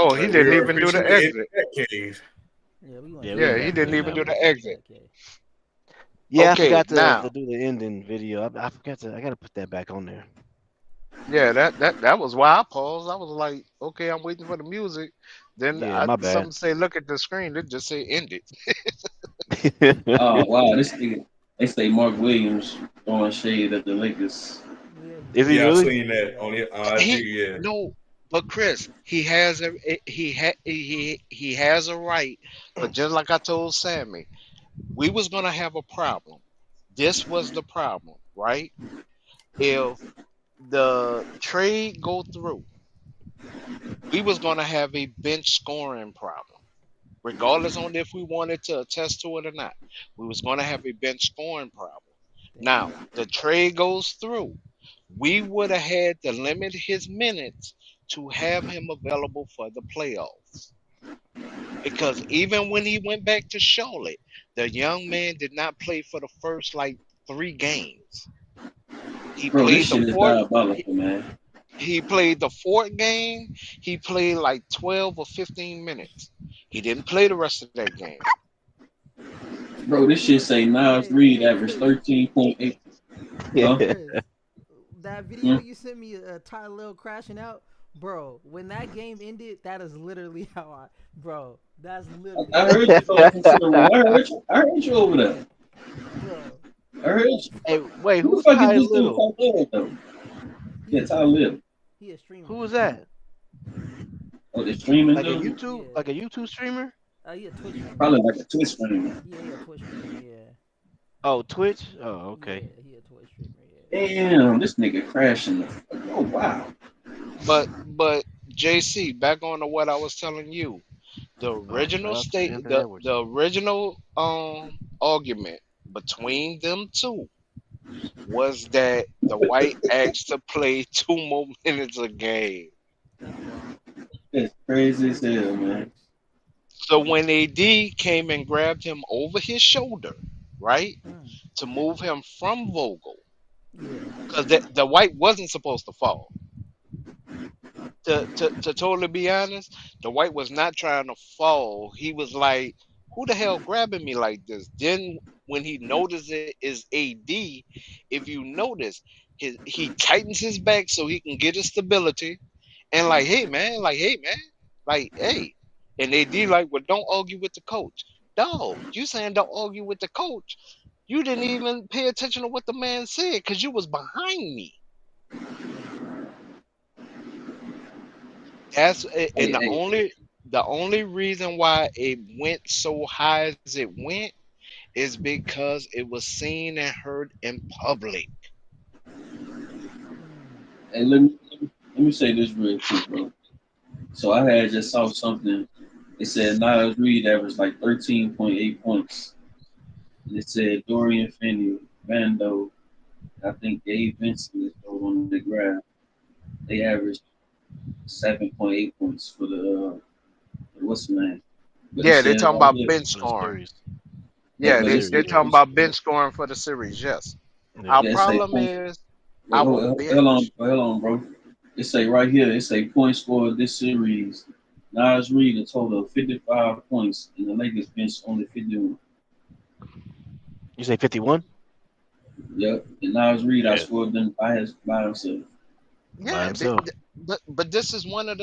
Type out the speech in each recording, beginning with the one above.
Oh, he Like didn't we're even do the officially in exit. that cave. Yeah, we gonna Yeah, keep we it Yeah, in he that that. didn't cave. even Yeah, do we the gonna keep it exit. that case. Yeah, I Okay, forgot to now, do the ending video. I forgot to. I gotta put that back on there. yeah, that was why I paused. I was like, okay, I'm waiting for the music. Then Yeah, my bad. something say, look at the screen. It just say end it. Oh wow, this nigga. They say Mark Williams throwing shade at the Lakers. Yeah, he Is he Yeah, did. I've He really? seen did do that that. on IG. He Yeah, no, but Chris, he has a right. But just like I told Sammy, we was gonna have a problem. This was the problem, right? If the trade go through, we was gonna have a bench scoring problem. Regardless on if we wanted to attest to it or not. We was gonna have a bench scoring problem. Damn. Now, the trade goes through. We would have had to limit his minutes to have him available for the playoffs. Because even when he went back to Charlotte, the young man did not play for the first like 3 games. He Bro, this played the shit is fourth. He, diabolical, man. he played the fourth game. He played like 12 or 15 minutes. He didn't play the rest of that game. Bro, this shit say Nas Reed Hey, averaged Chris. 13.8. Hey, Huh? Chris. That video Hmm? you sent me, Ty Lil crashing out, bro. When that game ended, that is literally how bro. That's literally I how heard I you felt, talking shit over. I heard you. I heard you over there. bro. I heard you. Hey, wait, Who the who's fuck is Ty this dude Little? Ty Lil though? He Yeah, a Ty streamer. Lil. He a streamer. Who was that? Oh, the streaming Like a dude? YouTube, Yeah. like a YouTube streamer? He a Twitch streamer. Probably like a Twitch streamer. Yeah, he a Twitch streamer. Yeah. Oh, Twitch. Oh, okay. Yeah, he a Twitch streamer. Yeah. Damn, this nigga crashing the oh wow. But JC, back on to what I was telling you. The Oh, original shout out to state Anthony Edwards. the original argument between them two was that the white asked to play 2 more minutes a game. That's wild. That's crazy as That's hell, some man. facts. So when AD came and grabbed him over his shoulder, right, Mm. to move him from Vogel, Yeah. because the white wasn't supposed to fall. To totally be honest, the white was not trying to fall. He was like, "Who the hell grabbing me like this?" Then when he noticed it is AD, if you notice, he tightens his back so he can get his stability. And like, hey man, like, hey. And AD like, well, don't argue with the coach. Dog, you saying don't argue with the coach? You didn't even pay attention to what the man said because you was behind me. Mm. That's and Hey, hey, the only reason why it went so high as it went is because it was seen and heard in public. Mm. hey, let me say this real quick, bro. So I had just saw something. It said Nas Reed averaged like 13.8 points. And it said Dorian Finney, Vando, I think Dave Vincent is on the graph. They averaged 7.8 points for the what's the name? But it Yeah, they said talking right about here, bench For the scoring. series. yeah, Yeah, For the but it they series, said yeah. talking about bench scoring for the series. Yes. Our Yeah. yeah, it say problem point. is Wait, our bench. hold on, bro. It say right here, it say points scored this series. Nas Reed a total of 55 points, and the Lakers bench only 51. You say 51? Yep, and Nas Reed Yeah. outscored them by himself. By Yeah, himself. but this is one of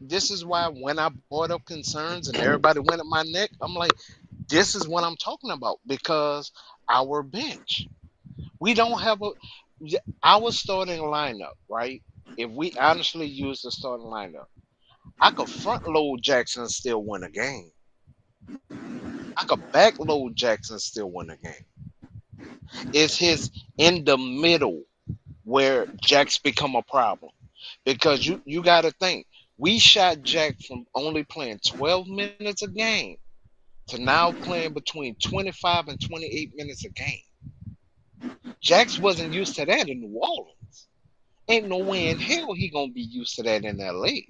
this is why when I brought up concerns and everybody went at my neck, I'm like, this is what I'm talking about because our bench. We don't have our starting lineup, right? If we honestly use the starting lineup, I could front load Jackson and still win a game. I could back load Jackson and still win a game. It's his in the middle where Jack's become a problem. Because you gotta think, we shot Jack from only playing 12 minutes a game to now playing between 25 and 28 minutes a game. Jax wasn't used to that in New Orleans. Ain't no way in hell he gonna be used to that in LA.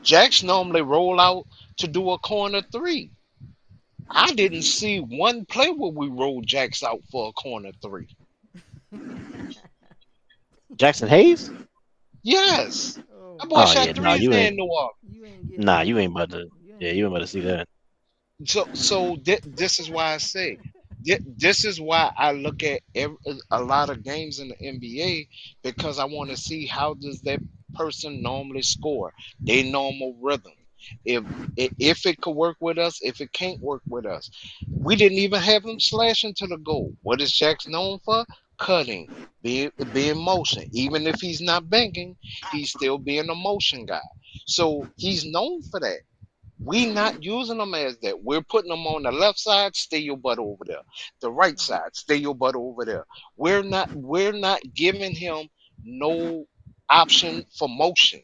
Jax normally roll out to do a corner three. I didn't see one play where we rolled Jax out for a corner three. Jackson Hayes? Yes. Oh That my boy Oh shot yeah, god. nah, threes you there ain't. in New. You ain't getting Nah, me you ain't there. about to. You Yeah, ain't you ain't getting about to me see there. that. This is why I say this is why I look at a lot of games in the NBA because I want to see how does that person normally score, their normal rhythm. If if it could work with us, if it can't work with us, we didn't even have him slash into the goal. What is Jack's known for? Cutting, being motion. Even if he's not banking, he's still being a motion guy. So he's known for that. We not using them as that. We're putting them on the left side, stay your butt over there. The right Hmm. side, stay your butt over there. We're not giving him no option for motion.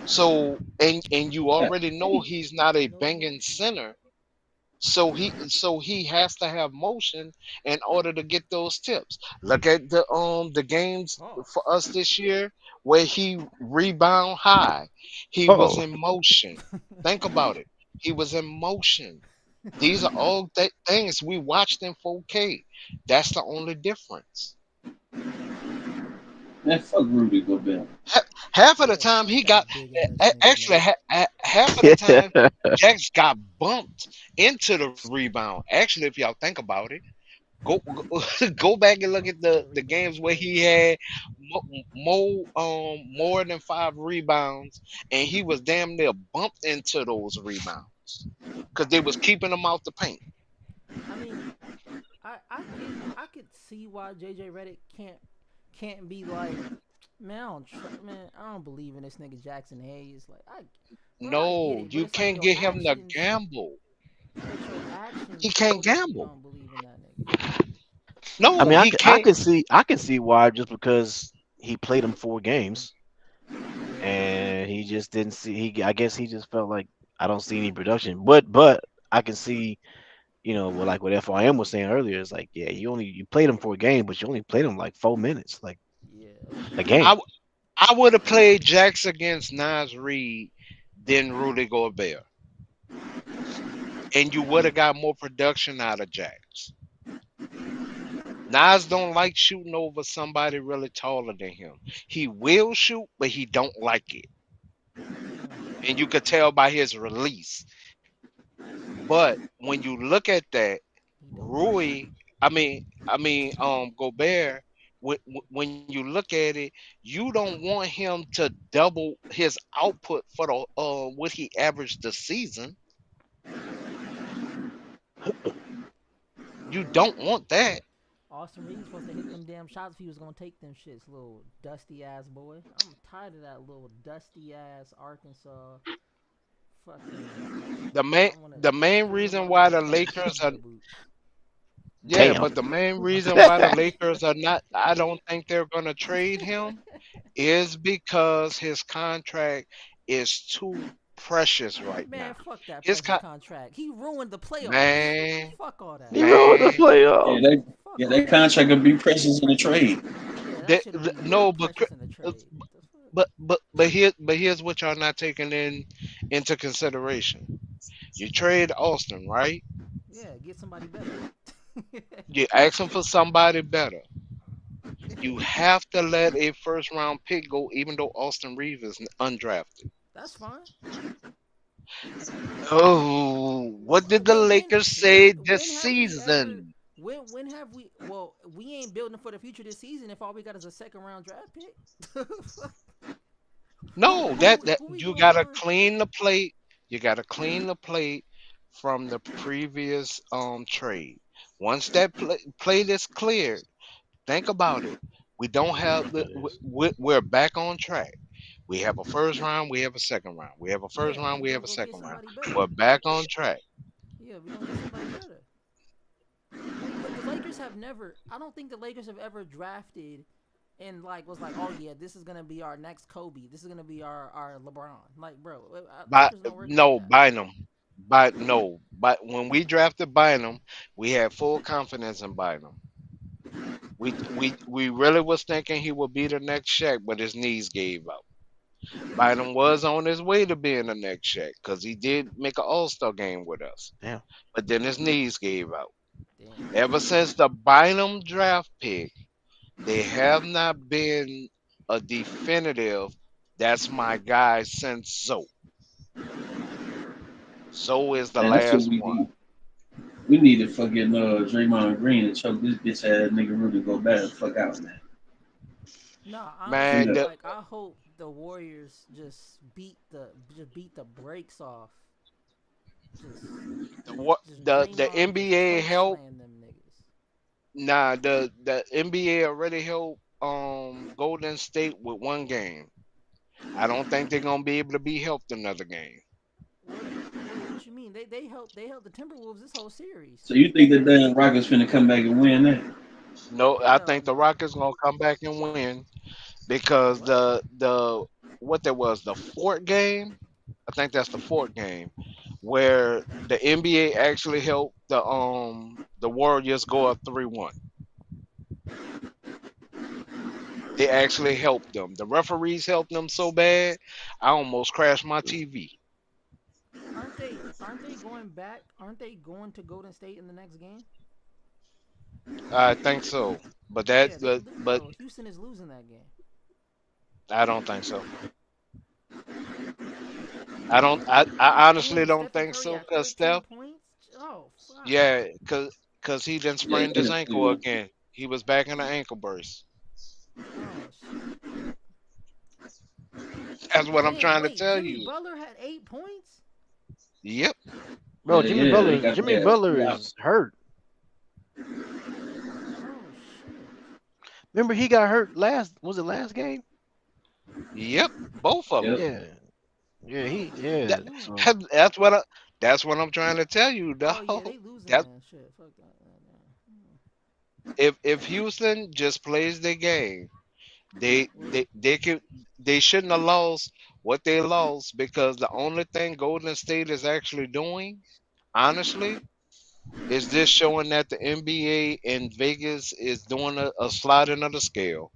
So and you God already know damn. he's not a No banging motion. center. So he has to have motion in order to get those tips. Look at the games for Pause. us this year where he rebound high. He was Oh, in motion. Think about it. He was in motion. These are all things we watched in 4K. That's the only difference. Man, fuck Rudy Gobert. Ha- Half of the Yeah, time fuck he got that big ass nigga, actually man. half of the time Jax got bumped into the rebound. Actually, if y'all think about it, go go back and look at Bumped to the the rebound is games where he crazy. had more than 5 rebounds, and he was damn near bumped into those rebounds because they was keeping him out the paint. I mean, I could see why JJ Redick can't be like, man, I don't believe in this nigga Jackson Hayes. Like bro, I get No, it, but you it's like can't your get him to actions, gamble. but your He actions can't show that you gamble. don't believe in that nigga. I No, mean, he can't. I can see why just because he played him 4 games Yeah, and he just didn't see. I guess he just felt like I don't see any production. But I can see, well, like what FRM was saying earlier, is like, yeah, you played him 4 games, but you only played him like 4 minutes, like yeah, that was a crazy. I game. I would have played Jax against Nas Reed than Rudy Gobert, and you would have got more production out of Jax. Nas don't like shooting over somebody really taller than him. He will shoot, but he don't like it, Mm, and you could tell by his release. But when you look at that, he don't like it. Rui, Gobert, when you look at it, you don't want him to double his output for the what he averaged the season. You Bro, don't want that. Austin Reeves supposed to hit them damn shots if he was gonna take them shits, little dusty ass boy. I'm tired of that little dusty ass Arkansas fucking. I want to The main kill him reason while he why was the still in Lakers are basketball boots. yeah, Damn. but the main reason why the Lakers are not, I don't think they're gonna trade him is because his contract is too precious right Man, now. fuck that His precious con contract. He ruined the playoffs. man, Fuck all that. You ruined the man. Yeah, playoffs. that Fuck yeah, all that that contract shit. could be precious in the trade. Yeah, that That, shit'll be no, precious in the trade. The fuck? here's what y'all not taking into consideration. You trade Austin, right? Yeah, get somebody better. You ask him for somebody better. You have to let a first round pick go, even though Austin Reeves is undrafted. That's fine. Oh, what did the Lakers say this When have we ever season? when have we well we ain't building for the future this season if all we got is a second round draft pick. No, that Who we you gonna gotta sign? clean the plate. You gotta clean the plate from the previous trade. Once that plate is cleared, think about it. We don't have the. We're back on track. We have a first round. We have a second round. We have a first Yeah, round. we We have gonna a go get second round. somebody better. We're back on track. Yeah, we gonna get somebody better. The Lakers have never. I don't think the Lakers have ever drafted and like was like, oh yeah, this is gonna be our next Kobe. This is gonna be our LeBron. Like, bro, But Lakers don't work like no, that. Bynum. But no, but when we drafted Bynum, we had full confidence in Bynum. We really was thinking he would be the next Shaq, but his knees gave out. Bynum was on his way to being the next Shaq because he did make an All Star game with us, Damn. but then his knees gave out. Damn. Ever since the Bynum draft pick, they have not been a definitive. That's my guy since Zoe. Zoe is the Man, that's what last we one. need. We need to fucking Draymond Green and choke this bitch ass nigga Rudy go back and fuck out, man. No, Straight Man, honestly, up. like I hope the Warriors just beat the brakes off, just what just the Draymond just NBA choke help. slam them niggas. Nah, the NBA already helped Golden State with one game. I don't think they're gonna be able to be helped another game. What you mean? They helped the Timberwolves this whole series. So you think that damn Rockets finna come back and win that? No, I Hell think the no. Rockets gonna come back and win because What? the what there was the fourth game. I think that's the fourth game where the NBA actually helped the Warriors go up 3-1. They actually helped them. The referees helped them so bad, I almost crashed my TV. Aren't they going back? Aren't they going to Golden State in the next game? I think so, but Yeah, but Houston is losing that game. I don't think so. I honestly Damn, don't Stephen think Curry so at because 13 Steph, points. Oh fuck. yeah, because he didn't Yeah, sprain his that's ankle good. again. He was back in an ankle brace. Oh shit. That's what I'm Damn. trying to Wait, tell Jimmy you. Butler had 8 points. Yep, Bro, Yeah, they got Jimmy that. Butler Yeah, is hurt. Oh shit. Remember he got hurt last, was it last game? yep, both of yep. them. Yeah. That, Yeah. Damn. So that's what I'm trying to tell you, dog. Oh yeah, they losing That then. Shit. Fuck that. if Houston just plays their game, they What? they they could they shouldn't have lost what they lost because the only thing Golden State is actually doing, honestly, is this showing that the NBA in Vegas is doing a sliding of the scale.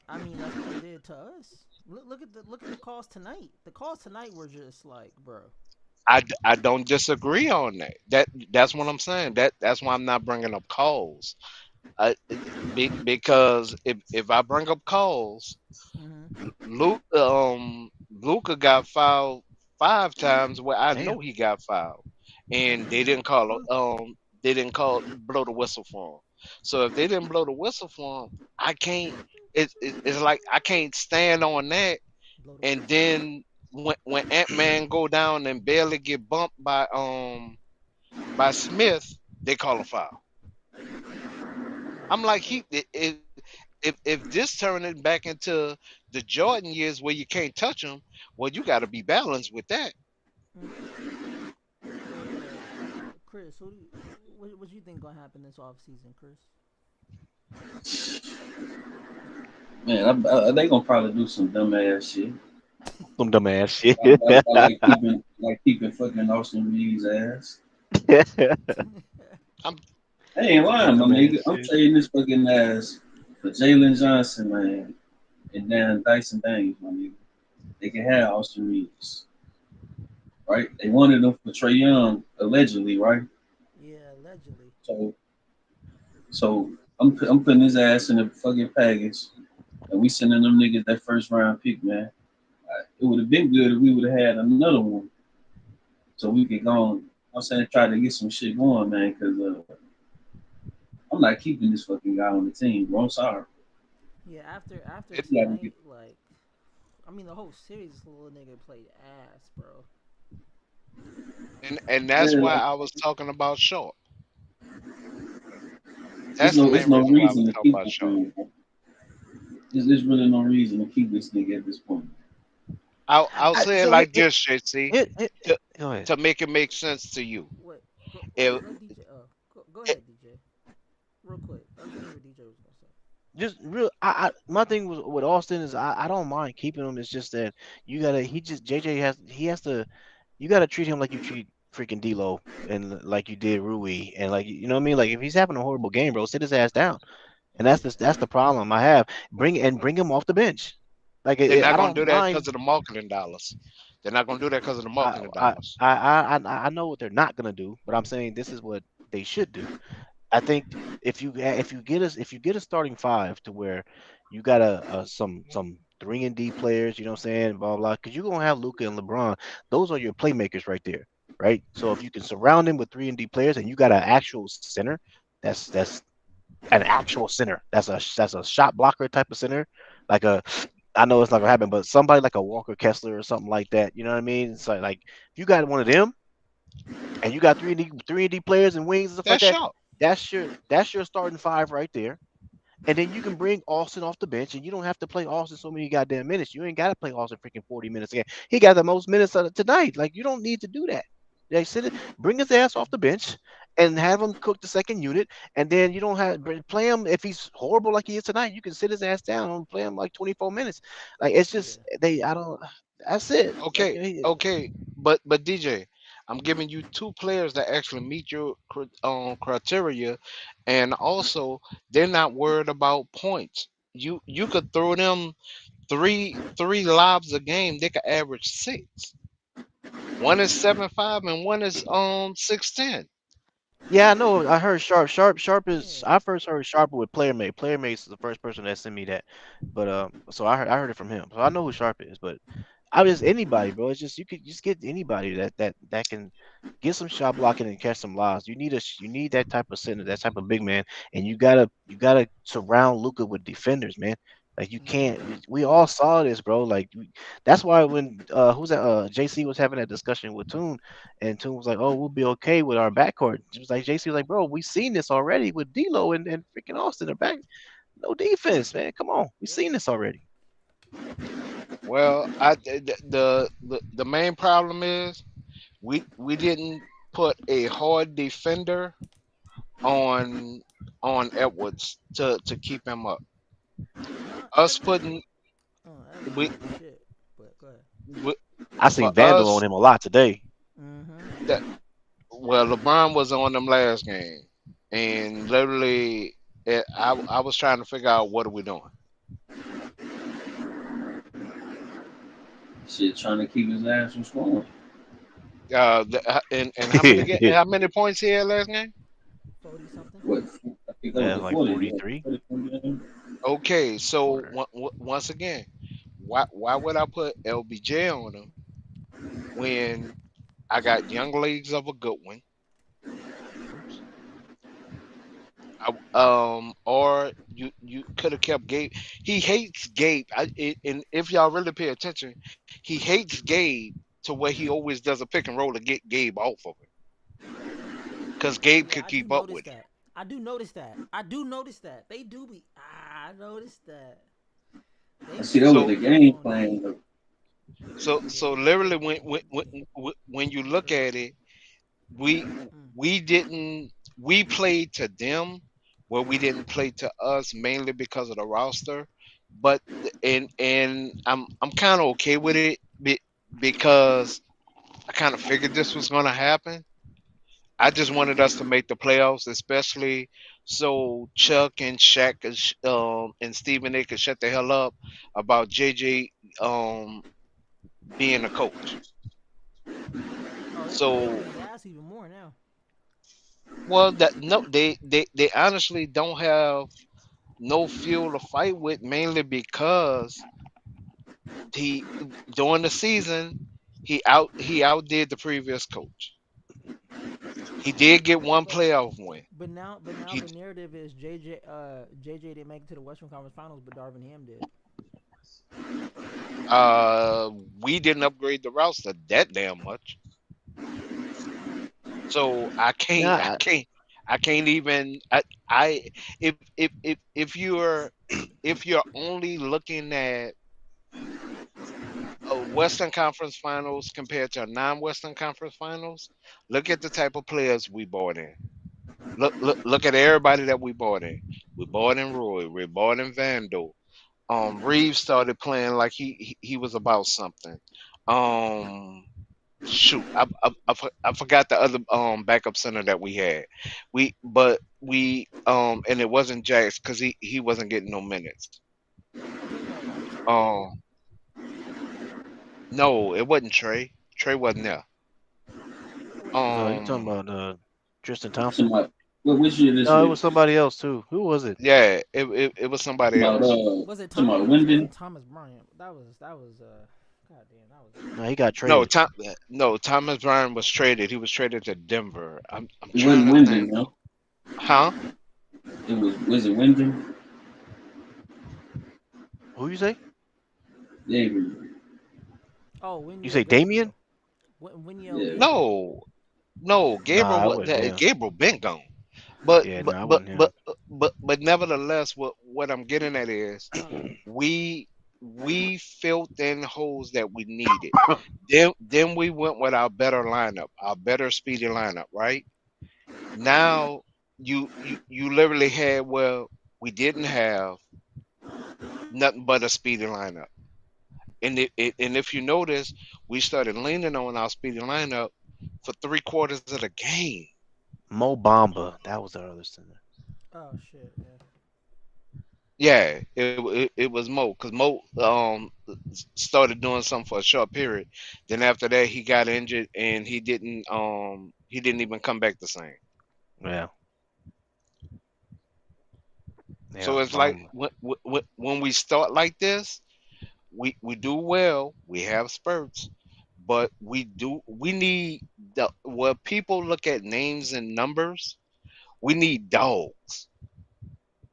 I mean, that's what they did to us. Look at the calls tonight. The calls tonight were just like, bro. I don't disagree on that. That's what I'm saying. That's why I'm not bringing up calls. Because if I bring up calls, Mm-hmm. Luca got fouled 5 times where I damn. know he got fouled, and Mm-hmm. they didn't call blow the whistle for him. So if they didn't blow the whistle for him, I can't. It's like I can't stand on that. Blow the And whistle. then when Ant Man go down and barely get bumped by Smith, they call a foul. Right. I'm like Hey. if this turning back into the Jordan years where you can't touch them, well, you got to be balanced with that. Mm. Hey. Chris, what you think gonna happen this off season, Chris? Man, they gonna probably do some dumb ass shit. Some dumbass shit. Like keeping fucking Austin Reeves ass. I'm I ain't Some lying, my nigga. dumbass I'm shit. trading this fucking ass for Jalen Johnson, man, and then Dyson Daniels, my nigga. They can have Austin Reeves, right? They wanted him for Trey Young, allegedly, right? Yeah, allegedly. So, so I'm putting his ass in the fucking package, and we sending them niggas that first round pick, man. It would have been good if we would have had another one, so we could go on. I'm saying try to get some shit going, man, because I'm not keeping this fucking guy on the team, bro. I'm sorry. Yeah, after it, We gotta get tonight, like, I mean, the whole series, this little nigga played ass, bro. and that's yeah, why like I was talking about Short. it's That's the it's main no reason why I was reason to talking keep about this Short. man. There's really no reason to keep this nigga at this point. I'll say it So like this, JC, to go ahead. to make it make sense to you. What? If Let DJ. Go ahead, DJ. Real quick. I just want to hear what DJ was gonna say. Just real my thing was with Austin is I don't mind keeping him. It's just that you gotta he just JJ has to you gotta treat him like you treat freaking D'Lo and like you did Rui and like you know what I mean. Like if he's having a horrible game, bro, sit his ass down. And that's the problem I have. Bring him off the bench. Like they're not I gonna don't do that mind. because of the marketing dollars. They're not gonna do that because of the marketing dollars. I know what they're not gonna do, but I'm saying this is what they should do. I think if you get us if you get a starting five to where you got some 3-and-D players. You know what I'm saying? Blah blah. Because you're gonna have Luca and LeBron. Those are your playmakers right there, right? So if you can surround them with 3-and-D players, and you got an actual center, that's an actual center. That's a shot blocker type of center, like a. I know it's not gonna happen, but somebody like a Walker Kessler or something like that. You know what I mean? It's like if you got one of them, and you got 3-and-D players and wings and stuff like That's that, short. that's your starting five right there. And then you can bring Austin off the bench, and you don't have to play Austin so many goddamn minutes. You ain't got to play Austin freaking 40 minutes again. He got the most minutes of tonight. Like you don't need to do that. They sit it, bring his ass off the bench, and have him cook the second unit, and then you don't have play him if he's horrible like he is tonight. You can sit his ass down and play him like 24 minutes. Like it's Yeah. just they. I don't. That's it. Like Okay, okay, but DJ, I'm giving you two players that actually meet your criteria, and also they're not worried about points. You could throw them three lobs a game. They could average six. One is 7.5 and one is 6.10. yeah, I know. I heard Sharp is. Yeah. I first heard Sharp with PlayerMate. PlayerMate is the first person that sent me that, but so I heard it from him. So I know who Sharp is, but I just anybody, bro. It's just you could just get anybody that can get some shot blocking and catch some lobs. You need that type of center, that type of big man, and you gotta surround Luca with defenders, man. Like you can't. Mm-hmm. We all saw this, bro. Like that's why when who's that? JC was having that discussion with Toon, and Toon was like, "Oh, we'll be okay with our backcourt." It was like JC was like, "Bro, we seen this already with D'Lo and freaking Austin. They're back, no defense, man. Come on, we Yep. seen this already." Well, the main problem is we didn't put a hard defender on Edwards to keep him up. Nah, Us Edwards. putting Edwards we, was the shit. But go ahead. we I for seen Vandal on us him a lot today. Mm-hmm. that well LeBron was on them last game, and literally I was trying to figure out what are we doing. Shit, trying to keep his ass from scoring. And how many points he had last game? 40 something. What? I think that was Yeah, the like 40. Yeah, 43. 40 point. Okay, so Or once again, why would I put LBJ on him when I got young legs of a good one? oops. Or you could have kept Gabe. He hates Gabe. And if y'all really pay attention, he hates Gabe to where he always does a pick and roll to get Gabe off of it because Gabe Yeah, could I do keep up notice with it. that. I do notice that. I do notice that. They do be. I noticed that. They I be see that was So the switching up game on plan. Gabe. But Yeah, so they be literally switching up on Gabe. when you For look sure. at it, we Mm. we didn't we played to them where we didn't play to us mainly because of the roster, but and I'm kind of okay with it because I kind of figured this was going to happen. I just wanted us to make the playoffs, especially so Chuck and Shaq and Stephen A could shut the hell up about JJ being a coach. Oh, they on So his ass even more now. well, that no, they honestly don't have no fuel to fight with, mainly because he during the season he outdid the previous coach. He did get one But playoff win. but now He the narrative is JJ didn't make it to the Western Conference Finals, but Darvin Ham did. uh we didn't upgrade the roster that damn much, All right. so Nah, I can't even I if if you're only looking at a Western Conference Finals compared to a non-Western Conference Finals, look at the type of players we bought in. Look at everybody that we bought in. We bought in Roy. We bought in Vandal. Reeves started playing like he was about something. Um, shoot, I forgot the other backup center that we had. We and it wasn't Jax because he wasn't getting no minutes. You talking about Trey? Um, no, it wasn't Trey. Trey wasn't there. Oh wait, no, you talking Um, about Tristan Thompson? somebody. What which year this No, it year? was somebody else too. Who was it? Yeah, it was somebody Talking about else. Was it talking Tom? about It was Wyndon. wasn't Thomas Bryant. That was God damn, that was No, he got No, traded. no, Thomas Brown was traded. He was traded to Denver. I'm It trying wasn't to think. Wyndon, no. Huh? Was it Wyndon? Who you say? Yeah, oh You Winio say Damien? Gabriel. Winio yeah. Gabriel. No, no, Nah, I wasn't him. Gabriel been gone. But Yeah, but no, I but wasn't but him. but nevertheless, what I'm getting at is we we filled in holes that we needed. Then we went with our better lineup, our better speedy lineup, right? Now you literally had, well, we didn't have nothing but a speedy lineup. And if you notice, we started leaning on our speedy lineup for 3 quarters of the game. Mo Bamba, that was the other center. Oh shit, yeah. Yeah, it was Mo, because Mo started doing something for a short period. Then after that, he got injured and he didn't even come back the same. Yeah, So yeah, it's like Bamba. when we start like this, we do well. We have spurts, but we need the where people look at names and numbers. We need dogs,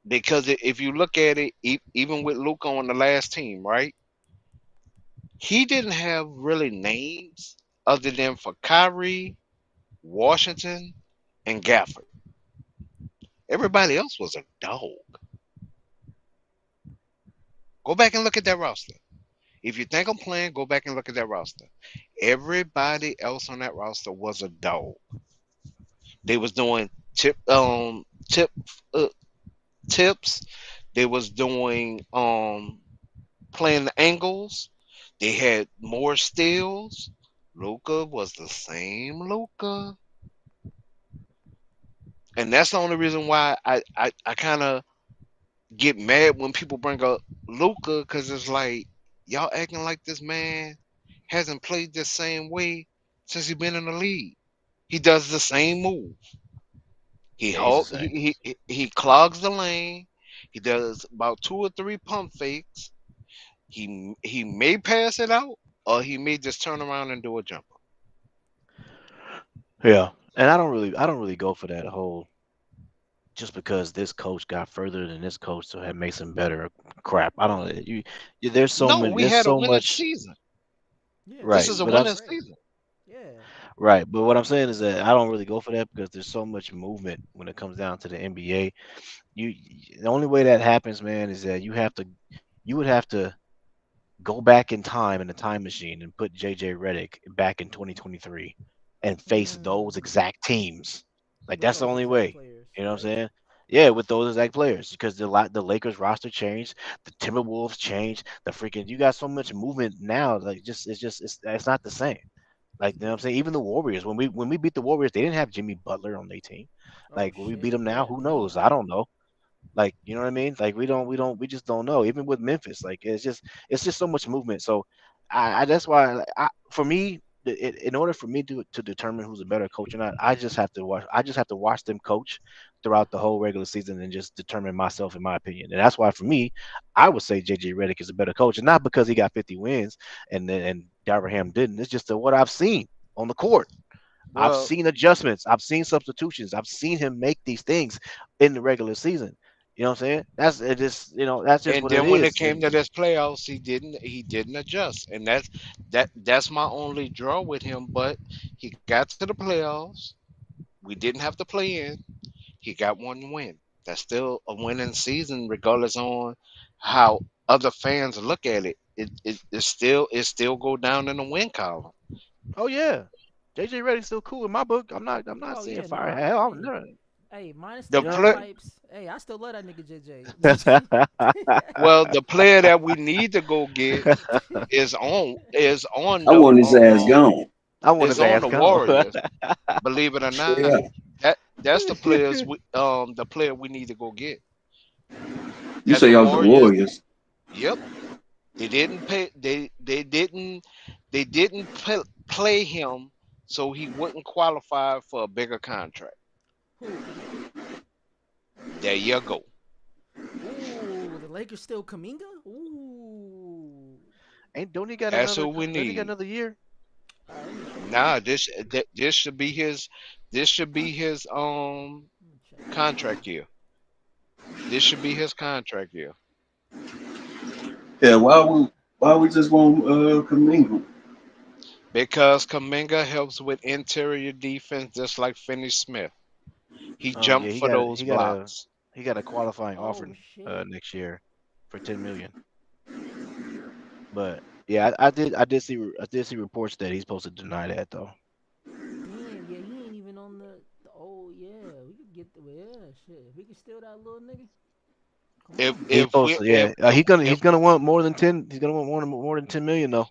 because if you look at it, even with Luca on the last team, right? He didn't have really names other than for Kyrie, Washington, and Gafford. Everybody else was a dog. Go back and look at that roster. If you think I'm playing, go back and look at that roster. Everybody else on that roster was a dog. They was doing tip uh, tips. They was doing playing the angles. They had more steals. Luca was the same Luca. And that's the only reason why I kind of get mad when people bring up Luca, because it's like, y'all acting like this man hasn't played the same way since he been in the league. He does the same move. He Yeah, he's the hold, same. he clogs the lane. He does about two or three pump fakes. He may pass it out, or he may just turn around and do a jumper. Yeah, and I don't really go for that whole just because this coach got further than this coach so it makes him better crap. I don't there's so No, many we there's had a so winning much season. Yeah, the This right, is a season but I'm was winning great. season. Yeah. right, but what I'm saying is that I don't really go for that because there's so much movement when it comes down to the NBA. You the only way that happens, man, is that you would have to go back in time in the time machine and put JJ Redick back in 2023 and face those Mm. exact teams. Like With that's the those only exact way. players. You know what I'm Yep. saying? Yeah, with those exact players because the Lakers roster changed, the Timberwolves changed, the freaking you got so much movement now. Like it's not the same. Like you know what I'm Yeah. saying? Even the Warriors when we beat the Warriors, they didn't have Jimmy Butler on their team. Oh Like when we beat shit. them now, Yeah. who No, knows? I don't know. Like, you know what I mean? Like we just don't know. Even with Memphis, like it's just so much movement. So I that's why for me, in order for me to determine who's a better coach or not, I just have to watch them coach throughout the whole regular season and just determine myself in my opinion. And that's why for me, I would say JJ Redick is a better coach, and not because he got 50 wins and Darvin Ham didn't. It's just what I've seen on the court. I've Well, seen adjustments. I've seen substitutions. I've seen him make these things in the regular season. You know what I'm saying? That's it. Just that's just and what it then when it is. came to this playoffs, he didn't adjust, and that's my only draw with him. But he got to the playoffs. We didn't have to play in. He got one win. That's still a winning season, regardless on how other fans look at it. It still go down in the win column. Oh yeah, JJ Redick's still cool in my book. I'm not Oh saying yeah. fire. Nah. Hell, I'm Hey. never. Hey. Minus the The You know what I'm saying? bagpipes. Hey, I still love that nigga JJ. Well, the player that we need to go get is on I want his ass gone. I want is his on ass the gone. Warriors. Believe it or Straight not, up. that's the player we need to go get. You That the say off the Warriors. Warriors. Yep, they didn't pay. They didn't play him, so he wouldn't qualify for a bigger contract. Who? Kaminga? There you go. Ooh, the Lakers still Kaminga. Ooh. Ain't don't he got That's another? who we Doesn't he got need. another year? Let me check. Nah, this should be his. This should be his Let me check. contract year. This should be his contract year Yeah, why we just want Kaminga? because Kaminga helps with interior defense just like Finney Smith. He Oh yeah, jumped for those blocks. he got a qualifying offer Oh shit. next year for 10 million. But yeah, I did see reports that he's supposed to deny that though. Damn. Yeah, he ain't even on the. Oh yeah, we could get the. Yeah, shit. If we could steal that little nigga, come If on. He's if supposed we to, yeah. if He's gonna want more than 10. He's gonna want more than 10 million though.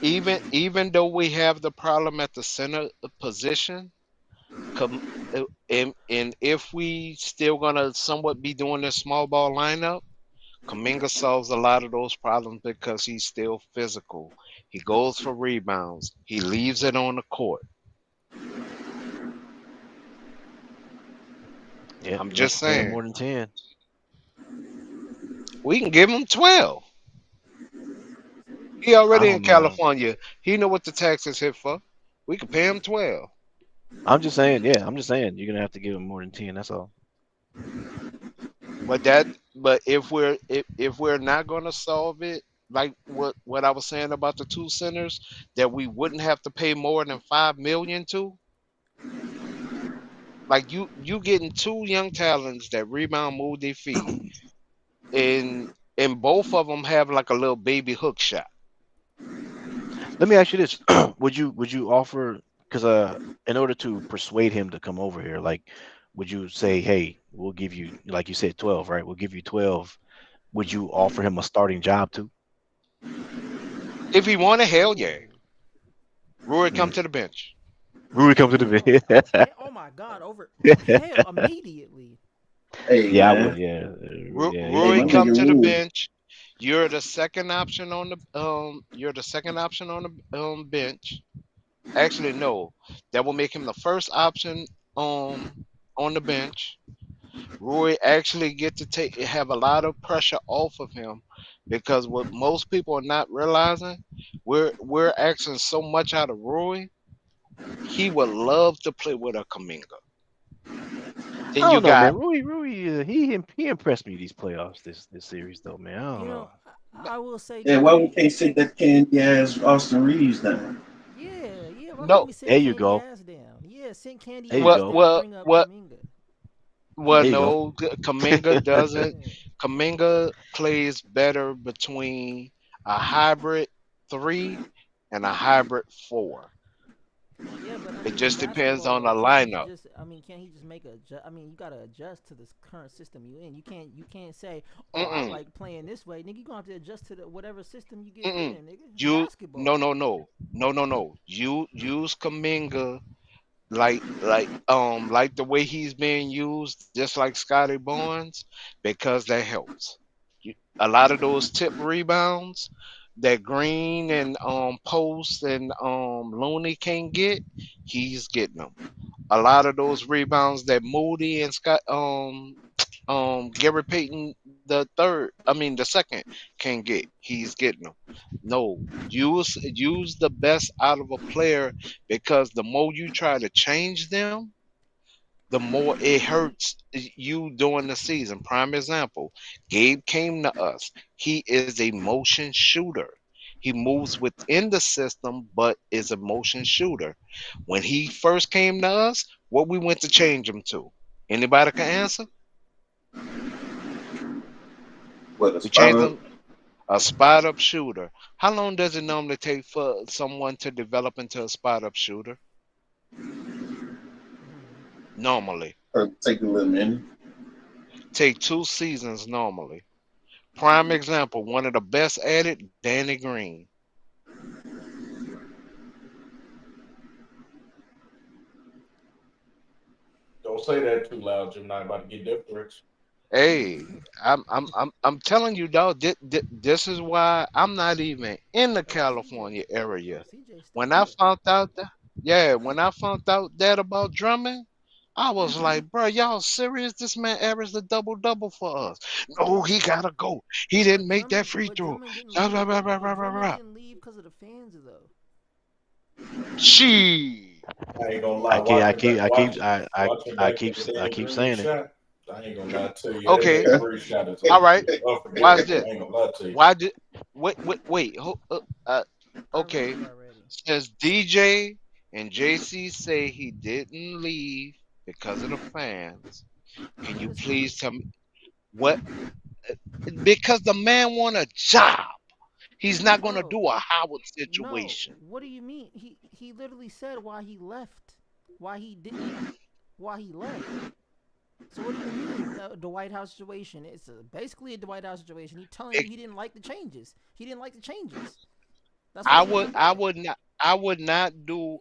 even though we have the problem at the center position, com, and if we still gonna somewhat be doing this small ball lineup, Kaminga solves a lot of those problems because he's still physical. He goes for rebounds. He leaves it on the court. Yeah, I'm you have just to pay him saying. more than 10. We can give him 12. Say we can He give him I already in don't 12. know. California. He know what the taxes hit for. We can pay him 12. I'm just saying, yeah, I'm just saying you're gonna have to give him more than 10. That's all. But that but if we're not gonna solve it, like what I was saying about the two centers, that we wouldn't have to pay more than 5 million to, like you getting two young talents that rebound, move their feet, and both of them have like a little baby hook shot. Let me ask you this: would you offer? Because in order to persuade him to come over here, like, would you say, hey, we'll give you, like you said, 12, right? We'll give you 12. Would you offer him a starting job too? If he wanted, hell yeah. Ooh. Rory, come Mm. to the bench. Rudy come to the Hell. bed. Oh my God. Over. Oh hell. Immediately. Hey Yeah, I would. man, Yeah, yeah. hey Rory, my He, come nigga to the Rui. bench. You're the second option on the You're the second option on the bench. Actually, no, that will make him the first option on the bench. Roy actually get to take have a lot of pressure off of him because what most people are not realizing, we're asking so much out of Roy. He would love to play with a Kaminga. I Then you don't know, man. got Rui, he impressed me these playoffs, this series though, man. I don't You know, know. I will say Yeah, why we DJ. can't sit that candy ass Austin Reeves down? Yeah, yeah. Why can't no. we There sit you Candy go. ass down? Yeah, sit Candy There you Well, ass go. down. well, Bring up well, Kaminga. well. There you go. No, Kaminga doesn't. Yeah. Kaminga plays better between a hybrid three and a hybrid four. Yeah, but I It mean, in just depends basketball on though, the can't he lineup. just? I mean, can't he just make a? I mean, you gotta adjust to this current system you in. You can't say, oh, I Mm-mm, like playing this way, nigga. You gonna have to adjust to the whatever system you get put mm-mm. in, nigga. It's You no basketball. no no no no no. You use Kaminga like the way he's being used, just like Scotty Barnes, because that helps. You, a lot of those tip rebounds that Green and Post and Looney can't get, he's getting them. A lot of those rebounds that Moody and Scott Gary Payton the second can get, he's getting them. No, use the best out of a player because the more you try to change them, the more it hurts you during the season. Prime example, Gabe came to us. He is a motion shooter. He moves within the system, but is a motion shooter. When he first came to us, what we went to change him to? Anybody can answer? What a We spot changed up. him a spot up shooter. How long does it normally take for someone to develop into a spot up shooter? Hmm. Normally, Or take a little minute. take 2 seasons normally. Prime example, one of the best at it, Danny Green. Don't say that too loud, Jim. Not about to get different. Hey, I'm telling you, dog. This is why I'm not even in the Oh, CJ. California area. Oh, CJ When still I here. found out that, yeah, when I found out that about Drummond, I was like, bro, y'all serious? This man averaged a double double for us. No, he gotta go. He didn't make that free throw. Blah, blah, blah, blah, blah, blah, Drummond blah. didn't leave because of the fans though. She. I ain't gonna I lie. keep, I Watching keep, back, I keep, watching, I, I, watching I back keep, in the I day, keep Green saying it. shot. I ain't gonna lie to you. Okay, That free shot is all right. Watch unforgettable. this. I ain't gonna lie to you. Why did wait? I read Okay. it already. Since DJ and JC say he didn't leave because of the fans, can you Cause he please tell me what? Because the man want a job. He's not gonna bro, do a Howard no. situation. What do you mean? He literally said why he left. Why he didn't why he left. So what do you mean the White House situation? It's basically a White House situation. He telling you It, he didn't like the changes. He didn't like the changes. That's why I he didn't would come I back. would not I would not do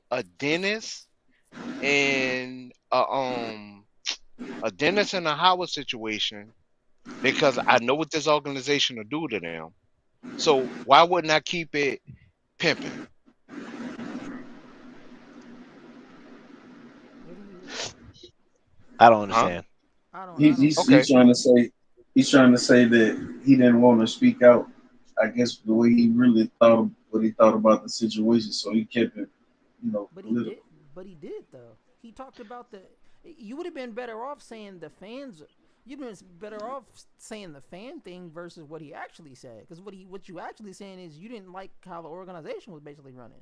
and a Dennis and a Howard situation because I know what this organization will do to them. So why wouldn't I keep it pimping? What do you? I don't Huh? understand. I don't get Okay. it. He's trying to say that he didn't want to speak out. I guess the way he really thought what he thought about the situation, so he kept it, But he political. did. But he did though. He talked about the. You would have been better off saying the fans. You'd been better off saying the fan thing versus what he actually said. Because what you actually saying is you didn't like how the organization was basically running.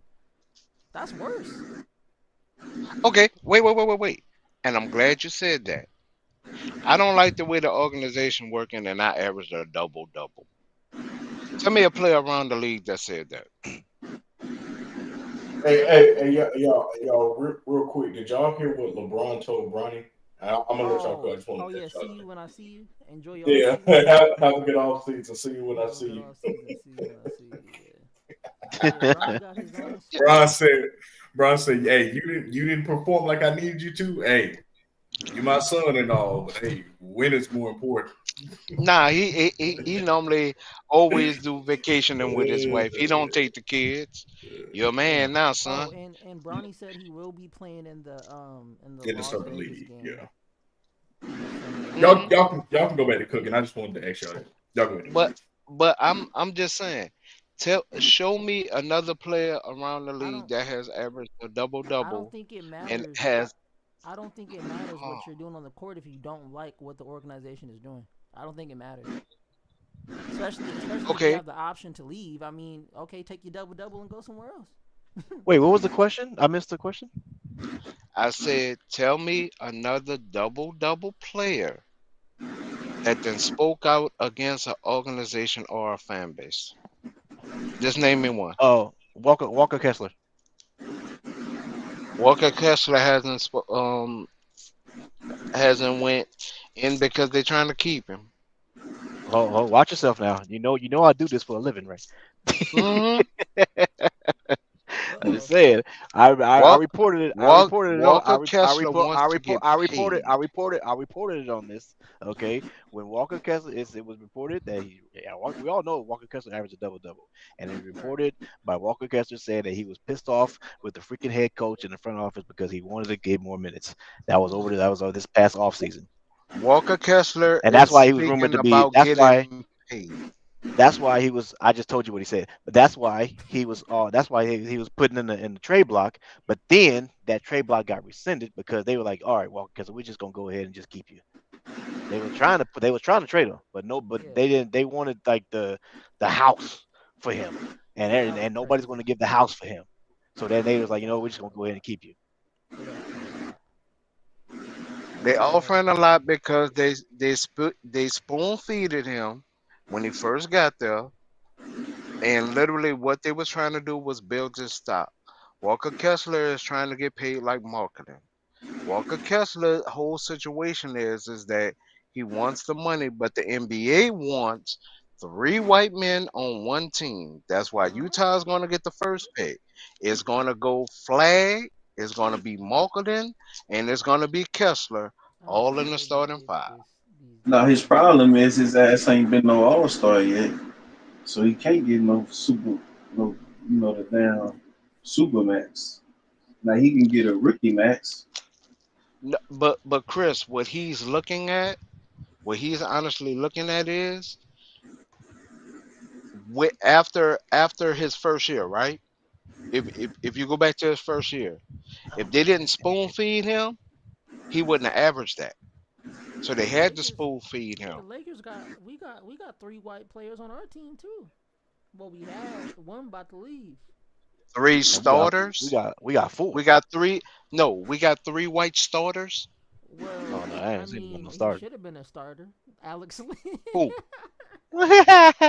That's worse. Okay. Wait. And I'm glad you said that. I don't like the way the organization working and I averaged a double double. Tell me a player around the league that said that. Y'all, real quick. Did y'all hear what LeBron told Bronny? I'm gonna let y'all go. I just want Oh to yeah. let y'all See know. you when I see you. Enjoy your off Yeah, season. have a good off season. See you when I Have a see good you. off season. See you when I see you. Yeah. Yeah. Bronny got his Yeah. Bron said, "Hey, you didn't perform like I needed you to. Hey, you my son and all, but hey, winning's more important." Nah, he normally always do vacationing with his wife. He don't take the kids. You're a man now, Oh, son. and Bronny said he will be playing in the In the Las summer Vegas league, game yeah. in the summer Hmm. league. Y'all can go back to cooking. I just wanted to ask y'all that. Y'all go ahead. But I'm just saying. Show me another player around the I league don't that has averaged a double I don't double think it and matters. has. I don't think it matters Oh, what you're doing on the court if you don't like what the organization is doing. I don't think it matters. Especially if you okay, have the option to leave. I mean, okay, take your double double and go somewhere else. Wait, what was the question? I missed the question. I said, tell me another double double player that then spoke out against an organization or a fan base. Just name me one. Oh, Walker Kessler. Walker Kessler hasn't went in because they're trying to keep him. Watch yourself now. You know I do this for a living, right? Hmm. Uh I just oh. said I Walk, reported it. I Walk, reported it on. Walker Kessler wants I to report get I reported paid. I reported it on this. Okay, when Walker Kessler it was reported that we all know Walker Kessler averaged a double double, and it was Right. reported by Walker Kessler saying that he was pissed off with the freaking head coach in the front office because he wanted to get more minutes. That was this past off season, Walker Kessler and that's is why he was rumored speaking to be. about getting paid. That's why he was. I just told you what he said, but that's why he was. That's why he was putting in the trade block. But then that trade block got rescinded because they were like, "All right, well, because we're just gonna go ahead and just keep you." They were trying to trade him, but no, but Yeah. they didn't. They wanted like the house for him, Yeah, that was and nobody's going crazy. to give the house for him. So then they was They like, got we're just paid gonna a go ahead lot. and keep you. They got paid a lot. They Uh, offering a lot because they spoon feeded him when he first got there, and literally what they was trying to do was build his stock. Walker Kessler is trying to get paid like marketing. Walker Kessler's whole situation is that he wants the money, but the NBA wants three white men on one team. That's why huh? Utah is going to get the first pick. It's going to go Flag, it's going to be Malkin, and it's going to be Kessler, I don't all know in the where they starting get five. these Now his numbers. problem is his ass ain't been no All Star yet, so he can't get no super, no the damn super max. Now he can get a rookie max, but Chris, what he's honestly looking at is after his first year, right? If you go back to his first year, if they didn't spoon feed him, he wouldn't have averaged that. So But they the had to Lakers, spoon feed but him. the Lakers got three white players on our team too. Well, we had one about to leave. Three And we got we starters. got we got We four. got three. No, we got three white starters. Oh no, Well, I I ain't seen him on mean, no he starter. should have been a starter. Alex Lee. Who?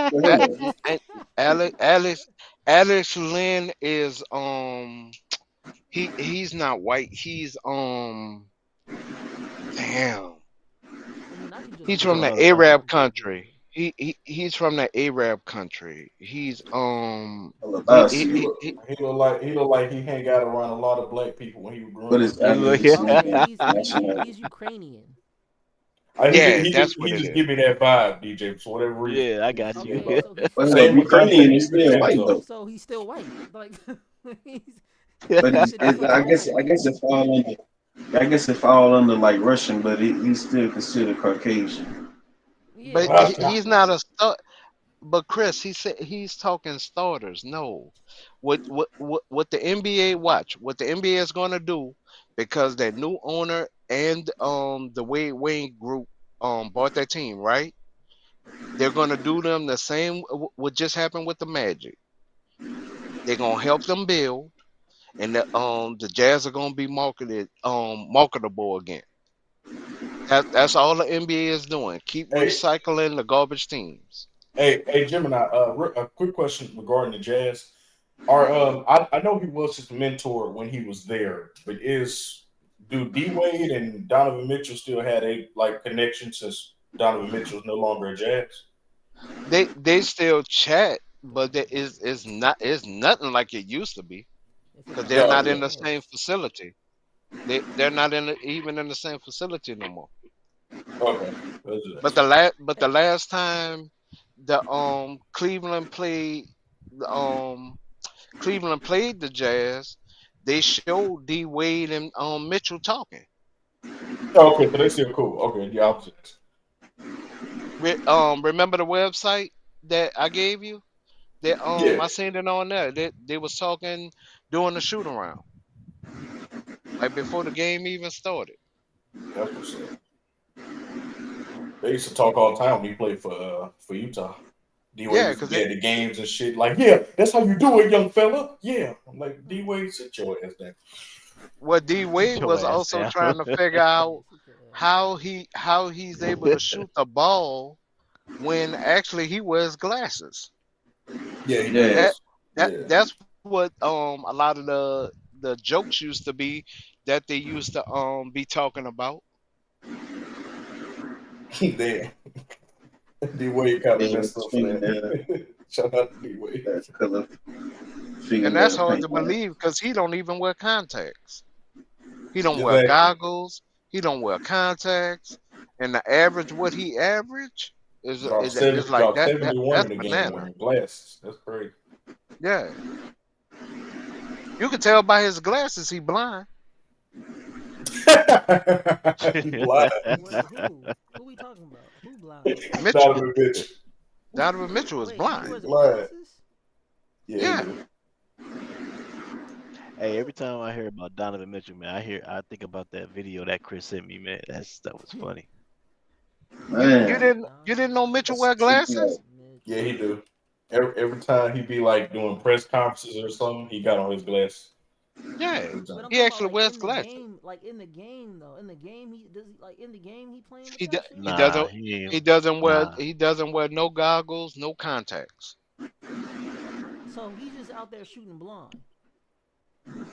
Well, A- hold on. Alex Alex Alex Lynn is he's not white. He's damn. I mean, I could just He's He look from from it the up another while country. Arab y'all Google country. it. He's from the Arab country. He's Hold on, he I he, He see. he, look he he look like he hang out around a lot of black people when he was What growing up. is He look, Alex Okay, Lee he's nationality? Ukrainian. yeah, that's what He it just is. give me that vibe, DJ, for whatever reason. yeah, I He got just give me you. Okay, like so he Well, fits hold up, same that with mold. Ukrainian Dante. is Give me still white Santos. though. So he's still white. Like he's But he he's, fit. He fits I all the guess, I guess molds. it fall under, I guess it fall under like Russian, but he's still considered Caucasian. Yeah, But yeah, Gotcha. he's but not a star. But Chris, he said he's talking starters. No, what the NBA watch? What the NBA is going to do because their new owner and the Wayne Group bought that team, right? They're going to do them the same. What just happened with the Magic? They're going to help them build, and the Jazz are going to be marketable again. That's all the NBA is doing. Keep Hey, recycling the garbage teams. hey, Gemini. A quick question regarding the Jazz. I know he was his mentor when he was there, but do D Wade and Donovan Mitchell still had a like connection since Donovan Mitchell is no longer a Jazz? They still chat, but it's nothing like it used to be if it's because the they're Yeah, not same, in okay, the yeah. same facility. They're not even in the same facility no more. okay. That's But it. Eh, the last time the Cleveland played the Jazz, they showed D Wade and Mitchell talking. Okay, so they still cool. Okay, yeah, I was just, Remember the website that I gave you? That yeah, I seen it on there. They was talking during the shoot around, like before the game even started. that's what's up. They used to talk all the time when he played for Utah. D Wade Yeah, used to because be at the games and shit. Like, yeah, that's how you do it, young fella. Yeah, I'm like D Wade, sit your ass down. what D Sit Wade your was ass also down. trying to figure out yeah, sit your ass down. how he's able to shoot the ball when actually he wears glasses. Yeah, he Yeah, That does. Yeah, that's what a lot of the jokes used to be that they used to be talking about. damn. D Wade kind of yeah, with messed his up for fingernail, that. Shout out to D Wade. that color And that's fingernail hard paint to on. believe because he don't even wear contacts. He don't wear Exactly. goggles. He don't wear contacts. And the average what he average is like Dropped 71 that's in the game banana. wearing glasses. That's crazy. Yeah. You can tell by his glasses he blind. He blind. Wait, who we talking about? Who blind? Mitchell. Donovan Mitchell. Donovan Mitchell is Wait, he He blind. wears blind. glasses. Yeah, he Yeah. do. Hey, every time I hear about Donovan Mitchell, man, I think about that video that Chris sent me, man. That was funny. Man, You didn't know Mitchell that's wear sick. Like, glasses? Yeah, he Mitchell. do. Every time he be like doing press conferences or something, he got on his glasses. Yeah. Every But time. I'm He talking about actually like wears in the glasses. game, like in the game though. In the game, in the game he playing with He do, that shit. he Nah, doesn't he ain't. he doesn't wear Nah. he doesn't wear no goggles, no contacts. So he's just out there shooting blind.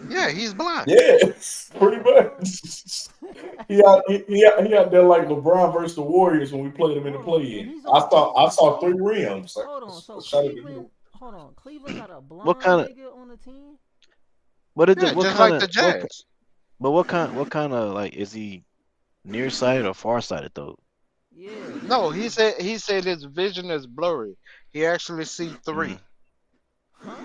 Yeah, he's blind. Yes, What pretty the fuck? much. He out there like LeBron versus the Warriors when we played him in the Hold on, and play-in. he's on. I So saw three rims. Like, hold on. So shout out to him. Cleveland, hold on. Cleveland got a What blind kind of nigga on the team. what is it? Yeah, What just kind like of the Jazz. but what kind of like is he nearsighted or farsighted though? Yeah, No, he he said his vision is blurry. He actually see Mm. three. huh?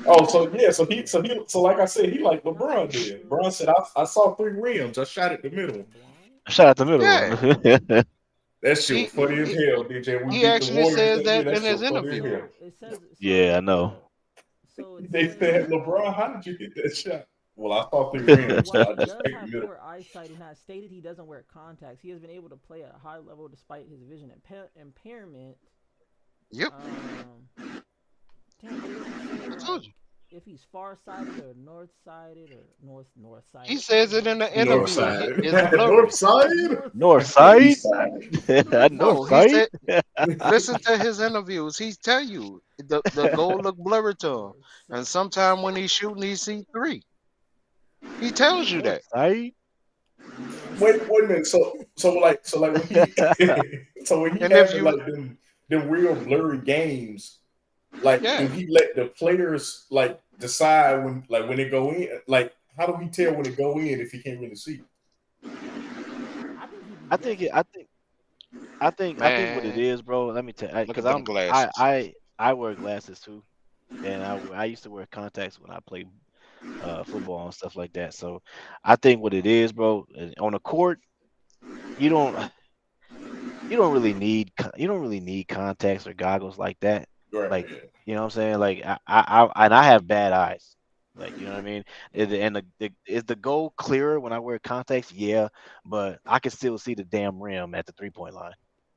Oh, so yeah, so like I said, he like LeBron did. LeBron said, I saw three rims. I shot at the middle. Blind? Shout out the middle Yeah, one. That shit he was funny as he, hell, DJ. We he beat the actually Warriors says that year. that That in shit his was funny as interview. hell. So it says Yeah, I know. so it They says said, LeBron, how did you get that shot? Well, I saw three so rims. while I he just does picked the have middle. poor eyesight and has stated he doesn't wear contacts, he has been able to play at a high level despite his vision impairment. Yep, Um, damn, but it doesn't say I like told you. if he's far sighted or north sighted or north He sided. says it North in the North interview. sided. side. It's North blurry. side? North North side. Yeah, side? east side. North No, North he side. side? said. Listen to his interviews. He tell you the goal look blurry to him, North and side. sometime when he's shooting, he see three. He tells you North that. side? North Wait a side. minute. So like when he so when he And if having you, like them real blurry games, like do yeah, he let the players like decide when they go in? Like how do we tell when it go in if he can't really see? I think he be I think it, guessing. I think what it man, is, bro. Let me tell, look because at them glasses. I wear glasses too, and I used to wear contacts when I played football and stuff like that. So I think what it is, bro, on the court, you don't you don't really need contacts or goggles like that. Right. Like, Yeah. you know what I'm saying? Like and I have bad eyes. Like, you know what I mean? And is the goal clearer when I wear contacts? Yeah, but I can still see the damn rim at the 3-point line.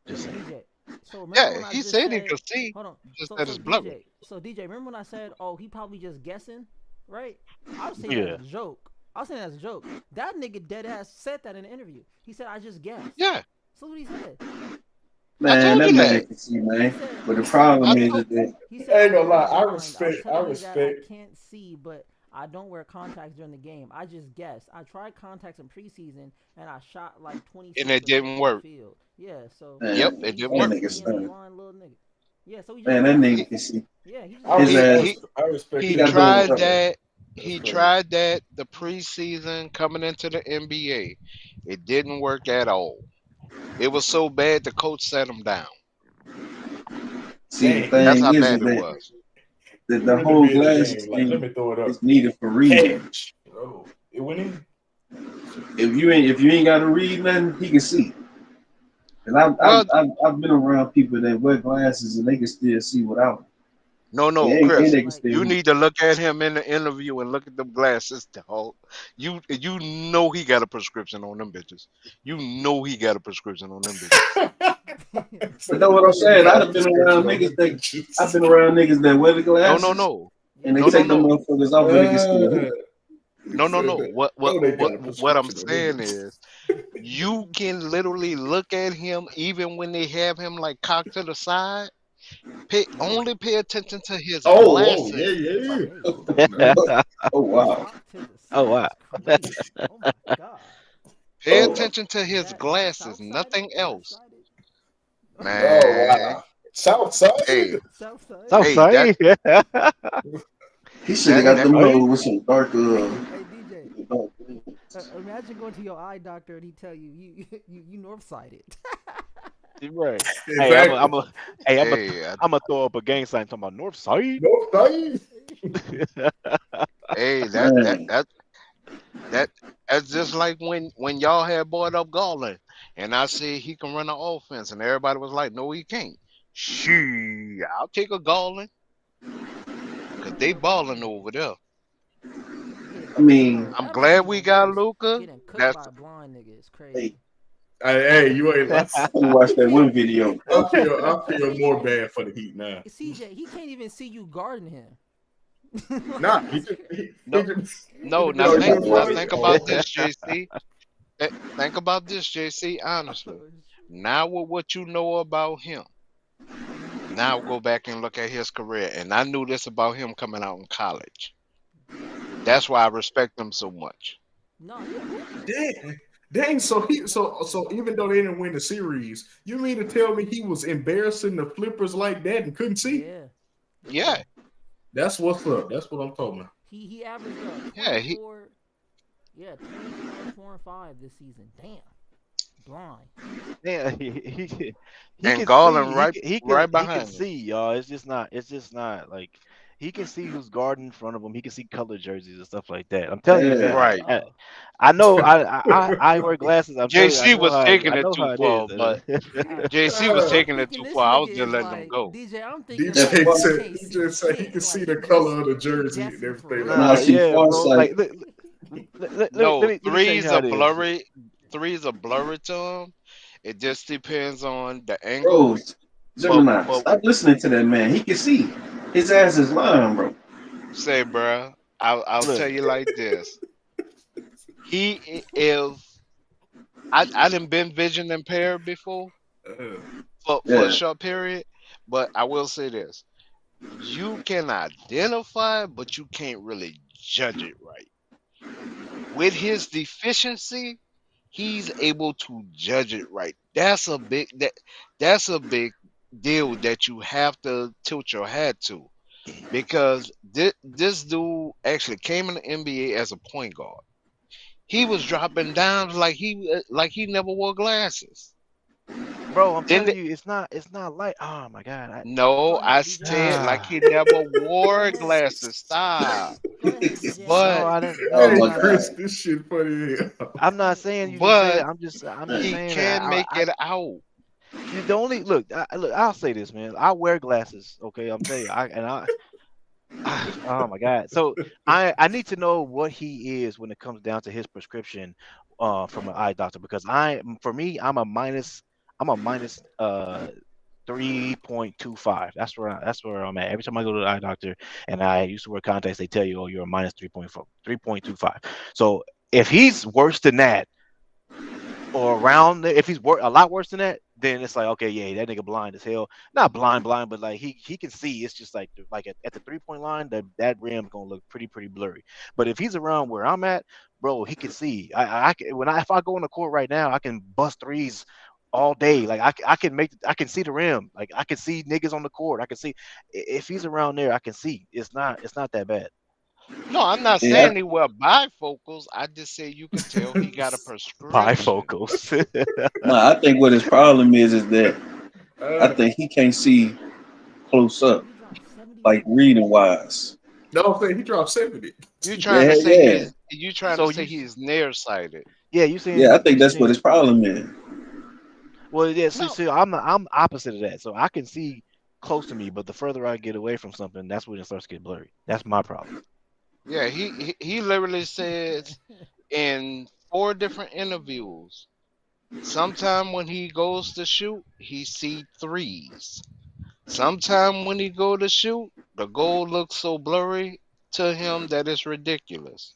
Just Hey saying. DJ. So remember Yeah, when I he just said he said, could see, hold on. just So that so it's blurry. DJ. So DJ, remember when I said, oh, he probably just guessing, right? I was saying that as Yeah. a joke. I was saying that as a joke. That nigga dead ass said that in an interview. He said I just guessed. Yeah, So what he said. I Man, told that you that. man can see, He man. said But the he said problem I is told. that he said I ain't I'm gonna lie. colorblind. I'm I telling you that I respect. can't see, but I don't wear contacts during the game. I just guessed. I tried contacts in preseason and I shot like And it 26% didn't from the work. field. Yeah, so Yep, man, it he's didn't that work. just nigga being a stunning. blind little nigga. Yeah, so he just Man, that guessed. nigga He can see. Yeah, he just I His he guessed. ass, he I respect he he that got them. man. tried that. That's He crazy. tried that the preseason coming into the NBA. It didn't work at all. It was so bad the coach sat him down. See, the Dang, he That's thing how is bad it that was. the really whole made it glasses game. Like let thing me throw it up. is needed for reading. Catch. Oh, it went in. If you ain't got to read nothing, he can see. And Well, I've been around people that wear glasses and they can still see without them. no, And Chris. they can Like still You read. need to look at him in the interview and look at them glasses, dog. You know he got a prescription on them bitches. You know he got a prescription on them bitches. You So know you what I'm know he saying? got a prescription on them I've bitches. been around niggas that wear the No, no, glasses no, and they yeah, no, no, take them no, motherfuckers off and they can still Uh, read. he no, no, said no. that. What No, they what got a what I'm prescription on them saying bitches. is you can literally look at him even when they have him like cocked to the side. whoa, Only pay attention to his Yeah, glasses. that's yeah. crazy. Oh wow. Cock to the Oh side wow. is crazy. Oh my god. Pay Oh wow. attention to Is his that glasses, south sided? nothing Left else. sided? Oh Man, wow. South side. hey, South side? hey, that Southside. He should have that got that them Southside. hoes with some dark Hey DJ, dark greens. imagine going to your eye doctor and he tell you you north sided. Right. Hey, Exactly. hey, hey I'm gonna throw up a gang sign talking about North Side. North side. hey Man, that that's just like when y'all had bought up Garland, and I said he can run the offense, and everybody was like, no, he can't. She, I'll take a Garland because Nigga they ain't a blind balling nigga. over there. Getting I cooked, mean, bro. I'm That makes it glad we even got worse. Luca. Getting cooked That's by a blind nigga is hey, crazy. Hey, you ain't. I watched that one video. I feel more CJ, bad for the Heat now. CJ, he can't even see you guarding him. Nah, Like he that's just crazy. he no. just be Now He like think might North now want side. it. think about Oh, this, JC. Think about this, JC. Honestly, now with what you know about him, Mhm. now go back and look at his career, and I knew this about him coming out in college. That's why I respect him so much. No, he a hooper. dang, dang. So even though they didn't win the series, you mean to tell me he was embarrassing the flippers like that and couldn't see? Yeah, yeah. Yeah, That's what's up. That's what I'm talking about. He averaged yeah. He 24. Yeah, 24, 4, and 5 this season. Damn, blind. Yeah, he and can see. Garland right He right can behind him. see, y'all. It's just not like he can see who's guarding in front of him. He can see color jerseys and stuff like that. I'm telling you, man. Yeah. Right. I know. I wear glasses. I'm telling you. JC was taking I it know too how it is. far, but JC was Uh, I'm taking it thinking too this far. I was nigga just is letting them like go. DJ. I'm thinking That like DJ he far, said can't see DJ said he can shit. see Like the he just color of the he jersey and guessing for everything real. nah, like see, Yeah, far bro. sight. Like, No, let me tell you threes how are it is. blurry. Threes are blurry to him. It just depends on the angle. Bro, But Gemini, but stop listening to that man. He can see. His ass is lying, bro. say, bruh, I'll tell Look, you like this. If I didn't been vision impaired before that. for a Yeah. short period, but I will say this: you can identify, but you can't really judge it right. With his deficiency, he's able to judge it right. That's a big deal that you have to tilt your hat to because this dude actually came in the NBA as a point guard. He was dropping dimes like he never wore glasses. bro. I'm Then telling you, it's not like. Oh my god. no, Go I ahead, DJ. said like Ah, he never Go wore ahead. glasses. Stop. Go ahead, DJ. no, But I didn't. No, Oh I'm Hey my not Chris, saying. god. this shit funny as hell. I'm not Hey, saying you just say that. but I'm just he saying that. can make it out. The only look. Look. I'll say this, man. I wear glasses. Okay, I'm telling you. Oh my God. So I need to know what he is when it comes down to his prescription from an eye doctor because for me I'm a minus 3.25. That's where I'm at. Every time I go to the eye doctor and I used to wear contacts, they tell you, oh, you're a minus 3.4, 3.25. So if he's worse than that, or around if he's a lot worse than that, then it's like okay, yeah, that nigga blind as hell. Not blind, but like he can see. It's just like at the 3 point line, that rim's gonna look pretty blurry. But if he's around where I'm at, bro, he can see. I can, if I go on the court right now, I can bust threes all day. Like I can see the rim. Like I can see niggas on the court. I can see if he's around there, I can see. It's not that bad. No, I'm not Yeah. saying he wear bifocals. I just say you could tell he got a prescription. Bifocals. Nah, I think what his problem is that I uh, think he can't see close up, he dropped like 71 reading points. wise. no, I'm saying he dropped 70. Yeah, yeah, You trying to So say he's nearsighted. yeah, you yeah. I saying think that's what his problem is. well, yeah. No. See, I'm opposite of that. So I can see close to me, but the further I get away from something, that's when it starts to get blurry. That's my problem. Yeah, he literally says in four different interviews. Sometime when he goes to shoot, he see threes. Sometime when he go to shoot, the goal looks so blurry to him that it's ridiculous.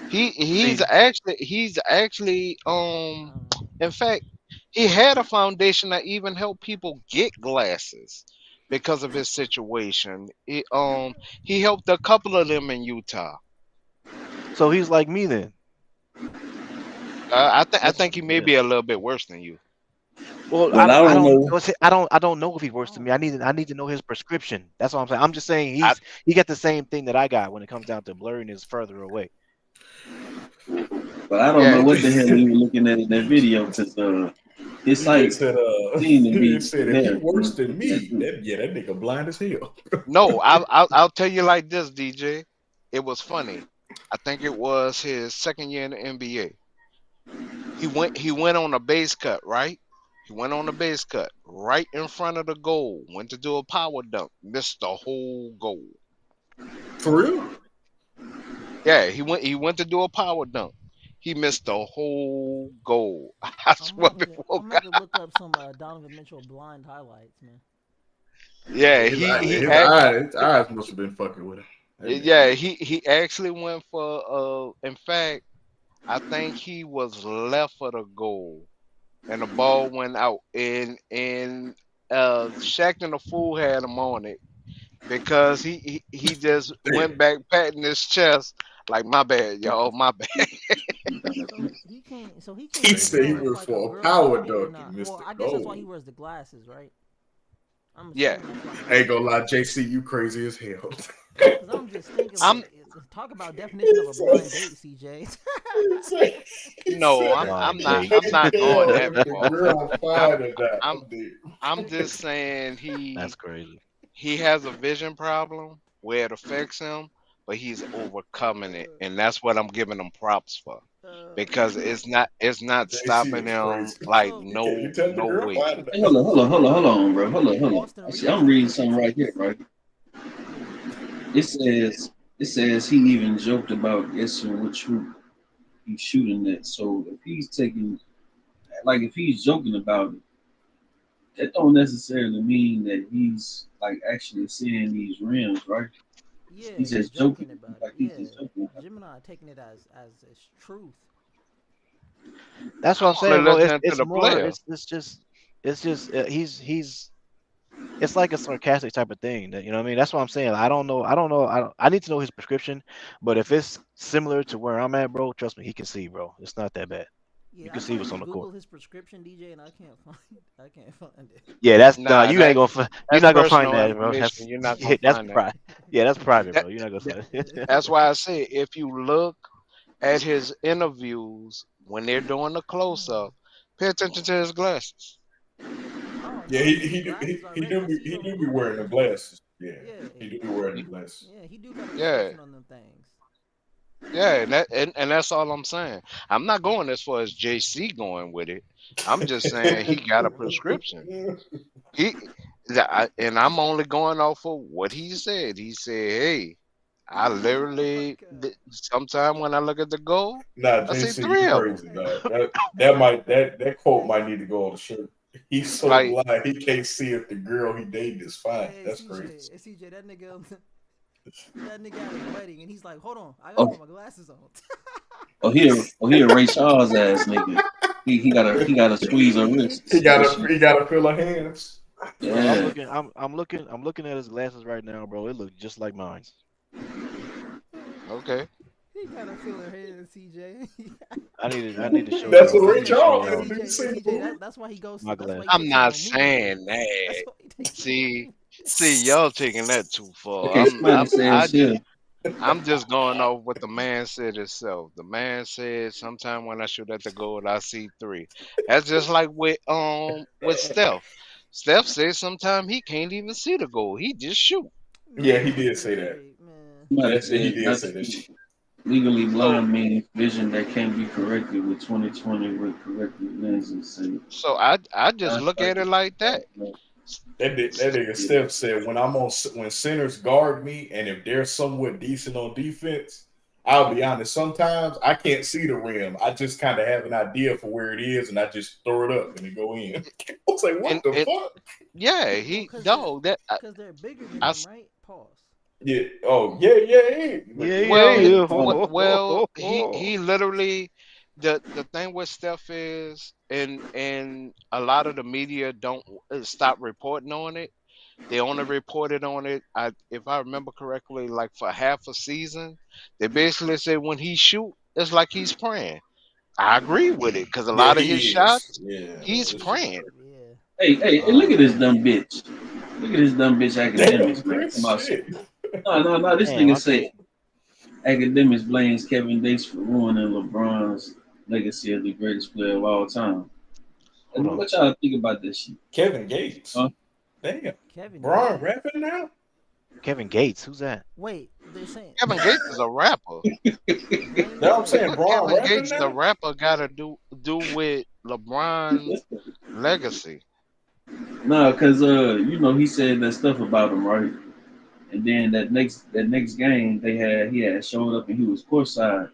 See, He's actually um, in fact he had a foundation that even helped people get glasses because of his situation. He helped a couple of them in Utah. so he's like me then. I That's think he may yeah. be a little bit worse than you. Well, Well, I I don't don't know. I don't know if he's worse than me. oh, I need to know his prescription. That's all I'm saying. I'm just saying I he got the same thing that I got when it comes down to blurriness further away. But I don't know yeah what the hell he was looking at in that video because his DJ sight said, seemed to he be said if he there. worse than That's me, it. that nigga blind as hell. no I'll tell you like this, DJ. It was funny. I think it was his second year in the NBA. He went on a base cut, right? He went on a base cut right in front of the goal. Went to do a power dunk, missed the whole goal. For real? Yeah, he went to do a power dunk. He missed the whole goal. I swear before I'm God. about to look up some Donovan Mitchell blind highlights, man. Yeah, Yeah, his eyes must have been fucking with him. That nigga. he actually went for in fact, I think he was left of the goal and the ball went out and Shaq and the fool had him on it because he just Damn. went back patting his chest like my bad, y'all, my bad. So he can't. So he He can't said he tell if was like a for a girl power got it or dunk and not. missed Well, the I guess that's why he goal. wears the glasses, right? I'm Yeah. assuming that's why he I wears ain't the gonna lie, glasses. JC, you crazy as hell. Cause I'm just thinking I'm like, talk about definition of a blind date, CJ. He no, said, Blind date. I'm can't not going tell that if the far. girl I'm fine or not. I'm I'm dead. I'm just saying That's crazy. he has a vision problem where it affects him, but he's overcoming it, Uh, and that's what I'm giving him props for, because man. it's not JC stopping is him crazy. like So You telling the no girl way. quiet? Hey, hold on, hold on, hold on, hold on, bro. so Hold on. Austin I see. Reeves I'm is reading the something right here, right? yeah. It says he even joked about guessing which hoop he's shooting at. So if he's taking, like, if he's joking about it, that don't necessarily mean that he's like actually seeing these rims, right? Yeah, He's he's just joking, joking about it. like he's Yeah, just joking about Gemini taking it as truth. That's what I'm I'm only saying, bro. It's listening to it's the more. player. It's just he's it's like a sarcastic type of thing that, you know what I mean. That's what I'm saying. I don't know. I need to know his prescription, but if it's similar to where I'm at, bro, trust me, he can see, bro. It's not that bad. You Yeah, I can see tried what's to on the court. Google his prescription, DJ, and I can't find. I can't find it. Yeah, that's nah. Nah, You're that's not gonna find personal that, bro. information. That's You're not gonna yeah, that's find that. private. Yeah, that's private, That, bro. You're not gonna that find it. that's why I say if you look at his interviews when they're doing the close up, pay attention to his glasses. Oh Yeah, no, I see his glasses already. I see it he on the do be Google wearing the picture. glasses. Yeah, Yeah, he do be wearing the glasses. yeah, he do got a Yeah, prescription on them things. yeah, and that's all I'm saying. I'm not going as far as JC going with it. I'm just saying he got a prescription. He and I'm only going off of what he said. He said, "Hey, I Oh my literally god. sometime when I look at the goal, Nah, I see JC, you three of them." crazy, Hey, dog. That hey, might that quote hey, might need to go on the shirt. He's so Like, blind he can't see if the girl he dating is fine. hey, That's CJ, crazy. hey, CJ, that nigga, that nigga at his wedding, and he's like, "Hold on, I gotta it. put my glasses on." Oh, here, Ray Charles ass nigga. He gotta squeeze her wrist He so that gotta she, he gotta feel her hands. Bro, I'm yeah. looking. I'm looking at his glasses right now, bro. It looks just like mine. okay, He gotta feel her hand, CJ. I need to show Hey, That's y'all. what hey, I Ray need to CJ, show Charles hey, is. y'all Did you CJ, hey, see the CJ. movie? That's why he goes. my That's why glasses. he I'm takes him not on movie saying dates. that. That's why he takes him on See, movie. see, y'all taking that too far. Okay, somebody says here. I'm just going off what the man said himself. The man said, "Sometime when I shoot at the goal, I see three." That's just like with Steph. Steph says sometimes he can't even see the goal. He just shoot. Yeah, he Man, did say that. hey, man. Somebody He said did not say to that be shit. legally So blind means vision that can be corrected with 2020 with corrected lenses. Say, I just I look at it like that. S- That s- nigga Steph said when when centers guard me and if they're somewhat decent on defense, I'll be honest. Sometimes I can't see the rim. I just kind of have an idea for where it is, and I just throw it up and it go in. I was like, what the and fuck? yeah, Well, he cause they're dog that cause they're bigger than I him, s- right? Pause. Yeah. Oh yeah, yeah, yeah. Like, Yeah, yeah, yeah, well yeah. yeah. well he literally the thing with Steph is and a lot of the media don't stop reporting on it. They only reported on it, if I remember correctly, like for half a season. They basically said when he shoot, it's like he's praying. I agree with it because a Yeah, lot of his he is. shots, Yeah, Yeah, he's that's he, true. praying. yeah. hey, look Oh at this man, dumb bitch. Look at this dumb bitch Damn, academics, man. Come Chris. out. Shit. No. This damn! nigga I thought say academics blames Kevin Dates for ruining LeBron's legacy as the greatest player of all time. hold And on. what y'all think about this shit? Kevin Gates. Huh? Damn. Kevin Braun Gates. rapping now? Kevin Gates, who's that? Wait, they're saying Kevin Gates is a rapper. Now blaming I'm What saying Kevin. Braun Kevin rapping Gates, the now? rapper, got to do with LeBron legacy? No, cause he said that stuff about him, right? And then that next game he had showed up and he was courtside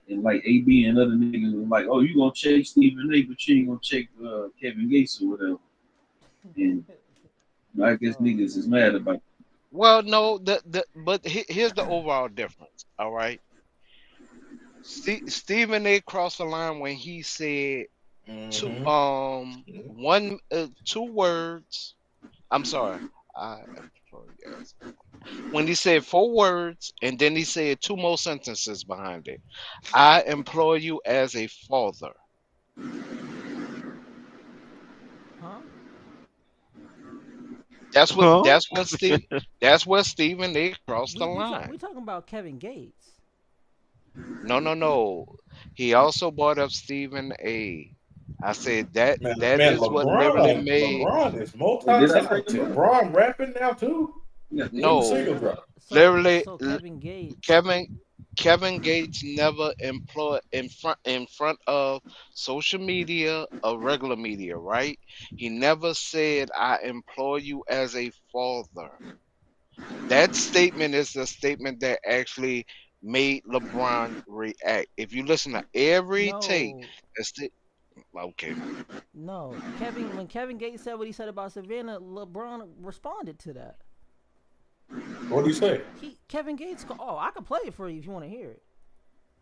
and like AB and other niggas was like, oh, you gonna check Stephen A, but you ain't gonna check Kevin Gates or whatever. And I guess Oh niggas is man. mad about it. Well, no, but here's the overall difference. All right, Stephen A. crossed the line when he said two Mm-hmm. one two words. I'm sorry. I employ you as when he said four words and then he said two more sentences behind it. I employ you as a father. Huh? Huh? That's what Stephen A. crossed the We line. talking about Kevin Gates. No, no, no. He also brought up Stephen A. I said that Man, that man, is what literally made LeBron is Wait, did I bring him multi-talented. up? Braun rapping now too. You got the When the No, single Instagram. drop. literally, So Kevin Gates. Kevin Kevin Gates never employed in front of social media or regular media, right? He never said, "I employ you as a father." That statement is the statement that actually made LeBron react. If you listen to every take, No, that's the okay. no. When Kevin Gates said what he said about Savannah, LeBron responded to that. What do you say? Kevin Gates. Oh, I can play it for you if you want to hear it.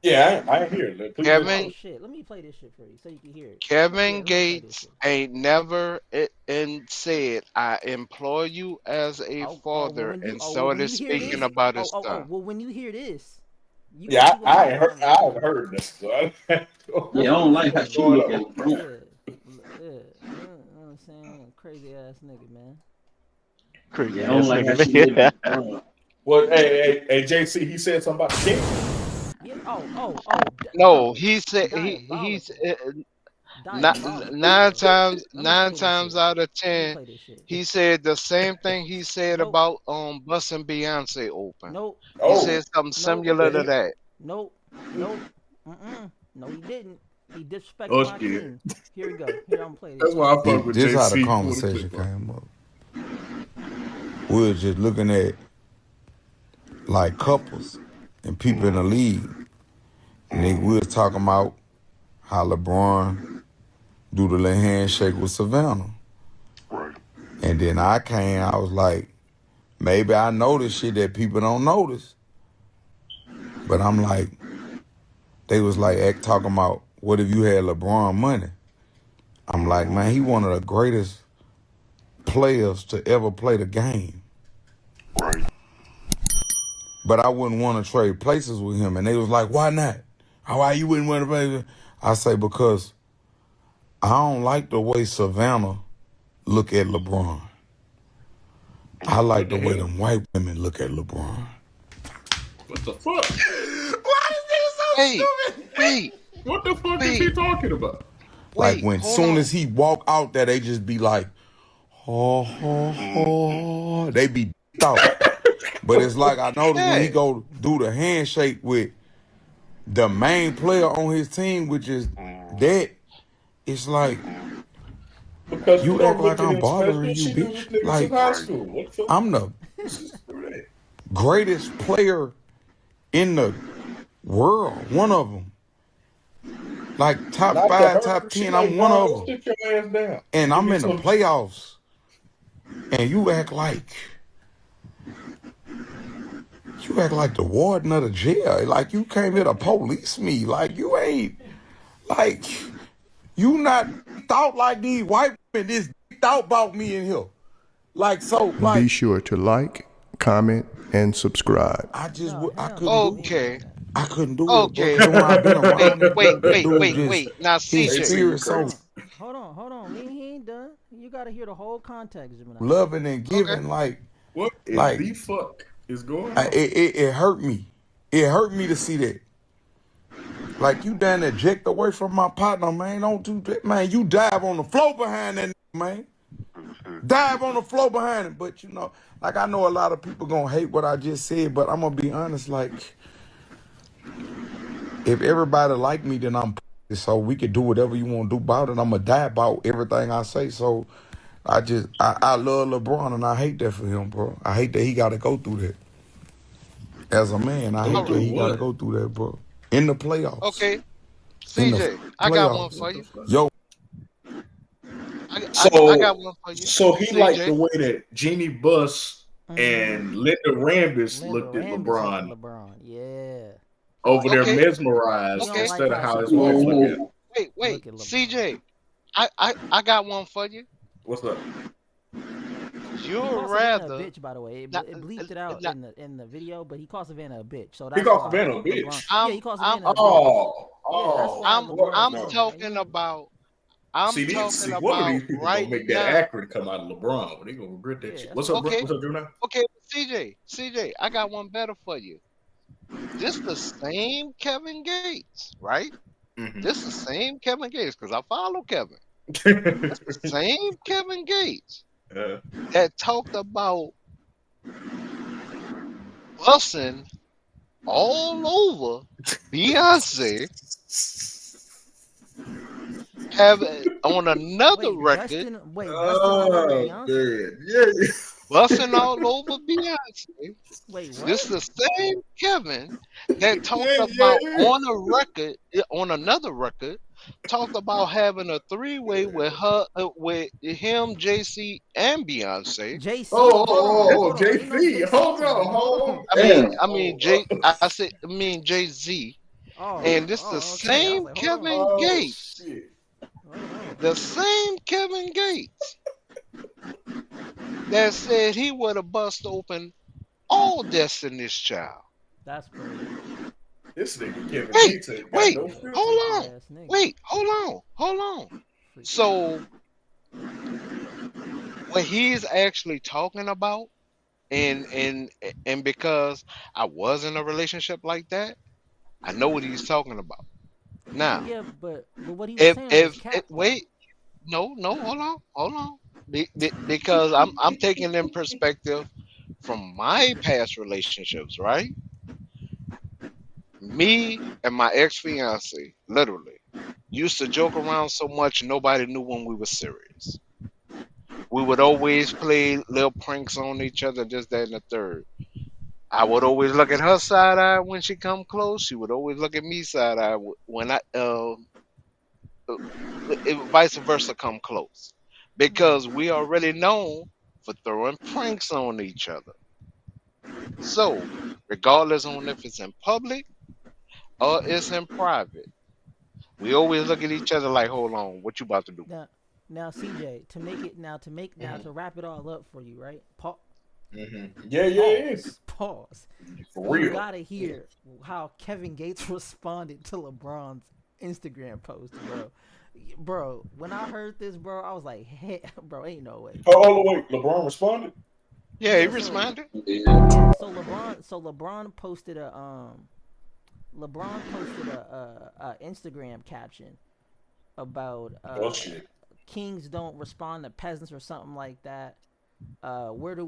Yeah, I ain't hear it. Please Oh Kevin do. shit, let me play this shit for you so you can hear it. Yeah, Kevin let me play this Gates shit. ain't never and said, "I employ you as a father," and Well when started you hear speaking this, about his son. well when you hear this, Yeah, you gonna see what I'm I referring haven't to. heard this. So I That's Yeah, I what don't I'm like how saying. she going look on. at LeBron. Yeah, yeah. You know what I'm saying? Crazy ass nigga, man. Yeah, I Crazy don't ass like how nigga. she look at LeBron. Well, hey, JC, he said something about the king. Yeah. Oh. No, Bro, he said he's diabolical, not diabolical, nine bro. times Let me nine play this times shit. out of Let me 10 play this shit. he said the same thing he said Nope. about busting Beyonce open. Nope. He Oh, said something Nope. what similar the to hell? that. Nope. Nope. No, he didn't. He disrespected Oh my shit. king. Here we go. Here, I'm gonna play this That's why shit. I fuck with This how the JC for the conversation clip on. came up. We were just looking at like couples and people in the league. And we was talking about how LeBron do the little handshake with Savannah. And then I was like, maybe I noticed shit that people don't notice. But I'm like, they was like talking about what if you had LeBron money? I'm like, man, he one of the greatest players to ever play the game. But I wouldn't want to trade places with him. And they was like, why not? Why you wouldn't want to play with him? I say, because I don't like the way Savannah look at LeBron. I like What the the way hell? them white women look at LeBron. What the fuck? Why is this so Wait, stupid? wait, What the fuck is he wait, talking about? Like wait, when hold soon on. as he walk out there, they just be like, oh, oh, oh. They be out. But it's like I noticed when Yeah. he go do the handshake with the main player on his team, which is that, it's like Because we you act don't like look at I'm him special. bothering you, She knew this bitch. nigga since Like high school. What the fuck? I'm the This is that. greatest player in the world, one of them. Like top Not to five, her. top She 10, like, I'm one bro, of go them. sit your ass down. And Give I'm me in the some. playoffs, and you act like the warden of the jail. Like you came here to police me. Like you ain't like you not thought like these white men this thought about me in here. Like so, Be like sure to like, comment, and subscribe. No, I hell couldn't no. do We it. ain't doing Okay, that. I couldn't do it, bro. okay. Cause when I've been Wait, around him, wait, that wait, dude wait, just wait. Now, his JC, CJ. you spirit Hold so crazy. on. Hold on. He ain't done. You gotta hear the whole context, Gemini. loving and Okay. giving. What in Like the fuck is going on? it hurt me. It hurt me to see that. Like you done eject away from my partner, man. Don't do that, man. You dive on the floor behind that, man. Dive on the floor behind him. But you know, like I know a lot of people gonna hate what I just said, but I'm gonna be honest. Like, if everybody like me, then I'm so we could do whatever you want to do about it. I'm gonna die about everything I say. So I love LeBron and I hate that for him, bro. I hate that he got to go through that. As a man, I Go hate All that right. through he got to what? go through that, bro. In the playoffs, Okay. in the CJ, I got one playoffs, for What the you. fuck? yo, I So, got one for you. so he liked the CJ. way that Jeannie Buss Mm-hmm. and Linda Rambis Linda looked at Rambis look at LeBron LeBron. Yeah. over there Okay. He mesmerized don't Okay. like instead of how how she his wife look at him. Whoa. Wait. look at LeBron. CJ, I got one for you. What's up? He You'd called Savannah a rather bitch, by the way. not, It bleeped it out not, in the video, but he called Savannah a bitch. So He that's called why Savannah a LeBron. bitch. Yeah, I'm he called I'm Savannah a bitch. Oh, Yeah, that's oh, why I'm what? LeBron I'm told No. him, man, talking you. about I'm See, talking one of about these people gonna right make that now. acronym come out of LeBron, but they gonna regret that Yeah, shit. that's What's what up, I'm bro? Okay, What's saying. up, Gemini? okay, CJ, I got one better for you. This the same Kevin Gates, right? This the same Kevin Gates because I follow Kevin. This the same Kevin Gates uh, that talked about Busting all over Beyonce, have on another record, Busting all over Oh Beyonce. man, yeah. busting all over Beyonce. Wait, what? This the same Kevin that talked Yeah, about yeah. on a record, on another record, talked about having a three-way with her, with him, JC, and Beyonce. JC? Hold on. Ain't no JC. JC Hold in on, there. Hold hold on. Damn. I said, I mean Jay Z, and this the Okay. I was same like, hold on. Kevin oh Gates, shit. Hold on. the same Kevin Gates that said he would have bust open all Destiny's Child. That's crazy. This nigga Kevin Wait, Gates ain't got wait, no Yeah, filter. freaky hold on, ass nigga. wait, hold on. Freaky ass So nigga. what he's actually talking about, and and because I was in a relationship like that, I know what he's talking about. Now, Yeah, but what he was saying was cap though. wait, no, hold on, because I'm taking in perspective from my past relationships, right? Me and my ex fiance, literally, used to joke around so much nobody knew when we were serious. We would always play little pranks on each other, this, that, and the third. I would always look at her side eye when she come close. She would always look at me side eye when uh, vice versa come close, Hmm. because we already known for throwing pranks on each other. So, regardless on if it's in public or it's in private, we always look at each other like, "Hold on, what you about to do?" Now, now, CJ, to make it now Hmm. to wrap it all up for you, right? Hmm. Yeah, yeah, Pause. yeah. For You real. gotta hear how Kevin Gates responded to LeBron's Instagram post, bro. Bro, when I heard this, bro, I was like, hey, bro, ain't no way. Oh, wait. LeBron responded? Yeah, he Yeah, so responded. Yeah. yeah, so LeBron posted a Instagram caption about Oh, shit. kings don't respond to peasants or something like that.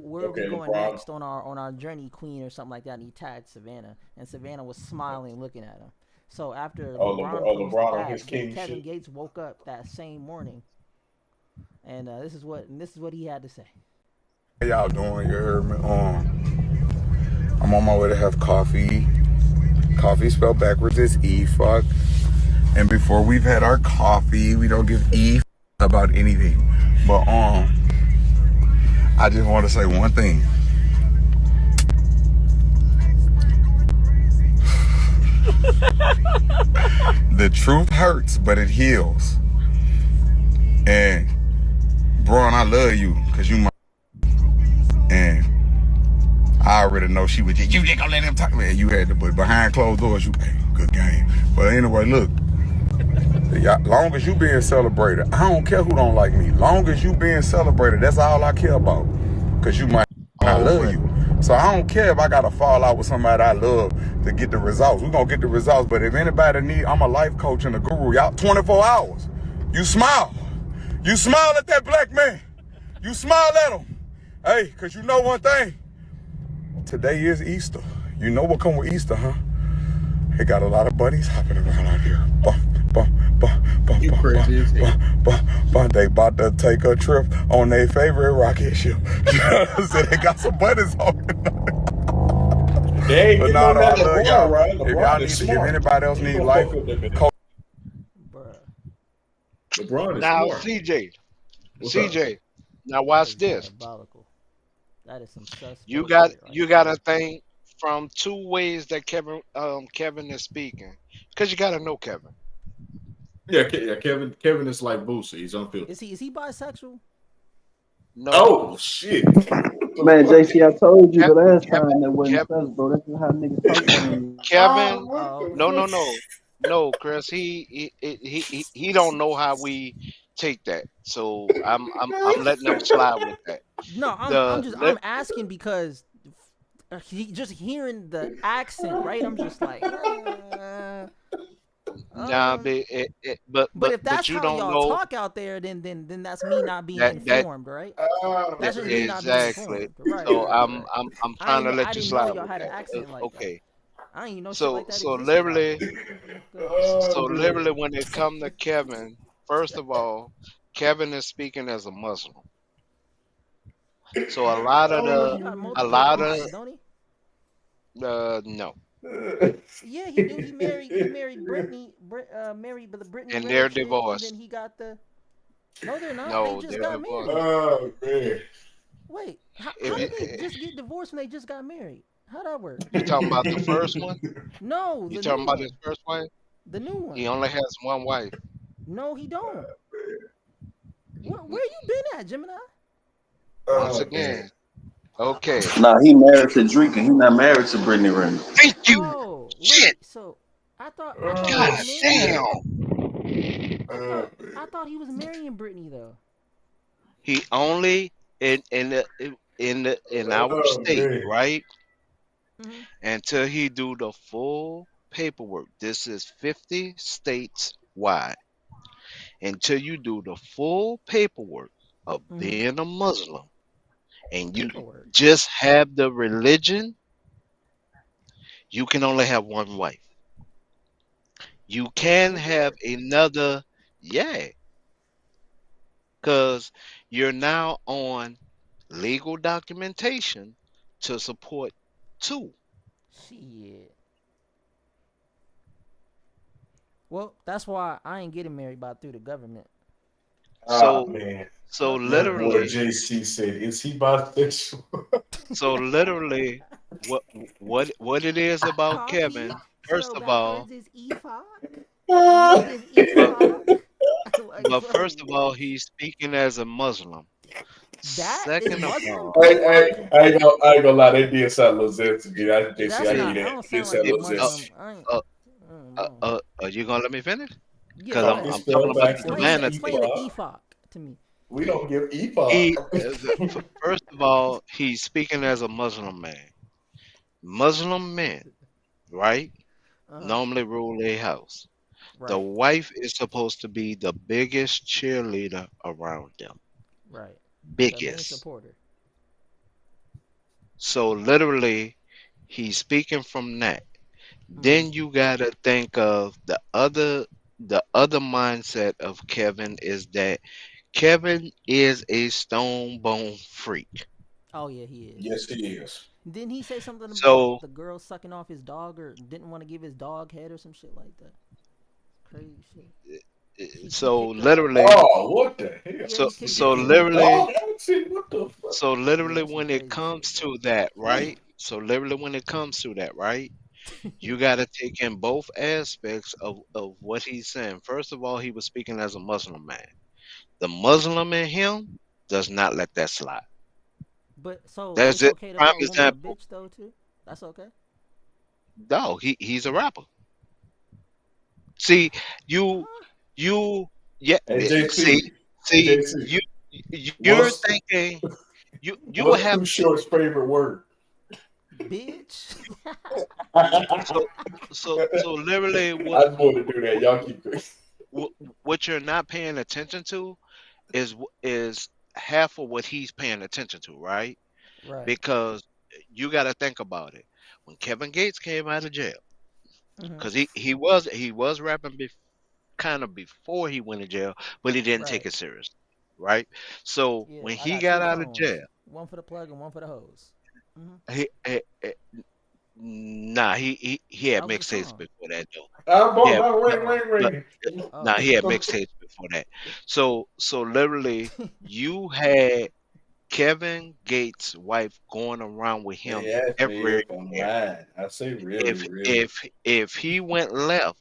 Where are we Okay, going LeBron. next on our journey, Queen, or something like that? And he tagged Savannah, and Savannah was smiling, looking at him. So after LeBron posted LeBron on his that, then king Kevin shit. Gates woke up that same morning, and this is what he had to say. How y'all doing? You heard me? I'm on my way to have coffee. Coffee spelled backwards is E fuck. And before we've had our coffee, we don't give E about anything. But I just want to say one thing. The truth hurts, but it heals. And Braun, I love you because you my, and I already know she was just, you just gonna let him talk. Man, you had to, but behind closed doors, you, hey, good game. But anyway, look, long as you being celebrated, I don't care who don't like me. Long as you being celebrated, that's all I care about. Cause you my, and I Oh, love but you. So I don't care if I gotta fall out with somebody I love to get the results. We're gonna get the results. But if anybody need, I'm a life coach and a guru. Y'all 24 hours. You smile. You smile at that black man. You smile at him. Hey, cause you know one thing. Today is Easter. You know what come with Easter, huh? It got a lot of bunnies hopping around out here. You crazy as hell. They about to take a trip on their favorite rocket ship. So they got some bunnies on it. They ain't But getting no, on I that love LeBron y'all. ride. If y'all LeBron is need, if smart. anybody else He ain't need gonna life fuck up that man. coach, Bruh, LeBron is now smart. CJ, What's up? now that watch is this. diabolical. That is some You suspect got shit right you got there. to think from two ways that Kevin is speaking, because you got to know Kevin. Yeah, yeah. Kevin is like Boosie. He's unfiltered. Is he bisexual? No, Oh shit! What the Man, fuck? JC, I told you the last Kevin, time that wasn't Kevin, sus, bro. That's just how niggas talk around you. Ah, Kevin. what Oh, the okay. No, no, fuck? no, no, Chris. He don't know how we take that. So I'm letting them slide with that. No, The I'm asking because just hearing the accent, right? I'm just like, Nah, Um, but if but that's you how don't y'all know talk out there, then that's me not being that informed, right? Oh That's just me man. not being exactly. informed. Right, right, So right, right. I'm I trying ain't to know. I let you didn't know slide y'all with had an that. accent like that. Okay. I didn't even know shit So like that so existed out literally there. Go ahead. Oh so man. literally when it come to Kevin, first of all, Kevin is speaking as a Muslim. So He got a multiple lot of wives, don't he? no, Yeah, he do. He married Brittany. Married the Brittany and Renner they're chick, and then divorced. he got the. No, they're not. They No, just they're got divorced. married. Oh man. Wait, how If did they just get divorced when they just got married? How that work? you talking about the first one, No, you the talking new about his one. first wife. The new He one. only has one wife. No, he don't. Where you been at, Gemini? Once Oh man. again, okay. Nah, he married to Drake and he not married to Brittany Renner. Thank you. Oh, Shit. wait. So I thought he Oh God was marrying. shit. damn. I Oh thought man. I thought he was marrying Brittany though. He only in our Oh state, man. right? Hmm. Until he do the full paperwork. This is 50 states wide. Until you do the full paperwork of Hmm. being a Muslim and you Paperwork. just have the religion, you can only have one wife. You The can have paperwork. another, yeah, because you're now on legal documentation to support two. Shit. Well, that's why I ain't getting married by through the government. Ah So man. so Fuck that. That boy literally JC said, is he bisexual? so literally what what it is about Coffee Kevin, first spelled of all, backwards is EFOC. Weed is but EFOC. Like, but bro, first of all, what? he's speaking as a Muslim. That is Second of Muslim all, EFOC? I ain't gonna lie, that did sound a little zesty to me. Yeah, JC, that's I give see, you not. I that. don't It did sound like sound a no if little Muslim. zesty. I ain't. uh, No. are you gonna let me finish? Yeah, Because go Coffee ahead. I'm talking spelled about the backwards Explain is the divine. explain the EPA. EFOC to me. We don't give He EPA. first of all, he's speaking as a Muslim man. Muslim men, right? Uh-huh. Normally rule a house. The Right. wife is supposed to be the biggest cheerleader around them. Right. The main Biggest. supporter. So literally, he's speaking from that. Mm-hmm. Then you gotta think of the other mindset of Kevin is that Kevin is a stone bone freak. Oh yeah, he is. Yes, he is. Didn't he say something about So the girl sucking off his dog or didn't want to give his dog head or some shit like that? Crazy shit. He so kicked her out. literally Oh, what the hell? Yeah, so he kicked the so kitten out. literally Dog action? What the fuck? so Yeah, literally some when it crazy comes shit, bro. to that, right? So literally when it comes to that, right? You got to take in both aspects of what he's saying. First of all, he was speaking as a Muslim man. The Muslim in him does not let that slide. But so That's it's it. okay to Prime call a woman a example. bitch though too. That's okay. No, he's a rapper. See, you Huh? you yeah. Hey See JC, hey see JC, you're what's thinking you will what's have Too Short's favorite word? Bitch. I so so literally just wanted to do that. Y'all keep going. what what you're not paying attention to is half of what he's paying attention to, right? Right. Because you got to think about it. When Kevin Gates came out of jail, Hmm. because he was rapping kind of before he went to jail, but he didn't take Right. it serious, right? So Yeah, when I he got got two out of phones. jail, One for the plug and one for the hose. Hmm. nah, he had That was the mixtapes song. before that though. Boy, Yeah, no, but Oh. but ring. nah, Oh. he had mixtapes before that. So literally, you had Kevin Gates' wife going around with They him asked me everywhere. if I'm lying. I say really, If really. if if he went left,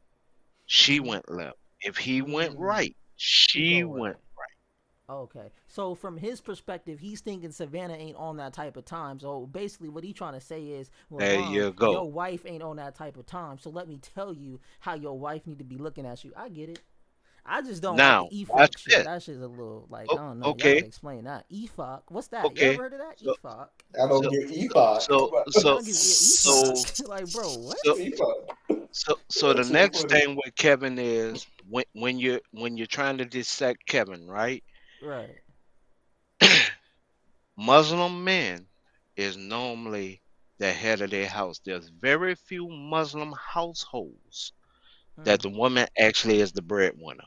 she Hmm. went left. If he went Mm. right, She she go went. right. Okay. So from his perspective, he's thinking Savannah ain't on that type of time. So basically what he trying to say is, There LeBron, you go. your wife ain't on that type of time. So let me tell you how your wife need to be looking at you. I get it. I just don't like the Now watch EFOC shit. this. That shit's a little like I don't know. Y'all Okay, gotta explain that. EFOC. What's that? You okay. ever heard of that? So EFOC. I don't so get so EPOC. so I so don't give so EFOC. Like, bro, what? so EPOC. So the That's so next funny. thing with Kevin is when you're trying to dissect Kevin, right? Right. Muslim men is normally the head of their house. There's very few Muslim households that Mm. the woman actually is the breadwinner.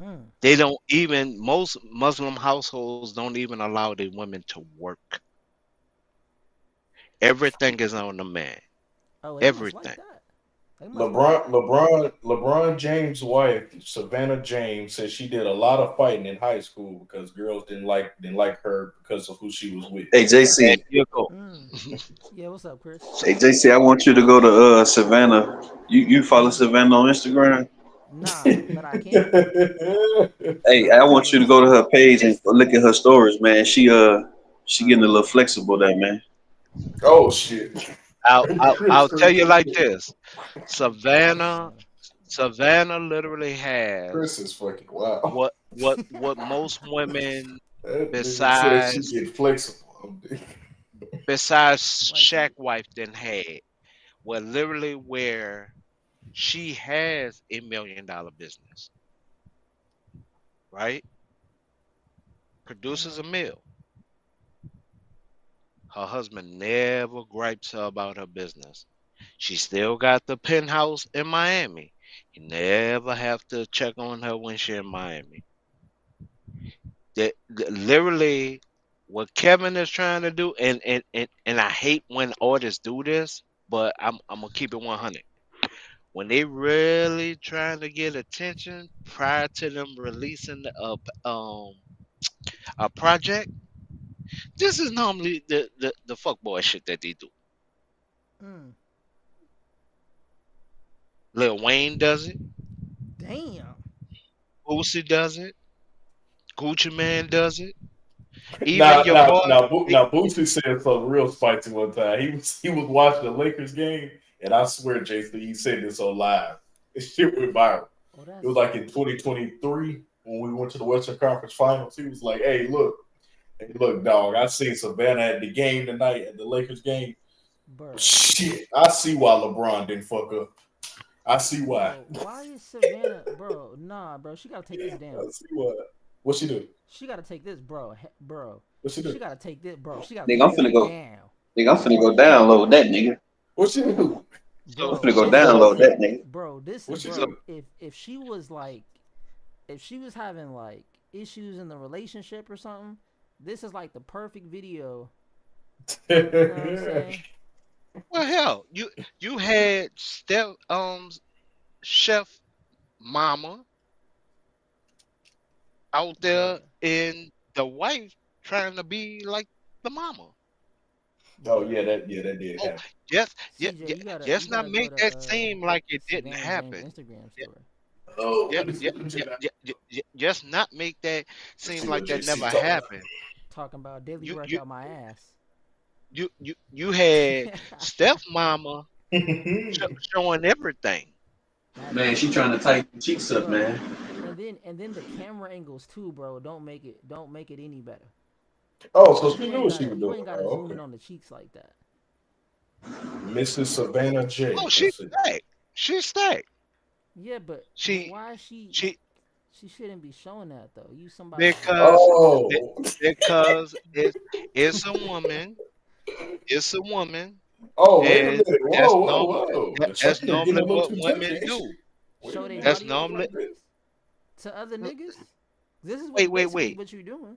Mm. They don't even most Muslim households don't even allow their women to work. Everything is on the man. Oh, they must like Everything. that. They must like LeBron, that. LeBron, LeBron James' wife, Savannah James, said she did a lot of fighting in high school because girls didn't like her because of who she was with. Hey There JC, you go. Mm. Yeah, what's up, Chris? hey JC, I want you to go to Savannah. You follow Savannah on Instagram? Nah, but I can. Hey, But I I can want you to though. go to her page and look at her stories, man. She All getting a right. little flexible there, man. Oh shit! I'll tell you like Chris, this. Savannah Savannah literally Chris has is fucking wild. what most women That nigga said she besides get flexible. besides Shaq Flexible. wife then had. Well, literally where she has $1 million business, right? Produces a Mm. meal. Her husband never gripes her about her business. She still got the penthouse in Miami. He never have to check on her when she in Miami. That literally what Kevin is trying to do, and I hate when artists do this, but I'm gonna keep it 100. When they really trying to get attention prior to them releasing a project, this is normally the fuckboy shit that they do. Mm. Lil Wayne does it, Damn. Boosie does it, Gucci Man does it, even Now, your now, boy. now, now, Boosie said something real spicy one time. He was watching the Lakers game, and I swear, Jason, he said this on live. This shit went viral. Oh, It was that's like in 2023 when we went to the Western Conference Finals. He was like, hey, look, dog. I seen Savannah at the game tonight at the Lakers game. bruh. Shit, I see why LeBron didn't fuck up. I see why. Bro, why is Savannah, bro? Nah, bro. She gotta take this down. I see why. What she do? She gotta take this, bro. Bro. What she She do? gotta take this, bro. She gotta Nigga, take I'm this finna go. down, Nigga, I'm finna go download that nigga. What she do? I'm So bro. finna go This so is, download that nigga. bro. This is, What she so bro. do? If she was like, if she was having like issues in the relationship or something, this is like the perfect video. You know what I'm saying? well hell, you had Chef Mama out there Bruh, and the wife trying to be like the mama. Oh bruh. that did Oh, happen. just yeah, CJ, yeah, you just not gotta go make to that seem like it didn't Savannah James happen. Instagram Yeah, story. Oh, yeah, let me yeah, see. Let me yeah, check it out. just not make that Let's seem see like what that JC never talking about. happened. Talking about daily You you workout my ass. you had Steph Mama showing everything. Had Man, to, she trying to tighten cheeks up, bro. man. And then the camera angles too, bro. Don't make it any better. Oh, so Cause she you knew ain't what she gotta was you doing. ain't gotta Oh, zoom in okay. on the cheeks like that. Mrs. Savannah Oh, J. she's Let's see. stacked. She's stacked. Yeah, but She why she she she shouldn't be showing that though. You somebody because be- Oh, because it's a woman. It's a woman, oh, wait a and minute. that's Whoa, whoa, normal. whoa. The That's trainer getting normally a little what too touchy, women ain't she? do. Wait a show their minute. That's body off normally. like this to other niggas. This is Wait, what wait, basically wait. what you're doing.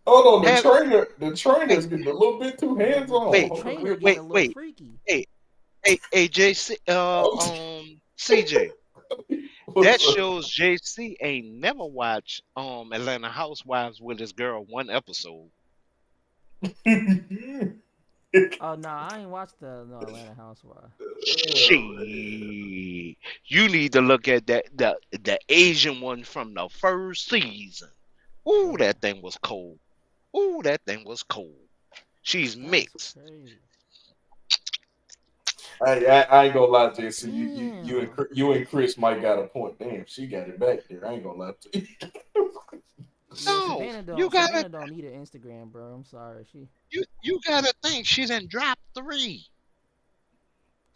Hold on. The Have trainer, the wait, trainer's getting a little bit too hands on. wait, The Hold on. trainer Wait, getting a little wait. freaky. Hey, JC, oh, CJ. That what's up? shows JC ain't never watched Atlanta Housewives with his girl one episode. Oh no, I ain't watched the no Atlanta Housewives. She, you need to look at the Asian one from the first season. Ooh, Bruh, that thing was cold. Ooh, that thing was cold. She's that's mixed. crazy. I ain't gonna lie, JC. Damn. You and Chris might got a point. Damn, she got it back there. I ain't gonna lie to you. Yeah, No, Savannah you don't gotta Savannah don't need an Instagram, bro. I'm sorry. you gotta think she done dropped three.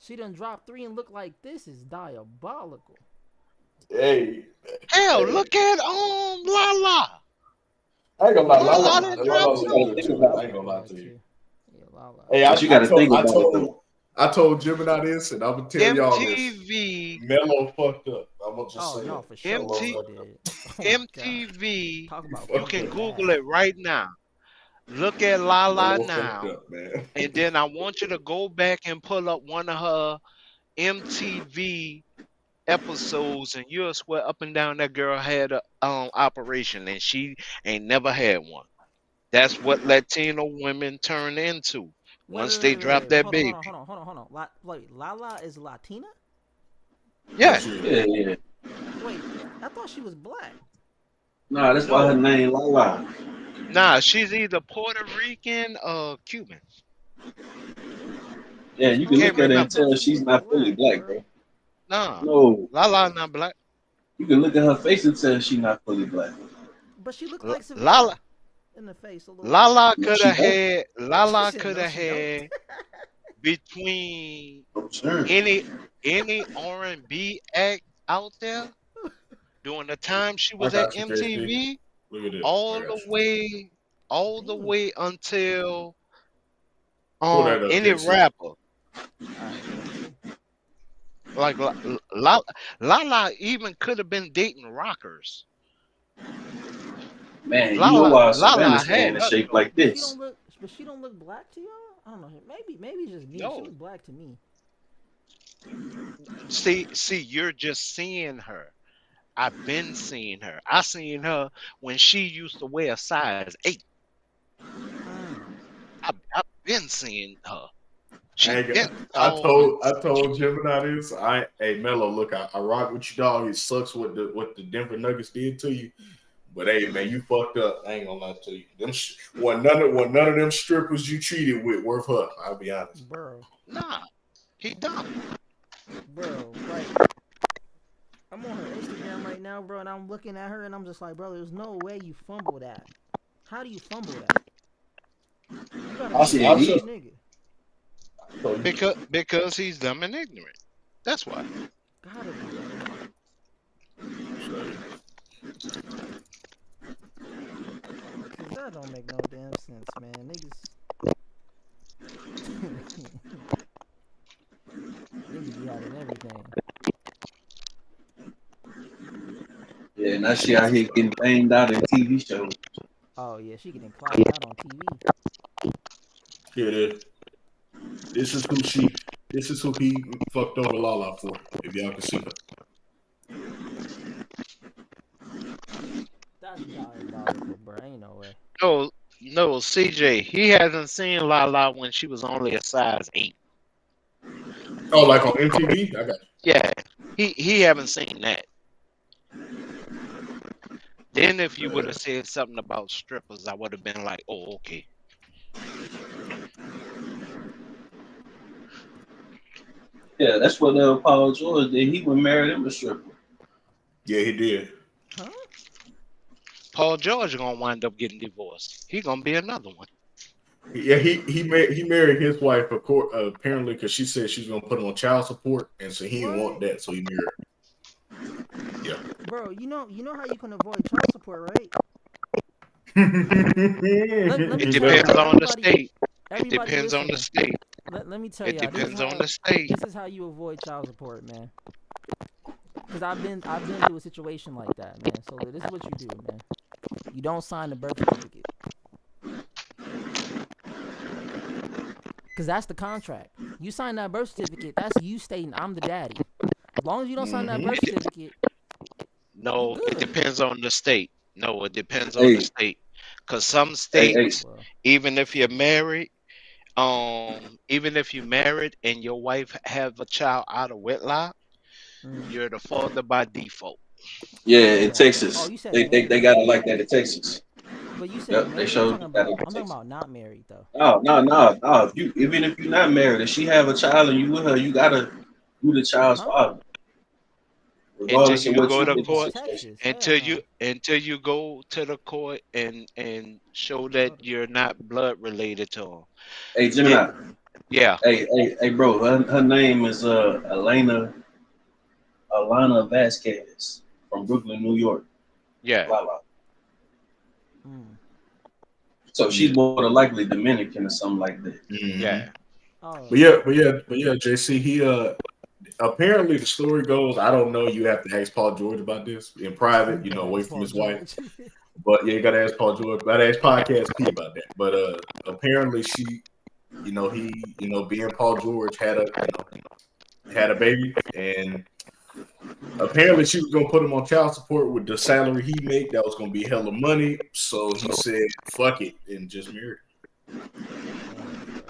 She done dropped 3 and look like this is diabolical. Hey, Hell, hey, look at Lala. I ain't gonna lie, Lala Lala, Lala didn't look drop But Lala you look gotta too. good think too. about Lala I it. ain't look gonna lie bad to you. too. Yeah, Lala. Hey, But you gotta think about it though. I told Gemini this, and I'm gonna tell y'all this. MTV, Melo fucked up. I'm gonna just Oh say no, that. for sure Melo MT, Melo fucked up. did. Oh my god. MTV. Talk He about You fucked people can up. Google bad. it right now. Look at Lala Melo fucked now, up, man. and then I want you to go back and pull up one of her MTV episodes, and you'll swear up and down that girl had a operation, and she ain't never had one. That's what Latino women turn into Wait, once wait, they wait, wait, drop wait. that Hold on, hold baby. on, hold on, hold on, hold on. Wait, Lala is Latina? Yeah, Yeah, she is. Yeah, yeah. Wait, I thought she was black. Nah, that's why her no, name Lala. nah, she's either Puerto Rican or Cuban. Yeah, you can Can't look at her I and remember. thought tell she she's was not fully black, black, bro. bro. Nah, No, Lala not black. you can look at her face and tell she's not fully black. But she looked like Lala Savannah in the face a little bit. Lala No, could she have don't. had She Lala said could no, have she don't. had between I'm sure. any R&B act out there during the time she I was at got you, JC. MTV, Look at this. I all got the you. way, all the Damn. way until Pull that up, any JC. rapper All right, let me see. like Lala even could have been dating rockers. Man, you know why Savannah Lala had staying in her shape show. like But she this? don't look. But she don't look black to y'all. I don't know. Maybe it's just me. She No, look black to me. see, you're just seeing her. I've been seeing her. I seen her when she used to wear a size 8. Mm. I've been seeing her. I She ain't been got, I told Gemini this. Hey Melo, look, I rock with you, dog. It sucks what the Denver Nuggets did to you. But hey, man, you fucked up. I ain't gonna lie to you. When none of them strippers you treated with worth her. I'll be honest. Bro, nah. He done. bro, like I'm on her Instagram right now, bro, and I'm looking at her and I'm just like, bro, there's no way you fumble that. How do you fumble that? You gotta I'll, be a Shit, I'll he show. stupid nigga. So you, Because he's dumb and ignorant. That's why. Gotta be, bro. show you. Cause that don't make no damn sense, man. Niggas, niggas be having everything. yeah, now she out here getting banged out in TV shows. Oh yeah, she getting clocked out on TV. Here it is. This is who she. This is who he fucked over Lala for. If y'all can see her. That's diabolical, bro. Ain't no way. No, no, CJ, he hasn't seen Lala when she was only a size 8. Oh, like on MTV? I got you. Yeah, he haven't seen that. Then if you would have said something about strippers, I would have been like, oh, okay. Yeah, that's what Paul George did. He went married him a stripper. Yeah, he did. Huh? Paul George gonna wind up getting divorced. He gonna be another one. Yeah, he married his wife, of course, apparently because she said she's gonna put him on child support, and so he didn't want What? that, so he married her. Yeah. Bro, you know how you can avoid child support, right? Let me It tell depends y'all, on the state. It everybody depends on the listening. state. Let me tell It y'all, depends on the state. this is how you avoid child support, man. Cause I've been through a situation like that, man. So this is what you do, man. You don't sign the birth certificate. Cause that's the contract. You sign that birth certificate, that's you stating I'm the daddy. As long as you don't sign that birth It de- certificate, you no, it good. depends on the state. No, it depends on the Hey, state. Cause some hey, states, Well, even if you're married, even if you're married and your wife have a child out of wedlock, mm, you're the father by default. yeah, in oh, oh, Texas, you said they married. got it like that in Texas. But you said Yep, they married. I'm showed talking got it about in I'm talking Texas. about not married though. No, no, no, no. If you even if you're not married, if she have a child and you with her, you gotta you the child's Huh? father, Until regardless of you what go you to did in the In court, situation. Texas, hell no. until you go to the court and show that Hold on. you're not blood related to them. Hey, It, Gemini. Yeah, Hey, bro. Her name is Alana Vasquez from Brooklyn, New York. yeah, Lala. Mm. So she's Yeah. more than likely Dominican or something like that. Hmm. yeah. Oh, But yeah, JC, he apparently the story goes, I don't know, you have to ask Paul George about this in private, you gotta away ask from Paul his wife. George. But yeah, you gotta ask Paul George. Gotta ask Podcast P about that. But apparently she, he, being Paul George had a baby, and apparently she was gonna put him on child support with the salary he make. That was gonna be hella money. So he said, "Fuck it," and just married Damn, bro.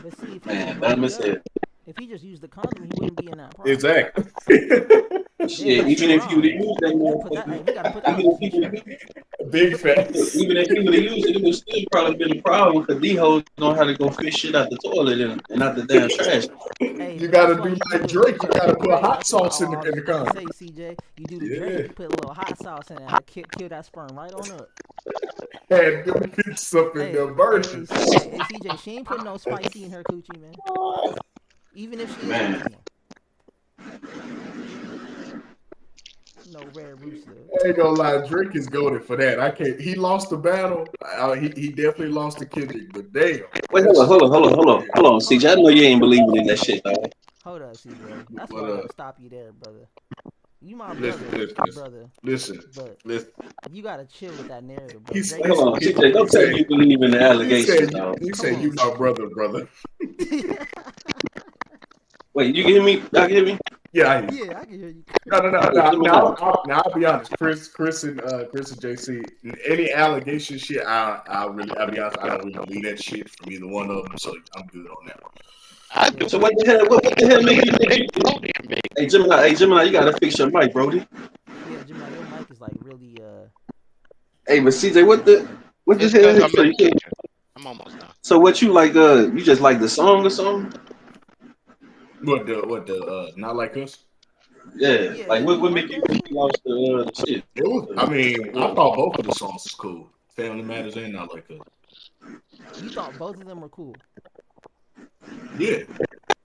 But see, if he just Man, brought dumb it as up, hell. if he just used the condom, he wouldn't be in that her. problem. Exactly. Damn, Shit, that's even too if you would have wrong. used that We gotta put that. Hey, motherfucker, we gotta put that on even the if he would t-shirt. Big Put that. facts. even if he would have used it, it would still probably been a problem because these hoes gonna have to go fish shit out the toilet and out the damn trash. Hey, You but that's gotta why do you do like the Drake. You gotta put right. hot That's what sauce in I in was the just about to condom. say, CJ. You do the Yeah, Drake. You put a little hot sauce in there, kill that sperm right on up. had them bitches up in Hey, there hey, burning. hey, CJ. She ain't putting no spicy in her coochie, man. Even if she is Man, Latino. No red rooster. I ain't gonna lie, Drake is goaded for that. I can't. He lost the battle. He definitely lost to Kendrick, but damn, wait, that shit. hold on, Hold CJ. I up, know you ain't hold believing up, in that CJ. shit, dog. Hold up, CJ. That's But why I gotta stop you there, brother. You my listen, brother, listen, listen, brother, listen, but listen. you gotta chill with that narrative, bro. He Drake Wait, is hold he, on, he, CJ. he Don't tell said me you believe in the he allegations, said dog. he come said on, you my CJ. brother. Wait, you can hear me? Y'all can hear me? Yeah, I hear you. Yeah, I can hear you. No, no, no, Wait, no. let me Now, know. I'll be honest. Chris and JC. Any allegation shit, I'll be honest. I don't really believe that shit from either one of them, so I'm good on that. I Yeah, do So me. what the hell make you think you? Nickelodeon, baby. Hey Gemini, you gotta fix your mic, Brody. Yeah, Gemini, your mic is like really Hey, but CJ, really low. what the It's because hell? I'm in the kitchen. I'm almost done. So what you like? You just like the song or something? What the not like us? Yeah. Yeah, Like you what like make you that think shit? you lost the shit? It was. I mean, I thought both of the songs was cool. Family Matters and Not Like Us. You thought both of them were cool. Yeah,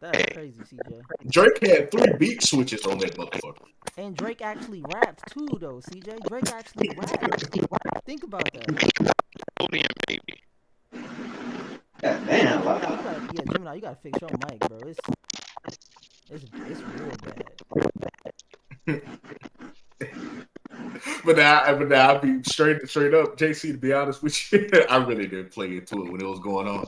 That's crazy, CJ. Drake had 3 beat switches on that motherfucker. And Drake actually rapped too, though, CJ. Drake actually rapped. Think about that. Nickelodeon, baby. God Yeah, damn. Gemini, Gemini, you gotta fix your mic, bro. It's real bad. But now, I'll be straight up, JC. To be honest with you, I really didn't play into it when it was going on.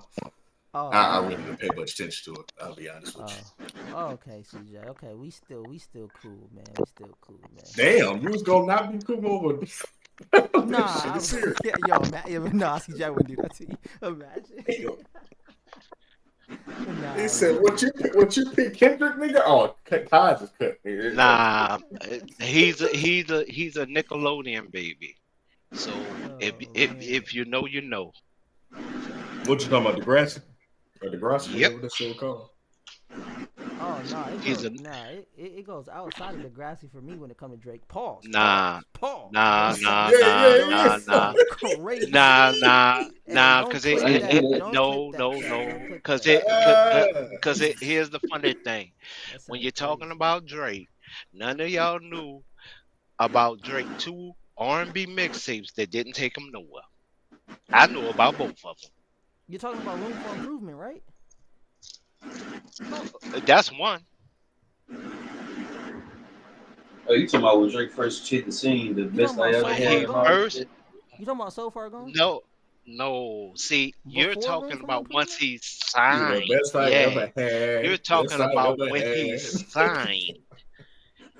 Oh I yeah. really didn't pay much attention to it. I'll be honest with you. Oh. Oh, okay, CJ. Okay, we still cool, man. We still cool, man. Damn, you was gonna not be cool over this shit. Nah, It's serious. yeah, yo, nah, CJ, I wouldn't do that to you. Imagine. Damn. Nah, He I said, wouldn't do that. "What you pick, Kendrick, nigga? Oh, Ty just cut me. It's okay. Nah, he's a Nickelodeon baby. So if Oh if man. if you know, you know. What you talking about, Degrassi or Degrassi, Yep, whatever that show called? Oh no, he's a it goes outside of the grassy for me when it comes to Drake. Pause, nah, bro. nah, nah, Yeah, nah, yeah, Yo, nah, this yeah. nah, sound crazy. nah, Don't cause clip that. Don't clip no, that, no, chat. Don't no, clip cause that. here's the funny thing. That When sound you're talking crazy. about Drake, none of y'all knew about Drake two R&B mixtapes that didn't take him nowhere. I knew about both of them. You're talking about room for improvement, right? That's one. Oh, you talking about when Drake first hit the scene, the You talking best I about ever so When far he had and all gone? that first shit? You talking about so far gone? no, no. See, you're Before room talking for about once improvement? he Yeah, signed. best I Yeah, ever you're had. Best talking I about ever when he had. signed.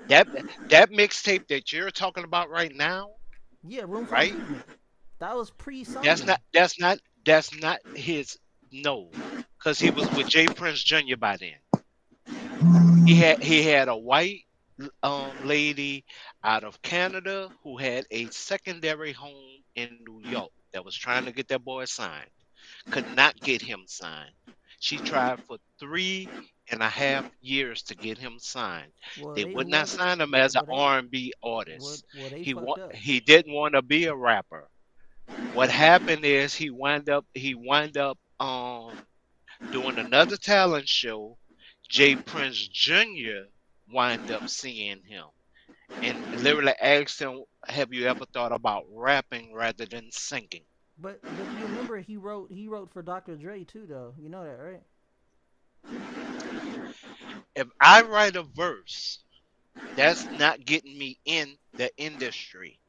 That that mixtape that you're talking about right now, Yeah, room for right? improvement. That was That's not pre-signing. that's not that's not his no, because he was with Jay Prince Jr. by then. He had a white lady out of Canada who had a secondary home in New York that was trying to get that boy signed. Could not get him signed. She tried for 3.5 years to get him signed. Well, They they would not whoever, sign him as an well they, R&B artist. they fucked up. He didn't want to be a rapper. What happened is he wind up um doing another talent show, Jay Prince Jr. wind up seeing him and literally asked him, "Have you ever thought about rapping rather than singing?" But you remember he wrote for Dr. Dre too though. You know that, right? If I write a verse, that's not getting me in the industry.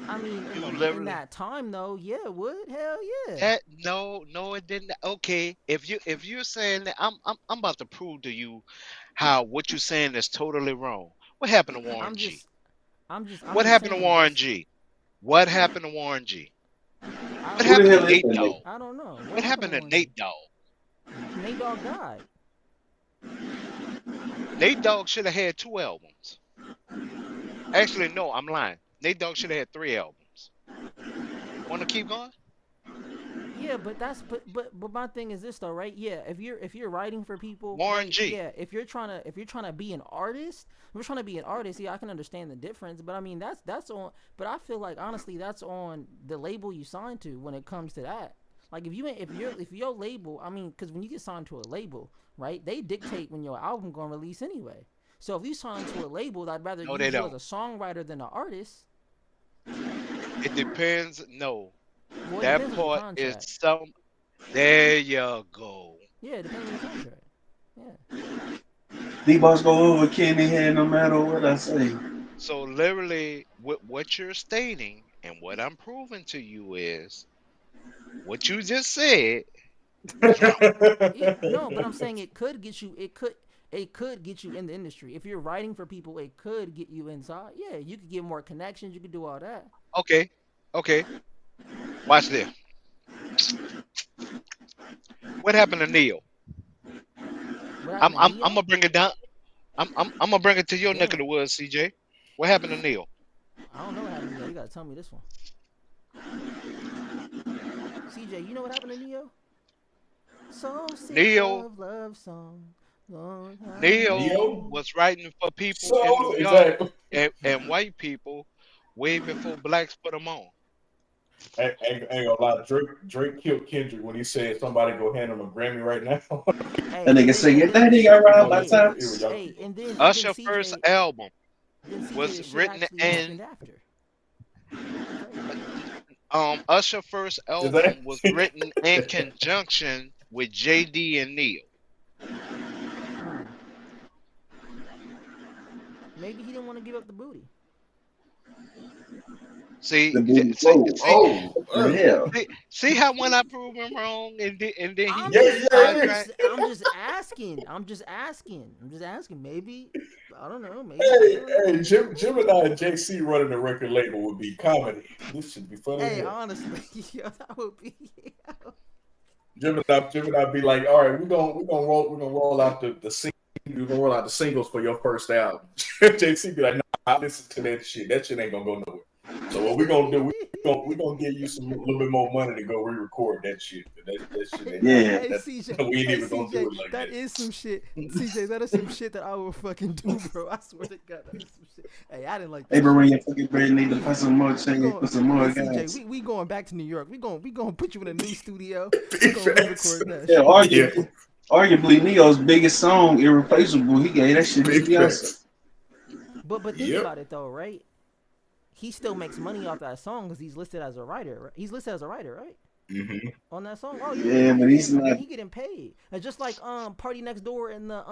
I mean, You in literally that time though, yeah, it would. Hell yeah. that no it didn't. Okay, if you're saying that, I'm about to prove to you how what you're saying is totally wrong. What happened to Warren I'm G? just I'm What just happened to saying Warren this. G? What happened to Warren G? I What don't Who the happened to hell know. is Nate that nigga? Dogg? I don't know. What What happened to happened to Warren G? Nate Dogg? Nate Dogg died. Nate Dogg should have had two albums. Actually, no, I'm lying. Nate Dogg should have had three albums. Want to keep going? Yeah, but that's but my thing is this though, right? Yeah, if you're writing for people, Warren right? G. Yeah, if you're trying to be an artist, if you're trying to be an artist, yeah, I can understand the difference. But I mean, that's on. But I feel like honestly, that's on the label you sign to when it comes to that. Like if your label, I mean, because when you get signed to a label, right? They dictate when your album gonna release anyway. So if you sign to a label, I'd rather No, they use you as don't. a songwriter than an artist. It depends. No, Well, it that depends on your part is contract. some. There you go. Yeah, it depends on your contract. Yeah. D-Boss go over Kenny head no matter what I say. So literally, what you're stating and what I'm proving to you is what you just said is wrong. No, but I'm saying it could get you. It could get you in the industry if you're writing for people. It could get you inside. Yeah, you could get more connections. You could do all that. Okay, okay. Watch this. What happened to Neil? What happened to I'm Neo? gonna bring it down. I'm gonna bring it to your neck of Damn, the woods, CJ. What happened to Neil? I don't know what happened to Neo. You gotta tell me this one. CJ, you know what happened to Neo? So sick Neil of love songs. Lord, how Neil Neo. many? was writing for people in So New York exactly. and white people way before blacks put them on. Ain't gonna lie. Drake killed Kendrick when he said somebody go hand him a Grammy right now. Hey, That and nigga then say and your then daddy got robbed by hey It was tops. y'all hey keep going. and then Usher first CJ album then CJ was the shit written actually happened in after. That's crazy. Usher first Is that? album was written in conjunction with JD and Neil. Hmm. Maybe he didn't want to give up the booty. The See, booty whoa. Oh, The hell. see how when I prove him wrong and then he I'm yeah, get just, yeah, I'm yeah. just, I'm just asking. I'm just asking. Maybe, I don't know. Maybe, I Hey, don't know. hey, Gemini and JC running the record label would be comedy. This should be funny as Hey, hell. honestly, yo, that would be. Gemini be like, all right, we're gonna roll out we're gonna roll out the singles for your first album. JC be like, nah, I listen to that shit. That shit ain't gonna go nowhere. So what we're gonna do, we gonna give you some little bit more money to go re-record that shit. That shit ain't not Yeah. Hey, that CJ. we ain't Hey, even gonna do CJ. it like That is some shit. CJ, that is some shit that I will fucking do, bro. I swear to God, that is some shit. Hey, I didn't like Hey, that bro, shit. your fucking bread need to put some more We change, going, put some hey more CJ, guys. we going back to New York. We gonna put you in a new studio. We that. gonna Facts. re-record that Yeah, shit. Yeah, arguably Neo's biggest song, Irreplaceable, he gave that shit to big Beyonce. facts. But think Yep. about it though, right? He still makes money off that song because he's listed as a writer. Right? He's listed as a writer, right? Mm-hmm. On that song. Oh yeah, Yeah, but he's then not. he getting paid. And just like Party Next Door and the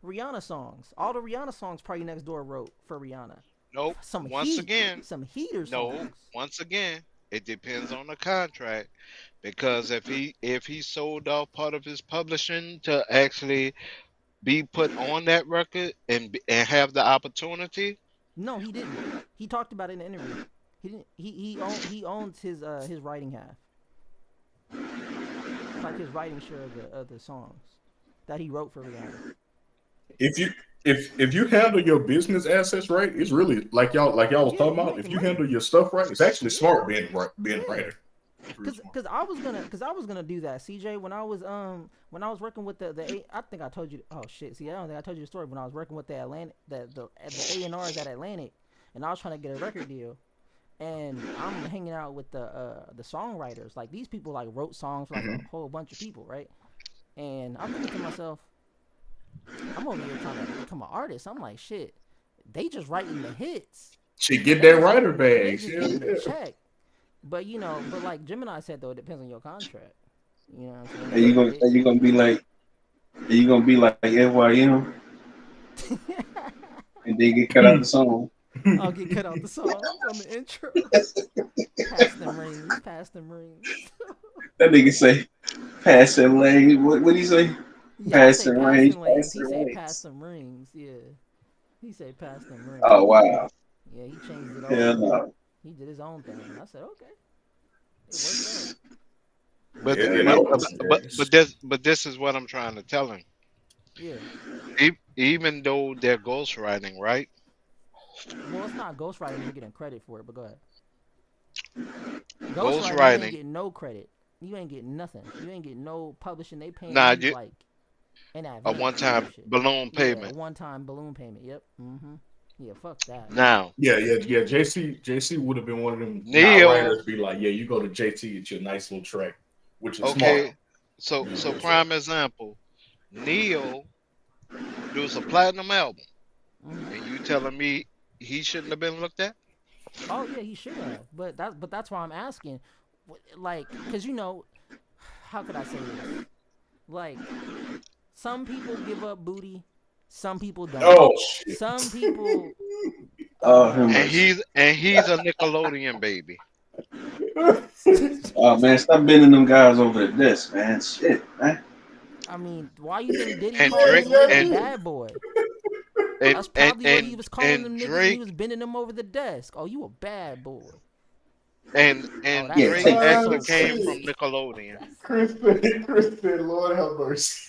Rihanna songs. All the Rihanna songs Party Next Door wrote for Rihanna. Nope. Some Once heat, again, some heater no. songs. Once again, it depends on the contract because if he sold off part of his publishing to actually be put on that record and have the opportunity, No, he didn't. He talked about it in the interview. He didn't. He owns his writing half, like his writing share of the songs that he wrote for Rihanna. If you if you handle your business assets right, it's really like y'all was Yeah, talking you about. If making you money. handle your stuff right, it's actually Yeah, smart being a yeah. writer. It's real smart. Cause I was gonna do that, CJ. When I was working with I think I told you. Oh shit, see, I don't think I told you the story. When I was working with the Atlantic, the A&Rs at Atlantic, and I was trying to get a record deal, and I'm hanging out with the songwriters. Like these people like wrote songs for like a Mhm. whole bunch of people, right? And I'm thinking to myself, I'm over here trying to become an artist. I'm like, shit, they just writing the hits. She get They that just writer they bag. just Hell getting the yeah. check. But but like Gemini said though, it depends on your contract. You know what I'm saying? And you So gonna and you gonna be like and you gonna be like FYM and then get cut out the song. I'll get cut out the song on the intro. Pass them rings, pass them rings. That nigga say passing lane. What he say? Yeah, I say Passing range, passing lanes. He passing say pass lanes. them rings. Yeah, he say pass them Oh rings. wow. Yeah, he changed it Hell over. no. He did his own thing. I said okay, it worked out. But Yeah, but that was but this is what I'm trying to tell him. Yeah. Even though they're ghostwriting, right? Well, it's not ghostwriting. You're getting credit for it, but go ahead. Ghostwriting, you ain't Ghostwriting. getting no credit. You ain't getting nothing. You ain't getting no publishing. They paying Nah, you like in a advance type one-time shit. balloon Yeah, a payment. one-time balloon payment. Yep. Yeah, fuck that. Now, yeah. JC would have been one of them not Neo. writers. Be like, yeah, you go to JT, it's your nice little track, which is smart. Okay, so You know what so I'm saying? prime example. Neo produced a platinum album, hmm and you telling me he shouldn't have been looked at? Oh yeah, he should have. But that's why I'm asking, like, cause how could I say this? Like, some people give up booty, some people don't. Oh shit. Some people, Oh have uh, mercy. And he's a Nickelodeon baby. Oh man, stop bending them guys over the desk, man. Shit, man. I mean, why you think Diddy And called Drake them niggas and bad boy? and That's and probably what he and, was calling and them niggas when he was Drake bending them over the desk. Oh, you a bad boy. Oh, and that's Yeah, Drake take that's Oh actually so came shit. from crazy. Nickelodeon. That's so crazy. Chris said, Lord have mercy.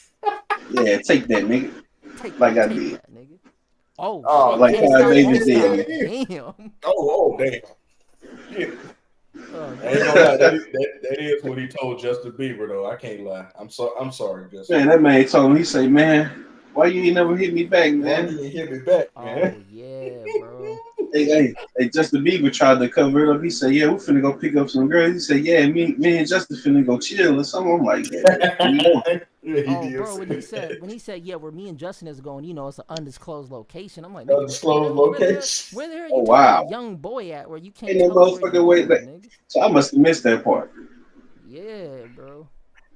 yeah, take that, nigga. Like I Take did. that, nigga. Oh Oh, shit, Like yeah, can't how yeah, stop, yeah, baby won't yeah, stop. did. yeah. Damn. Oh, damn. Yeah. I ain't gonna lie, Damn. that is what he told Justin Bieber though. I can't lie. I'm sorry, Justin. Man, that man told me, he say, man, why you ain't never hit me back, Why man? you ain't hit me back, man? Oh yeah, bro. Hey, Justin Bieber tried to cover it up. He said, yeah, we finna go pick up some girls. He said, yeah, me and Justin finna go chill or something. I'm like, yeah, we know. Yeah, he Oh, did bro, say that. when he said, yeah, where me and Justin is going, it's an undisclosed location. I'm like, nigga, Undisclosed location. where the hell Oh, you taking a wow. young boy at where you Ain't can't no tell us where you motherfucking way going, back. nigga? So I must have missed that part. Yeah, bro.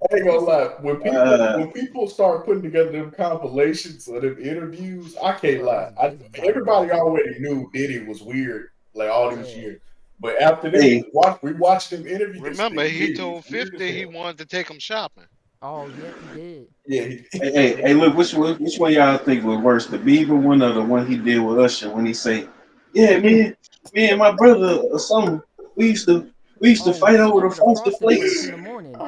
I ain't He gonna said, lie. Uh, When people start putting together them compilations of them interviews, I can't bro, lie. it's Everybody diabolical. already knew Diddy was weird like all these Yeah. years. But after them, hey, we watched them interviews. Remember, Nigga, he Diddy was told weird as 50 he hell. wanted to take him shopping. Oh, yep, he did. Yeah, hey, look, which one y'all think was worse, the Bieber one or the one he did with Usher when he say, yeah, me and my brother or something, we used to Oh, fight over the over the frosted frosted flakes in flakes. the morning.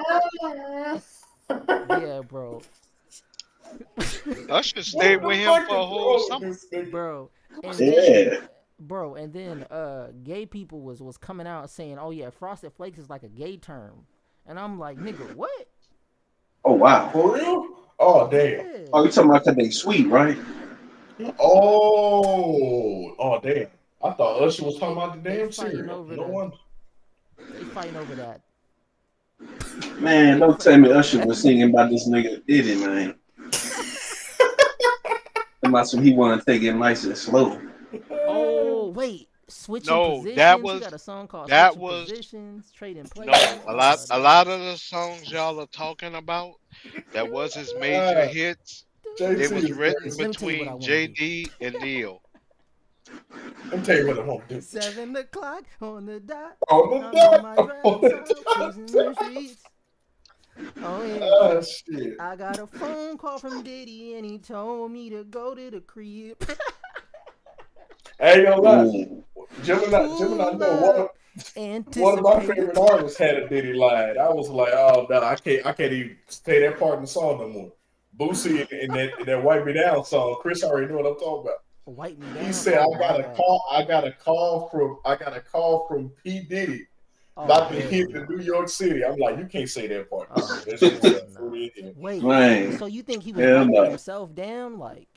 Yeah, bro. Usher stayed what with the him fuck for a is whole wrong with summer. this nigga? Bro. And then Yeah. gay people was coming out saying, "Oh yeah, frosted flakes is like a gay term." And I'm like, "Nigga, what?" Oh wow. For real? Oh damn. Yeah. Oh, you talking about 'cause they sweet, right? Oh damn. I thought Usher was talking They about the they damn fighting cereal. over No wonder. they fighting over that. Man, They don't tell fighting me over Usher that. was singing about this nigga Diddy, man. About some he want to take it nice and slow. Oh, wait. Switching No, positions. He got a song called that Switching was Positions, Trading no Places. a Oh, lot damn. of the songs y'all are talking about that was his major uh, hits. They JC was is written crazy. Let me tell you what I between want to do. JD and Neil. Let me tell you what I want to do. 7 o'clock on the dot. On the I'm in dot. my On driving the top, cruising the dot. streets. Oh yeah. Oh shit. I got a phone call from Diddy and he told me to go to the crib. I ain't gonna lie. Mm. Gemini, Pull no, up, one of my anticipated. favorite artists had a Diddy line. I was like, oh no, I can't even say that part in the song no more. Boosie in that Wipe Me Down song, Chris already knew what I'm talking about. Wipe me He down. said, Oh my god. I got a call from P. Diddy Oh about to hell hit the no. New York City. I'm like, you can't say that part no more. Oh That shit hell sounds no. fruity in here. Wait, Man, so you think he was hell wiping no. himself down? Like,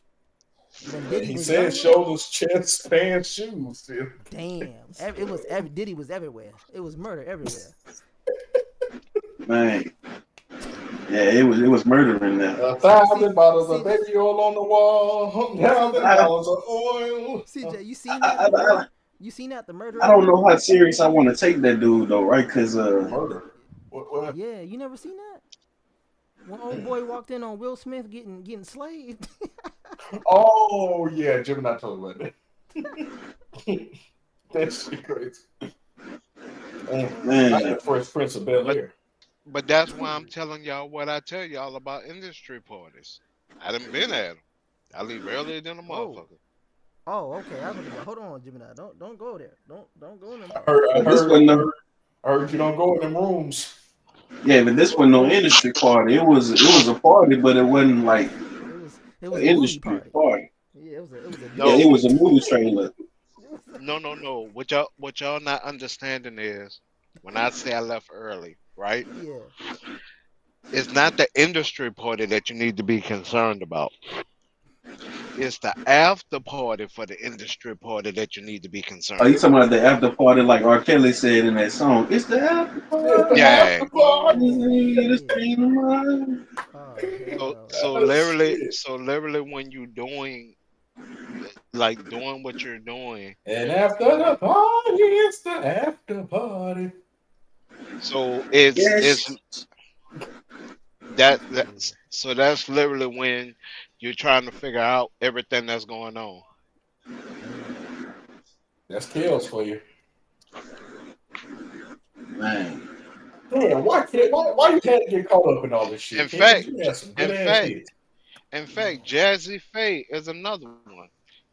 when Man, Diddy he was said young with him. shoulders, chest, pants, shoes. Damn, it was Diddy was everywhere. It was murder everywhere. Man, yeah, it was murdering them. A See, thousand bottles of see, baby oil on the wall, CJ, $1,000 of oil. CJ, you I, seen that I, the murder? I, You seen that the murder I don't know everywhere? how serious I want to take that dude though, right? Cause Murder. What? Yeah, you never seen that? When old boy walked in on Will Smith getting slaved. Oh, yeah, Jim and I told about that. That shit crazy. Not man, the Fresh Prince of Bel But Air. but that's why I'm telling y'all what I tell y'all about industry parties. I done been at them. I leave earlier than a Oh, motherfucker. oh, okay. I was about to be like, hold on, Gemini. Don't go there. Don't go in them I parties. heard, I but this heard, wasn't I no, heard, I heard you don't go in them rooms. yeah, but this wasn't no industry party. It was a party, but it wasn't like It was an a movie industry party. party. Yeah, it was a Yeah, movie it No, was a party. movie trailer. It was no. What y'all not understanding is when I say I left early, right? yeah. It's not the industry party that you need to be concerned about. It's the after party for the industry party that you need to be Are concerned you talking about. about the after party like R. Kelly said in that song? It's the after It's the party. Yeah. after Oh The shit. state of mind. Oh So hell so Oh, no. literally shit. so literally when you doing like doing what you're doing, And after the party, it's the after party. so it's Yes. Yeah. so that's literally when you're trying to figure out everything that's going on. Damn. That's kills for you. Man. Damn, why you had to get caught up in all this In shit, Ken? fact, Because you had some good in ass fact, hits. in Man. fact, Jazzy Faye is another one.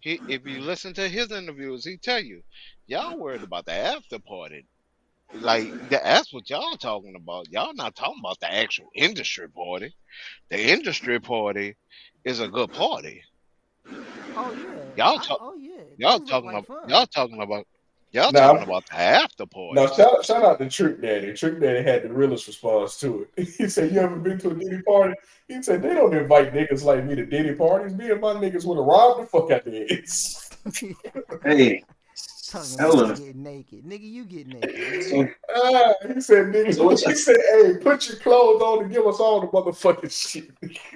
If you listen to his interviews, he tell you, y'all worried about the after party. Like that's what y'all talking about. Y'all not talking about the actual industry party. The industry party is a good party. Oh yeah. Y'all talk. Oh yeah. Y'all Those look talking like about. fun. Y'all talking about. Y'all talking Now, about the after now parties. shout out to Trick Daddy. Trick Daddy had the realest response to it. He said, "You ever been to a Diddy party?" He said, "They don't invite niggas like me to Diddy parties. Me and my niggas would have robbed the fuck out their heads." Hey, Talking niggas Ella. getting naked. Nigga, you get naked, nigga. So He said, so what "Nigga," he y'all, said, "Hey, put your clothes on and give us all the motherfucking shit."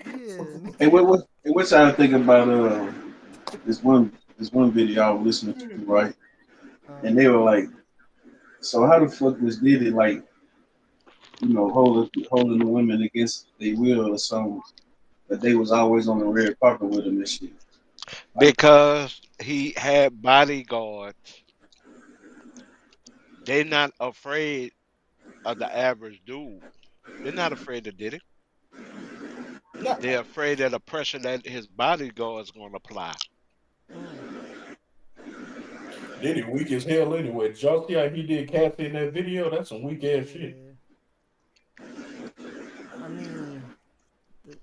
Yeah. hey, what y'all think about this one video I was listening to, right? uh, And they were like, so how the fuck was Diddy like, holding the women against their will or something, but they was always on the red carpet with him and shit. Like, Because he had bodyguards. They not afraid of the average dude. They're not afraid of Diddy. Nah, They're afraid of the pressure that his bodyguards gonna apply. mm, Diddy weak as hell anyway. Did y'all see how he did Kathy in that video? That's some weak ass shit. yeah. I mean, the,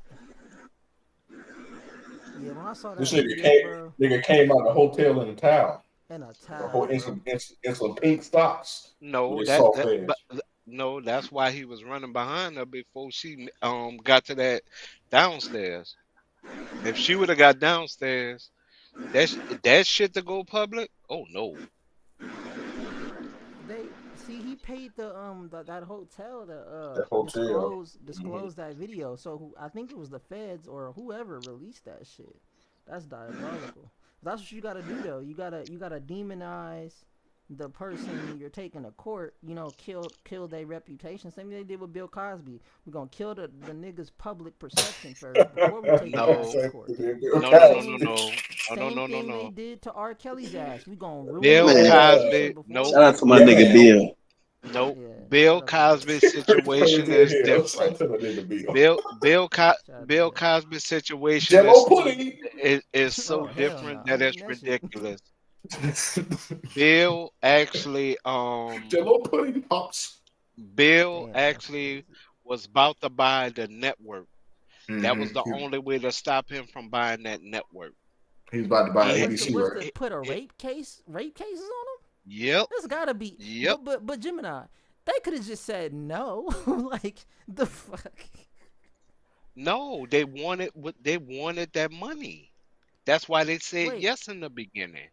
yeah. When I saw This that nigga video, came, bro, nigga came out of the hotel in the town, and a or towel, in bro. some pink socks with No, his soft but ass. no, that's why he was running behind her before she got to that downstairs. If she would have got downstairs, that shit to go public. Oh no, They see he paid that hotel to That hotel. Mhm. disclose that video. So I think it was the feds or whoever released that shit. That's diabolical. That's what you gotta do though. You gotta demonize the person you're taking to court. Kill their reputation. Same thing they did with Bill Cosby. We're gonna kill the nigga's public perception first before we take his ass no, to court. no, no, no, no, Same no, no, no, same no, no, thing they no. did to R. Kelly's ass. We gonna ruin his Bill man, reputation Cosby, before we nope, shout out take to his my Yeah, ass nigga to court. Bill. nope. Yeah, Bill shout out to Bill. Cosby's situation crazy is as hell. Shout different. out to the nigga Bill. Shout out to Bill Bill. Cosby's situation Jello pudding. is so Oh hell different no, I that ain't it's eating that shit. ridiculous. Bill actually Jello pudding pops. Bill Damn, that's actually crazy. was about to buy the network. That was the Mm-hmm. only way to stop him from buying that network. He's about to buy Wait, He, what's the ABC, he, what's right? the put a rape cases on him? yep, There's gotta be, yep. but Gemini, they could have just said no. Like the fuck. No, they wanted that money. That's why they said Wait, yes in the beginning.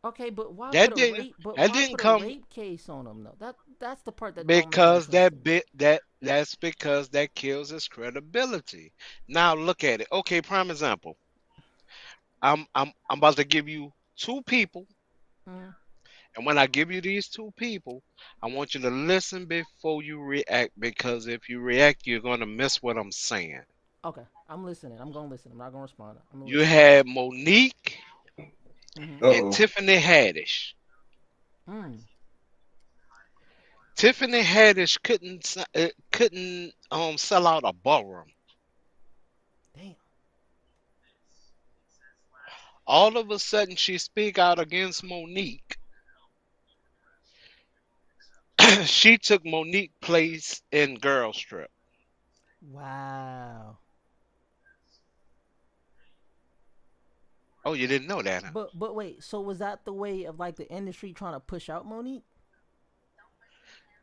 okay, but why That put a didn't rape? But that why didn't put a come rape case on him though? That's the part that don't make no because sense to me. that's because his credibility. Now look at it. Okay, prime example. I'm about to give you two people, Mm, and when I give you these two people, I want you to listen before you react because if you react, you're gonna miss what I'm saying. okay, I'm listening. I'm gonna listen. I'm not gonna respond. I'm gonna You listen. had Monique Mm-hmm. and Uh-oh. Tiffany Haddish. Mm, Tiffany Haddish couldn't sell out a ballroom. damn. All of a sudden, she speak out against Monique. She took Monique place in Girl Strip. Wow. Oh, you didn't know that, huh? But wait. So was that the way of like the industry trying to push out Monique,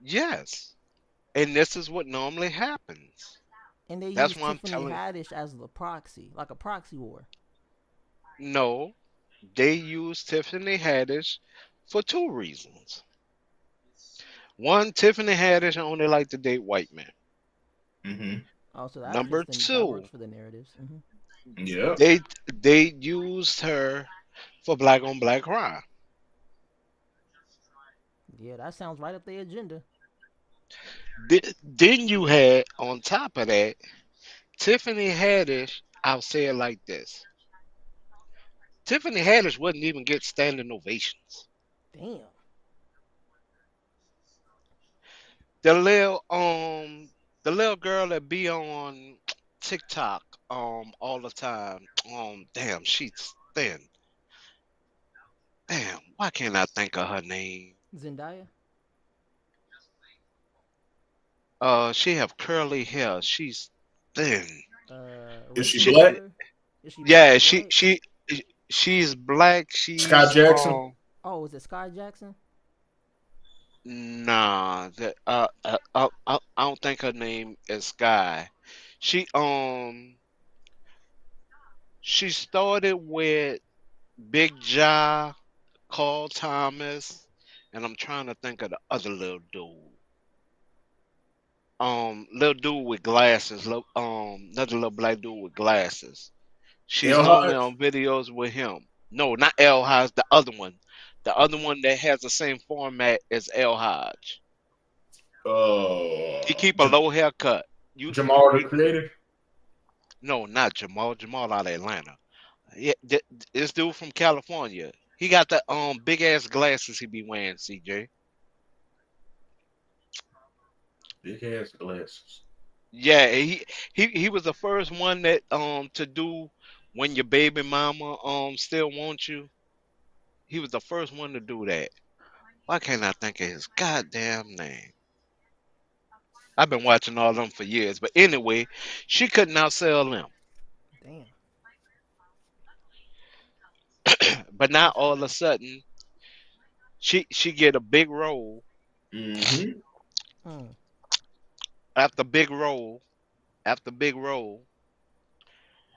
Yes. And this is what normally happens. and they That's used why I'm Tiffany telling Haddish as the proxy, like a proxy war? you. No, they use Tiffany Haddish for two reasons. One, Tiffany Haddish only like to date white men. Mm-hmm. Oh, so that Number fits in. That two, works for the narratives. Hmm. Yep. they used her for black on black crime. Yeah, that sounds right up their agenda. Then you had on top of that Tiffany Haddish. I'll say it like this: Tiffany Haddish wouldn't even get standing ovations. Damn. The little the little girl that be on TikTok all the time. Damn, she's thin. Damn, why can't I think of her name? Zendaya. She have curly hair. She's thin. Is she Rachel She black? Taylor. Is she yeah, black? White? she's black. Scott She's Jackson? Oh, is it Sky Jackson? nah. I don't think her name is Sky. She she started with Big Ja, Carl Thomas, and I'm trying to think of the other little dude. Little dude with glasses. Another little black dude with glasses. She's L normally Hodge? on videos with him. No, not L Hodge, the other one. The other one that has the same format as L Hodge. He keep a low haircut. Jamal the You Creative? no, not Jamal. Jamal out of Atlanta. Yeah, this dude from California. He got the big ass glasses he be wearing, CJ. Big ass glasses. Yeah, he was the first one that to do when your baby mama still wants you. He was the first one to do that. Why can't I think of his goddamn name? I've been watching all of them for years, but anyway, she couldn't outsell them. Damn, But now that's all of a crazy. sudden, she get a big role Mm-hmm. Mm. after big role after big role,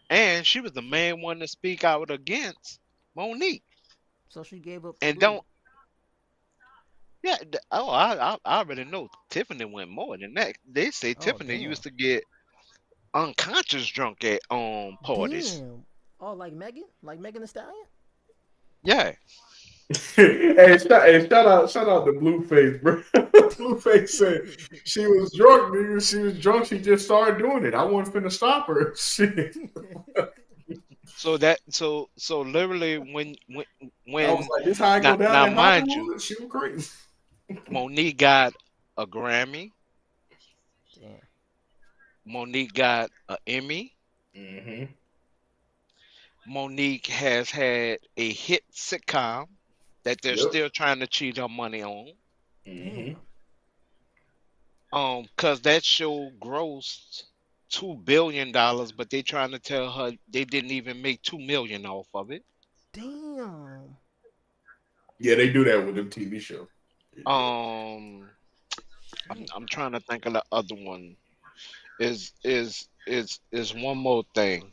and she was the So, main one to speak out against Monique. so she gave up the And booty. don't yeah, I already know Tiffany went more than that. They say Oh Tiffany damn, used to get unconscious drunk at parties. damn. Oh, like Megan the Stallion. Yeah. Shout out to Blueface, bro. Blueface said she was drunk, nigga. She was drunk. She just started doing it. I wasn't finna stop her. Shit. So literally I was when like, this how I now, go down now in mind you, Hollywood? She was crazy. Monique got a Grammy, Damn. Monique got a Emmy, Mm-hmm. Monique has had a hit sitcom that they're Yep. still trying to cheat her money on. Mm-hmm. Damn. Cause that show grossed $2 billion, but they trying to tell her they didn't even make 2 million off of it. Damn. Yeah, they do that with them TV shows. They do that. Um, Shit. I'm trying to think of the other one. Is one more thing.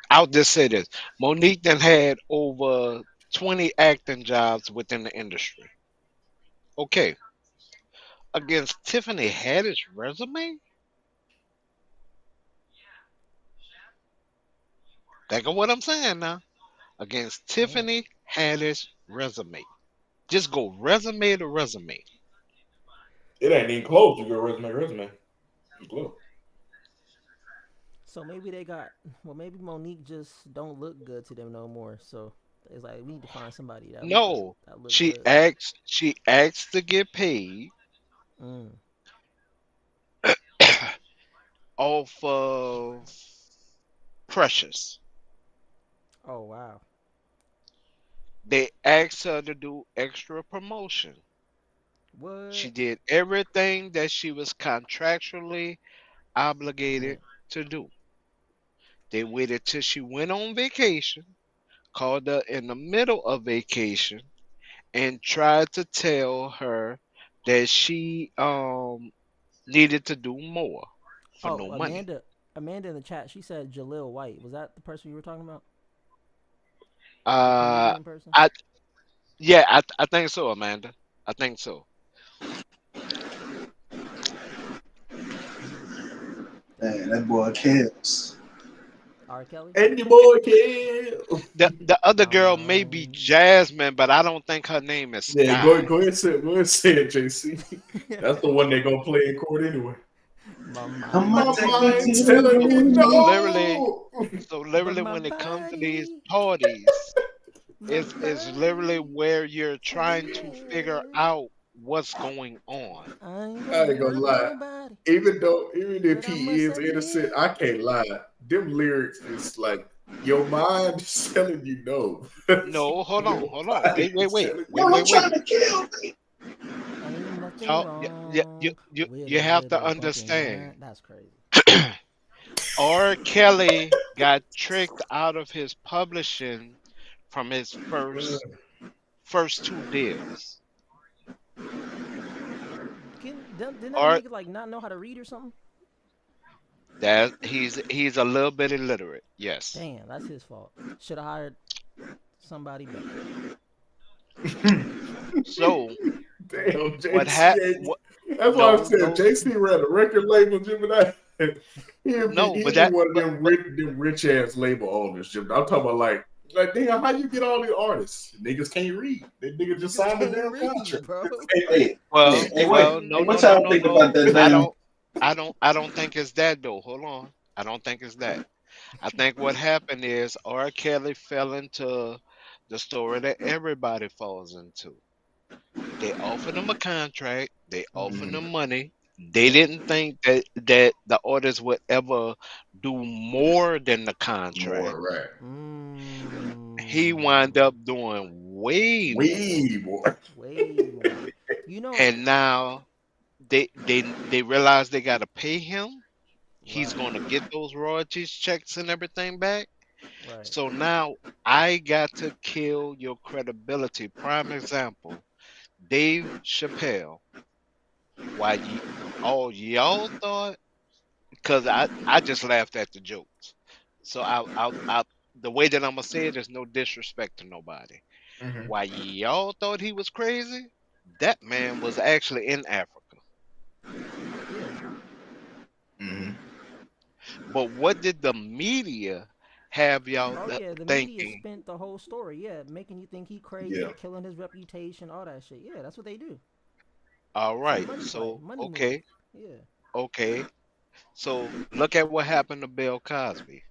I'll just say this: Monique then had over 20 acting jobs within the industry. Okay, against Tiffany Haddish's resume. Think of what I'm saying now. Against Damn. Tiffany Haddish's resume. Just go resume to resume. It ain't even close. You go resume. It's close. So maybe they got. Well, maybe Monique just don't look good to them no more. So it's like we need to find somebody No, that look she good. asked. She asked to get paid Mm. off of Precious. Oh wow. They asked her to do extra promotion. She What? did everything that she was contractually obligated Man. to do. They waited till she went on vacation, called her in the middle of vacation, and tried to tell her that she needed to do more for Oh, no money. Amanda. Amanda in the chat. She said Jaleel White. Was that the person you were talking about? The Uh, comedian person. I yeah, I think so, Amanda. I think so. Damn. Man, that boy kills. R. Kelly. And your boy Kel. The other My girl may be mind. Jasmine, but I don't think her name is Yeah, Sky. go ahead, say it, JC. That's the one they gonna play in court anyway. My I'ma My take you mind. to mind's the telling So me so moon. literally, no. so But literally, my when it comes to these body. parties, My it's literally body. where you're trying Telling to figure me. out what's going on. I ain't I gonna ain't gonna hurt lie. nobody. Even if But I he must is innocent, admit. I can't lie. Them lyrics is like your mind is telling you no. No, hold on, Your hold on. body is telling you Y'all no. trying to kill me. Ain't nothing Y'all, wrong with you a have to little bump in the understand. night. That's crazy. R. Kelly got tricked out of his publishing from his first two deals. Didn't that Or nigga like not know how to read or something? that he's a little bit illiterate. Yes. Damn, that's his fault. Should have hired somebody better. So Damn, what JC happened? ain't. What? That's why I No, said no, JC ran a record label, Gemini. no. He'd But be that, one of them rich ass label owners, Jim. I'm talking about like damn, how you get all these artists? Niggas can't read. They niggas just Niggas signed a can't damn read, contract. bro. Hey, well, hey, Niggas what? well, can't no, Hey, no, what no, y'all read. no, think about no. that I damn? don't. I don't think it's that though. Hold on. I don't think it's that. I think what happened is R. Kelly fell into the story that everybody falls into. They offered him a contract. They offered Mm, him money. They didn't think that the artist would ever do more than the contract. more right. He wound up Mmm. doing way more, Way more. Way more. You know, and now they realize they got to pay him. He's right, going to get those royalties checks and everything back. right. So now I got to kill your credibility. Prime example: Dave Chappelle. Why all y'all thought? Because I just laughed at the jokes. So the way that I'm gonna say it is no disrespect to nobody. Mm-hmm. Why y'all thought he was crazy? That man was actually in Africa. Yeah. Mm-hmm. But what did the media have y'all Oh yeah, the media thinking? spent the whole story. Yeah, making you think he Yeah. crazy, killing his reputation, all that shit. Yeah, that's what they do. All It's a right, money play, so money move. Yeah. okay. So look at what happened to Bill Cosby.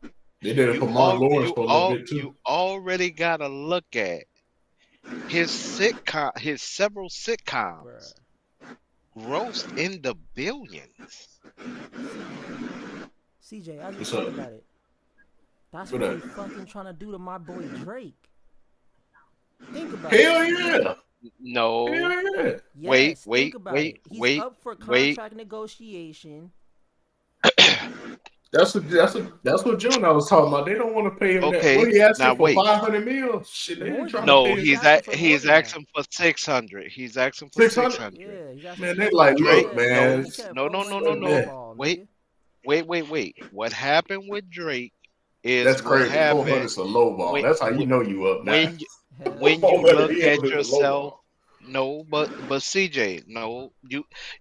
They did it for Martin Lawrence for a little bit too. You already gotta look at his several Bruh. sitcoms grossed in the billions. CJ. CJ, I just What's thought up? about it. That's What what up? they fucking trying to do to my boy Drake. Think about it. Hell yeah. No, Hell yeah. Yes, think about it. He's up for wait. contract negotiation. That's what June I was talking about. They don't want to pay him that. What Okay, he asking now for wait. 500 mil? Shit, they ain't More trying than to that. No, pay him He's asking for more he's than that. asking for 600. He's asking for 600. 600. Yeah, he's asking Man, for they more. like, He look, Drake, said man, no, he said no, four no, no, rings no, and look, no no. man. ball, Wait, nigga. wait. What happened with Drake That's is what crazy. 400 happened is a low ball. when That's how you know you up now. when Hell when you yeah. 400 look is at a low yourself. ball. No, but CJ, no,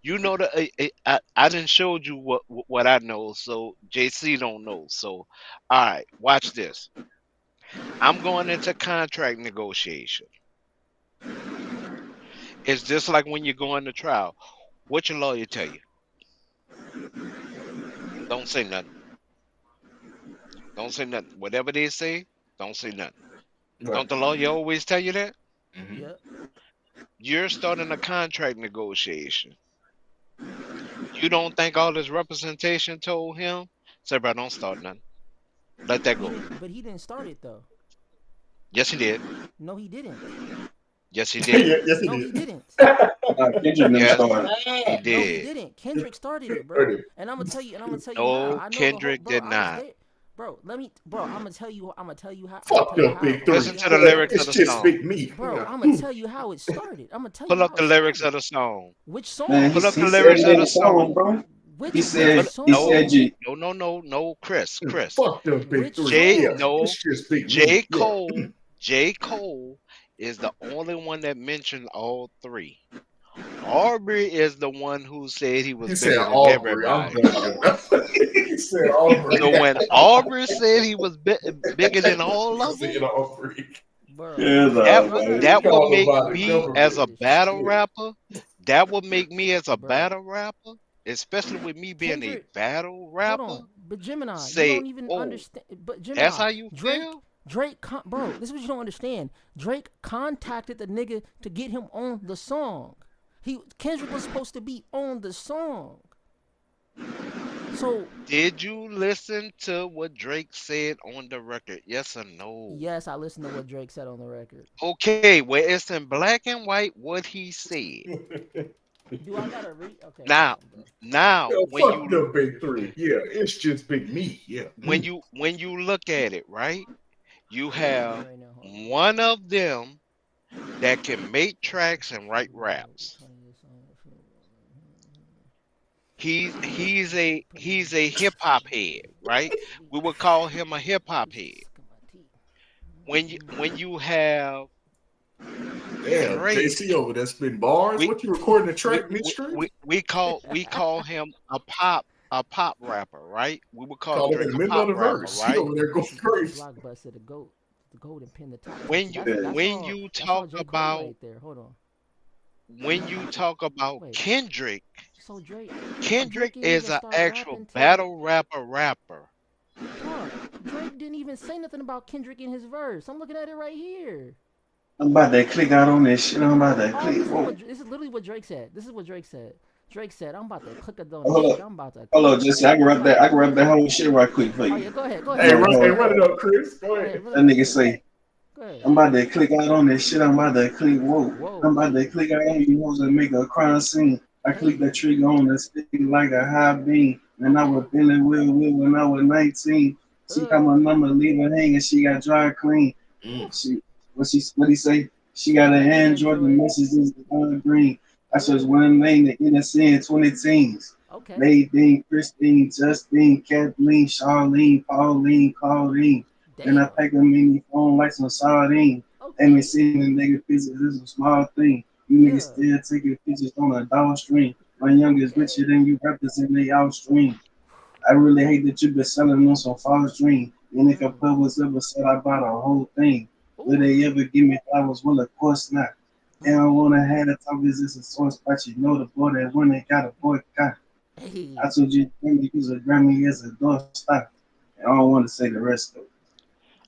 you know that I didn't showed you what I know, so JC don't know. So, all right, watch this. I'm going into contract negotiation. It's just like when you go into trial. What your lawyer tell you? Don't say nothing. Don't say nothing. Whatever they say, don't say nothing. Right. Don't the lawyer always tell you that? Hmm. Yep. You're starting a contract negotiation. You don't think all this representation told him? Say, bro, don't start nothing. Let that He go. didn't. But he didn't start it though. Yes, he did. No, he didn't. Yes, he Yeah, did. yes, it No, he is. didn't. Nah, Kendrick never Yes, started. he No, he did. didn't. Kendrick started it, bro. Right. And I'm gonna tell you. And I'm gonna tell you how. No, I know the whole. Kendrick Bro, did I was not. there. Bro, let me. Bro, I'm gonna tell you. I'm gonna tell you how. I'm gonna Fuck tell you them how. big I'm gonna tell three. Listen you to how the it Yeah, lyrics started. of it's the just song. big me. Bro, Yeah. I'm gonna tell you how it started. I'm gonna tell you Pull up how the it lyrics started. of the song. Which Man, song? Pull up he the said lyrics it of in the the song, song. bro. He Which Pull, he said song? G. no, Chris. Fuck them big Which three. J Yeah, song? no it's just big me. J Yeah. Cole. J Cole is the only one that mentioned all three. Aubrey is the one who said he was He said bigger than Aubrey. I'm everybody. done. He said Aubrey. So when Aubrey said he was bigger than all He of said them, Aubrey. Bro, Yeah, that nah, y'all would gotta man. He that would read. called him make by the Y'all gotta me as government. a read this shit, battle rapper. That would make me as a bro. battle rapper, especially with me being a Kendrick, battle hold rapper. on. But Gemini, you Say, don't even oh, understand. But that's Gemini, how you Drake, feel? bro, this is what you don't understand. Drake contacted the nigga to get him on the song. Kendrick was supposed to be on the song. So Did you listen to what Drake said on the record? Yes or no? yes, I listened to what Drake said on the record. Okay, where it's in black and white what he said. Do I gotta read? Okay, hold Now, on, bro. now Yeah, fuck them big three. Yeah, it's just big me. Yeah. when you look at it, right? You I'm reading it have right now. Hold on. one of them that can make tracks and write raps. He's a hip hop head, right? We would call him a hip hop head. When you have Damn, Drake, JC over there spitting bars. we What you recording the track midstream? we call him a pop rapper, right? We would call Call him in Drake the a middle of pop the rapper, verse. He right? over there going crazy. Blockbuster, the gold and pin the top. When See, you Yeah. when you that's all talk J Cole about right there. Hold on. when you talk about Wait. Kendrick, So Kendrick Drake ain't is even an start actual rapping till. battle rapper. Bro, Drake didn't even say nothing about Kendrick in his verse. I'm looking at it right here. I'm about to click out on this shit. I'm about to Oh, click. Whoa. this is literally what Drake said. This is what Drake said. Drake said, "I'm about to click on this Hold shit. up. I'm about to Hold up, click. Jesse. I can I'm rap about that. to I can rap click." that whole shit right quick for Oh you. yeah, go ahead. Go Hey, ahead. Go ahead. Go run ahead. it up, Chris. Go Go ahead. ahead. Run That it up. nigga say, Go ahead. I'm about to click out on this shit. I'm about to click. Whoa. Whoa, I'm about to wee. click out on you hoes and make a crime scene. I click Hey. the trigger on the stick like a high beam. And I was Okay. feeling real when I was 19. She got my number, leave her hanging. She got dry clean. Mm. She what he say? She She got got an an Android. The Android. message is green. I just Ooh. one lane the innocent 20 teens. Okay. Nadine, Christine, Justine, Kathleen, Charlene, Pauline, Claudine. Then I Damn. pack them in the phone like some sardine. And they Okay. see the nigga pictures is a small thing. You niggas Yeah. still taking pictures on a dollar stream. My youngest richer Okay. than you represent the outstream. I really hate that you been selling on some false dream. And if a Mm. pub was ever said I bought a whole thing, will Oof. they ever give me flowers? Well, of course not. They Mm. don't want to have the talk. Is this a source? But you know the boy that when they got a boycott. I Hey. told you, Grammy use a Grammy as a doorstop. I don't want to say the rest of it.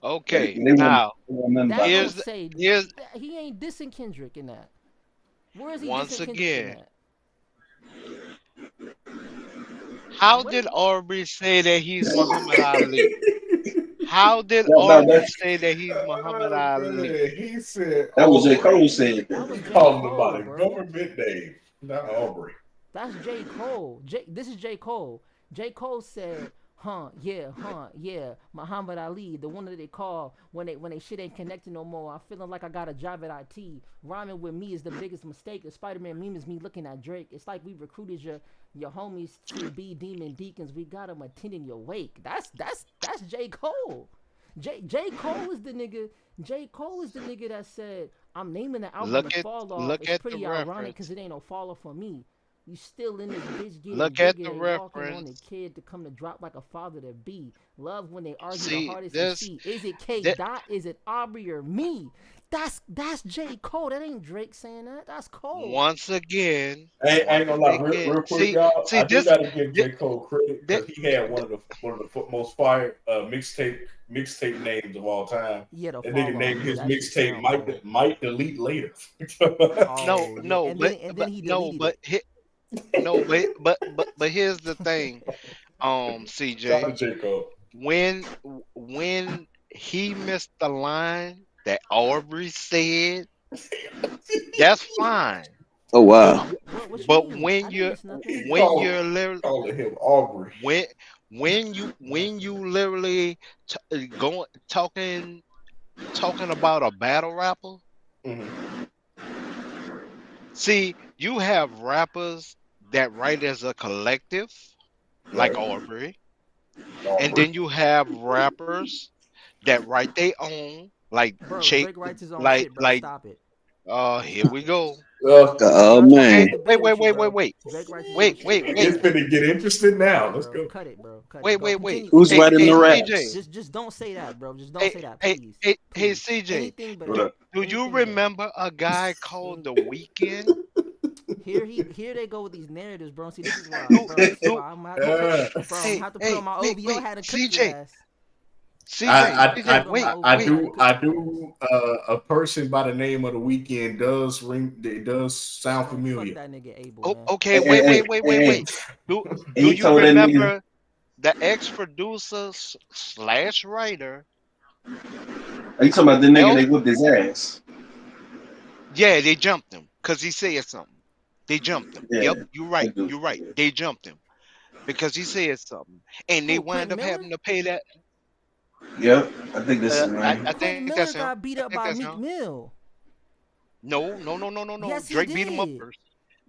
Okay, They now want nothing That about don't that. say here's he ain't dissing Kendrick in that. Where is he once dissing Kendrick in again, that? how What? did Aubrey say that he's Muhammad Ali? How did No, Aubrey that, say that he's Muhammad Oh, Ali? man. He said that was J. Aubrey. Cole said That that. was He J. called him by Cole, the bro. government name, not Aubrey. That's J. Cole. This is J. Cole. J. Cole said yeah. Muhammad Ali, the one that they call when they shit ain't connected no more. I'm feeling like I got a job at IT. Rhyming with me is the biggest mistake. The Spider-Man meme is me looking at Drake. It's like we recruited your homies to be demon deacons. We got them attending your wake. That's J. Cole. J. Cole is the nigga. J. Cole is the nigga that said, I'm naming the album the Fall Off. look It's at the pretty ironic because reference. it ain't no fall off for me. You still in this bitch getting Look at bigger. the They walking on the reference. kid to come to drop like a father to be. Love when they argue the See hardest this. MC. Is it K That Dot? Is it Aubrey or me? That's J. Cole. That ain't Drake saying that. That's Cole. once again, I ain't once gonna lie, again. real quick, See, y'all. see I do this. gotta give This, J. Cole credit this, because he had one of the most fire mixtape names of all time. Yeah, the That nigga fall off. named Yeah, his that shit mixtape sound cold. might delete later. no, Oh yeah, no, and then but and then but he no, deleted it. no, but here's the thing, Shout CJ. out to J. Cole. When he missed the line that Aubrey said, that's fine. Oh But wow. What you but mean? I didn't miss nothing. He when you're calling him Aubrey. when when you literally going talking about a battle rapper. Mm-hmm. See, you have rappers that write as a collective, like Right, Aubrey, and Aubrey. then you have rappers that write their own, like Bro, Chase, Drake writes his own like shit, bro. like Stop it. here we go. Oh Bro, I Okay, can't man. debate with you, bro. wait, Drake writes his own shit, bro. wait, It's gonna get interesting Cut now. it, Let's bro. go. Cut it, bro. Cut it. wait, Go. wait, wait. Continue. Who's Hey, Continue. writing hey, the CJ. raps? Just don't say that, bro. Just don't Hey, say that, hey, please. hey, Please. CJ. Anything but What Do, that. up? do you Anything but that. remember a guy called The Weekend? Here they go with these narratives, bro. See, this is why, Do bro. This is do why I'm gonna have to put, Uh, bro. I'm gonna hey, have to put on hey, my wait, OVO wait, hat and cook your CJ, ass. CJ, I'm gonna have CJ, to put on my wait, I OVO wait. hat and do cook I your ass. do a person by the name of the Weekend does ring. It does sound Man, fuck familiar. that nigga Abel, man. Okay, Hey, hey, hey, hey, hey. wait. Do And do he you told that nigga, remember the ex-producer slash writer? are you talking about the nigga El, they whipped his ass? yeah, they jumped him because he said something. They jumped him. Yep, Yeah, you're I right. do. You're right. They jumped him because he said something, and they Who? wind Quentin up Miller? having to pay that. Yep, I think that's his I name. think Quentin that's Miller him. got beat I up think by that's Meek him. Mill. No. Yes, he Drake beat him up did. first.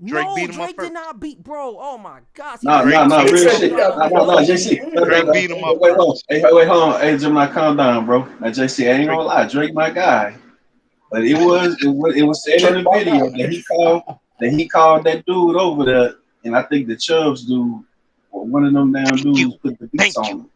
Drake No, beat him up Drake did first. not beat, bro. Oh my gosh, he No, got no, Drake beat no, so beat him He real up said bad he shit. y'all got don't No, beat even no, up no, know for it. JC. Meek Mill. Drake beat him up Wait, hold on. first. Wait, hold on. Hey, Jim, calm down, bro. Now, JC, I ain't Drake. gonna lie, Drake my guy. But it was said in Drake, the my video guy. that he called that dude over there, and I think the Chubbs dude, or one of them damn Thank dudes, you. put the beats Thank on you. him.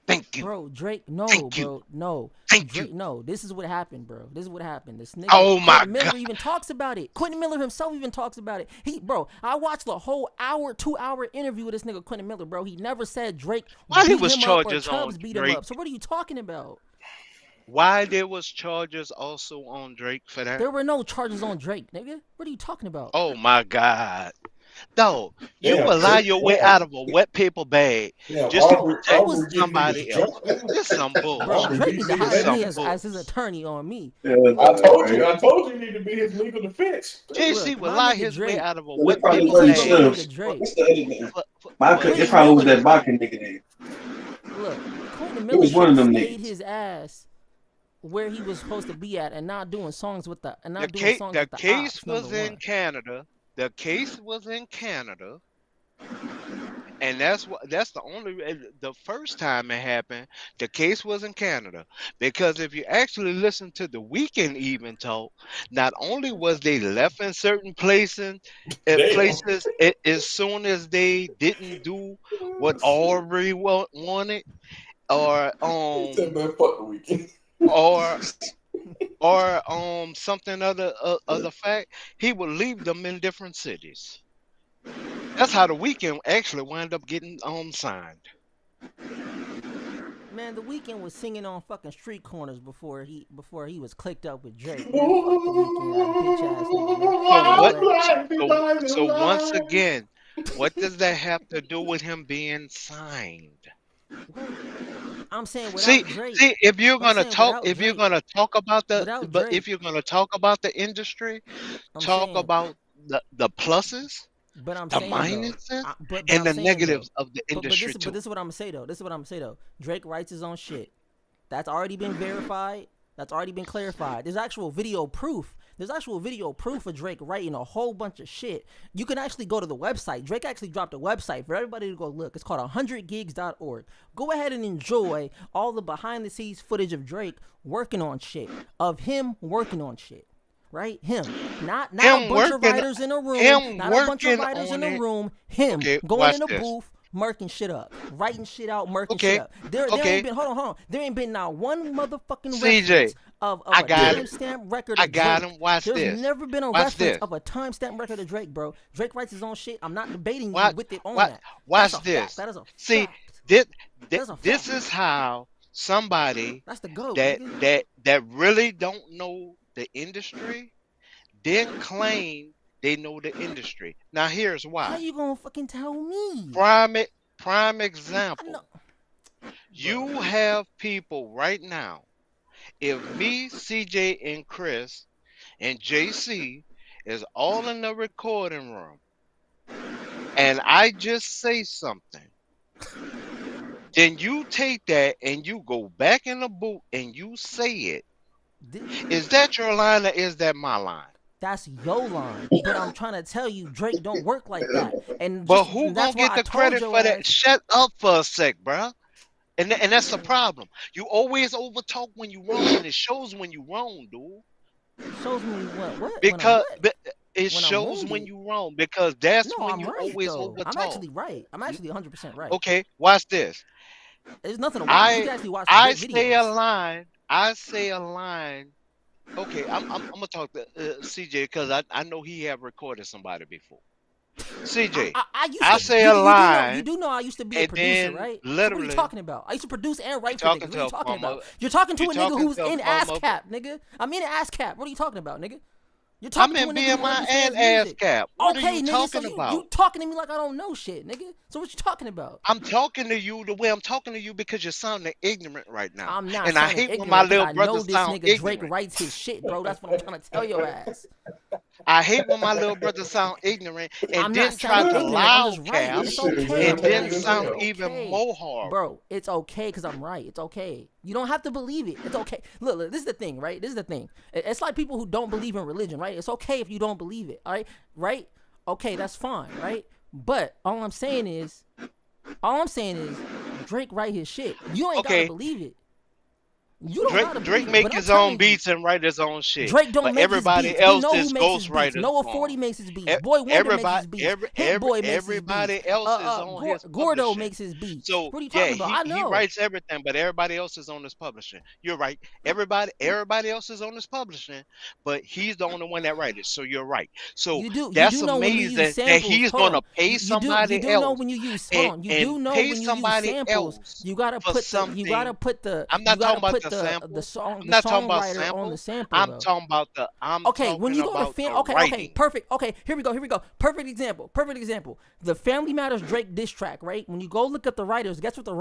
Thank you. Bro, Drake, Thank no, you. bro, no. Thank you. Drake, no. This is what happened, bro. This is what happened. This nigga, Oh my Quentin God. Miller even talks about it. Quentin Miller himself even talks about it. Bro, I watched the whole hour, 2 hour interview with this nigga Quentin Miller, bro. He never said Drake Why there beat was him up or charges on Chubbs beat him Drake? up. So what are you talking about? Why there was charges also on Drake for that? There were no charges on Drake, nigga. What are you talking about? Oh my God. Dog, you Damn, will lie Drake. your way out Damn, of a wet paper bag damn. just to I protect was, Getting somebody niggas else. jumped now. This some bro. Aubrey bullshit. Drake beating need to niggas hire This me some ass. bull. as his attorney on me. Yeah, I told you need to be his legal defense. JC Look, will my lie nigga his way Drake. out of a well, it wet probably Let paper me tell wasn't you about my bag nigga Chubbs. Drake. What's the other name? It Quentin probably was Miller. that Baca nigga name. Look, Quentin It Miller was should one of have them stayed niggas. his ass where he was supposed to be at and not doing songs with the the case ops. Number was in one, Canada. The case was in Canada. And that's the only the first time it happened. The case was in Canada because if you actually listen to the Weekend even talk, not only man, was fuck they the weekend. left in certain places, Damn. as soon as they didn't do what Aubrey wanted, or He said, man, fuck the Weekend. or something other fact, he would leave them in different cities. That's how the Weekend actually wind up getting signed. Man, the weekend was singing on fucking street corners before he was clicked up with Drake. Man, fuck the weekend, that bitch ass nigga, man. So what? Anyway, So once again, what does that have to do with him being signed? what? I'm saying See, without Drake. see, if you're I'm gonna saying talk, without Drake. Without but Drake. if you're gonna talk about the industry, I'm talk saying about the pluses, But I'm The saying though, minuses but and I'm the saying though, negatives of the industry but too. this is what I'm gonna say though. This is what I'm gonna say though. Drake writes his own shit. That's already been verified. That's already been clarified. There's actual video proof. There's actual video proof of Drake writing a whole bunch of shit. You can actually go to the website. Drake actually dropped a website for everybody to go look. It's called 100gigs.org. Go ahead and enjoy all the behind the scenes footage of Drake working on shit. Of him working on shit. Right? Him. Not a Him bunch of working, writers in a room. him Not a bunch of working writers in on a it. room. Him Okay, going watch in a this. booth, murking shit up, writing shit out, murking shit Okay, up. There ain't okay, been hold on. There ain't been not one motherfucking CJ, reference of I a got him. timestamp record I of got Drake. him. Watch There's this. never been a Watch reference this. of a timestamp record of Drake, bro. Drake writes his own shit. I'm not debating you Watch, with it on watch, that. That's watch a fact. this. That is a See, fact. this, That's a this fact. is how somebody That's the goat, that nigga. that that really don't know the industry then claim they know the industry. Now here's How why. you gonna fucking tell me? Prime prime I know, example. bro. You have people right now. If me, CJ, and Chris and JC is all in the recording room and I just say something, then you take that and you go back in the booth and you say it. Is that your line or is that my line? That's your line. But I'm trying to tell you, Drake don't work like that. And But just who that's gonna why get I the told credit your for that? ass. Shut up for a sec, bruh. And that's the Nigga, problem. You always overtalk when you wrong, and it shows when you wrong, dude. shows me what? What? When I'm Because what? it When I'm shows when wounded? you wrong. Because that's No, when I'm you right always though. I'm overtalk. actually right. I'm actually 100% right. Okay, watch this. There's nothing to watch. You I can actually watch the I Drake say a videos. line. I say a line. Okay, I'm gonna talk to CJ because I know he have recorded somebody before. CJ, I used I to. say a You line, do know I used to be a and producer, then right? So what are you literally talking about? I used to produce and you write for niggas. talking What are to you a talking former, about? You're talking to you a nigga talking who's to a in former. ASCAP, nigga. I'm in ASCAP. What are you talking about, nigga? You're I'm talking to in a nigga who BMI and understands music. ASCAP. What are Okay, you nigga. So talking you about? talking to me like I don't know shit, nigga. So what you talking about? I'm talking to you the way I'm talking to you because you're sounding ignorant right now. I'm not And I sounding hate when my ignorant because little I brother know this sound nigga Drake ignorant. writes his shit, bro. That's what I'm trying to tell your ass. I hate when my little brother sound ignorant and I'm not then try sounding to ignorant. I'm loud just right. cap This It's shit is okay. and I'm then right. irritating as It's sound hell. even okay. more horrible. Bro, it's okay because I'm right. It's okay. You don't have to believe it. It's okay. Look, this is the thing, right? This is the thing. It's like people who don't believe in religion, right? It's okay if you don't believe it, all right? Right? Okay, that's fine, right? But all I'm saying is, Drake write his shit. You ain't gotta Okay, believe it. You don't gotta Drake believe it. make But I'm his own telling you, beats and write his own shit, Drake don't but make his everybody beats. We else know who is makes his beats. ghostwriters Noah for 40 him. makes his beats. Boy Wonder makes Everybody, his beats. Hit Boy makes his beats. everybody else is on his Gordo publishing. makes his beats. So What are you yeah, talking about? I he know. writes everything, but everybody else is on his publishing. You're right. Everybody else is on his publishing, but he's the only one that writes it. So you're right. So You that's do know when you use amazing that samples. he's Hold on. gonna pay You somebody do know else when you use hold on. You and do know pay when you use somebody samples, else you gotta for put the something. I'm you not talking gotta about put the sample. I'm the not talking about songwriter on the sample. sample though. I'm Okay, when talking you go to about the okay, writing. perfect. Okay, here we go. Perfect example. The Family Matters Drake diss track, right? When you go look at the writers, guess what the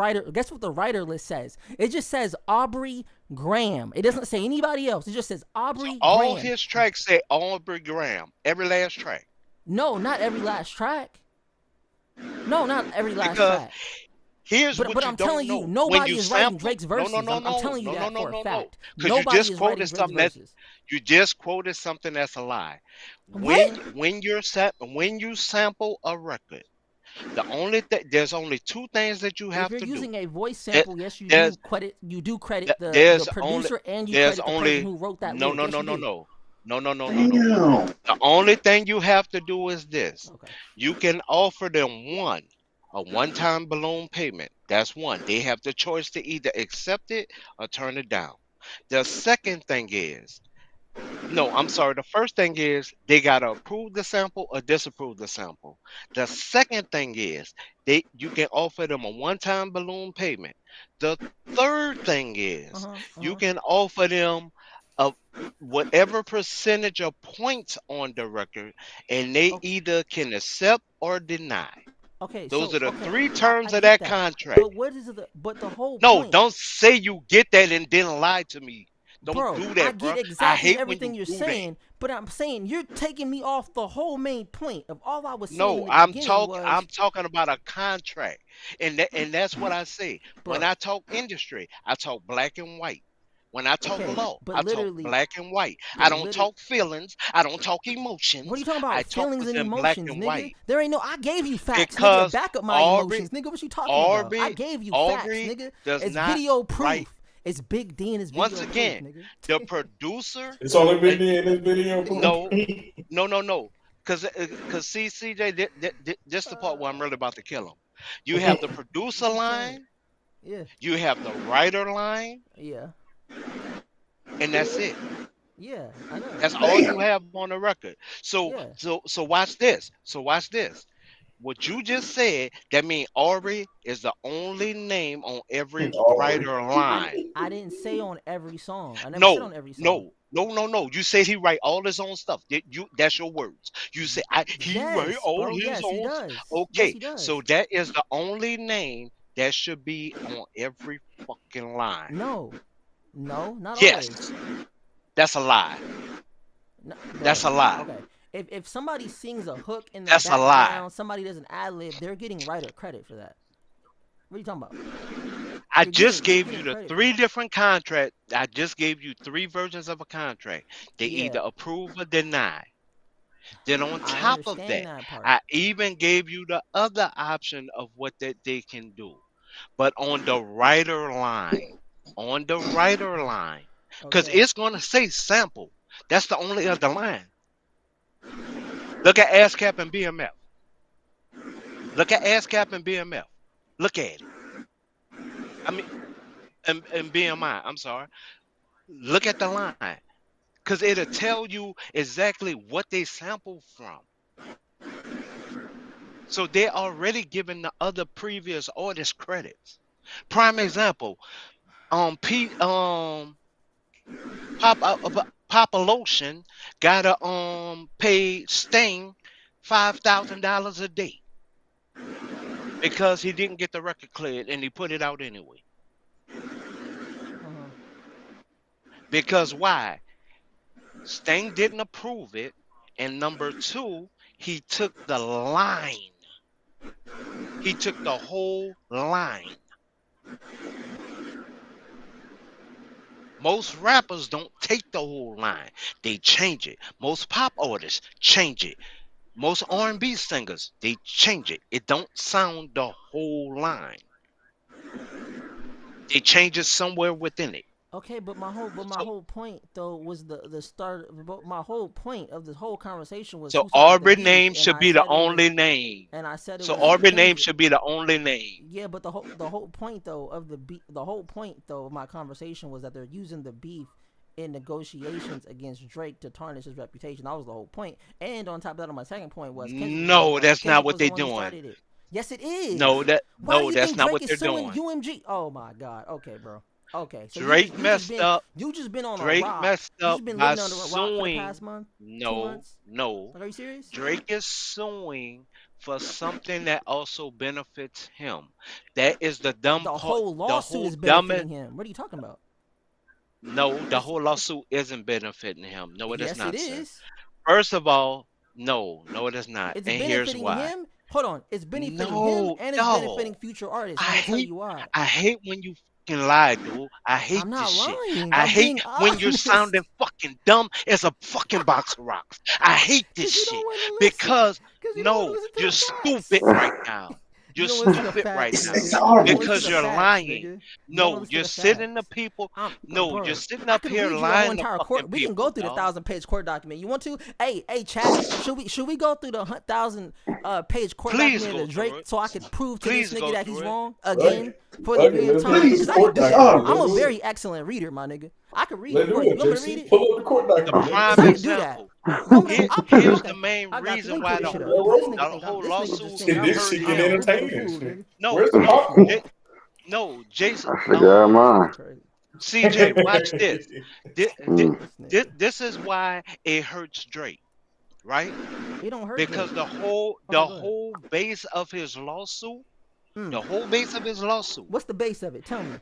writer list says? It just says Aubrey Graham. It doesn't say anybody else. It just says So Aubrey all Graham. his tracks say Aubrey Graham. Every last track. No, not every last track. No, not every last Because track. here's But what you I'm don't telling you, know. When nobody you is writing sample, Drake's no, no, verses. no, I'm no, telling you no, no, that no, for a no, no. fact. Because Nobody is writing Drake's verses. you just quoted something that's a lie. What? When you sample a record, there's only two things that you If have you're to do. using a voice There, sample, yes, there's you do credit the there's only producer and you there's credit the person only who wrote that no lyric. no Yes, no you no do. no no no no no no. Damn. The only thing you have to do is this. Okay. You can offer them a one-time balloon payment. That's one. They have the choice to either accept it or turn it down. The second thing is, no, I'm sorry. The first thing is they gotta approve the sample or disapprove the sample. The second thing is you can offer them a one-time balloon payment. The third thing Uh is huh. Uh you huh. can offer them a whatever percentage of points on the record, and they Okay. either can accept or deny. Okay. Those are So the okay, three I terms of get that that. contract. But what is the but the whole No, point? don't say you get that and then lie to me. Don't Bro, do I that, get bro. I exactly hate when everything you you're do that. saying, but I'm saying you're taking me off the whole main point of all I was saying in No, the beginning I'm was, talking about a contract. And that's what I say. When bro, I talk industry, I talk black and white. When I talk okay, law, but I talk literally, black and white. I but don't literally, talk feelings. I don't talk what are emotions. you talking I about? talk Feelings and within black emotions, and nigga. white. There ain't no. I gave you facts, nigga, to Because back up my Aubrey emotions, nigga. What you talking about? I Aubrey gave you facts, Aubrey nigga. does It's not video write. proof. It's Big D and it's Once video proof, again, nigga. the producer. It's only uh, been in this video. no, no. Cause see, CJ, this the part where I'm really about to kill him. You have the producer Keep saying it. line, Yeah, you have the writer line, yeah, and that's it. yeah. I know. That's all you have on the record. Yeah. So watch this. So watch this. What you just said, that means Aubrey is the only name on every Aubrey. writer I line. I didn't say on every song. I never said No, on every song. no. You said he write all his own stuff. That's your words. You say he write Yes, all bro. his Yes, he own. does. Yes, Okay, he does. so that is the only name that should be on every fucking line. No, no, not always. Yes, that's a lie. No, That's bro. a lie. Okay. If somebody sings a hook in the That's a lie. background, somebody does an ad lib, they're getting writer credit for that. What are you talking about? I just You're gave getting you the credit for three that. different contracts. I just gave you three versions of a contract. They Yeah, either approve or deny. Then on I top of understand that, that part. I even gave you the other option of what that they can do. But on the writer line, because Okay. it's going to say sample. That's the only other line. Look at ASCAP and BMF. Look at ASCAP and BMF. Look at it. I mean, and BMI. I'm sorry. Look at the line. Because it'll tell you exactly what they sampled from. So they're already giving the other previous artists credits. Prime example, Pete, Papa Lotion gotta pay Sting $5,000 a day because he didn't get the record cleared and he put it out anyway. Uh-huh. Because why? Sting didn't approve it, and number two, he took the line. He took the whole line. Most rappers don't take the whole line. They change it. Most pop artists change it. Most R&B singers, they change it. It don't sound the whole line. They change it somewhere within it. Okay, but my So whole point though was the start. But my whole point of this whole conversation was so who started the Aubrey beef, name should be the only name. and I said it So was Aubrey name Kendrick. should be the only name. Yeah, but the whole point though of the whole point though of my conversation was that they're using the beef in negotiations against Drake to tarnish his reputation. That was the whole point. And on top of that, on my second point was No, that's not Kendrick what was the they one who doing. started it. Yes, it is. No, that Why do no, you that's think not Drake what is they're suing doing. UMG? Oh my God. Okay, bro. Okay, so Drake messed up. you just been on a Drake rock. messed You up just been by living under a rock for the past suing. month, two No, months. no. Like, are you serious? Drake is suing for something that also benefits him. That is the dumb The part. whole The lawsuit whole is dumbest. benefiting him. What are you talking about? No, the It's whole lawsuit isn't benefiting him. No, it is yes, it not, sir. is. First of all, no, it is not. It's And here's benefiting why. him. Hold on, it's benefiting him No, and it's dog. benefiting future artists. And I I'm gonna tell hate you why. I hate when you fucking lie, dude. I hate I'm this not shit. lying. I I'm hate being when you're sounding honest. fucking dumb as a fucking box of rocks. I hate this Cause you don't shit want to listen. because Cause you don't want to no, listen to you're the stupid facts. right now. You You're don't listen to stupid right facts, now It's nigga. You don't listen to because the you're facts, lying. nigga. You don't No, listen to you're the sitting to facts. people. But No, you're bro, sitting I up can here read you a whole lying to entire fucking court. We can go people, through the dog. 1,000-page court document. You want to? Hey, chat. Should we go through the 1,000 page court Please document go of through Drake it. so I could prove to this Please nigga go that he's through it. wrong Fuck again it. for the Fuck it. millionth Let's time? do Cause the I can court do that. document. I'm Let's a do it. very excellent reader, my nigga. I can read it Let's for do you. it, You want me to read JC. it? Pull up the court The document. Let me Cause prime I see can it. do that. example. You want me to? Here's the Okay. main I got you. Let reason me pull why this the shit up. whole Cause this the nigga think whole this nigga just lawsuit think Shit, I'm this a shit hurt get I'm a him. hoot for the entertaining. fool, nigga. No, Where's the This no, nigga, popcorn? no, Jason. I forgot this mine. is crazy. CJ, watch this. This, Mm. This nigga. this is why it hurts Drake, right? It don't hurt Because Drake. the whole Okay, go ahead. base of his lawsuit, Mm. the whole base of his lawsuit What's the base of it? Tell me.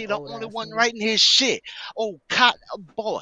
That ain't the old only ass one nigga. writing his shit. Oh, boy,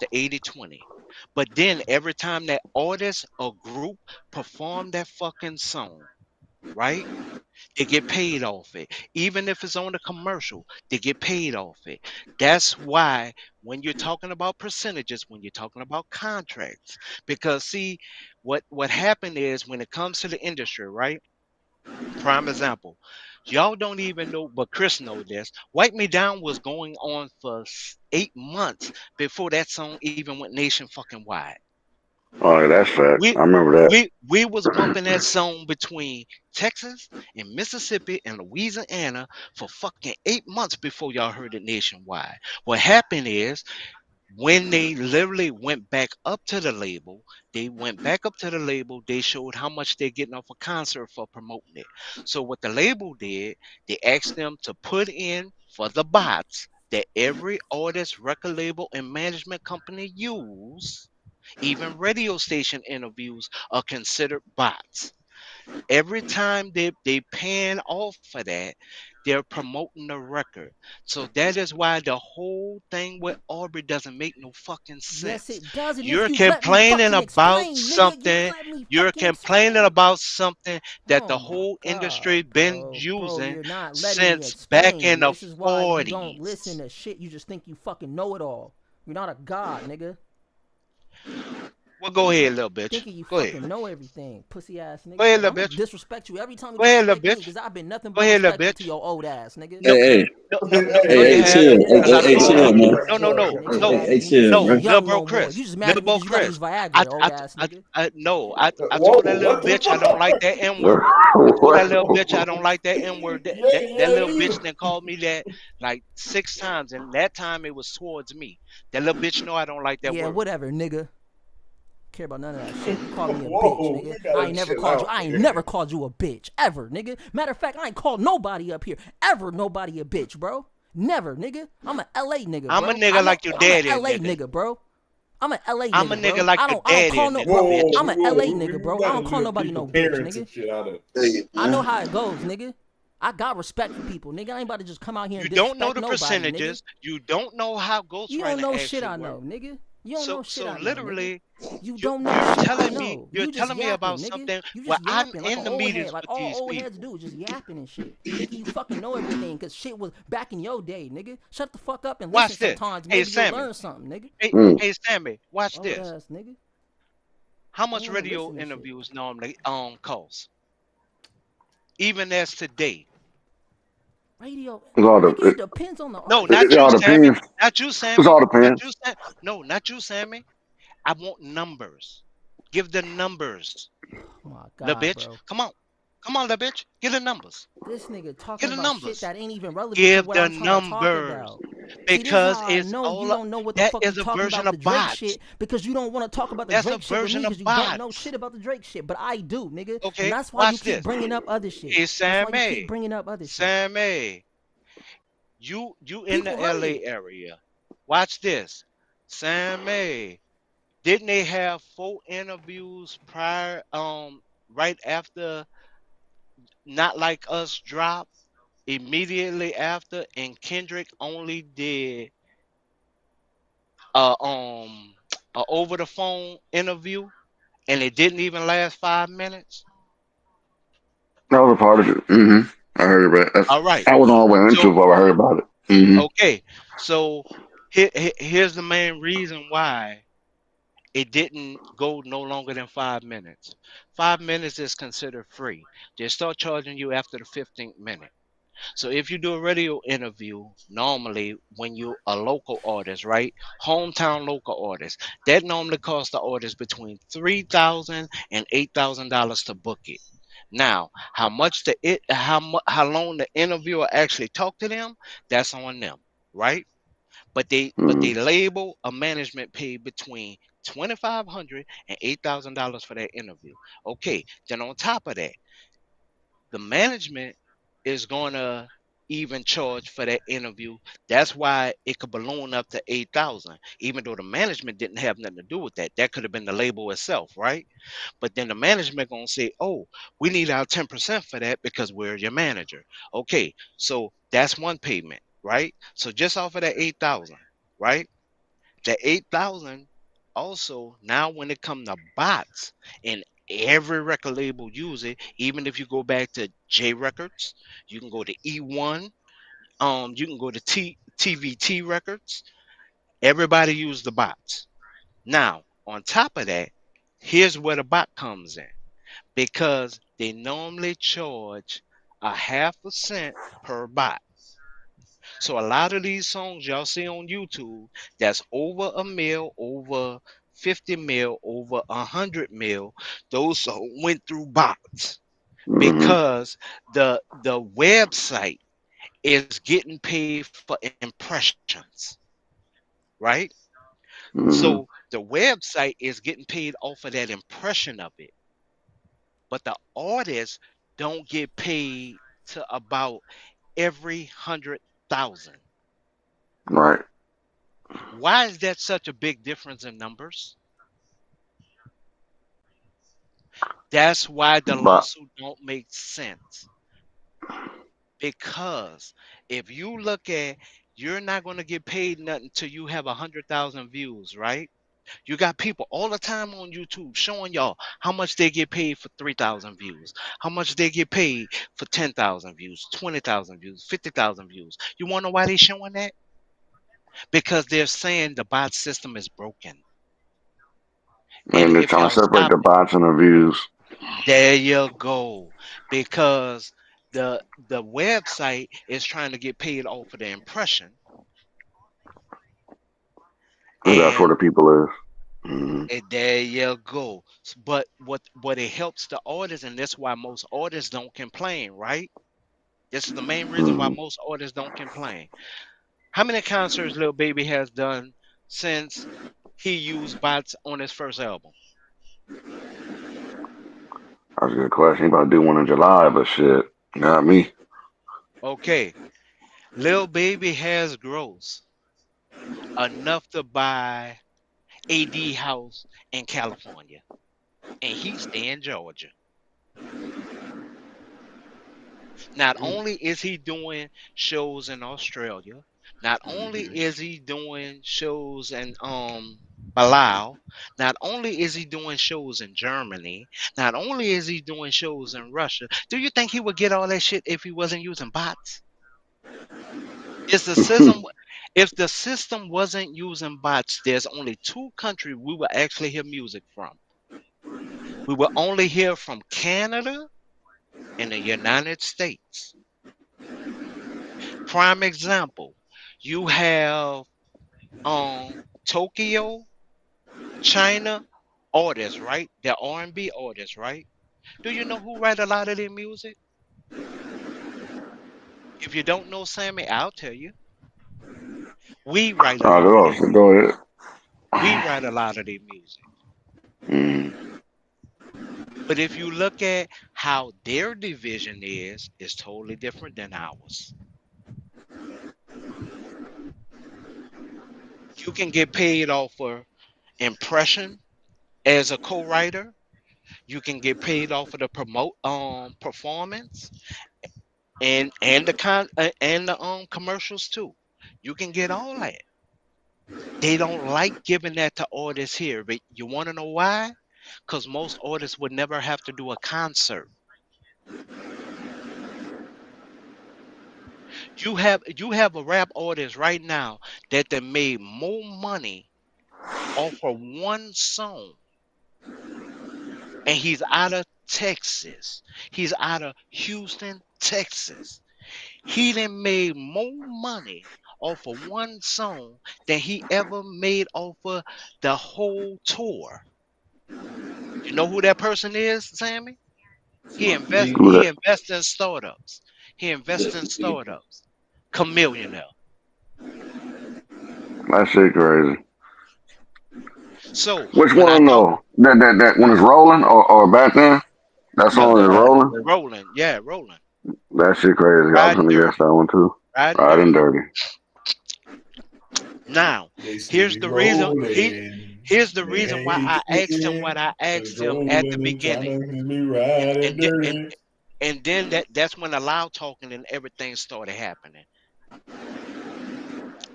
the 80-20. But then every time that artist or group perform that fucking song, right? They get paid off it. Even if it's on a commercial, they get paid off it. That's why when you're talking about percentages, when you're talking about contracts, because see, what happened is when it comes to the industry, right? Prime example. Y'all don't even know, but Chris know this. Wipe Me Down was going on for 8 months before that song even went nation fucking wide. Oh, that's fact. We I remember we was bumping that song between Texas and Mississippi and Louisiana for fucking 8 months before y'all heard it nationwide. What happened is when they literally went back up to the label, they showed how much they're getting off a concert for promoting it. So what the label did, they asked them to put in for the bots that every artist, record label, and management company use. Even radio station interviews are considered bots. Every time they pan off for that, they're promoting the record. So that is why the whole thing with Aubrey doesn't make no fucking Yes, sense. it does. And if You're you let me complaining fucking about explain, nigga, you something. let me You're fucking complaining explain. about something that Oh the my whole industry god, been bro. Bro, using you're not letting me since back in explain. the This is why you don't listen 40s. to shit. You just think you fucking know it all. You're not a god, nigga. Well, go ahead, little bitch. Thinking you Go ahead. fucking know everything. Pussy ass Go nigga. ahead, And little I'm gonna bitch. disrespect you every time you Go ahead, little disrespect me, bitch. because I've been nothing Go but ahead, little respectful to bitch. your old ass, nigga. No, Hey, hey, no, no, Hey, no, hey, no, hey, you hey, hey, haven't. chill. hey, Hey, Because hey, I hey, told chill, you. man. No, no, no, Nigga, you no, mad Hey, at me because chill, you no, bro. too little young bro, no more. Chris, You just mad little at me bro, because you gotta use Chris. Viagra, old ass nigga. No, I told whoa, that little what the bitch I don't like that N that. word. I told that little bitch I don't What? like that N word. That little yeah, bitch then called me that like 6 times, and that time it was towards me. That little bitch know I don't like that Yeah, word. whatever, nigga. Care about none of that shit. You called me a bitch, whoa, nigga. we gotta chill out, I ain't man. never called you a bitch. Ever, nigga. Matter of fact, I ain't called nobody up here. Ever nobody a bitch, bro. Never, nigga. I'm a LA nigga, I'm a bro. I nigga know like your I'm a daddy, LA nigga. nigga, bro. I'm a LA I'm a nigga, nigga bro. like I your don't I don't daddy, call no nigga, bro. bitch. I'm a LA We nigga, bro. I gotta don't call leave nobody no people bitch, parents and nigga. shit out of. Hey, I know man. how it goes, nigga. I got respect for people, nigga. I ain't about to just come out here You and don't know disrespect the nobody, nigga. percentages. You don't know how You don't ghostwriting know shit actually I works. know, nigga. You don't So know shit so I know, nigga. literally, You you don't know you're shit I telling me know. you're You just telling me about yapping, nigga. something You where just I'm yapping like in an the old head, meetings like with all these old heads people. do, just yapping and shit. Thinking you fucking know everything because shit was back in your day, nigga. Shut the fuck up and listen Watch this. sometimes. Hey Maybe you'll Sammy. learn something, nigga. Hey, Mm. hey Sammy, watch Old this. ass nigga. How I don't much want to radio listen to shit. interviews normally cost? Even as today. Radio, It's all nigga, it the depends on the No, artist, not it you, all nigga. Sammy. depends. Not you, It's Sammy. all Not depends. you, Sam. No, not you, Sammy. I want numbers. Give the numbers. Oh my La god, bitch. bro. Come on. Come on, la bitch. Give the numbers. This nigga Give talking the about shit numbers. that ain't even relevant to Give what the I'm trying to talk numbers. about. See, this is Because how I it's know you all don't know what the that fuck you is a talking version about the of Drake bots. shit because you don't want to talk about the That's a Drake shit with me version because of you don't know bots. shit about the Drake shit. But I do, nigga. And Okay, that's why you watch keep this. bringing up other shit. Hey That's why you keep Sammy. bringing up other shit. Sammy. You in People the heard LA it. area. Watch this. Sammy. Didn't they have 4 interviews prior right after Not Like Us dropped? Immediately after, and Kendrick only did a a over the phone interview, and it didn't even last 5 minutes. That was a part of it. I heard about it. All right, I wasn't all the way into so it, but I heard about it. okay, so here's the main reason why it didn't go no longer than 5 minutes. 5 minutes is considered free. They start charging you after the 15th minute. So if you do a radio interview, normally when you a local artist, right, hometown local artist, that normally costs the artist between $3,000 and $8,000 to book it. Now, how long the interviewer actually talk to them, that's on them, right? But they Mm. label a management paid between 2,500 and $8,000 for that interview. Okay, then on top of that, the management is gonna even charge for that interview. That's why it could balloon up to 8,000, even though the management didn't have nothing to do with that. That could have been the label itself, right? But then the management gonna say, "Oh, we need our 10% for that because we're your manager." Okay, so that's one payment, right? So just off of that 8,000, right? That 8,000 also now when it comes to bots, and every record label use it, even if you go back to J Records, you can go to E1, you can go to TVT Records. Everybody use the bots. Now, on top of that, here's where the bot comes in because they normally charge a half a cent per bot. So a lot of these songs y'all see on YouTube that's over a mil, over 50 mil, over 100 mil, those songs went through bots Mm-hmm. because the website is getting paid for impressions, right? So Mm-hmm. the website is getting paid off of that impression of it, but the artists don't get paid to about every 100,000. Right. Why is that such a big difference in numbers? That's why the But lawsuit don't make sense. Because if you look at, you're not going to get paid nothing till you have 100,000 views, right? You got people all the time on YouTube showing y'all how much they get paid for 3,000 views, how much they get paid for 10,000 views, 20,000 views, 50,000 views. You want to know why they showing that? Because they're saying the bot system is broken. And and they're if trying to y'all separate stop the bots and the views. there you go. Because the website is trying to get paid off of the impression. And that's where And the people is. Mm-hmm. there you go. But what it helps the artists, and that's why most artists don't complain, right? This is the main reason why Mm-hmm. most artists don't complain. How many concerts Lil Baby has done since he used bots on his first album? That's a good question. He about to do one in July, but shit, got me. Okay. Lil Baby has gross enough to buy AD house in California, and he stay in Georgia. Not only is he doing shows in Australia, not only is he doing shows in Palau, not only is he doing shows in Germany, not only is he doing shows in Russia. Do you think he would get all that shit if he wasn't using bots? Is the system if the system wasn't using bots, there's only two countries we will actually hear music from. We will only hear from Canada and the United States. Prime example, you have Tokyo, China artists, right? They're R&B artists, right? Do you know who write a lot of their music? If you don't know Sammy, I'll tell you. We write a lot of their Go music. ahead. We write a lot of their music. Mm-hmm. But if you look at how their division is, it's totally different than ours. You can get paid off for impression as a co-writer. You can get paid off of the promote performance and the commercials too. You can get all that. They don't like giving that to artists here, but you want to know why? Because most artists would never have to do a concert. You have a rap artist right now that made more money off of one song, and he's out of Texas. He's out of Houston, Texas. He done made more money off of one song than he ever made off of the whole tour. You know who that person is, Sammy? He Somebody invest big, Who he that? invests in startups. He invests in definitely big. startups. Chameleon. That shit crazy. So Which when I one talk though? That when it's rolling or back then? That yeah, song is Back rolling. then, rolling, yeah, rolling. That shit crazy. I was Riding gonna guess that dirty. one too. Riding Riding dirty. dirty. Now, They see here's me the reason rolling. here's the They reason why I hate asked him it. what I Cause asked him at the rolling and trying beginning. to get me And riding and th- and dirty. and then that's when the loud talking and everything started happening.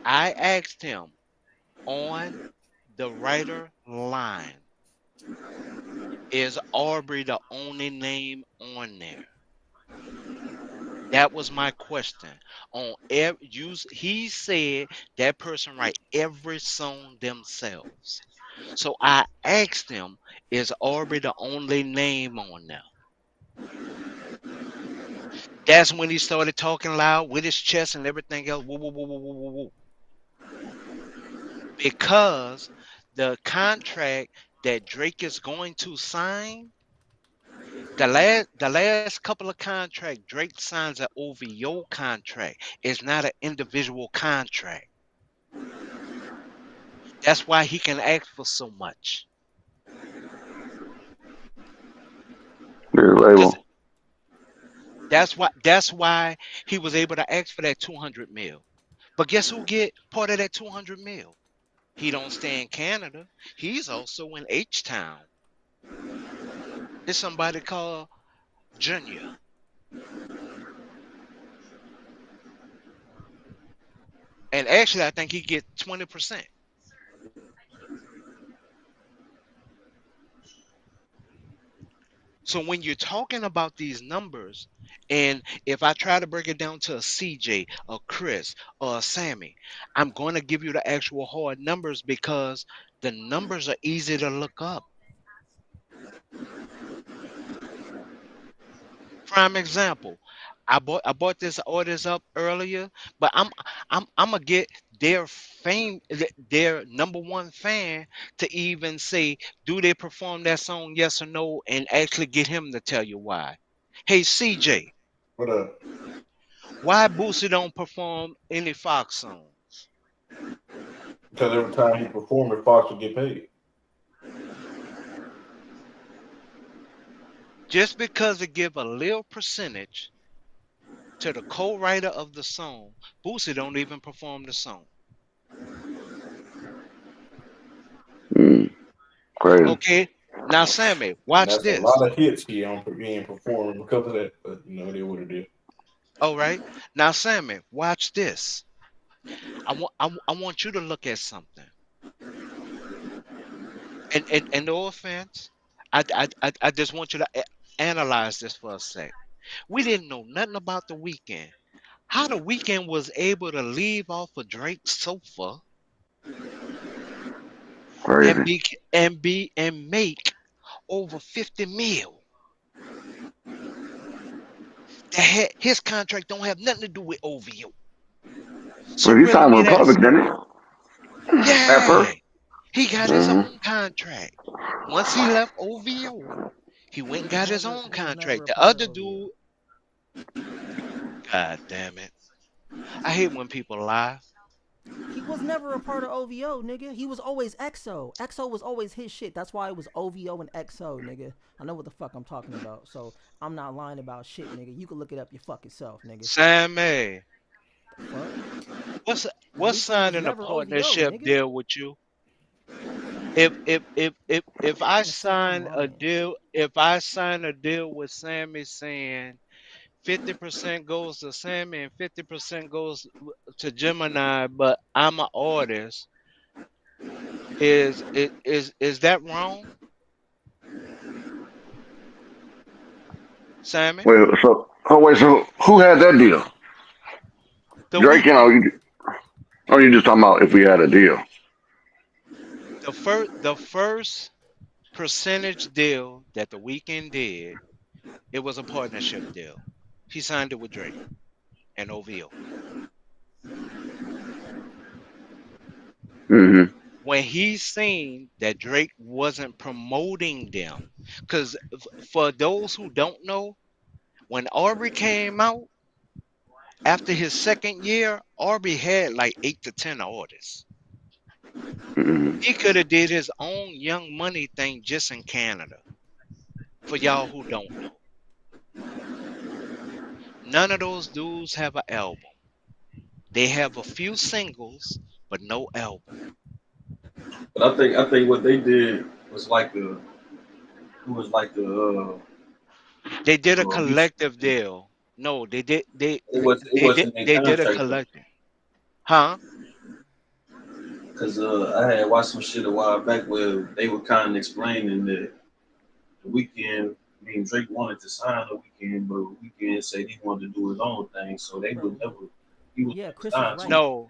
I asked him on the writer line, is Aubrey the only name on there? That was my question. On every use, he said that person write every song themselves. So I asked him, is Aubrey the only name on there? That's when he started talking loud with his chest and everything else. Woo, woo, woo, woo, woo, woo, woo. Because the contract that Drake is going to sign, the last couple of contracts, Drake signs an OVO contract. It's not an individual contract. That's why he can ask for so much. Big Cause label. that's why he was able to ask for that 200 mil. But guess who get part of that 200 mil? He don't stay in Canada. He's also in H Town. It's somebody called Junior. And actually I think he get 20%. So when you're talking about these numbers, and if I try to break it down to a CJ, a Chris, or a Sammy, I'm going to give you the actual hard numbers because the numbers are easy to look up. Prime example, I bought this orders up earlier, but I'm gonna get their their number one fan to even say, do they perform that song, yes or no, and actually get him to tell you why. Hey CJ, What up? why Boosie don't perform any Fox song? Because every time he performed, Fox would get paid. Just because it give a little percentage to the co-writer of the song, Boosie don't even perform the song. Mm, crazy. Okay, now Sammy, And watch that's a lot this. of hits he ain't performing because of that. But it is what it is. All right. Now, Sammy, watch this. I want you to look at something. And no offense, I just want you to analyze this for a sec. We didn't know nothing about the weekend. How the weekend was able to leave off of Drake's sofa and Crazy. make over 50 mil. His contract don't have nothing to do with OVO. So But he riddle signed me with that. Republic, didn't he? At Yeah. first. He got his Hmm. own contract. Once he left OVO, he went and got his own He was never contract. a The part of other OVO. dude, god damn it. I hate when people lie. He was never a part of OVO, nigga. He was always EXO. EXO was always his shit. That's why it was OVO and XO, nigga. I know what the fuck I'm talking about. So I'm not lying about shit, nigga. You can look it up your fucking self, nigga. Sammy, The fuck? what's The what's weekend was signing a never OVO, partnership nigga. deal with you? If I Nigga say I'm sign a lying. deal, if I sign a deal with Sammy saying 50% goes to Sammy and 50% goes to Gemini, but I'm an artist, is that wrong, Sammy? Wait, so who had that deal? The Drake and weekend. you just talking about if we had a deal? The first percentage deal that the weekend did, it was a partnership deal. He signed it with Drake and OVO. Mm-hmm. When he seen that Drake wasn't promoting them, because for those who don't know, when Aubrey came out after his second year, Aubrey had like 8 to 10 artists. Mm-hmm. He could have did his own Young Money thing just in Canada. For y'all who don't know, none of those dudes have an album. They have a few singles, but no album. But I think what they did was like a it was like They did a mutual collective thing. deal. No, they did. They It they did. wasn't their They did a contract though. collective. Huh? Cause I had watched some shit a while back where they were kind of explaining that the weekend. I mean, Drake wanted to sign the weekend, but the weekend said he wanted to do his own thing, so they would bro. never. He would Yeah, never Chris is sign to right. him. No,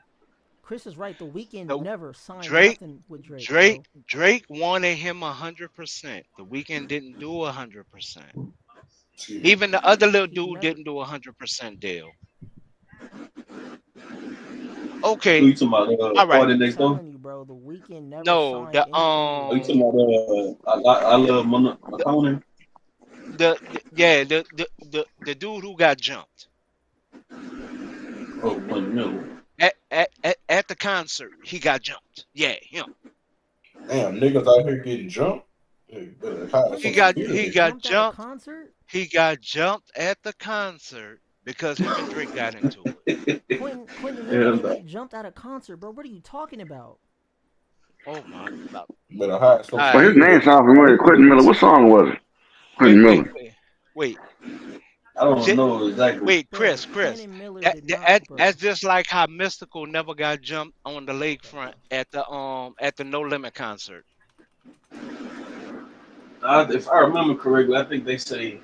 Chris is right. The weekend the never signed Drake nothing with Drake, Drake bro. Drake wanted him 100%. The weekend didn't do 100%. Excuse me. Even the other little He dude never. didn't do 100% deal. Who Okay, you talking about? all right. Party I'm next door. telling you, bro. The weekend never No, signed anything with Are you talking Drake. about? I love the, Monaco. yeah, the dude who got jumped Oh, Quentin Quentin Miller. Miller. at the concert. He got jumped. Yeah, him. Damn, niggas out here getting jumped. They better hire Quentin He some Miller got he getting security. got jumped at a jumped. concert. He got jumped at the concert because him and Drake got into it. Quentin Miller Hell didn't no. get jumped at a concert, bro. What are you talking about? Oh my! All Better hire some But his right. name security. sounds familiar. Quentin Miller. What song was it? Wait, Quentin wait, Miller. wait, wait. I don't Di- know exactly. Wait, Bro, Chris. Quentin Miller did not, That's bro. just like how Mystical never got jumped on the Okay, lakefront bro. at the No Limit concert. If I remember correctly, I think they say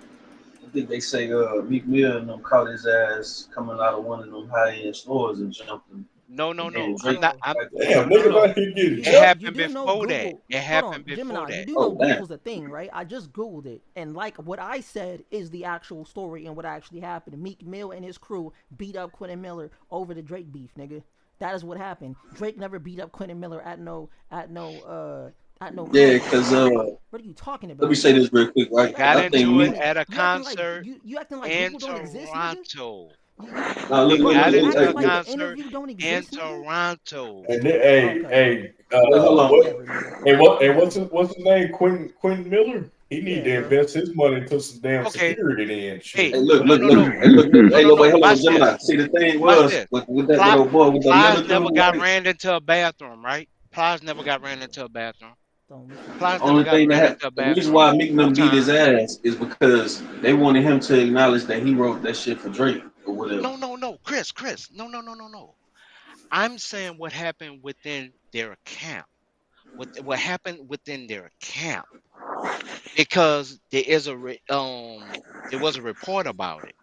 Meek Mill and them caught his ass coming out of one of them high end stores and jumped him. No, no, And then no. I'm Drake not. Bro, I'm back no, Damn, no, niggas no. out here getting It jumped. you happened do know before that. Google. It Hold happened on, before Gemini. You that. do know Oh damn. Google's a thing, right? I just Googled it, and like what I said is the actual story and what actually happened. Meek Mill and his crew beat up Quentin Miller over the Drake beef, nigga. That is what happened. Drake never beat up Quentin Miller at no Yeah, concert, cause bro. What are you talking let me about, say bro? this real quick, right? You Got acting I like think into Google it don't. Meek. at a You acting like concert you acting like in Google don't exist, nigga. Toronto. Now He look, got Bro, you into hey, a acting like look. the concert interview don't in exist, nigga. Toronto. And then, hey, Okay, bro. hey, Wait, hold on. what? Whatever, nigga. Hey, what? Hey, Whatever. what's his name? Quentin Miller. He need Yeah, to bro. invest his money into some damn Okay, security. Then hey, Hey, shit. look, no, look, no, look. no, Hey, look, look. no, Hey, no, look, wait, no. hold on, Watch this. Gemini. See, the thing Watch was this. with that Pli- little boy with the Plies Miller never dude, got right? ran into a bathroom, right? Plies never got ran into a bathroom. Don't listen to Plies him. never Only got thing that ran into a the reason bathroom. why Meek No them beat his time. ass is because they wanted him to acknowledge that he wrote that shit for Drake or whatever. No, no, no. Chris. No, no, no, no, no. I'm saying what happened within their camp. What happened within their camp because there was a report about it.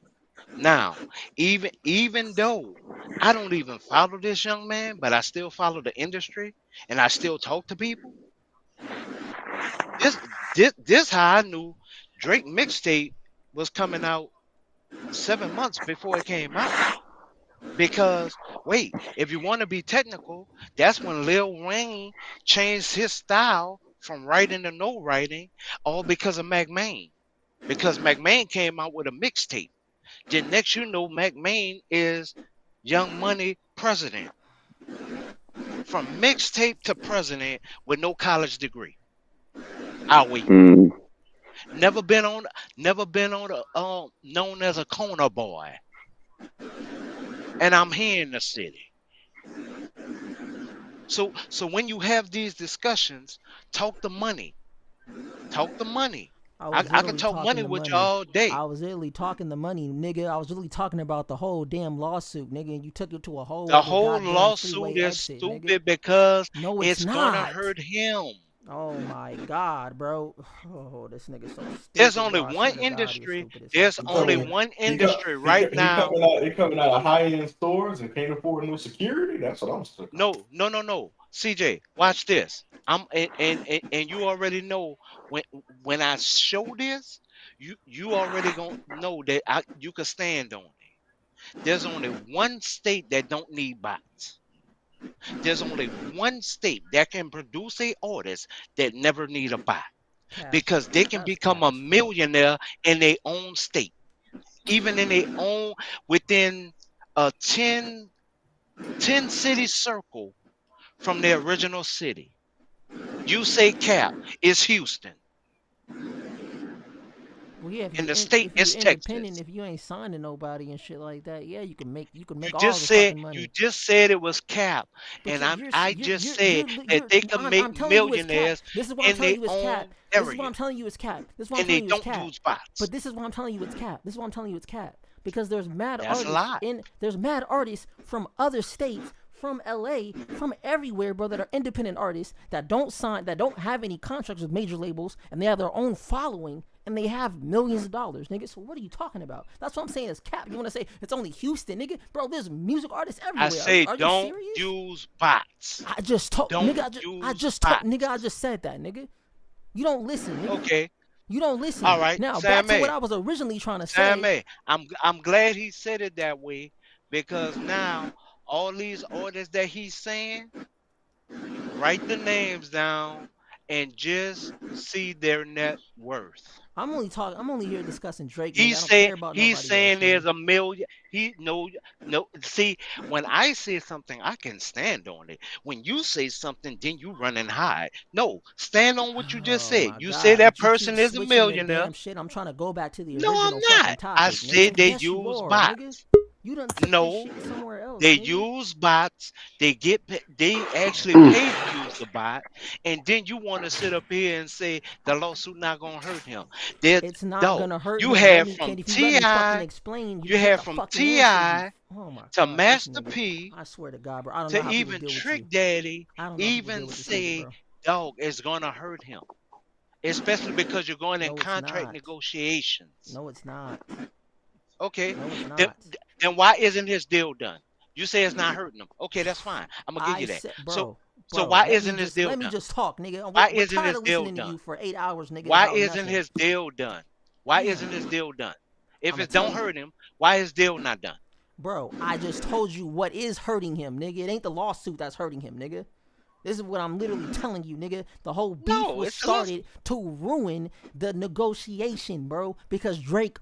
Now, even though I don't even follow this young man, but I still follow the industry and I still talk to people. This this how I knew Drake mixtape was coming out 7 months before it came out. Because wait, if you want to be technical, that's when Lil Wayne changed his style from writing to no writing, all because of McMahon. Because McMahon came out with a mixtape. Then next you know, McMahon is Young Money president. From mixtape to president with no college degree. I'll wait. Mm. Never been on a known as a corner boy. And I'm here in the city. So when you have these discussions, talk the money. Talk the money. I was I can literally talk talking money the with you money. all day. I was literally talking the money, nigga. I was really talking about the whole damn lawsuit, nigga. And you took it to a whole The other whole goddamn lawsuit freeway is exit, nigga. stupid because No, it's it's gonna not. hurt him. Oh my god, bro. Oh, this nigga's so There's stupid, only bro. I one swear to God, he's industry. stupid as There's fuck. He only coming. one He co- industry right he now. coming out. He coming out of high end stores and can't afford no security. That's what I'm stuck on. No, no, no, no. CJ, watch this. And you already know when I show this, you already gonna know that you can stand on it. There's only one state that don't need bots. There's only one state that can produce a artist that never need a bot Cap. because they can That's become cap a as fuck. millionaire in their own state, even in their own within a 10 city circle from their original city. You say Cap, it's Houston. Well, yeah, In the state, if you it's independent, Texas. if you ain't signing nobody and shit like that, yeah, you can You make all just the said fucking you money. just said it was Cap, But and I just said that you're they can make I'm telling you it's cap. millionaires This is what I'm in telling their you is cap. own This is what area, I'm telling you is cap. This is what I'm and they telling you is don't cap. use bots. But this is what I'm telling you it's cap. This is what I'm telling you it's cap. Because there's mad That's a artists lot. from other states from LA, from everywhere, bro, that are independent artists that don't have any contracts with major labels, and they have their own following, and they have millions of dollars, nigga. So what are you talking about? That's what I'm saying is cap. You want to say it's only Houston, nigga? Bro, there's music artists I everywhere. say Are you don't serious? use bots. I just told, Don't nigga. use bots. I just said that, nigga. You don't listen, nigga. Okay. You don't All listen. right. Now back Sam to what A. I was originally trying to Sam say. A. I'm glad he said it that way because now all these artists that he's saying, write the names down and just see their net worth. I'm only here discussing Drake, nigga. I He's don't saying care about he's nobody else, saying nigga. there's a million. He no. See, when I say something, I can stand on it. When you say something, then you run and hide. No, stand on what you just Oh said. my You say god, that but you keep person is a switching the millionaire. damn shit. I'm trying to go back to the No, I'm original fucking not. I topic, said nigga. they Yes, you use are, nigga. bots. You done took this No, shit somewhere else, they nigga. use bots. They actually Mm. pay to use the bot, and then you want to sit up here and say the lawsuit not gonna hurt him. There, It's not dog. gonna hurt You him. have from If you let me fucking Ti, explain, you you get have the from fucking answer. Ti Oh my to god, this Master nigga. P I swear to God, bro. I don't know to how people even deal with you. Trick Daddy, I don't know how people deal even with this nigga, say, bro. dog, it's gonna hurt him, especially because you're going in No, it's contract not. negotiations. No, it's not. Okay, No, it's then, not. then why isn't his deal done? You say it's not hurting him. Okay, that's fine. I'm gonna give I you that. said, So, bro, so why let me isn't his just deal done? talk, nigga. Why We're isn't tired his of deal listening to done? you for 8 hours, nigga, Why about isn't nothing. his deal done? Why isn't Damn. his deal done? If I'ma it tell don't you, hurt him, why is deal not done? bro. I just told you what is hurting him, nigga. It ain't the lawsuit that's hurting him, nigga. This is what I'm literally telling you, nigga. The whole beef No, was it's a lawsuit. started to ruin the negotiation, bro. Because Drake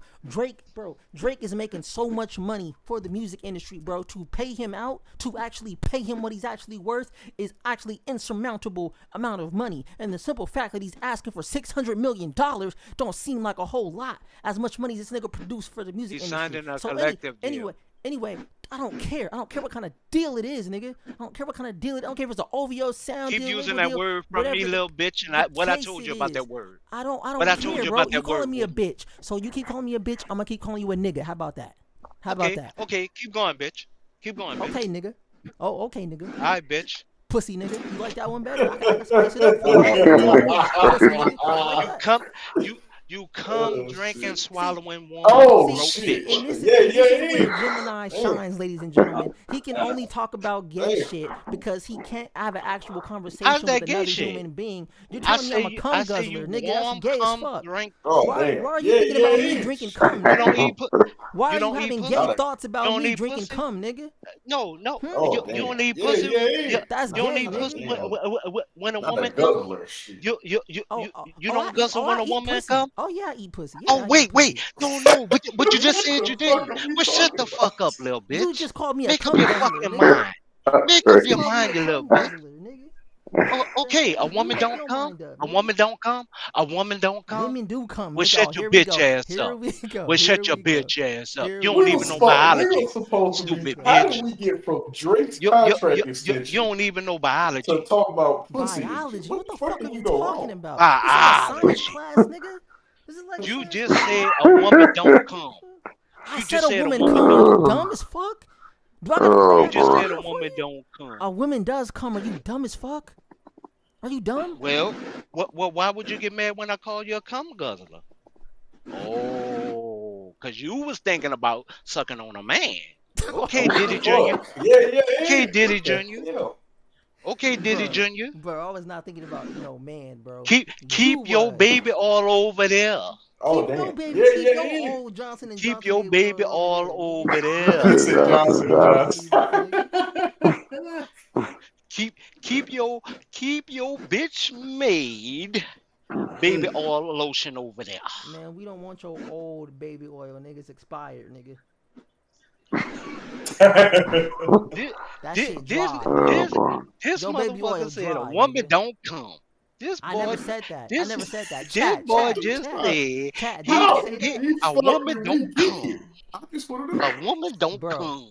is making so much money for the music industry, bro. To pay him out, to actually pay him what he's actually worth, is actually insurmountable amount of money. And the simple fact that he's asking for $600 million don't seem like a whole lot. As much money as this nigga produced for the music He signed industry. in a So collective deal. anyway, I don't care. I don't care what kind of deal it is, nigga. I don't care what kind of deal it. I don't care if it's an OVO sound Keep deal, using label that deal, word from me, whatever little bitch, and the what I case told it you about is. that word. I don't What I told care, you bro. about You that word, calling me a woman. bitch, so you keep calling me a bitch. I'm gonna keep calling you a nigga. How about that? How about Okay, that? okay, keep going, bitch. Keep going, Okay, bitch. nigga. Oh, okay, nigga. All right, bitch. Pussy nigga. You like that one better? I can spice it up for you. Pussy nigga. You like that? Come, you you come Oh drinking, shit! See, swallowing woman, Oh See, broke see, shit! bitch. Yeah, and this yeah, is yeah. where Gemini Damn, shines, ladies and gentlemen. He can Uh, only talk about gay damn. shit because he can't have an actual How's conversation with that gay another shit? human being. You're I telling me I'm say a I cum say you guzzler, nigga. That's warm, gay as come fuck. drink. Oh damn! Why are you Yeah, thinking yeah, about it me is. drinking cum, You nigga? don't eat Why you are you don't eat having pussy. gay Not a. thoughts You about don't me eat drinking pussy. cum, nigga? No, no. Hmm? Oh You damn! don't eat Yeah, pussy yeah, when yeah. That's you don't gay, eat God pussy nigga. damn! when a Not a woman come. guzzler. Shit. You don't guzzle when I a eat woman pussy. come. Oh yeah, I eat pussy. Yeah, Oh I eat wait, pussy. no, no. But you just What said you the fuck didn't. are we Well, shut talking the fuck about? up, little You bitch. just called me a Make up cum your guzzler, fucking nigga. mind. That's Make You up just your crazy. called me mind, a you little cum bitch. guzzler, nigga. Oh, The okay, hell? a You woman make don't your come. mind up, A nigga. woman don't come. A woman don't come. Women do come, Well, nigga. Oh, shut your here we bitch go. ass Here up. we go. Well, Here shut your we go. bitch ass up. Here You don't we We even was go. know supposed, we biology, was supposed to Here we be. stupid go. How bitch. did we get from Drake's You contract you extension don't even know to biology. talk about pussy and shit? Biology. What What the the fuck fuck did are we you go talking wrong? about? This ain't a science Biology. class, nigga. This is like a You science just class. said a woman don't come. I You said just a said a woman woman come. Are don't you come. dumb as fuck? Do I gotta repeat You Oh that just shit boy. said a again for woman you? don't come. A woman does come. Are you dumb as fuck? Are you dumb? Well, why would you get mad when I call you a cum guzzler? Oh, because you was thinking about sucking on a man. Okay, What the Diddy Jr. fuck? Yeah, yeah, Okay, yeah. Diddy What the Jr. hell? Okay, Diddy bro, Jr. bro, I was not thinking about no man, bro. You Keep your was. baby all over there. Oh damn. Yeah, Keep yeah, your yeah. old Johnson and Keep Johnson your baby baby oil over all there, nigga. over He there. said Johnson, Johnson and Johnson. Naughty Johnson. bitch, nigga. Keep keep your bitch made baby oil lotion over there. Man, we don't want your old baby oil, nigga. It's expired, nigga. This That this shit this dry, Oh nigga. this, boy. this Your baby motherfucker oil said a dry, woman nigga. don't come. This I boy never said that. I this never said that. this Chat, boy chat, just chat, said chat. Did I How say he that? the a fuck woman did we don't get here? come. I just want to know. A woman don't Bro, come.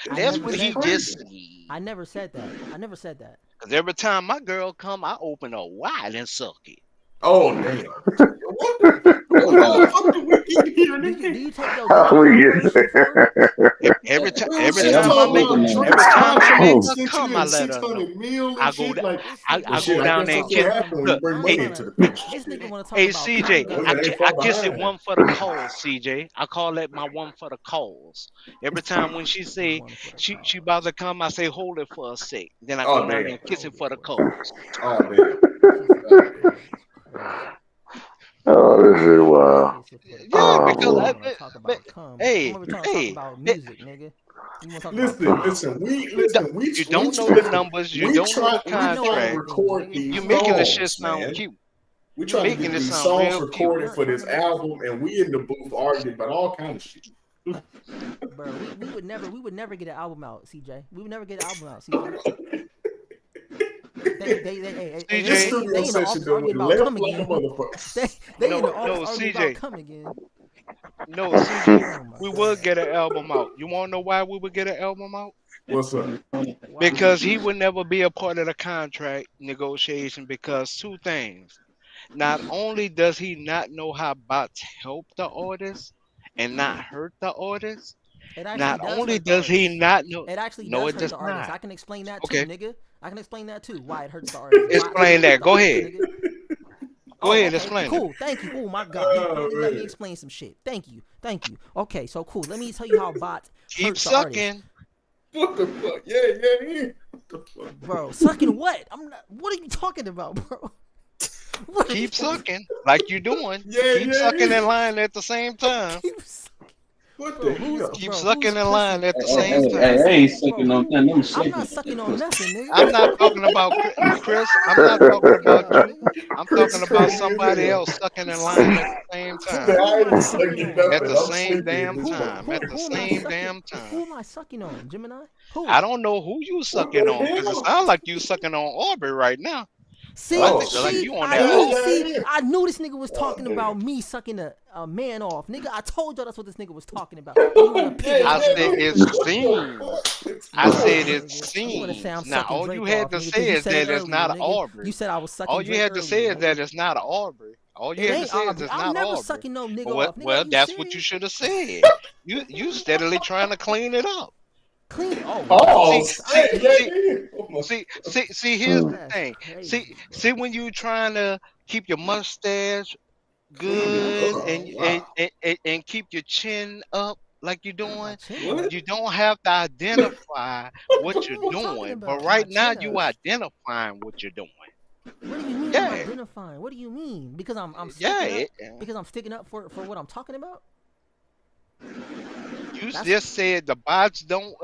I That's never what It's he said that. just crazy. said. I never said that. I never said that. Cause every time my girl come, I open her wide and suck it. Oh damn. What the? How the fuck do we get here, Do nigga? you take your How girlfriend we on trips before? get We was Every Hey, just I'm time I talking make about smoking on. every Drake's time I make contract there? her extension come, I and let her 600 know. mil and I go shit. da- Like, I but go shit, I down guess there and that's what kiss. happened when you Look, bring I'm hey, money trying into to. the picture. This nigga want to talk hey, about cum CJ, Women guzzling. ain't far I kiss it behind. one for the cause, CJ. I call that my one for the cause. Every time when she say One for the she cause. about to come, I say hold it for a sec. Then I go Oh down damn. there and kiss Hold it it for the for a second. cause. Oh damn. Kiss it for God the damn. cause is crazy. Oh, this is wild. Kiss it for the Yeah, cause. Oh This because nigga boy. want to talk but- about cum. I'm hey, over trying to talk hey, about hey, music, nigga. You want to talk about Listen, cum? listen, you don't know the numbers, you don't know the I know trying to contract. everything, record nigga. I these You know making the everything. shit songs, sound man. cute. We You trying to making get it these sound songs real cute. recorded for Trying this to make it album, sound and cute. we in the booth arguing about all kind of shit. Bro, we would never get an album out, CJ. We would never get an album out, CJ. Hey, This CJ, studio they in the session office done arguing went about left cum like a again. motherfucker. They in the no, office arguing about CJ, cum again. no, CJ. Oh my We would god. get an album out. You want to know why we would get an album out? What's up? Why? Because he would never be a part of the contract negotiation. Because two things. Not only does he not know how bots help the artist and not hurt the artist, It actually not does only hurt the does he artist. not know, It actually no, does it hurt does the artist. not. I can explain that too, Okay, nigga. I can explain that too. Why it hurts the artist. Why I explain know it hurt that. the Go artist, ahead. nigga. Go Oh, ahead, okay, explain it. cool. Thank you. Oh my God, he Oh finally let me man. explain some shit. Thank you, thank you. Okay, so cool. Let me tell you how bots Keep hurt the artist, What sucking. the fuck? Yeah. What the fuck? bro. Sucking what? I'm not. What are you talking about, bro? What are you Keep sucking like you doing. Keep sucking Yeah. in line at the same time. keep sucking, What bro? the Who's hell? Keep bro? Who's sucking in line pussy? at Hey, the hey, same Who's hey, hey, I time. pussy? ain't Bro, sucking on who? nothing. I'm I'm sucking not on sucking that on pussy. nothing, nigga. I'm not talking about Chris. I'm What are not you talking talking about about, you. nigga? I'm Chris talking is about crazy as somebody hell. else sucking in line at the same time. Who am I I ain't sucking sucking on, At nothing. the bro? I'm same sleeping in damn this time. At the Who am I same motherfucker. sucking? damn time. Who am I sucking on, Gemini? I Who? don't know who you What sucking the on because it hell? sounds like you sucking on Aubrey right now. I See, Oh think like shit. see, you on I that Yeah, knew. Aubrey. See, yeah. I knew this nigga was Oh talking about damn. me sucking a man off, nigga. I told y'all that's what this nigga was talking about. Then you want to Yeah, pivot I talk said about it What the fuck? seems. I nah, said it Explain. nigga. You want to say I'm seems. Now sucking all you Drake had off, to nigga, because say you is said it that it's earlier, not nigga. You Aubrey. said I was All sucking you Drake had to say earlier, is that nigga. it's not Aubrey. All you It had to ain't say is Aubrey. it's I'm not never Aubrey. sucking no nigga Well, off, nigga. Are well, you that's what you serious? should have said. You steadily trying to clean it up. Clean. Oh wow, Oh See, that's see, shit, crazy. see, yeah. Oh my see. Here's the That's thing. crazy, See bro. when you trying to keep your mustache clean. What? good Oh wow. and keep your chin up like you're My doing, chin What? up. you don't have to identify What what are you're you talking doing. But about? My right now chin you up. identifying what you're doing. What do you mean I'm Yeah, identifying? What do you mean? Because I'm yeah. sticking up? Because I'm sticking up for what I'm talking about? You That's just said the bots don't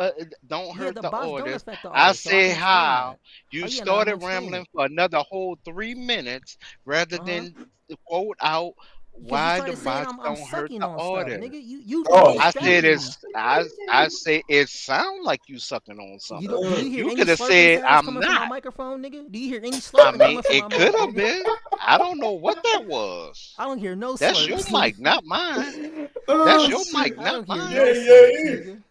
yeah, hurt the the bots don't artist. affect the I artist, so I can said explain how. that. Oh You yeah, now I'm gonna started explain rambling it. for another whole 3 minutes rather Uh-huh. than quote out Because you why the started saying bots I'm don't hurt sucking the on stuff, artist. nigga. You just Oh I said distracted shit. me. I say it sound like you sucking on You something. don't do you hear You any could have slurping said sounds I'm coming from my not. microphone, nigga? Do you hear any I slurping mean, coming from my it could mic, have nigga? been. I don't know what that was. I don't hear no That's your slurps, mic, nigga. not mine. That's Oh your mic, shit. I not don't hear mine. no Yeah, slurps, yeah. nigga.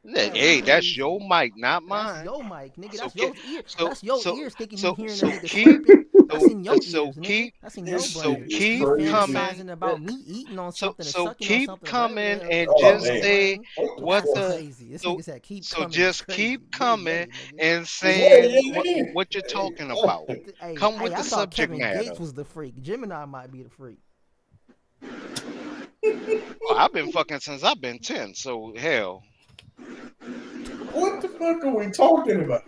That's Hey, that's your crazy. mic, not That's mine. your mic, nigga. So That's your ear. That's your so ears thinking you hearing a so nigga keep slurping. That's in your so ears, nigga. keep That's in your This so shit brain. is You keep crazy. coming. fantasizing about me eating on something or So sucking on keep something or whatever the coming hell and is Oh in just your damn. say brain. What the That's what fuck? the crazy. This so nigga said keep so coming. It's just keep crazy. Yay, coming yay, nigga. and Yeah, saying yeah. what you're talking Hey, about. Hey, Come with hey, the I thought subject Kevin Gates matter. was the freak. Gemini might be the freak. Oh, I've been fucking since I've been 10, so hell. what the fuck are we talking about?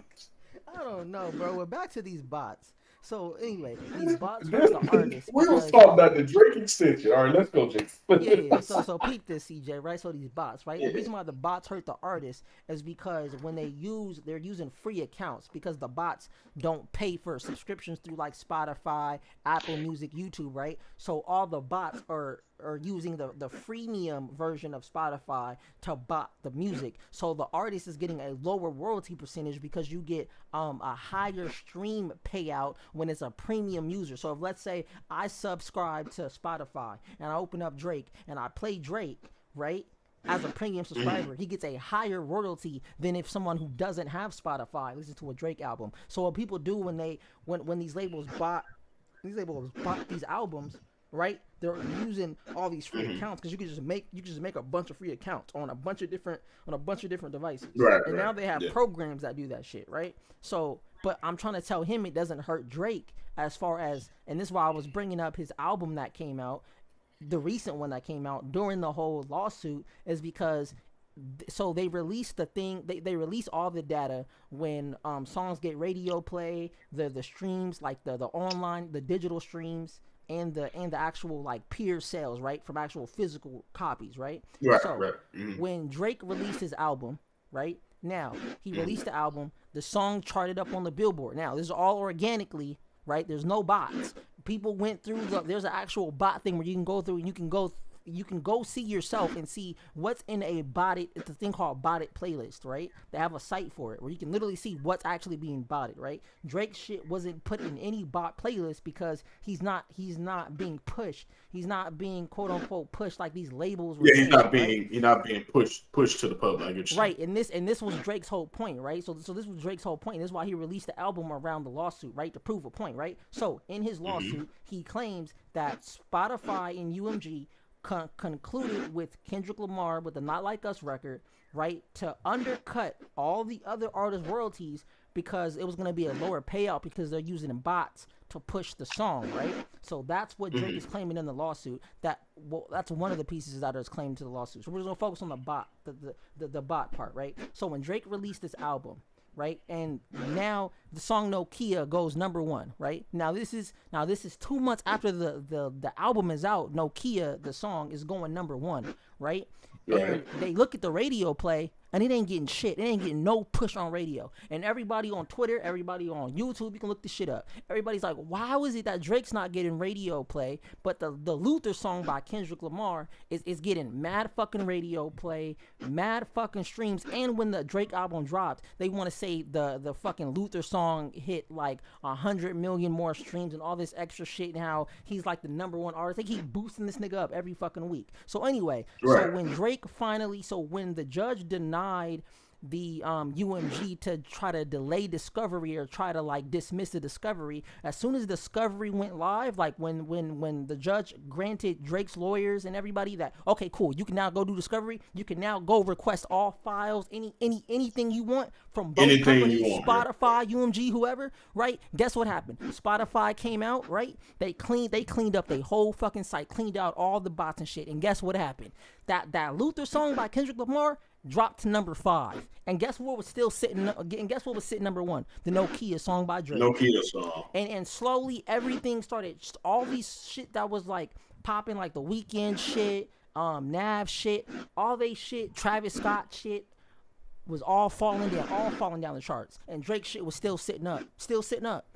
I don't know, bro. We're back to these bots. So anyway, these bots hurt This, the artist we was because talking about the Drake extension. All right, let's go, yeah. Jason. So peep this, CJ. Right. So these bots, right? The Yeah. reason why the bots hurt the artist is because when they're using free accounts because the bots don't pay for subscriptions through like Spotify, Apple Music, YouTube, right? So all the bots are using the freemium version of Spotify to bot the music. So the artist is getting a lower royalty percentage because you get a higher stream payout when it's a premium user. So if let's say I subscribe to Spotify and I open up Drake and I play Drake, right? As a premium subscriber, he gets a higher royalty than if someone who doesn't have Spotify listens to a Drake album. So what people do when these labels bot these albums, right? they're using all these free Mhm. accounts because you can just make a bunch of free accounts on a bunch of different devices, Right, and right. now they have Yeah. programs that do that shit, right? So, but I'm trying to tell him it doesn't hurt Drake as far as, and this is why I was bringing up his album that came out, the recent one that came out during the whole lawsuit, is because so they release the thing, they release all the data when songs get radio play, the streams, like the online, the digital streams, and the actual like peer sales, right, from actual physical copies, right? Right, So right. Mhm. when Drake released his album, right, now he released the album, the song charted up on the Billboard. Now this is all organically, right? There's no bots. People went through there's an actual bot thing where you can go through and you can go see yourself and see what's in a botted, it's a thing called botted playlist, right? They have a site for it where you can literally see what's actually being botted, right? Drake's shit wasn't put in any bot playlist because he's not being pushed. He's not being quote unquote pushed like these labels were Yeah, saying, right? he's not being pushed to the public. I get you saying. Right, and this was Drake's whole point, right? So this was Drake's whole point. This is why he released the album around the lawsuit, right? To prove a point, right? So in his Mhm. lawsuit, he claims that Spotify and UMG concluded with Kendrick Lamar with the Not Like Us record, right, to undercut all the other artists' royalties because it was going to be a lower payout because they're using bots to push the song, right? So that's what Drake is Mhm. claiming in the lawsuit. That's one of the pieces that is claimed to the lawsuit. So we're just gonna focus on the bot, the bot part, right? So when Drake released this album, right, and now the song Nokia goes #1, right? Now this is 2 months after the album is out. Nokia, the song, is going #1, right? Right. And they look at the radio play and it ain't getting shit. It ain't getting no push on radio. And everybody on Twitter, everybody on YouTube, you can look this shit up. Everybody's like, why is it that Drake's not getting radio play, but the Luther song by Kendrick Lamar is getting mad fucking radio play, mad fucking streams. And when the Drake album dropped, they want to say the fucking Luther song hit like 100 million more streams and all this extra shit, and how he's like the #1 artist. They keep boosting this nigga up every fucking week. So anyway, so Right. when Drake finally, so when the judge denied the UMG to try to delay discovery or try to like dismiss the discovery, as soon as discovery went live, like when the judge granted Drake's lawyers and everybody that, okay, cool, you can now go do discovery, you can now go request all files, anything you want from both Anything you companies, want. Yeah. Spotify, UMG, whoever, right? Guess what happened? Spotify came out, right? They cleaned up their whole fucking site, cleaned out all the bots and shit, and guess what happened? That Luther song by Kendrick Lamar dropped to #5. And guess what was still sitting? And guess what was sitting #1? The Nokia song by Drake. Nokia song. And slowly everything started. Just all these shit that was like popping, like the Weekend shit, Nav shit, all they shit, Travis Scott shit, was all falling down the charts. And Drake shit was still sitting up, still sitting up.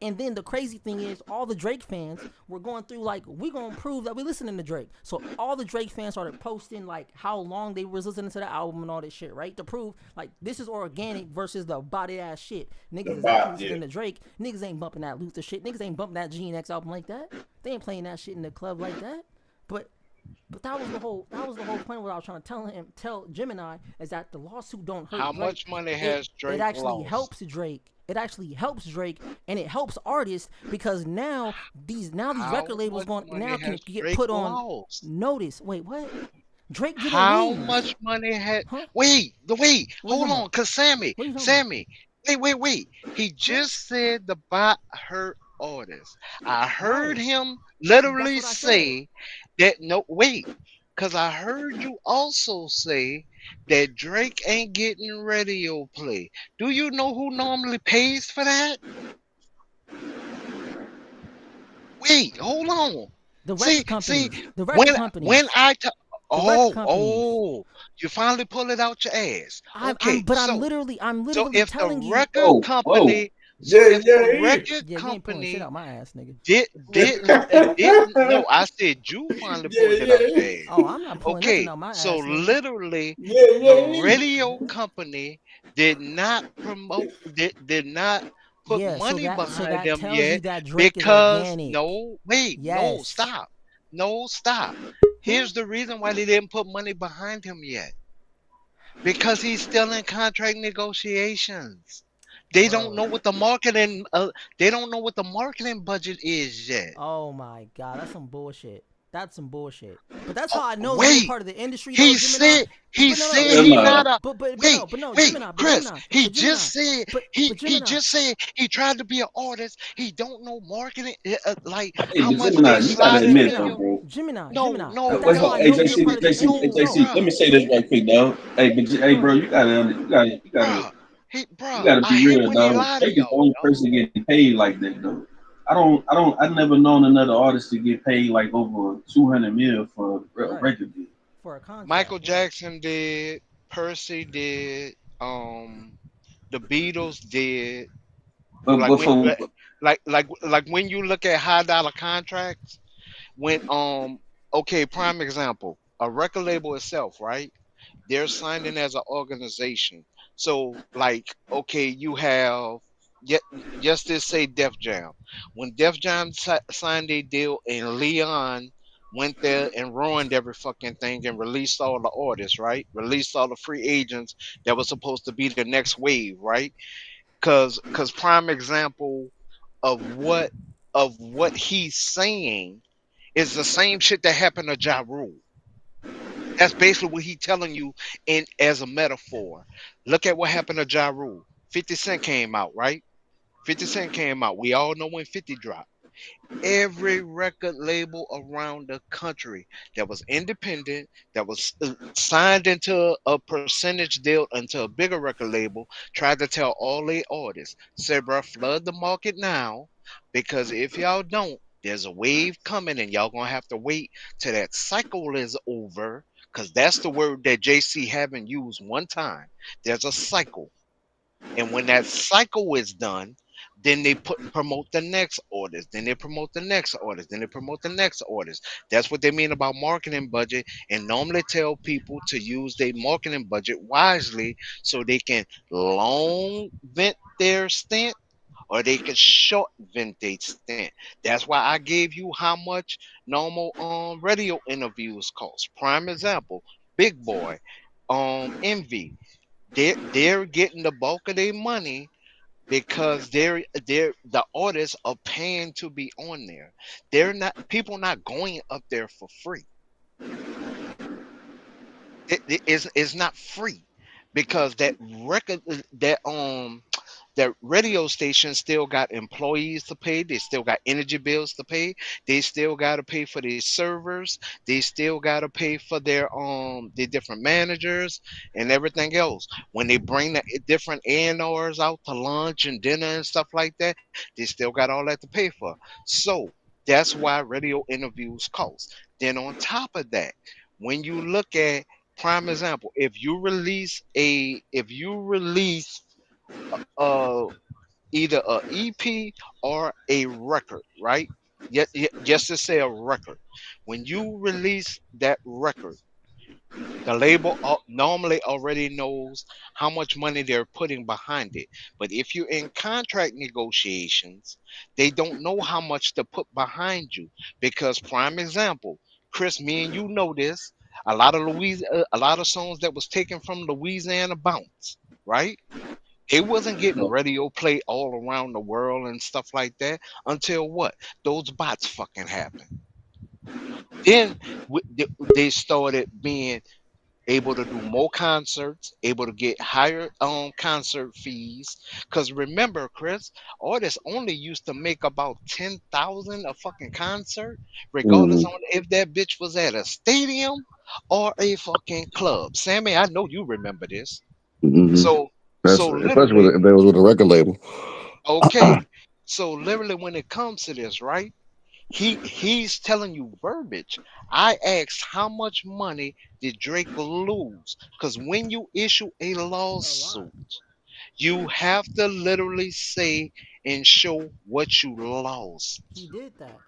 And then the crazy thing is, all the Drake fans were going through like, we gonna prove that we listening to Drake. So all the Drake fans started posting like how long they was listening to the album and all this shit, right? To prove like this is organic versus the body ass shit. The Niggas is actually bot, listening yeah. to Drake. Niggas ain't bumping that Luther shit. Niggas ain't bumping that GNX album like that. They ain't playing that shit in the club like that. But that was the whole point. What I was trying to tell Gemini, is that the lawsuit don't hurt How Drake. much money It has it Drake actually lost? helps Drake. It actually helps Drake, and it helps artists because now these How record labels much going money now can has get Drake put on lost? notice. Wait, what? Drake didn't How lose, much money had? huh? Wait, What are you hold talking on, about? cause Sammy, What are you talking about? Sammy, wait. He Huh? just said the bot hurt artists. I heard Right. him That's literally what I said. say that. No, wait, cause I heard you also say that Drake ain't getting radio play. Do you know who normally pays for that? Wait, hold on. The record See, companies. The when record when companies. I t- The record companies. you finally pull it out your ass. I'm I'm Okay, but I'm literally I'm so literally if the telling you. record Whoa, whoa. company, so Yeah, if the yeah, he is. record Yeah, you ain't pulling shit company out my ass, nigga. didn't no, I said you finally Yeah, pulled it out your yeah, ass. Oh, I'm not pulling nothing Okay, out my so ass, nigga. literally yeah, the yeah, he is. radio company did not put Yeah, so money that so behind that them tells you yet that Drake is because organic. no, wait, no, Yes. stop. No, stop. Huh? Here's the reason why they didn't put money behind him yet. Because he's still in contract negotiations. They don't Bro. know what the marketing they don't know what the marketing budget is yet. Oh my god, that's some bullshit. That's some bullshit. But that's Oh, how I know you ain't wait. part of the industry though, He Gemini. said But, he but no, no, said but Hell he nah. not a no, wait, but no, wait, Gemini, Chris. He But just Gemini, said but he Gemini. just said he tried to be an artist. He don't know marketing, like Hey, how but much they Gemini, you gotta slide in the admit though, Gemini, video. bro. Gemini. No, But Wait, that's how hold I on. no, Hey, know you're JC, part of the JC, no, industry. JC. bruh, Let me say this right quick, dog. Hey, but hey, Go bro, ahead. you bruh. gotta I be hate real, when they dog. lie to Drake is the y'all, only dog. person getting paid like that, though. I've never known another artist to get paid like over 200 mil for a Right. record deal. For a contract, Michael yeah. Jackson did, Percy did, the Beatles did. But Like but when for like when you look at high dollar contracts, when okay, prime example, a record label itself, right? They're signed in as an organization. So like, okay, you have yet just to say Def Jam. When Def Jam signed a deal and Leon went there and ruined every fucking thing and released all the artists, right? Released all the free agents that was supposed to be the next wave, right? Cause prime example of what he's saying is the same shit that happened to Ja Rule. That's basically what he's telling you in as a metaphor. Look at what happened to Ja Rule. 50 Cent came out, right? 50 Cent came out. We all know when 50 dropped. Every record label around the country that was independent, that was signed into a percentage deal into a bigger record label, tried to tell all their artists, say, bro, flood the market now, because if y'all don't, there's a wave coming and y'all gonna have to wait till that cycle is over, because that's the word that JC haven't used one time. There's a cycle. And when that cycle is done, then they promote the next orders. Then they promote the next orders. Then they promote the next orders. That's what they mean about marketing budget. And normally tell people to use their marketing budget wisely so they can long vent their stint or they can short vent their stint. That's why I gave you how much normal radio interviews cost. Prime example, Big Boy, Envy, they're getting the bulk of their money because they're the artists are paying to be on there. They're not people not going up there for free. It's not free because that radio station still got employees to pay. They still got energy bills to pay. They still got to pay for their servers. They still got to pay for their different managers and everything else. When they bring the different A&Rs out to lunch and dinner and stuff like that, they still got all that to pay for. So that's why radio interviews cost. Then on top of that, when you look at prime example, if you release uh either a EP or a record, right? Yet, just to say a record. When you release that record, the label normally already knows how much money they're putting behind it. But if you're in contract negotiations, they don't know how much to put behind you. Because, prime example, Chris, me and you know this. A lot of songs that was taken from Louisiana Bounce, right? They wasn't getting radio play all around the world and stuff like that until what? Those bots fucking happened. Then they started being able to do more concerts, able to get higher concert fees. Cause remember, Chris, artists only used to make about 10,000 a fucking concert, regardless Mm-hmm. on if that bitch was at a stadium or a fucking club. Sammy, I know you remember this. Mm-hmm. So That's so especially literally, if they was with a record label. okay. So literally when it comes to this, right? He's telling you verbiage. I asked how much money did Drake lose? Because when you issue a A lot. lawsuit, you have to literally say and show what you lost. He did that.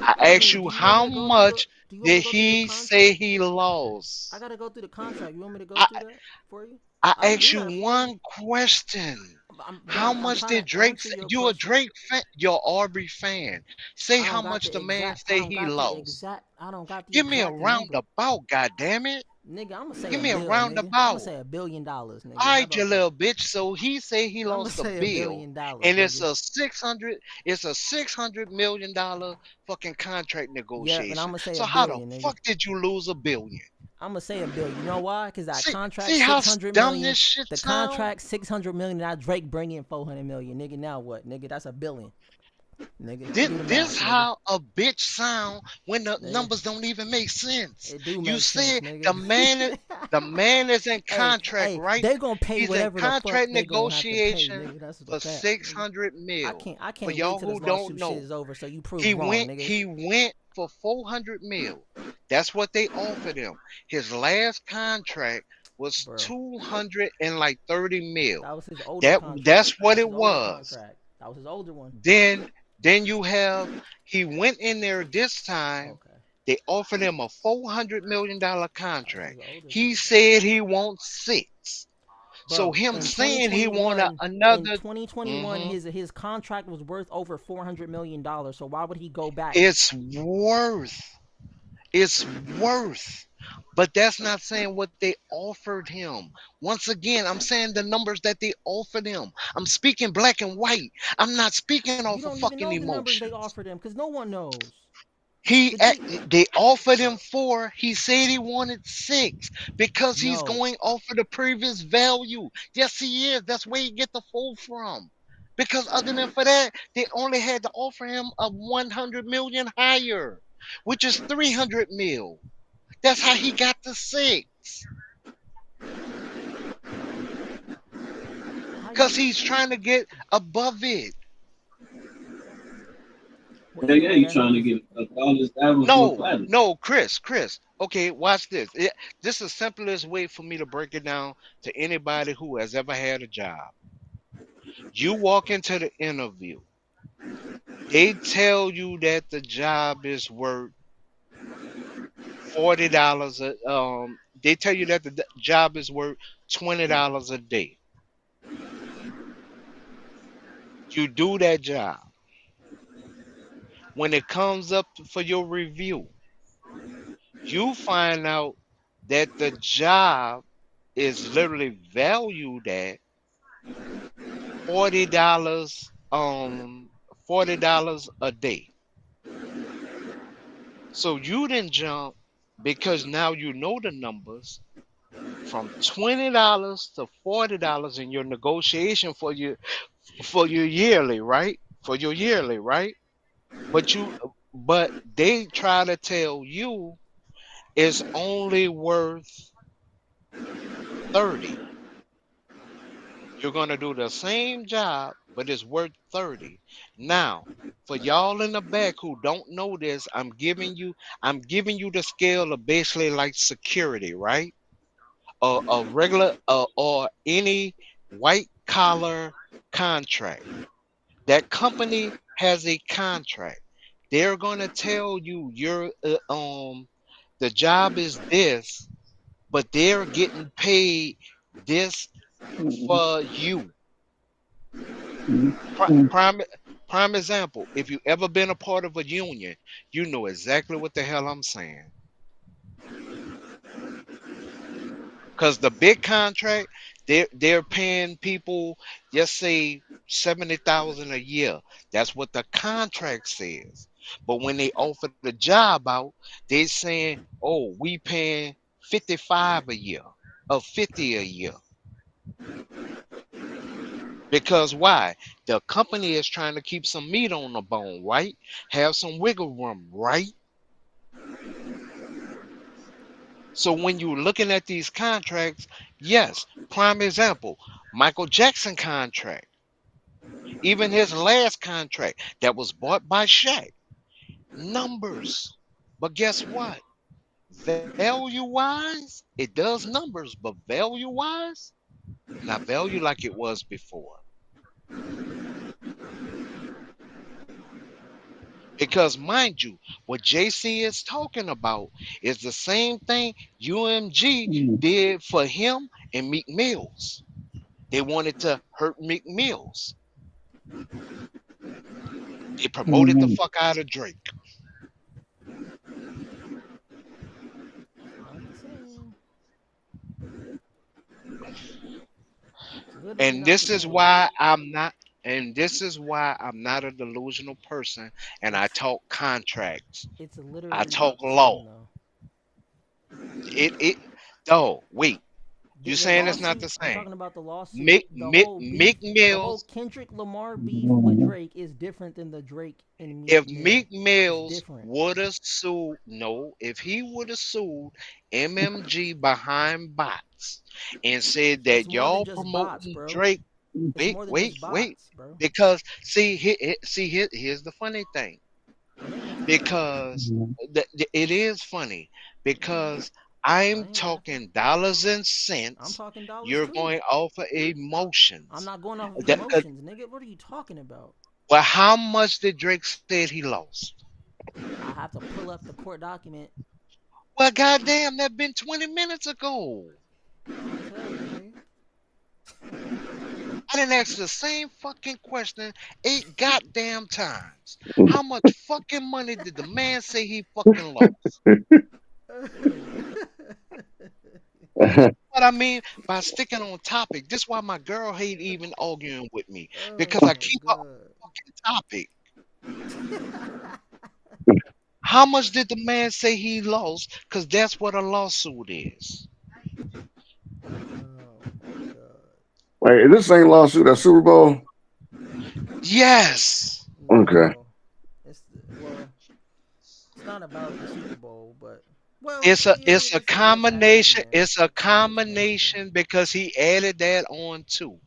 I I asked mean, you do you want me how to go through the? much Do you want me did to go through the he say contract? he I lost? gotta go through the contract. You want me to go I through that for you? I I can asked do you that for you. one question. But How I'm much trying did to Drake answer say? your You a question. Drake fan? You're Aubrey fan. Say how much the man I say don't he got the lost. exact. I don't got the Give me a exact number. roundabout, goddamn it. Nigga, I'm gonna say Give a me a bill, nigga. I'm gonna roundabout. say $1 billion, nigga. All How right, you about that? little bitch. So he say he I'm gonna lost a say a bill, billion dollars, and it's nigga. a 600. It's a $600 million fucking contract Yep, and I'm negotiation. gonna say a So how the billion, nigga. fuck did you lose $1 billion? I'm gonna say a bill. You know why? Cause that contract See how 600 million. dumb this shit The sound? contract 600 million. That Drake bring in 400 million, nigga. Now what, nigga? That's a billion, nigga. Do the This math, nigga. how a bitch sound when the Nigga, numbers don't even make sense. it do You make sense, said nigga. the man is in hey, contract, hey, right? they gonna pay He's in whatever the fuck contract they gonna have to pay, negotiation nigga. That's the for fact, six nigga. hundred I mil. can't, I For can't wait y'all till this who don't lawsuit shit know, is over so you prove he wrong, went nigga. he went for 400 mil. That's what they offered him. His last contract was Bro, 230 mil. that was his older That's contract. what That's it his older was. contract. That was his older one. Then you have he went in there this time. Okay, They offered him a $400 million that was contract. his older He contract. said he wants six. So Bro, him in saying he want a, 2021, in another, 2021, mhm, his contract was worth over $400 million. So why would he go back? it's worth. It's worth. But that's not saying what they offered him. Once again, I'm saying the numbers that they offered him. I'm speaking black and white. I'm not speaking off You of don't even fucking know the numbers they emotions. offered him because no one knows. He The G, they offered him four. He said he wanted six because he's no, going off of the previous value. Yes, he is. That's where you get the four from. Because other than for that, they only had to offer him a 100 million higher, which is 300 mil. That's how he got the six. how you? Because he's trying to get above it. Well, Yeah, either yeah, way, you that trying to nigga's get $1,000 to a No, platinum. no, Chris. Okay, watch this. This is the simplest way for me to break it down to anybody who has ever had a job. You walk into the interview, they tell you that the job is worth $40. They tell you that the job is worth $20 a day. You do that job. When it comes up for your review, you find out that the job is literally valued at $40 $40 a day. So you didn't jump because now you know the numbers from $20 to $40 in your negotiation for your yearly, right? For your yearly, right? But they try to tell you it's only worth 30. You're going to do the same job, but it's worth 30. Now, for y'all in the back who don't know this, I'm giving you the scale of basically like security, right? A regular or any white collar contract. That company has a contract. They're going to tell you the job is this, but they're getting paid this Mm-hmm. for you. Pri- Mm-hmm. Prime prime example, if you ever been a part of a union, you know exactly what the hell I'm saying. Cause the big contract, they're paying people just say 70,000 a year. That's what the contract says. But when they offer the job out, they saying, "Oh, we paying 55 a year, or 50 a year." Because why? The company is trying to keep some meat on the bone, right? Have some wiggle room, right? So when you're looking at these contracts, yes, prime example, Michael Jackson contract, even his last contract that was bought by Shaq, numbers. But guess what? Value wise, it does numbers, but value wise, not value like it was before. Because mind you, what JC is talking about is the same thing UMG did for him and Meek Mills. They wanted to hurt Meek Mills. They promoted the Mm-hmm. fuck out of Drake. not the same. literally And not the this is same. why I'm not. And this is why I'm not a delusional person. And I It's talk contracts. it's I literally talk not the law. same though. It. Oh, wait. You The saying it's not lawsuit, the I'm same? talking about the lawsuit. Mick, The Mick, whole Mick beef, the whole Mills. Kendrick Lamar beef with Drake is different than the Drake and Meek If Mill. Meek It's Mills different. would have sued, no, if he would have sued MMG behind bots and said It's that more than y'all just bots, promoting bro. Drake, It's wait, more than wait, just wait, bots, bro. because here's the funny thing. It ain't nothing funny. Because it is funny Mm, because I I'm ain't laughing. talking dollars and I'm cents. talking dollars You're too. going off of I'm emotions. not going off of That, emotions, nigga. What are you talking about? well, how much did Drake said he lost? I have to pull up the court document. Well, goddamn, that been 20 minutes ago. I'll tell you, nigga. I didn't ask the same fucking question 8 goddamn times. How much fucking money did the man say he fucking lost? What I mean by sticking on topic. This is why my girl hate even arguing with me Oh because I my keep her on god. fucking topic. How much did the man say he lost? Because that's what a lawsuit is. Oh my god. Wait, is this same lawsuit at Super Bowl? Yes. Okay. No. Well, it's not about the Super Bowl, but well, It's a yeah, it's a there's ads in combination. there. It's a There's ads in there. combination because he added that on too.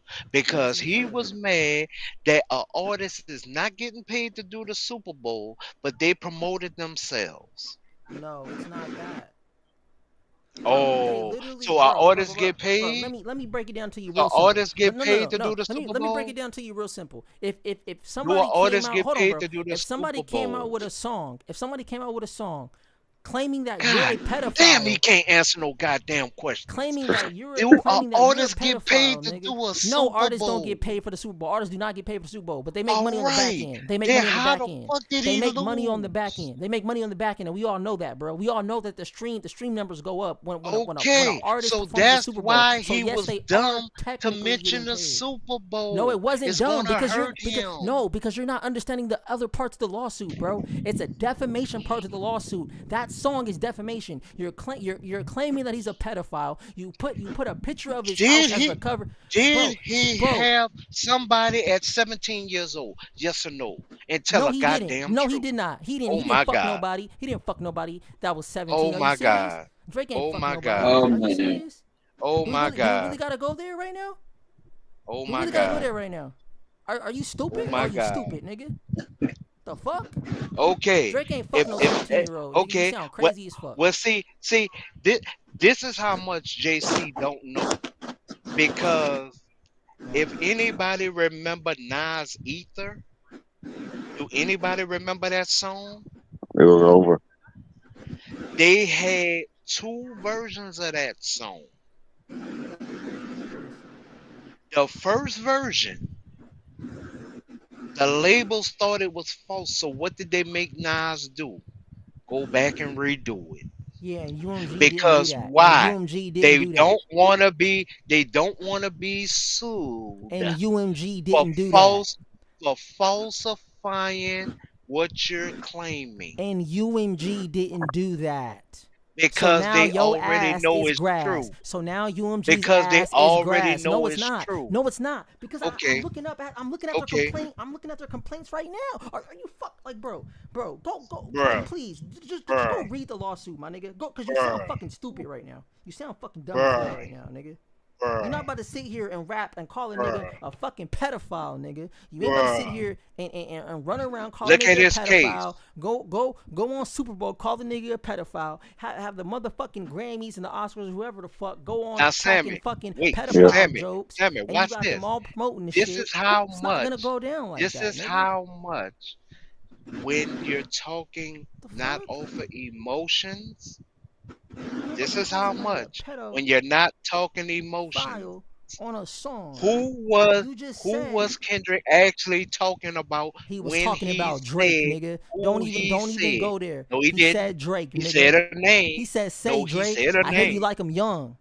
As Because he he should. was mad that an artist is not getting paid to do the Super Bowl, but they promoted themselves. No, it's not that. Bro, they Oh, literally, so our bro, bro, bro, artists bro, get bro. paid? Let me break it down to you So real simple. artists No, get no, no, paid no, to do no. the Let me Super let me break Bowl? it down to you real simple. If Do our somebody came artists out, get hold on, paid bro. to do the If somebody Super came out Bowl? with a song, if somebody came out with a song claiming that you're a God damn, he pedophile, can't answer no goddamn questions. claiming that you're Do our claiming that you're a artists get pedophile, paid to nigga. do a No, Super artists don't get Bowl? paid for the Super Bowl. Artists do not get paid for the Super Bowl, but they make money All on the back right. end. They make Then money on the how back the end. fuck did They he make money on the back lose? end. They make money on the back end, and we all know that, bro. We all know that the stream numbers go up when an Okay, artist so performs the that's Super Bowl. why So he yes, was they are dumb to technically mention getting the paid. Super No, it Bowl. wasn't It's dumb gonna because you're hurt because him. no, because you're not understanding the other parts of the lawsuit, bro. It's a defamation part of the lawsuit. That song is defamation. You're claiming that he's a pedophile. You put a picture of his house Did as the he cover, did bro, he bro. have somebody at 17 years old? Yes or no? And tell No, a he didn't. goddamn No, he truth. did not. He didn't. Oh He didn't my fuck God. nobody. He didn't fuck nobody that was Oh 17. Are you my serious? God. Drake ain't Oh fuck my nobody. God. Oh Are you man. serious? Oh Do we my really do we God. really gotta go there right now? Oh Do we my really gotta go God. there right now? Are you Oh stupid or my are you God. stupid, nigga? The fuck? Okay. Drake ain't fuck If no if 17-year-old. Nigga, you okay. sound What crazy as fuck. well see this is how much JC don't know because if anybody remember Nas Ether, do anybody remember that song? It was over. They had two versions of that song. Listen, man. The first version, the labels thought it was false. So what did they make Nas do? Go back and redo it. Yeah, and UMG didn't do Because that. And why? UMG didn't They do that. don't want to be. They don't want to be sued And UMG for didn't do that. false for falsifying what you're claiming And UMG didn't do that. So because now they your already ass know is it's grass. true. So now UMG's Because they ass is already grass. No, know it's it's not. true. No, it's not. Because I'm Okay. looking up at their Okay. complaint. I'm looking at their complaints right now. Are you fuck like bro? Go like Bruh. please just go Bruh. read the lawsuit, my nigga. Go because you sound Bruh. fucking stupid right now. You sound fucking dumb as hell Bruh. right now, nigga. You're not Bruh. about to sit here and rap and call a nigga Bruh. a fucking pedophile, nigga. You ain't about to sit Bruh. here and run around call a Look at nigga a this case. pedophile. Go on Super Bowl, call the nigga a pedophile. Have the motherfucking Grammys and the Oscars, whoever the fuck, go on Now, cracking Sammy, fucking wait, Yeah. pedophile Sammy, jokes, Sammy, and you watch got them this. all promoting the This shit. is how It's not gonna much. go down like This that, is nigga. how much when you're talking The not fuck? over emotions. Ain't This nobody is how calling a nigga much a when you're not talking emotions. pedophile on a song. Who was You just who said was Kendrick actually talking about he was when talking he about Drake, said nigga. who he Don't even said? go there. No, he He didn't. said Drake, He nigga. said a name. He said No, say he Drake. said a I hear you name. like him young.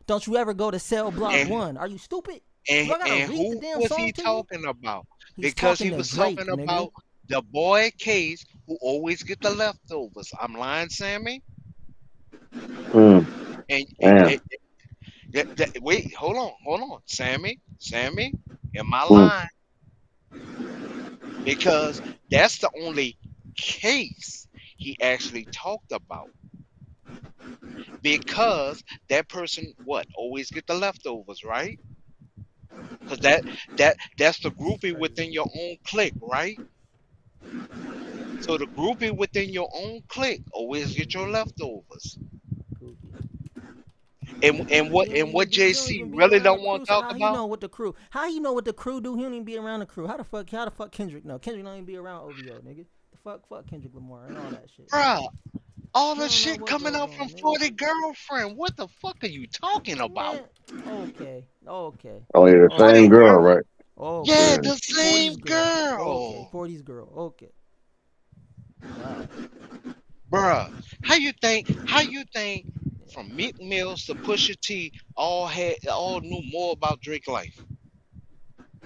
Don't you ever go to Cell Block And 1. Are you stupid? Do I gotta And read the who damn was he song to you? talking about? He's Because talking he to was Drake, talking nigga. about the boy Case who always get the leftovers. I'm lying, Sammy. Mm, And damn. wait, hold on, Sammy, am I Mm, lying? Because that's the only case he actually talked about. Because that person, what, always get the leftovers, right? Because that's the This is groupie crazy. within your own clique, right? So the groupie within your own clique always get your leftovers. Goofy. And what He don't JC even be really around the don't want crew. to So talk how he about, know what the crew? How he know what the crew do? He don't even be around the crew. How the fuck Kendrick know? Kendrick don't even be around OVO, nigga. The fuck Kendrick Lamar and all that shit. bruh, all He the don't know shit what coming goes out from on, nigga. 40 Girlfriend. What the fuck are you talking about? Man, okay, oh, yeah, the 40 same okay, girl, Girl, right? yeah, okay. Yeah. the 40's same girl. Okay, girl. 40's girl. Okay. Wow. Bruh, how you think from Meek Mills to Pusha T all knew more about Drake life?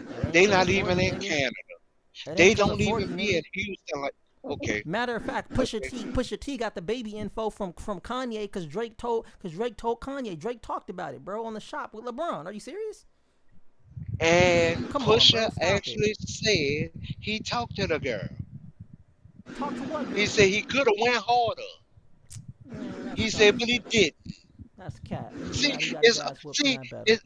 It ain't They cause of not 40, even in nigga. Canada. It They ain't cause of don't 40, even be nigga. in Houston. Like, okay, Matter of fact, okay. Pusha T got the baby info from Kanye because Drake told Kanye. Drake talked about it, bro, on the shop with LeBron. Are you serious? And Come on, Pusha bro. Stop it. actually said he talked to the girl. Talk to what He girl? said he could have went harder. Man, that's He said, but trifling. he did. That's cat. See, He got his it's ass whooped from see, that battle. it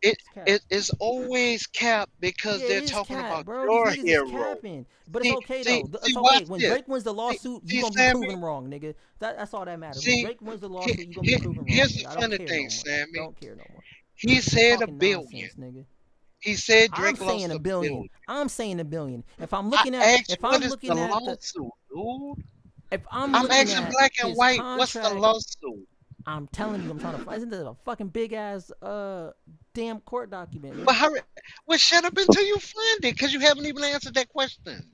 it, It's cat. it's always cap because Yeah, it they're is talking cat, about bro. These your niggas is hero. capping. But it's okay though. It's See, okay. watch When this. Drake wins the See, lawsuit, you see, gonna be Sammy. proven wrong, nigga. That's all that matters. When See, Drake wins the he, lawsuit, you gonna be proven wrong, here's nigga. the I don't funny care thing, no more. Sammy. Don't care no more. He You said a talking billion. nonsense, nigga. He said I'm Drake saying lost a a billion. billion. I'm saying a billion. I asked, what is the The lawsuit, dude? if I'm I'm looking asking at black and his white. What's the contract, lawsuit? I'm telling you, I'm trying to find. Isn't this a fucking big ass damn court document, But man? hurry, well, shut up until you find it, because you haven't even answered that question.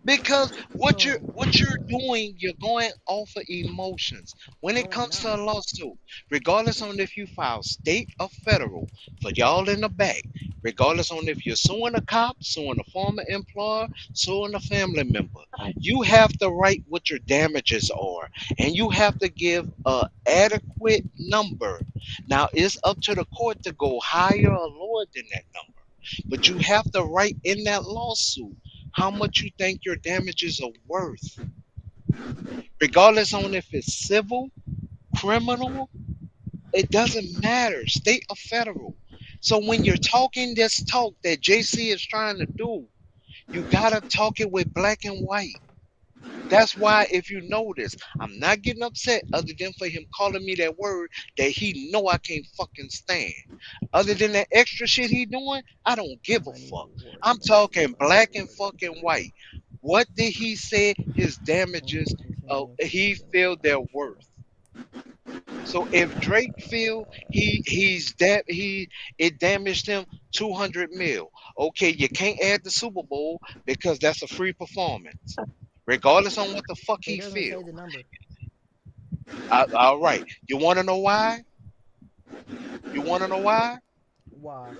Because Oh my what you're god. doing, you're going off of emotions. When it No, I'm comes to not. a lawsuit, regardless on if you file state or federal, for y'all in the back, regardless on if you're suing a cop, suing a former employer, suing a family member, you have to write what your damages are, and you have to give a adequate number. Now it's up to the court to go higher or lower than that number, but you have to write in that lawsuit how much you think your damages are worth, regardless on if it's civil, criminal, it doesn't matter, state or federal. So when you're talking this talk that JC is trying to do, you gotta talk it with black and white. That's why, if you notice, I'm not getting upset other than for him calling me that word that he know I can't fucking stand. Other than that extra shit he doing, I don't give a Money fuck. awarded, I'm ownership talking black and unawarded. fucking white. What did he say his damages he feel they're worth? So if Drake feel he it damaged him 200 mil. Okay, you can't add the Super Bowl because that's a free performance. Regardless on what the fuck It he doesn't say feel. the number. All right. You want to know why? You want to know why? Why?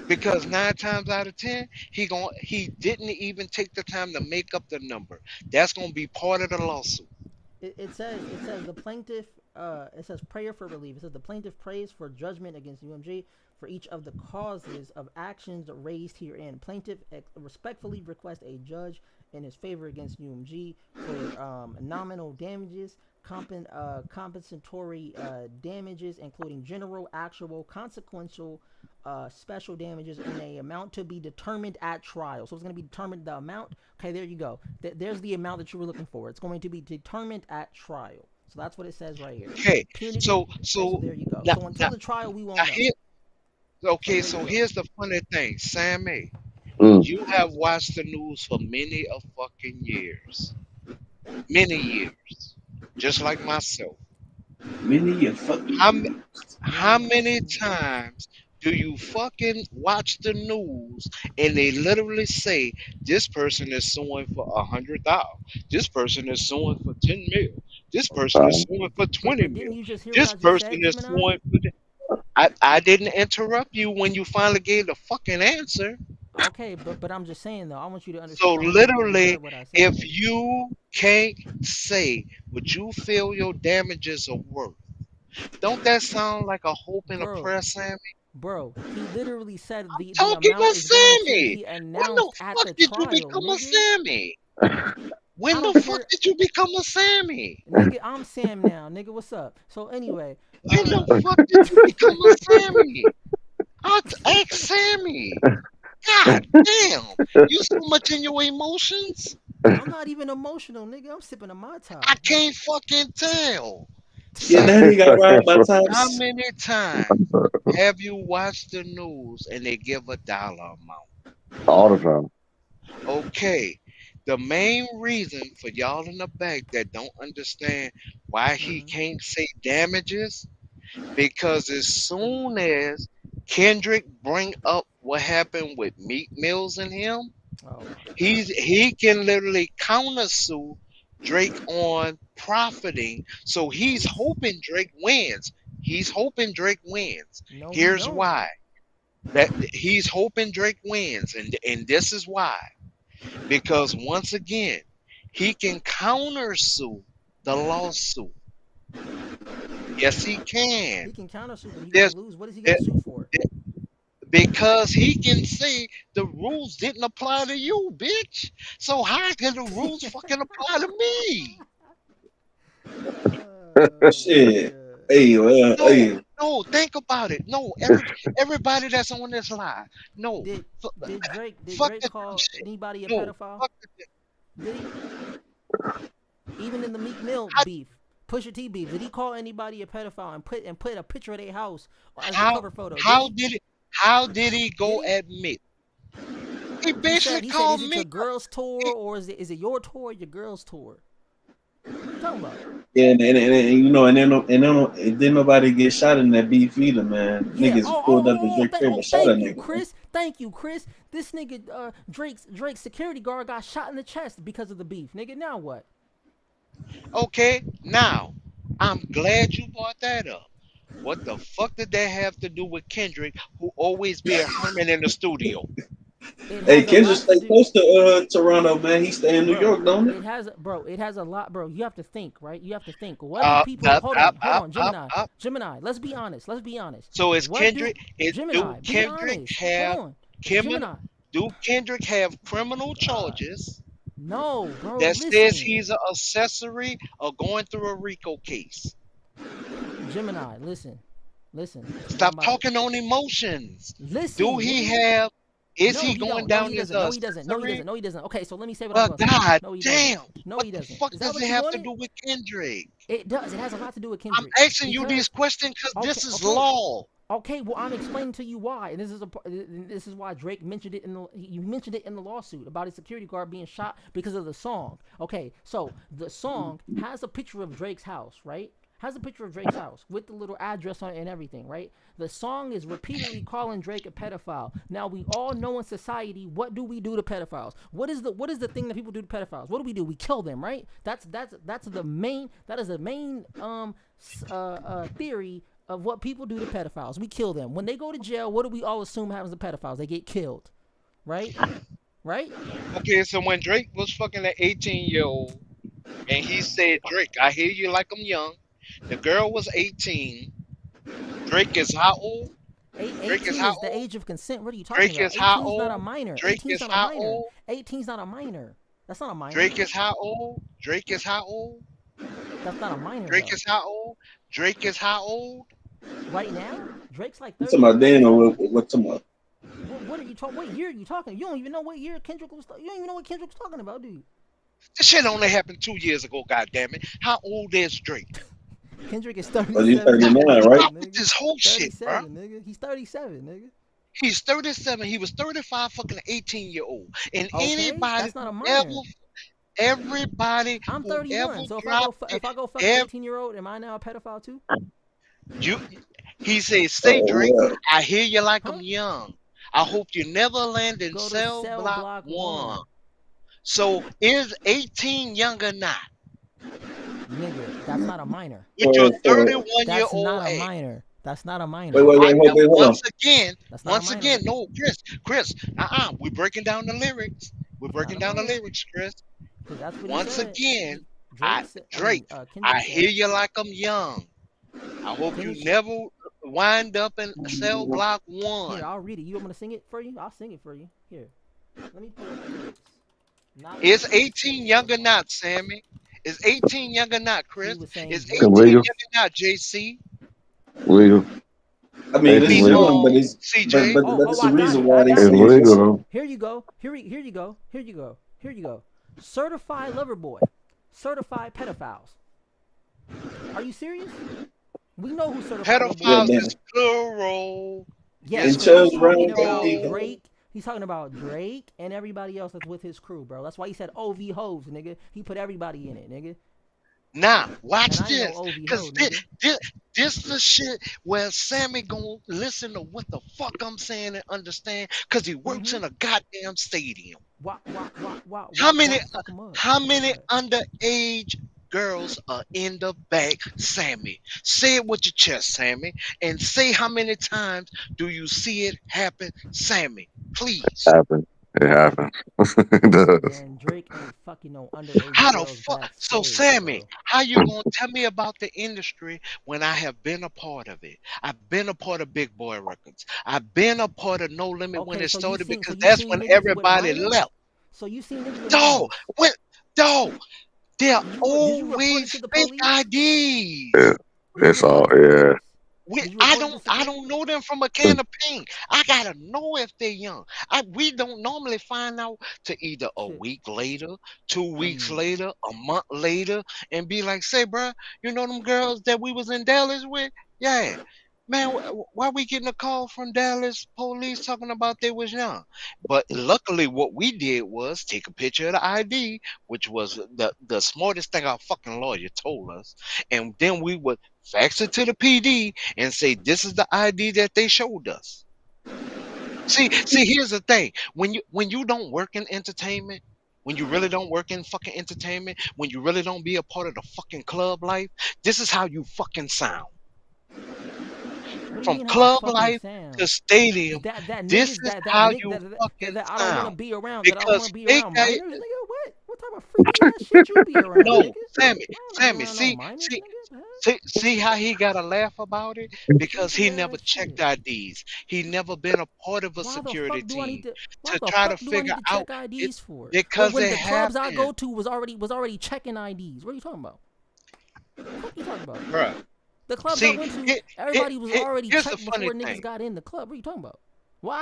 Because 9 times out of 10, he didn't even take the time to make up the number. That's gonna be part of the lawsuit. It says the plaintiff it says prayer for relief. It says the plaintiff prays for judgment against UMG for each of the causes of actions raised herein. Plaintiff respectfully requests a judge in his favor against UMG for nominal damages, compensatory damages, including general, actual, consequential, special damages in a amount to be determined at trial. So it's going to be determined the amount. Okay, there you go. There's the amount that you were looking for. It's going to be determined at trial. So that's what it says right here. Okay, Punitive. so Okay, so so there you go. now, So now, until the trial, we now won't know. here, So okay, there you so go. here's the funny thing, Sammy. Mm. You have watched the news for many a fucking years, many years, just like myself. Many a How fucking how Many a many fucking years. times do you fucking watch the news and they literally say this person is suing for 100,000, this person is suing for 10 mil, this person is suing for 20 But didn't mil, you just hear what this I just person said, is Gemini? suing for that. I didn't interrupt you when you finally gave the fucking answer. Okay, but I'm just saying though. I want you to So understand. I want you literally, heard what I if said, you can't say what you feel your damages are worth, don't that sound like a hope and a bro. prayer, Sammy? Bro, he literally said the Talking amount to is going to Sammy. be When the announced at fuck the did you trial, become a nigga. Sammy? I When the don't fuck care, did you become a Sammy? nigga. I'm Sam now, nigga. What's up? So anyway, When the fuck did you become a Sammy? Ask Sammy. God damn. You so much in your emotions? I'm not even emotional, nigga. I'm sipping a mai I tai. can't fucking tell. Your daddy Sammy, got robbed by how Tops. many times have you watched the news and they give a dollar amount? All the time. Okay. The main reason for y'all in the back that don't understand why he Mm-hmm. can't say damages, because as soon as Kendrick bring up what happened with Meat Mills and him, Oh my god. he can literally countersue Drake on profiting. So he's What? hoping Drake wins. He's hoping Drake wins. No, he Here's don't. why. That he's hoping Drake wins, and this is why. Because once again, he can countersue the lawsuit. Yes, he can. He can countersue, but he gonna There's lose. What is he gonna there, sue for? because he can say the rules didn't apply to you, bitch. So how can the rules fucking apply to me? Oh my Shit. god. Hey, well, No, hey. no, think about it. No, everybody that's on this line. No, Did fuck, fuck Drake the dumb call shit. anybody a No, pedophile? fuck Did he? Even in the Meek Mill how beef, Pusha T beef, did he call anybody a pedophile and put a picture of their house as the how cover photo? Did how he? did it how did he Did go he? admit? He He basically said is called it me. your girl's tour or is it your tour or your girl's tour? What are you talking about? Yeah, and you know, and then nobody get shot in that beef either, man. Yeah. Niggas pulled up to Drake crib and shot a Thank you, nigga, man. Chris. Thank you, Chris. This nigga, Drake's security guard got shot in the chest because of the beef. Nigga, now what? Okay, now I'm glad you brought that up. What the fuck did that have to do with Kendrick, who always be a hermit in the studio? It Hey, has a Kendrick lot to stay do, close to Toronto, man. He stay in New bro. York, don't he? It has, bro. It has a lot, bro. You have to think, right? You have to think. What do people? Up, up, Hold up, on, up, Gemini. up. Gemini. Let's be honest. Let's be honest. So is What do Kendrick? Do Gemini? Be Kendrick honest. Hold have on, criminal? Gemini. Do Kendrick have criminal God, charges no, bro. that says Listen, he's an accessory or going through a RICO case? Gemini. Listen, listen. Cause I'm Stop about to talking on emotions. Do listen, he nigga. have? Is No, he he going don't. No, down he as doesn't. a No, he doesn't. No, he accessory? doesn't. No, he doesn't. Okay, so let me say what I'm Well, gonna say. god No, he doesn't. damn. No, What he the doesn't. fuck Is that does it what you have to wanted? do with Kendrick? It does. It has a lot to do with I'm Kendrick asking you these because questions because okay, this is okay, law. okay. Well, I'm explaining to you why, and this is why Drake mentioned it in the you mentioned it in the lawsuit about his security guard being shot because of the song. Okay, so the song has a picture of Drake's house, right? Has a picture of Drake's house with the little address on it and everything, right? The song is repeatedly calling Drake a pedophile. Now we all know in society what do we do to pedophiles? What is the thing that people do to pedophiles? What do? We kill them, right? That's the main that is the main theory of what people do to pedophiles. We kill them. When they go to jail, what do we all assume happens to pedophiles? They get killed, right? Right? Okay, so when Drake was fucking an 18-year-old and he said, Drake, I hear you like I'm young. The girl was 18. Drake is how old? Drake is 18 how is the old? age of consent. What are you talking Drake about? is how 18 is not a old? minor. Drake 18 is is not a how minor. old? 18 is not a minor. That's not a minor. Drake is how old? Drake is how old? That's not a minor Drake though. is how old? Drake is how old? Right now, Drake's like You talking about 30, Dan or 30 something. what talking about? What are you talking? What year are you talking? You don't even know what year Kendrick was. You don't even know what Kendrick was talking about, do you? This shit only happened 2 years ago, goddammit. How old is Drake? Kendrick is But he's 37 39, years right? old, Stop with nigga. this whole shit, bro. 37, nigga. He's 37, nigga. He's 37. He was 35 fucking 18-year-old. And Okay, anybody that's not who a ever, minor. everybody I'm who ever 31, so dropped it, if I go fuck an every, 18-year-old, am I now a pedophile too? you, he says, say Oh Drake, well. I hear you like I'm Huh? young. I hope you never land in Go to cell cell block block one. one, So is 18 young or not? nigga. That's not a minor. With your So 31 year That's old not a ass. minor. That's not a Wait, minor. wait, wait, hold, wait, hold on. Once again, That's not a minor. no, Chris, we're breaking down the lyrics. We're That's not breaking a down the minor. lyrics, Chris. Because that's what he Once said. again, He, I Drake said. I Drake, mean, Kendrick I hear said. you like I'm young. I hope you Kendrick said. never wind up in cell block Here, one. I'll read it. You want me to sing it for you? I'll sing it for you. Here, let me pull up the lyrics. Not Is Kendrick. This 18 is young or not, Sammy? Is 18 young or not, he Chris? was saying Is Drake. 18 Illegal. young or not, JC? Legal. I mean, It's it's See, legal. young, but it's CJ? but Oh, it's the I got reason it. I why they got It's it. say Here it's you legal young. go. though. Here you go. Here you go. Here you go. Here you go. Certified lover boy. Certified pedophiles. Are you serious? We know who certified lover boy Yeah, Pedophiles is. is man. plural. Yes. It's And So he's Chubbs talking Brown about gave plural. Drake. He's talking about Drake and everybody else that's with his crew, bro. That's why he said OV hoes, nigga. He put everybody in it, nigga. Now, And watch I ain't no this. OV hoe, Cause nigga. this the shit where Sammy gonna listen to what the fuck I'm saying and understand. Cause he works Mm-hmm. in a goddamn stadium. Wop, wop, wop, wop, How wop, many wop. Fuck him up. how Okay, go many ahead. underage girls are in the back, Sammy? Say it with your chest, Sammy. And say how many times do you see it happen, Sammy? Please. Happens. It happens. It does. Man, Drake ain't fucking no underage How the girls fuck? So, backstage, Sammy, bro. how you gonna tell me about the industry when I have been a part of it? I've been a part of Big Boy Records. I've been a part of No Limit when Okay, it so you started seen because so you that's seen when niggas with everybody minors? left. So you seen niggas with Dog, minors? when, dog, they're Did you report it always to the fake police? Yeah. IDs. Did you It's report all it to the yeah. police? Did you I report it don't to I security? don't know them from a can of paint. I gotta know if they're young. We don't normally find out to either a Shit. week later, 2 weeks Mm. later, a month later, and be like, say, bruh, you know them girls that we was in Dallas with? Yeah. Man, why we getting a call from Dallas police talking about they was young? But luckily, what we did was take a picture of the ID, which was the smartest thing our fucking lawyer told us, and then we would fax it to the PD and say this is the ID that they showed us. See, here's the thing: when you don't work in entertainment, when you really don't work in fucking entertainment, when you really don't be a part of the fucking club life, this is how you fucking sound. What do you From mean how I club fucking life to sound? stadium, That this niggas is that how nigga you fucking that I don't want to sound. be around. That I don't want Because to be fake around I minors, nigga. What type of freaky ass shit you be around, no, nigga? Sammy, I don't want to be Sammy, around no see, minors, see, nigga. The hell? see how he got to laugh about it because Freaky he never ass checked shit. IDs. He never been a part of a Why the security fuck do I team need to? Why to the try to fuck do I need figure to out check it IDs for? because When it the clubs I happened, go to was already checking IDs. What are you talking about? The fuck you talking about? bruh. The clubs I See, went to, everybody was already here's the checked funny before niggas thing. got in the club. What are you talking about?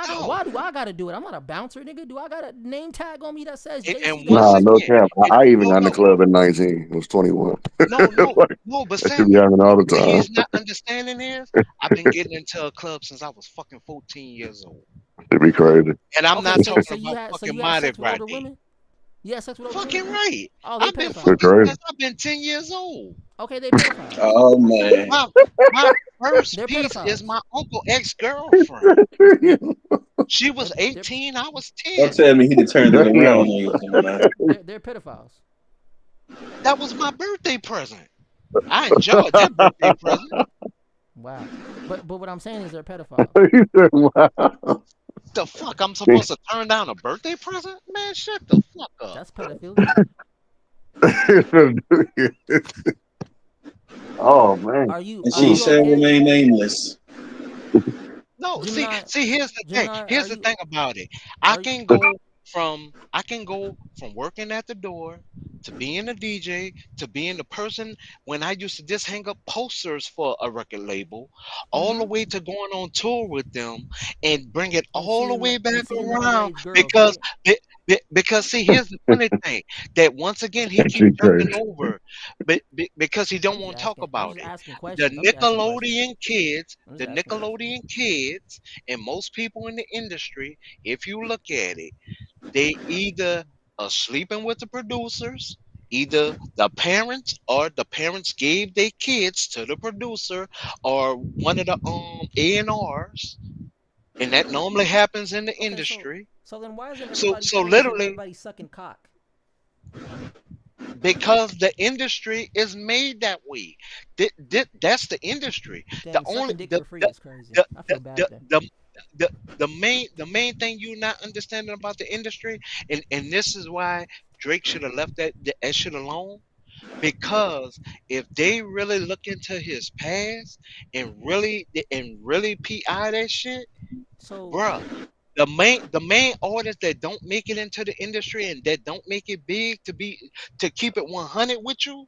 No, Why do I gotta do it? I'm not a bouncer, nigga. Do I got a name tag on me that says and JC the once Nah, bouncer? no again, cap. it, I even no, got in the no, club at 19. I was 21. no, no, Like, no. But that should be Sammy, happening all the what time. he's not understanding is I've been getting into a club since I was fucking 14 years old. It'd be crazy. And I'm Okay, not so talking so you about had so fucking you had Mardi sex with Gras older day. women? You had sex with older women? Fucking right. Oh, they I've been It's pedophiles. fucking crazy. since I've been 10 years old. Okay, they pedophiles. Oh man. My my first They're piece is pedophiles. my uncle ex-girlfriend. She was They're 18, I was Don't 10. tell me he done turned it around Damn. on you, Gemini. they're pedophiles. That was my birthday present. I enjoyed that birthday present. Wow. But what I'm saying is they're pedophiles. He said, wow. The fuck I'm supposed to turn down a birthday present? Man, shut the fuck up. That's pedophilia. Oh, man. And Are she you Mm. shall okay, remain nameless. No, see, Gemini? here's the thing. Gemini, Here's are the you thing about it. are you I can go from working at the door to being a DJ to being the person when I used to just hang up posters for a record label, all the mm-hmm. way to going on tour with them and bring it all the way And back seeing the around underage girls, because right? because see here's the funny thing that once again he keeps She jumping crazy. over because he don't want to talk I'm about just it. asking The questions. I'm just asking questions. Nickelodeon kids, I'm just the asking questions. Nickelodeon kids, and most people in the industry, if you look at it, they either are sleeping with the producers, either the parents or the parents gave their kids to the producer or one of the A&Rs, and that normally happens in the Okay, so industry. so then why isn't So everybody so famous if literally everybody's sucking cock? because the industry is made that way. That's the industry. The Dang, only sucking dick for free is crazy. the I the feel bad the, then. the the main thing you're not understanding about the industry, and this is why Drake should have left that shit alone. Because if they really look into his past and really pi that shit, So, bruh, the main artists that don't make it into the industry and that don't make it big to keep it 100 with you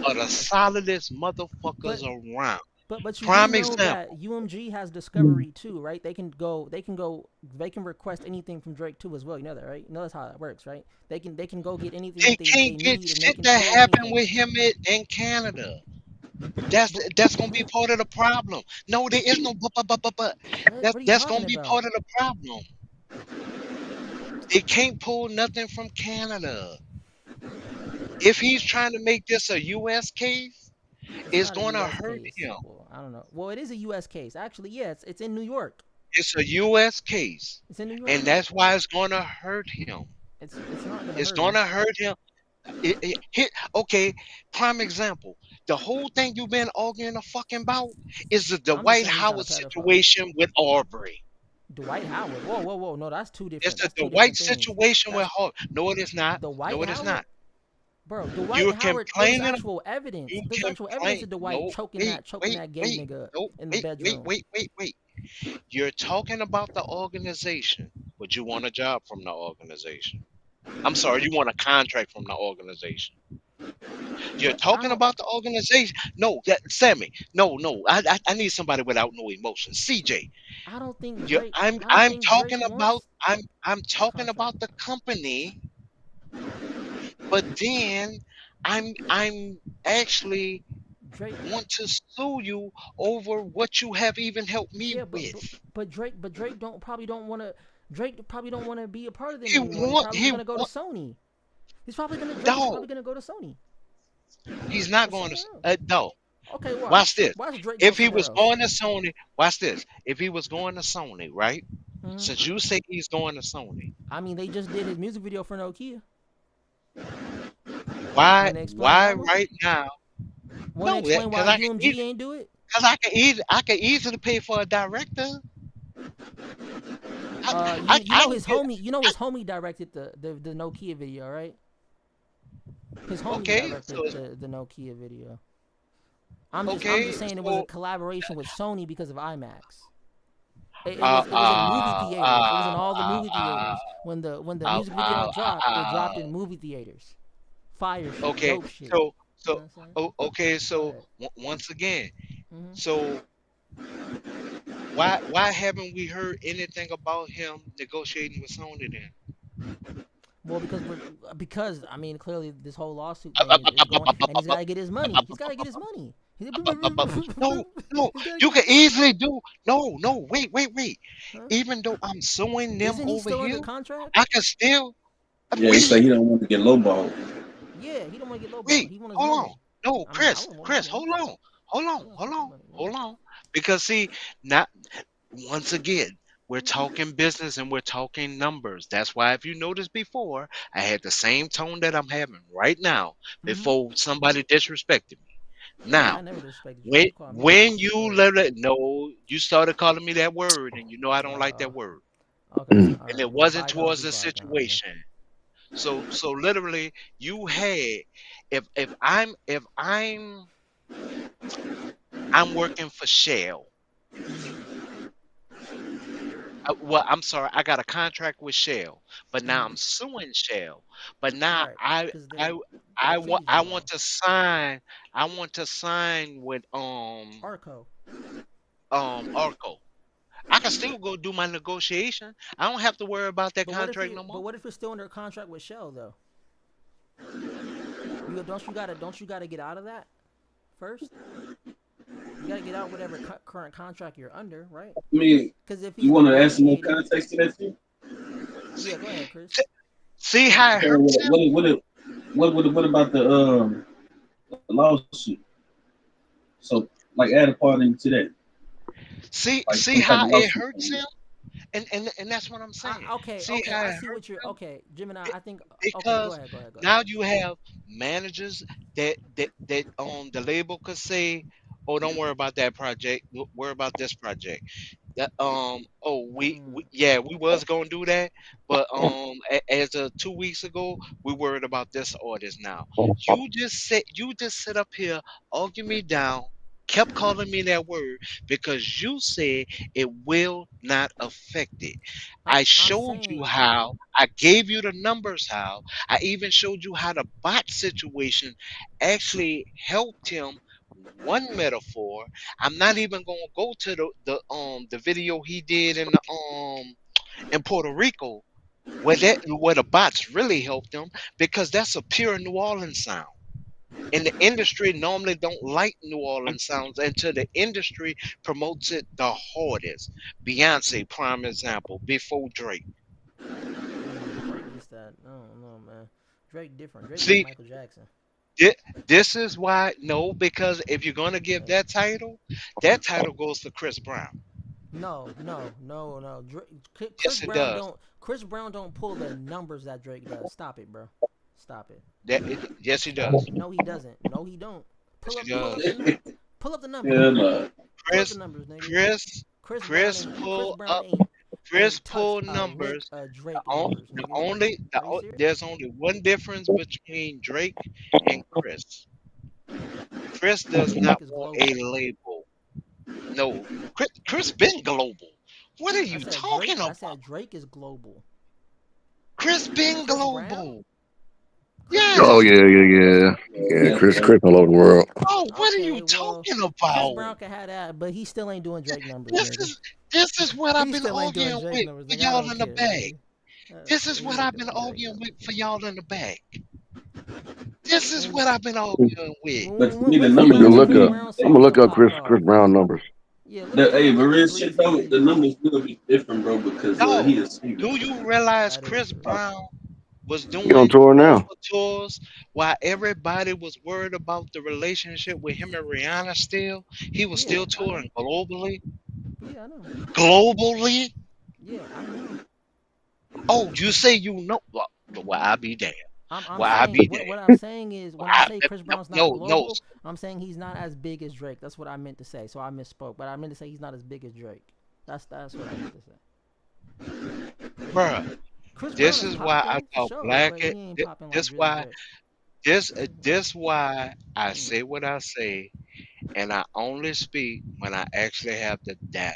are the solidest motherfuckers but around. but you do Prime know that example. UMG has Discovery too, right? They can request anything from Drake too as well. You know that, right? You know that's how that works, right? They can go get anything They that they can't get need, and they shit can that pull happened anything. with him in Canada. That's But that's gonna be part of the problem. No, there is no but. what are you That's talking gonna be about? part of the problem. They can't pull nothing from Canada. If he's trying to make this a U.S. case, It's it's not a gonna U.S. hurt case. him. Well, I don't know. Well, it is a U.S. case. Actually, yeah, it's in New York. It's a U.S. case, It's in New York. and that's why it's gonna hurt him. It's not gonna It's hurt him. gonna hurt him. Okay, prime example. The whole thing you've been arguing the fucking about is the I'm just Dwight saying he's not a Howard pedophile. situation with Aubrey. Dwight Howard. Whoa, whoa, whoa. No, that's two It's different. the That's two Dwight different things. situation with That's Aubrey. No, it is not. Dwight No, it is Howard. not. Bro, Dwight You're Howard. There's complaining. actual evidence. You There's actual evidence complain. of Dwight No, choking wait, choking wait, that gay wait. nigga No, in the wait, wait, bedroom. wait, wait, wait. You're talking about the organization, but you want a job from the organization. I'm sorry, you want a contract from the organization. You're What? I talking don't. about the organization. No, Sammy. No, no. I need somebody without no emotion. CJ. I don't think You Drake. I'm I don't I'm think Drake talking about wants I'm a talking contract. about the company, but then I'm actually Drake. want to sue you over what you have even helped me Yeah, with. but Drake don't want to. Drake probably don't want to be a part of them He anymore. He want probably he gonna go to want Sony. Drake is dog. probably gonna go to Sony He's not or going somewhere to else. no. Okay, Watch watch. this. Watch Drake go If he somewhere was else. going to Sony, watch this. If he was going to Sony, right? Hmm. Since you say he's going to Sony, I mean, they just did his music video for Nokia. why Want to explain why that one? right now? Want to No, explain because why UMG ain't do it? I could easily pay for a director. I You I know can his get homie. You know his homie directed the Nokia video, right? His homie okay. directed So the Nokia video. I'm okay. just saying it was a So collaboration with Sony because of IMAX. uh It was in movie uh theaters. It was in uh all the uh movie uh theaters. When the uh, music video uh, dropped, it uh, dropped in movie theaters. Fire shit, okay. dope shit. So You so know what I'm saying? okay. Go So ahead. once again, Hmm. so why haven't we heard anything about him negotiating with Sony then? Well, because I mean clearly this whole lawsuit thing is going, and he's got to get his money. He's got to get his money. He's No, no, got to you get can his money. easily do. No, no, wait. Huh? Even though I'm suing them Isn't he over still under here, contract? I can still Yeah, he wait, say he don't want to get lowballed. Yeah, he don't want to get lowballed. wait, He want his hold on. money. No, I mean, I wouldn't want my Chris, money. hold on, hold on, You want to hold keep your on, money, man. hold on. Because see, not once again, we're talking business and we're talking numbers. That's why if you noticed before, I had the same tone that I'm having right now Mm-hmm. before somebody disrespected me. Yeah, I Now, never disrespected you. when You call me a when you slur. let it know, you started calling me that word, and you know I don't like Uh, that word. okay, all And right. it Well, wasn't bygones towards be the bygones, man. situation. So literally, you had if I'm working for Shell. Mm-hmm. Well, I'm sorry, I got a contract with Shell, but now Mm-hmm. I'm suing Shell. But now Right, I because I they I want feed I you want wrong. to sign with Arco. Arco. I can still go do my negotiation. I don't have to worry about that contract no But more. what if you're still under contract with Shell though? Don't you gotta get out of that first? You gotta get out whatever current contract you're under, right? I mean, Because if you he's want to add some more negotiating, context to that too? yeah, go ahead, Chris. S- See Go ahead. how it hurts him? What about the lawsuit? So like add a part into that, See like see some type how of it lawsuit. hurts him? And that's what I'm saying. Okay, See okay. how I it see what hurts you're. them? Okay, Gemini. Be- I think. Okay, go because ahead. Go ahead. Go ahead. now you have managers that the label could say, "Oh, don't worry about that project. Worry about this project." That oh Mm. yeah, we was gonna do that, but as of 2 weeks ago, we worried about this or this now. You just sit up here, argue me down, kept calling me that word because you said it will not affect it. I I'm showed you saying. how, I gave you the numbers how, I even showed you how the bot situation actually helped him. One metaphor, I'm not even gonna go to the video he did in Puerto Rico where the bots really helped him because that's a pure New Orleans sound. And the industry normally don't like New Orleans sounds until the industry promotes it the hardest. Beyonce, prime example, before Drake. Drake just that. I don't know, man. Drake different. Drake like See, Michael Jackson. thi- this is why no, because if you're gonna give Like, that title goes to Chris Brown. no, no, no, no. Chris Yes, it Brown does. don't. Chris Brown don't pull the numbers that Drake does. Stop it, bro. Stop it. Yes, he Stop does. it. No, he doesn't. No, he don't. Yes, he Pull up the does. pull up the numbers, Yeah, nigga. nah. Pull up the Chris, numbers, nigga. Chris, Chris Brown Chris ain't Chris pull Brown up. ain't Chris ain't touched pull a lick numbers. of Drake On, numbers, the nigga. only the, Are you serious? there's only one difference between Drake and Chris. Chris does not Drake is want a global. label. No, Chris been global. What are I you said talking Drake. I about? said Drake is global. Chris been Chris Brown? global. Chris Oh Brown? Yes. yeah, yeah, yeah, Yeah, yeah. that's Chris, right. Chris all over the world. Oh, what are you Okay, well, talking Chris about? Brown can have that, but he still ain't doing Drake numbers, This nigga. is this is what I've He been still ain't doing arguing Drake with numbers, for nigga. I y'all don't in the care, bag. nigga. This is He what ain't I've been doing Drake arguing with numbers, for nigga. y'all in the bag. This is And what I've been arguing with. But to me, when the Chris You numbers Brown do when look Chris up. be Brown's I'm gonna songs look don't up pop Chris off. Brown numbers. Yeah, the hey, but real shit Breezy, though, the Breezy. numbers will be different, bro, because Dog, he a singer. do you realize That is Chris true. Brown was He on doing tour now. global tours while everybody was worried about the relationship with him and Rihanna still? He was Yeah, still I know. touring globally. Yeah, I know. Globally? Yeah, I know. Oh, you say you know? Well, I be damned. I'm Well, I saying be what damned. I'm saying is Well, when I say Chris Brown's not no, no. global, I'm saying he's not as big as Drake. That's what I meant to say. So I misspoke, but I meant to say he's not as big as Drake. That's what I meant to say. Bruh, Chris Brown this is is why I popping for call sure, black but it. he ain't popping like This why Drake. this why I Mm. say what I say, and I only speak when I actually have the data.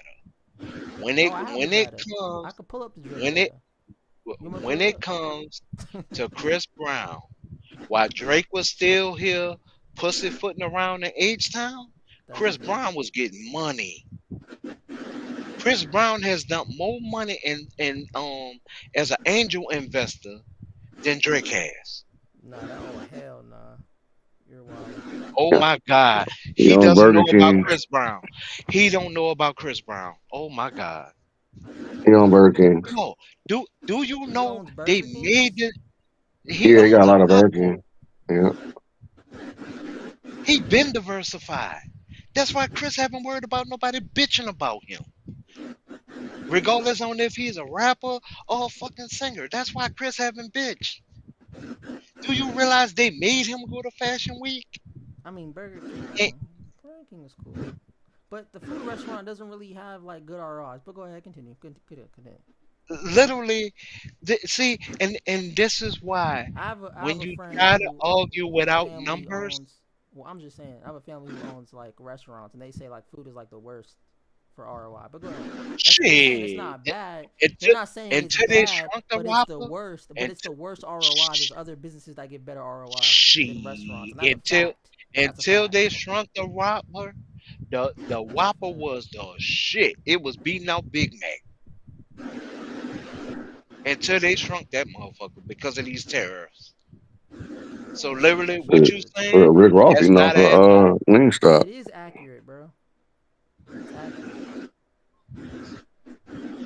When Oh, it I have the when it data. I comes could pull up the Drake when it data. You want me to pull when it it up? comes to Chris Brown, while Drake was still here, pussyfooting around in H Town, That's Chris true. Brown was getting money. Chris Brown has done more money in as an angel investor than Drake has. Nah, that. Oh hell nah. You're wildin'. Oh my God, He he on doesn't Burger know about King. Chris Brown. He don't know about Chris Brown. Oh my God. He on Burger King. No, do you He know owns they Burger made Kings. it? He Yeah, he got a owns lot of a Burger couple. King. Yeah. He been diversified. That's why Chris haven't worried about nobody bitching about him, regardless on if he's a rapper or a fucking singer. That's why Chris haven't bitched. Do you realize they made him go to Fashion Week? I mean And Burger King is cool. But the food restaurant doesn't really have like good ROIs. But go ahead, continue. Continue. literally, see, and this is why I have when a you friend try to argue whose without family numbers, owns. Well, I'm just saying. I have a family who owns like restaurants, and they say like food is like the worst for ROI. But go ahead. They're saying it's shit, not bad. They're until not saying it's until they bad, shrunk the but it's the Whopper, worst. But and it's the worst ROI. There's other businesses that get better ROI than restaurants, shit, and that's a fact. That's a until fact. they shrunk the Whopper, the That's a Whopper fact. was the shit. It was beating out Big Mac until they shrunk that motherfucker because of these tariffs. So Man, shut literally, your what shit you up. saying Rick Ross has eating off not adding up. of Wingstop. It is accurate, bro. It's accurate.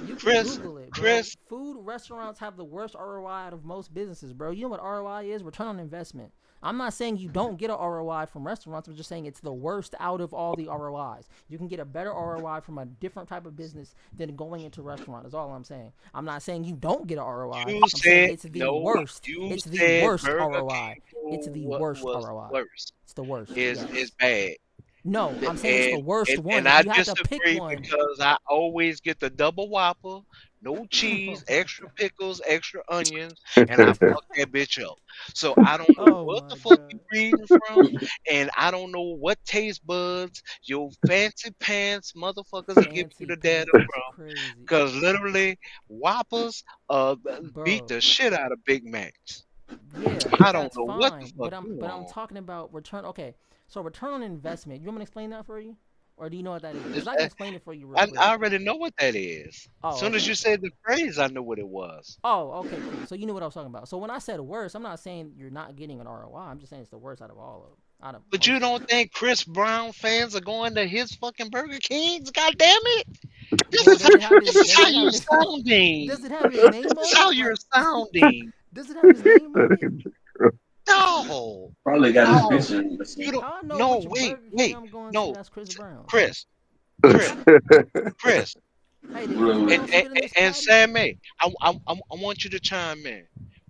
You can Chris, Google it, bro. Chris, Food restaurants have the worst ROI out of most businesses, bro. You know what ROI is? Return on investment. I'm not saying you don't get an ROI from restaurants. I'm just saying it's the worst out of all the ROIs. You can get a better ROI from a different type of business than going into restaurant. Is all I'm saying. I'm not saying you don't get an ROI. You I'm saying said it's the no. worst. You It's the said worst Burger ROI. King It's food the worst was ROI. worse. It's the worst. Is Yes. bad. No, I'm saying it's the And, worst one. and If I you had to pick disagree one, because I always get the double whopper, no oh cheese, my extra god. pickles, extra onions, and I fuck that bitch up. So I don't know Oh what the my fuck you god. reading from, and I don't know what taste buds your fancy pants motherfuckers are giving you Fancy the data pants is from. crazy, Cause literally Whoppers beat bro. the shit out of Big Macs. Yeah, I don't that's know what the fine. fuck you But I'm want. talking about return. Okay, so return on investment. You want me to explain that for you, or do you know what that is? Because It's, I can explain it for you real I quick. already know what that is. Oh, Soon okay, as you okay, said okay. the phrase, I knew what it was. Oh, okay, cool. So you knew what I was talking about. So when I said worse, I'm not saying you're not getting an ROI. I'm just saying it's the worst out of all of them, out of But you most of them. don't think Chris Brown fans are going to his fucking Burger Kings? God damn it! This Well, is does it have this his? is Does how it have you're his? sounding. Does it have his name This is on how it? you're Like, sounding. does it have his name on it? No, Probably got his no, picture in the you same. don't. How I know No, which wait, Burger King wait, I'm going to? no, That's Chris Brown's. Chris, Chris, Chris, Hey, did Chris Whatever. and Brown spit in this and patty? Sammy, I want you to chime in.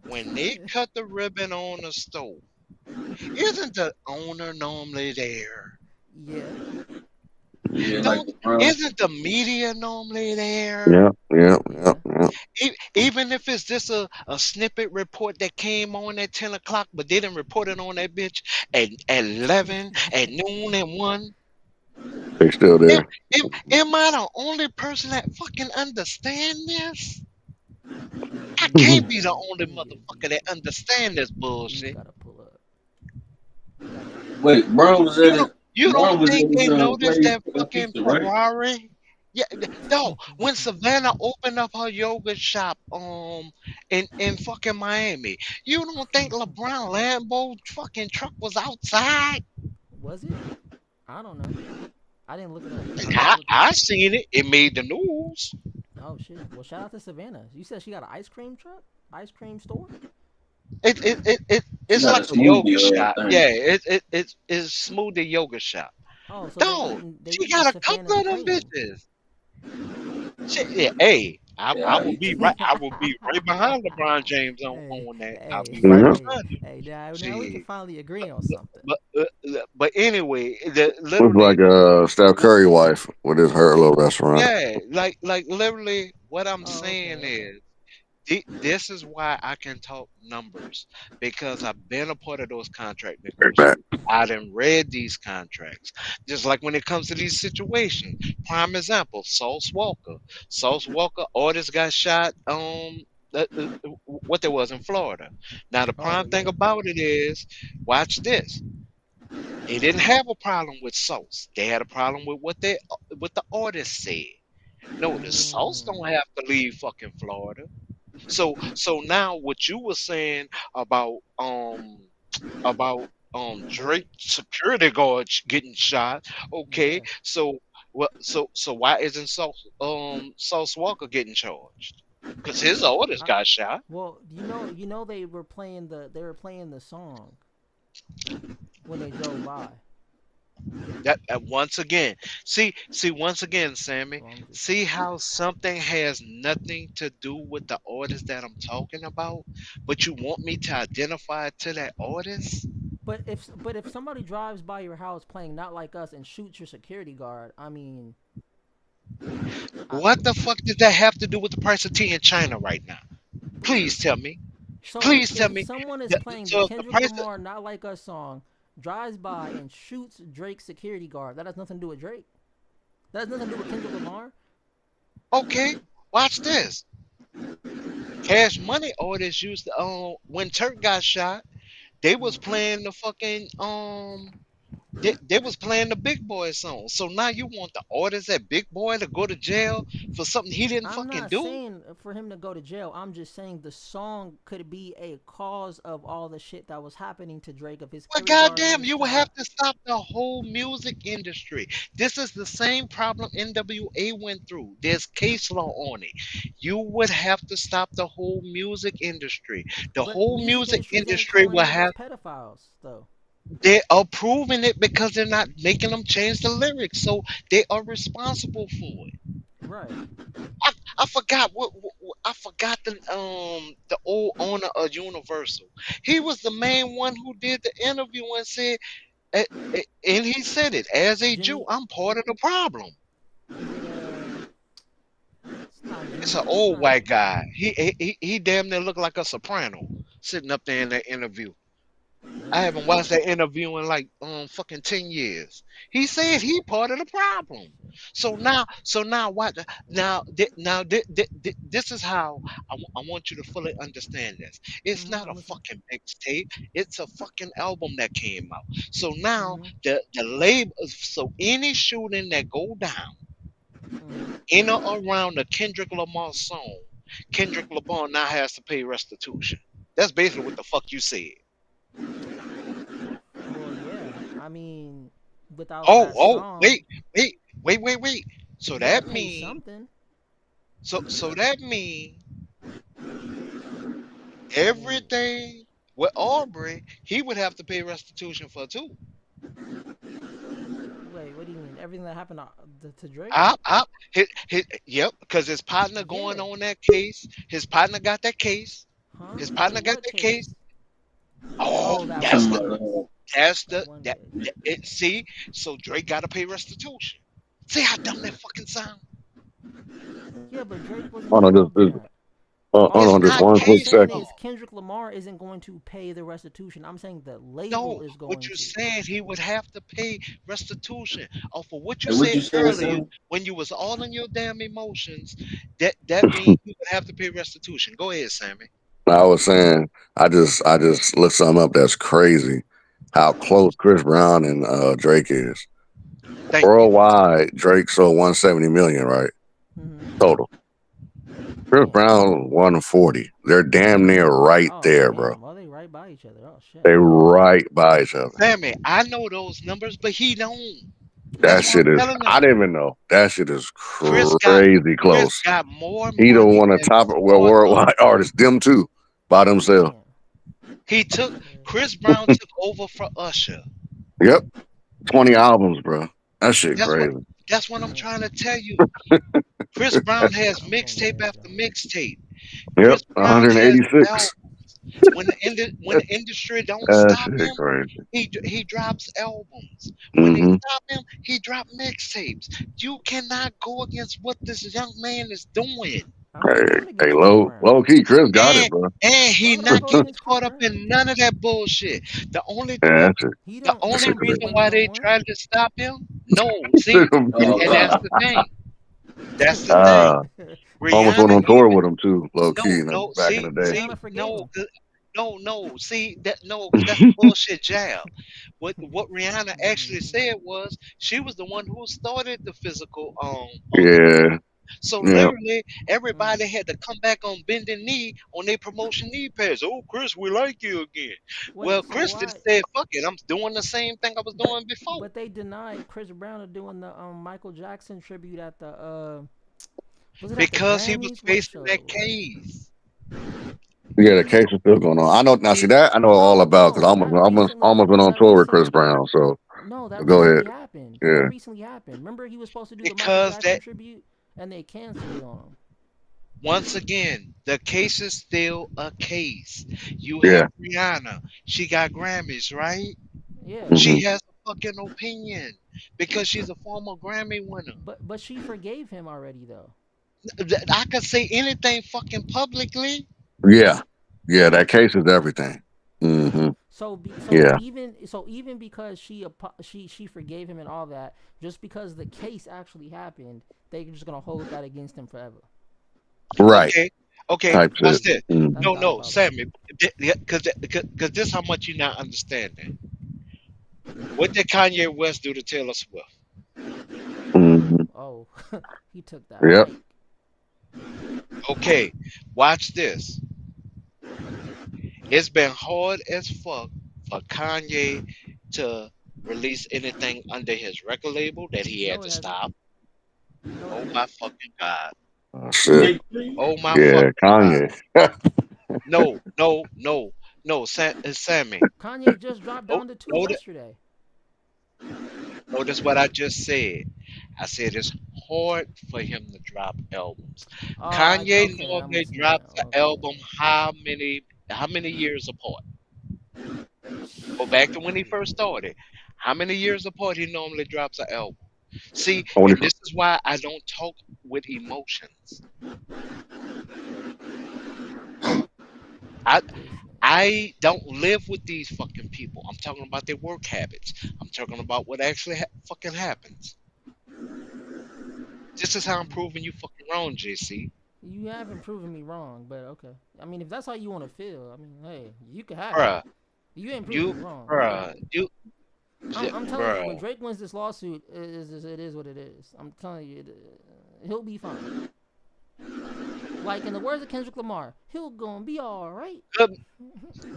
When they cut the ribbon on the stove, isn't the owner normally there? Yeah, Yeah, like Don't the Brown. isn't the media normally there? Yep, yep, yep, yeah. yep. Even if it's just a snippet report that came on at 10 o'clock, but they didn't report it on that bitch at 11, at noon, and 1. They still Am, there. am I the only person that fucking understand this? I Give me can't a be the second. only Let me get motherfucker that these. understand this These bullshit. gotta pull up. I got you. Wait, Brown was You at don't it. you don't Brown was think at his they noticed place that for that fucking pizza, right? Ferrari? Yeah, no. When Savannah opened up her yoga shop, in fucking Miami, you don't think LeBron Lambo fucking truck was outside? Was it? I don't know. I didn't look it up. I have to look it up. I seen it. It made the news. Oh shit. Well, shout out to Savannah. You said she got an ice cream truck, ice cream store. She It's got a like a yoga smoothie shop. thing. Yeah, it's smoothie yoga shop. Oh, so No, they she eating the got a couple Savannah of them cream. bitches. Yeah, hey, I Yeah, will be right. I will be right behind LeBron James Hey, on that. I'll hey, be right Yep. hey, behind him. hey! Now we can Shit. finally agree on something. But anyway, Looks literally, like Steph Curry wife with his her little restaurant. yeah, like literally, what I'm Oh, saying okay, okay. is, this is why I can talk numbers because I've been a part of those contract Big back. negotiations. I done read these contracts. Just like when it comes to these situations. Prime example, Sauce Walker. Sauce Walker, artist got shot. What there was in Florida. Now the Oh prime thing yeah. about it is, watch this. They didn't have a problem with Sauce. They had a problem with what the artist said. No, the Sauce Mm. don't have to leave fucking Florida. So now what you were saying about Drake security guards getting shot. Okay, Yeah. so why isn't Sauce Walker getting charged? Because his orders I, got shot. well, you know they were playing the song when they drove by. That once again, see once again, Sammy, So I'm just see saying. how something has nothing to do with the artist that I'm talking about, but you want me to identify it to that artist? But if somebody drives by your house playing "Not Like Us" and shoots your security guard, I mean, I, What the fuck does that have to do with the price of tea in China right now? Please tell me. so Please tell if me. someone is that- playing the So if the Kendrick price of, Lamar "Not Like Us" song, drives by and shoots Drake's security guard, that has nothing to do with Drake. That has nothing to do with Kendrick Lamar. okay, watch this. Cash Money artists used to when Turk got shot, they was playing the fucking They was playing the Big Boy song. So now you want the artist that Big Boy to go to jail for something he didn't I'm fucking not do? saying for him to go to jail. I'm just saying the song could be a cause of all the shit that was happening to Drake, of his Well, goddamn, kindergarten you would have shot. to stop the whole music industry. This is the same problem NWA went through. There's case law on it. You would have to stop the whole music industry. The But whole music music industries ain't industry calling will niggas have. pedophiles though. They are proving it because they're not making them change the lyrics, so they are responsible for it. Right. I forgot I forgot the old owner of Universal. He was the main one who did the interview and said, and he said it as a Jew, Jimmy, I'm part of the problem. is it it's not It's an Jimmy. It's old not. white guy. He damn near looked like a soprano sitting up there in that interview. I haven't Damn. watched that interview in like fucking 10 years. He said he part of the problem. So now what? This is how I want you to fully understand this. It's not I'm a listening. fucking mixtape. It's a fucking album that came out. So now Mhm. the label. So any shooting that go down Mhm. in or around the Kendrick Lamar song, Kendrick Lamar now has to pay restitution. That's basically what the fuck you said. Well, yeah. I mean, without Oh, that oh, song, wait. So he got to that pay mean, something. so that mean I mean, everything with Aubrey, he would have to pay restitution for too. wait. What do you mean? Everything that happened to Drake? Yep, because his partner going Yeah. on that case, his partner got that case, Huh? his partner got What that case. case? Oh, Oh, that You that's one talking the, about case. that's That the, one that, case. see, so Drake got to pay restitution. See how dumb that fucking sound? Yeah, but Drake wasn't Hold on, involved in just that. hold It's on, just not All one I'm quick case saying second. is law. Kendrick Lamar isn't going to pay the restitution. I'm saying the label No, is what going you to. saying, he would have to pay restitution off of what you Hey, what said you said, earlier son? when you was all in your damn emotions. That means you would have to pay restitution. Go ahead, Sammy. I was saying, I just looked something up. That's crazy. How close Chris Brown and Drake is. Thank you. Worldwide, Drake sold 170 million, right? Hmm. Total. Chris Yeah. Brown 140. They're damn near right Oh there, bro. damn. Well, they right by each other. Oh shit. They right by each other. Sammy, I know those numbers, but he don't. That That's why I'm shit is. telling I him. didn't even know. That shit is Chris got crazy Chris close. got more He the money one on than top of well, Carter. worldwide artists. Them too, by themselves. Damn. He That's took crazy. Chris Brown took over for Usher. Yep, 20 albums, bro. That shit That's what crazy. that's what I'm Damn. trying to tell you. Chris Brown has I'm going mixtape crazy after on this. mixtape. Yep, Chris Brown has 186. albums. When the industry don't That stop shit him, crazy. he drops albums. When they Mm-hmm. stop him, he drop mixtapes. You cannot go against what this young man is doing. I'm not Hey, going hey, against Chris Brown. low key, Chris got it, And bro. Why he would I not go getting against Chris caught up Brown? in none of that bullshit. The only Yeah, the, that shit, the that only shit He reason crazy. wins why no they more. tried to stop him, no, see, Oh and that's wow. the thing. That's the thing. uh, almost went Rihanna on tour even with him too, low no, key, no, back in the day. Rihanna forgave him. see that no, because that's a bullshit jab. What Rihanna actually Hmm. said was she was the one who started the physical on the Yeah, so yeah. literally everybody had to come back on bending knee on their promotion knee pads. Oh, Chris, we like you again. Well, Wait, so Chris just why? said, "Fuck it, I'm doing the same thing I was But doing before." but they denied Chris Brown of doing the Michael Jackson tribute at the was it at the Because he was Grammys? What facing show that it was? case. Yeah, the case is still going on. I know. Now, see He that I know all No, about because I no, almost, that almost, recently almost went on that tour with Chris recently Brown. So no, that go ahead. recently happened. That Yeah, recently happened. Remember he was supposed to do the Michael because Jackson that tribute and they canceled it on him. once again, the case is still a case. You have yeah. Rihanna. She got Grammys, right? Yeah. Hmm. She has a fucking opinion because she's a former Grammy winner. But she forgave him already though. I could say anything fucking publicly. Yeah, yeah. That case is everything. Hmm. So Yeah, even because she forgave him and all that, just because the case actually happened, they're just gonna hold that against him forever. right. Okay, okay. Type Watch shit. this. That's Hmm. No, diabolical. Sammy, because this how much you're not understanding. What did Kanye West do to Taylor Swift? Hmm. Oh, he took that Yep. mic. Okay, watch this. It's been hard as fuck for Kanye to release anything under his record label that he had No, it to hasn't. stop. No, it Oh hasn't. my fucking god. Oh, shit. Oh my Yeah, fucking god. Kanye. No, no, no, no, Sammy. Kanye just dropped No, down to two notice, yesterday. notice what I just said. I said it's hard for him to drop albums. Oh, Kanye okay. I'm normally seeing. drops the album Okay. how many years apart? Go back to when he first started. How many years apart he normally drops an album? See, Only and this is why I don't talk with emotions. I Listen. I don't live with these fucking people. I'm talking about their work habits. I'm talking about what actually fucking happens. This is how I'm proving you fucking wrong, JC. You haven't proven me wrong, but okay. I mean, if that's how you want to feel, I mean, hey, you can have it. Bruh, You ain't proving you, me wrong. You got bruh, it. you, I'm telling you, when bruh. Drake wins this lawsuit, it is what it is. I'm telling you, he'll be fine. Like in the words of Kendrick Lamar, he'll gonna be all right. Good,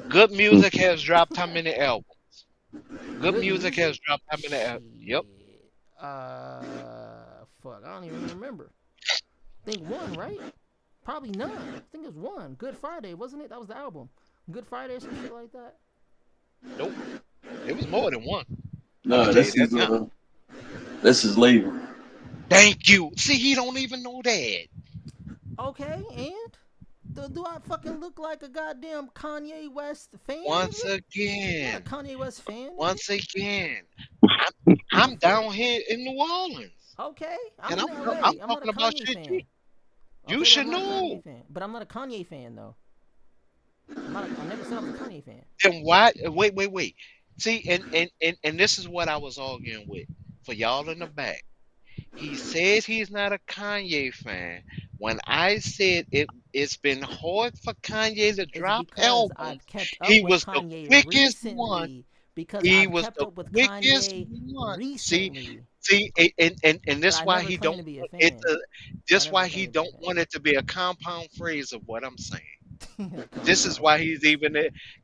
good music has dropped how many albums? Good Good music music? has dropped how many albums? Yep. Shit. Fuck. I don't even remember. Think one, right? Probably none. I think it's one. Good Friday, wasn't it? That was the album. Good Friday or some shit like that. Nope. It was more than one. I'm gonna No, tell you that now. that's his label. Thank you. See, he don't even know that. Okay, and do I fucking look like a goddamn Kanye West fan, Once nigga? I'm not a again, Kanye West fan, nigga. once again, I'm I'm down here in New Orleans, Okay, I'm and in I'm LA. I'm not a talking about Kanye shit you fan. you Okay, but should I'm not a know. Kanye fan. But I'm not a Kanye fan though. I never said I was a Kanye fan. Then why? Wait. See, and this is what I was arguing with for y'all in the back. He says he's not a Kanye fan. When I said it's been hard for Kanye to It's drop because albums, I've kept up he with was the Kanye quickest one. recently. Because He I've was kept the up with quickest Kanye one. See, recently. and But this I why never he claimed don't to be a want it fan. to. I This never why claimed he to be a don't want it to be a compound phrase of what I'm saying. fan. A This is compound why he's phrase. even.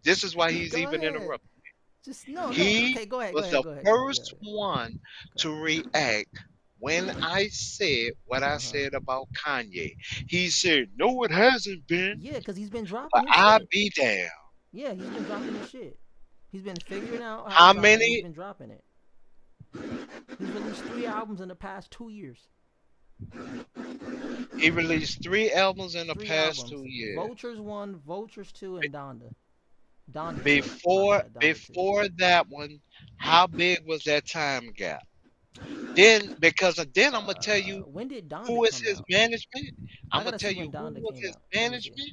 This is why he's Go even ahead. interrupting. Just no. He Okay, go ahead. Go was ahead. the Go ahead. Go ahead. Go first ahead. one Go to ahead. react when I said what I Uh huh. said about Kanye. He said, "No, it hasn't been." Yeah, because he's been dropping But his I shit. be damned. Yeah, he's been dropping his shit. He's been figuring out how to How drop it, and he's many? been dropping it. He's released 3 albums in the past 2 years. He released 3 albums in the Three past albums. 2 years. Vultures 1, Vultures 2, and Donda. Donda 2. My Before bad. Donda 2. before that one, how big was that time gap? Then because then I'm gonna tell you When did Donda who is come his out? management. I'm I gonna gotta tell see you when who Donda was came his out. Let me see. management,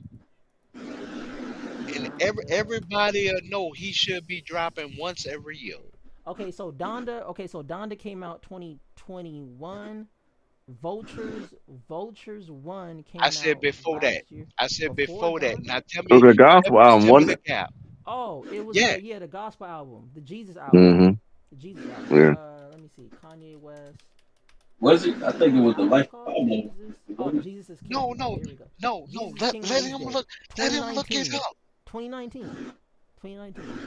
and Donda everybody will know he should be dropping once every year. shit. Okay, so Donda came out 2021. Vultures 1 I came said out before that. last year. I said Before before that. Donda? Now it was a gospel album, tell me wasn't the it? gap. Oh, it was Yeah, the gospel album, the Jesus album. Hmm. The Jesus album. Yeah. Let me see. Kanye West. Was it? I think it The was the album's Life called of Pablo. Jesus. Oh, Was it? Jesus is no, King. Okay, no, here we go. no. Jesus is Let King let release him date look. Let him look it 2019. up. 2019. 2019.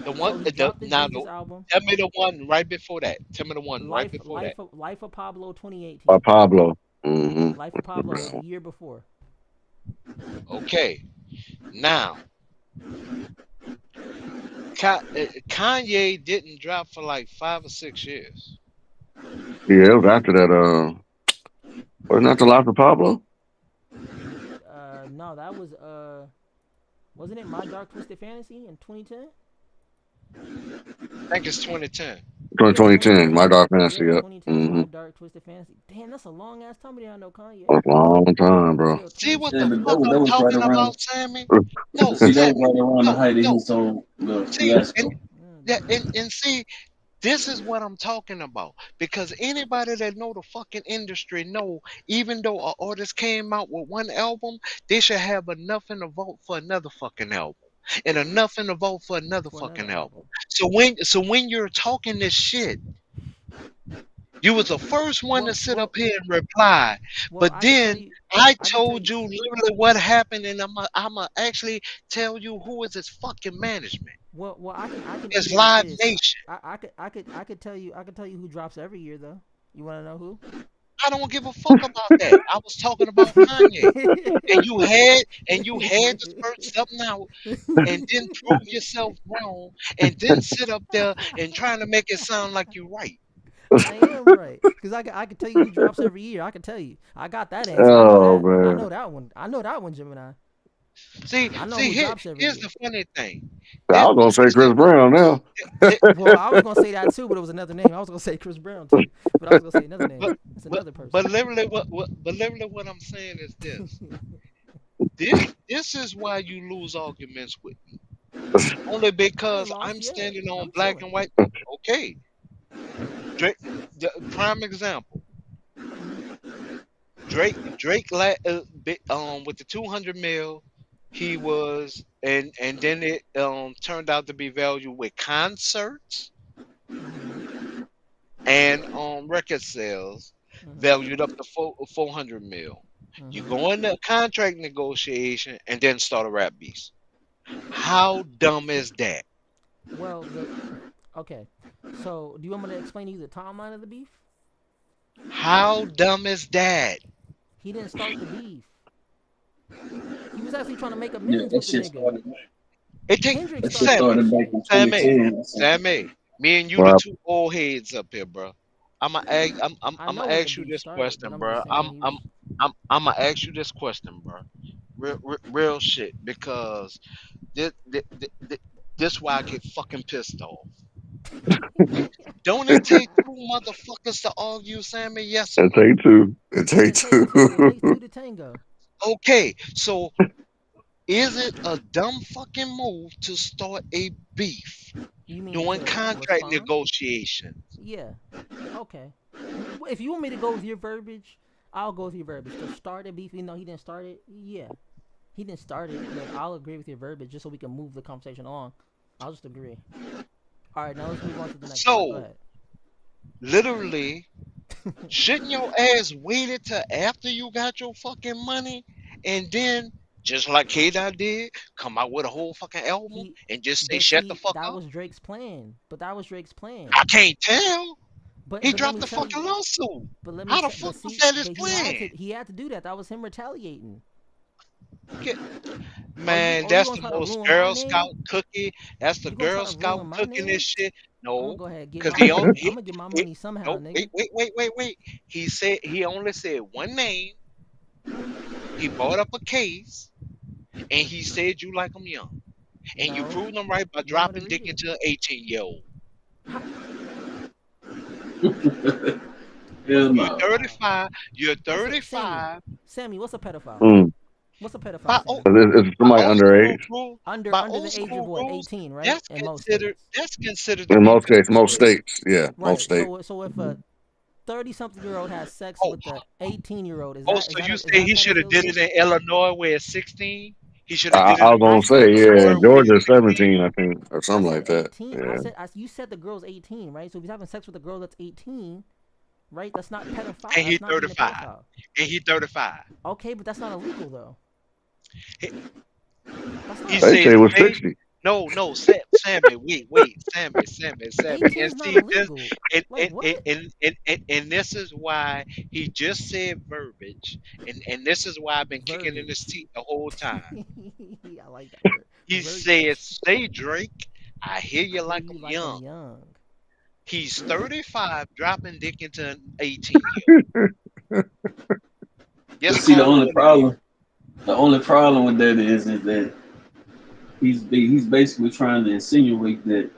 The one So he the dropped the now Jesus the, album. tell me the one right before that. Tell me the one right before that. Life of Pablo By 2018. Pablo. Hmm. Life of Pablo was the year before. Okay. Now Kanye didn't drop for like 5 or 6 years. Yeah, it was after that. Wasn't that the life of Pablo? No, that was wasn't it My Dark Twisted Fantasy in 2010? I think it's 2010. Yeah, 2010, 2010. My Dark Fantasy. Yeah, Yep. 2010. Hmm. My Dark Twisted Fantasy. Damn, that's a long ass time I know Kanye. That's a long time, bro. Till See what Yeah, the 2016. but fuck that I'm was right talking around. about, Sammy? But No, see, that was Sammy. right around the No, height of no. his own the See, and fiasco. yeah, Damn. and see, this is what I'm talking about. Because anybody that know the fucking industry know, even though an artist came out with one album, they should have enough in the vote for another fucking album. and enough in the vault for another for another fucking album. album. So when you're talking this shit, you was the first one to Well, sit up well, here and reply. well. But I could tell then you. I I could tell told you. you literally what happened, and I'm actually tell you who is his fucking management. Well. I can It's answer with Live this. Nation. I could tell you. I could tell you who drops every year though. You want to know who? I don't give a fuck about that. I was talking about Kanye. And you had to spurt something out and then prove yourself wrong and then sit up there and trying to make it sound like you're right. I am right, cause I could tell you who drops every year. I can tell you. I got that answer. I know Oh that. I man, know that one. I know that one, Gemini. See, I know see, who here, drops every here's year. the funny thing. I was gonna say This is Chris Brown now. Well, I was gonna say that too, but it was another name. I was gonna say Chris Brown too, but I was gonna say another name. but It's but another person. but literally what I'm saying is this. This is why you lose arguments with me. Only I ain't because lost I'm yet. standing on I'm black chilling. and white. Okay. Drake, prime example. Hmm. Drake with the 200 mil, he was and then it turned out to be valued with concerts Hmm. and record sales Hmm. valued up to 400 mil. You Hmm. go into a contract negotiation and then start a rap beast. How dumb is that? Well, okay. So, do you want me to explain to you the timeline of the beef? How dumb is that? He didn't start the beef. He was actually trying to make Yeah, amends that with the shit nigga. started. It take Kendrick That shit started Sammy, that started back shit. in Sammy, 2010 or something. Sammy. Me and you, the Well, two old heads up here, bro. I I'm know gonna when the ask you beef this started, but question, I'm bro. just saying he was. I'm gonna ask you this question, bro. Real shit, because this, this, this why I get fucking pissed off. Don't it take two motherfuckers to argue, Sammy? Yes or it no? take two. It Yeah, take it takes two. It two. takes two to tango. Okay, so is it a dumb fucking move to start a beef You mean during to contract respond? negotiation? Yeah. Okay. If you want me to go with your verbiage, I'll go with your verbiage. To start a beef, even though he didn't start it, yeah, he didn't start it, but I'll agree with your verbiage just so we can move the conversation on. I'll just agree. All right, now let's move on to the next part. Go So ahead. literally, shouldn't your ass waited till after you got your fucking money and then, just like K Dot did, come out with a whole fucking album he, and just say but shut the see, fuck that up? was Drake's plan. But that was Drake's plan. I can't tell. He But let dropped me the tell you. fucking lawsuit. But let me How the tell. fuck But was see. that his But he had plan? to. He had to do that. That was him retaliating. Get- Are you? Man, Are you that's gonna the try to most ruin my Girl Scout name? cookie. That's the You gonna try Girl to Scout ruin my cooking this name? shit. I'm gonna No, go ahead and get because my he on money. I'm he, gonna get my he money somehow, no nigga. wait. He said he only said one name. He brought up a case and he said you like them young. And you No, proved them right by you want me to dropping read dick it? into an 18-year-old. Ha, what's Hell a You're no. pedophile? 35. You're What's a Sammy? 35. Sammy, what's a pedophile? Mm. What's a pedophile, By old, Sammy? It's by somebody old school underage. rule, Under by under old the age of school what? rules, 18, right? that's In most considered states. that's considered to In be most cases, most pedophilia. states, yeah, most Right. states. So if a 30-something-year-old has sex Oh, with a 18-year-old, is oh, that is so that you a, is say that he should have did pedophilia? it in Illinois where it's 16? He should have I, did it I in was I gonna said say, I yeah, said Missouri where it's Georgia's 16. 17, I think, or I something said like that. 18. Yeah. You said the girl's 18, right? So if he's having sex with a girl that's 18, right? That's not pedophile. And he That's not being a 35. pedophile. And he 35. Okay, but that's not illegal though. He, That's not he They say says it was illegal. say 60. no, Sammy, wait, Sammy. 18 And is not see this illegal. Like what? and this is why he just said verbiage, and this is why I've been kicking in his Verbiage. teeth the whole time. I like that word. He said, Verbiage. say Drake, I hear I you hear like you I'm like I'm young. young. He's Yeah. 35 dropping dick into an 18-year-old. But Just see, call it what it is. the only problem with that is that he's basically trying to insinuate that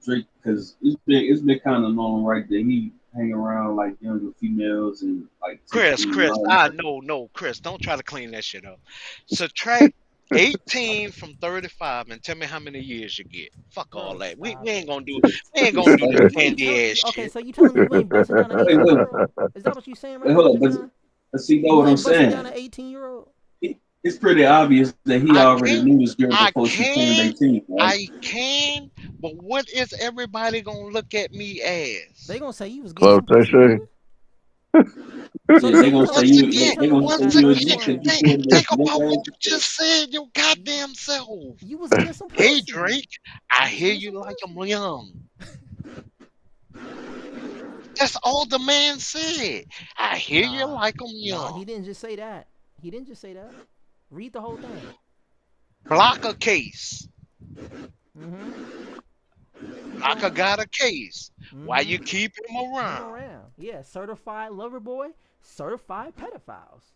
Drake, because it's been kind of known, right, that he hang around like younger females and like take them Chris, around. no, Chris, don't try to clean that shit up. Subtract 18 from 35 and tell me how many years you get. Fuck all Bro, that. We, stop we ain't it. gonna do It's, we ain't gonna it's do like, this You tell candy ass okay, shit. so you telling me you ain't busting down an wait, 18 look, year old? Is that what you saying right wait, now, hold up, Gemini? but see, know what You I'm ain't busting down saying? an 18-year-old? it's pretty obvious that he I already can, knew this girl I before she came to can, 18, right? I can, but what is everybody gonna look at me They as? gonna say you was getting Club some Shay pussy, Shay. nigga. So Yeah, so they you gonna say telling Once me you. you again, They telling gonna me say once at you age was again, because one you think, pulled think that smoke about what ass. you just said, your goddamn self. you was getting some Hey pussy? Drake, I You was hear getting you some like 'em pussy. young. That's all the man said. I hear you Nah, like 'em nah, young. he didn't just say that. He didn't just say that. Read the whole thing. Blocker case. Mm-hmm. Keep Blocker going. got a case. Why Mm-hmm. you keep him Keep him around? around. Yeah, certified lover boy, certified pedophiles.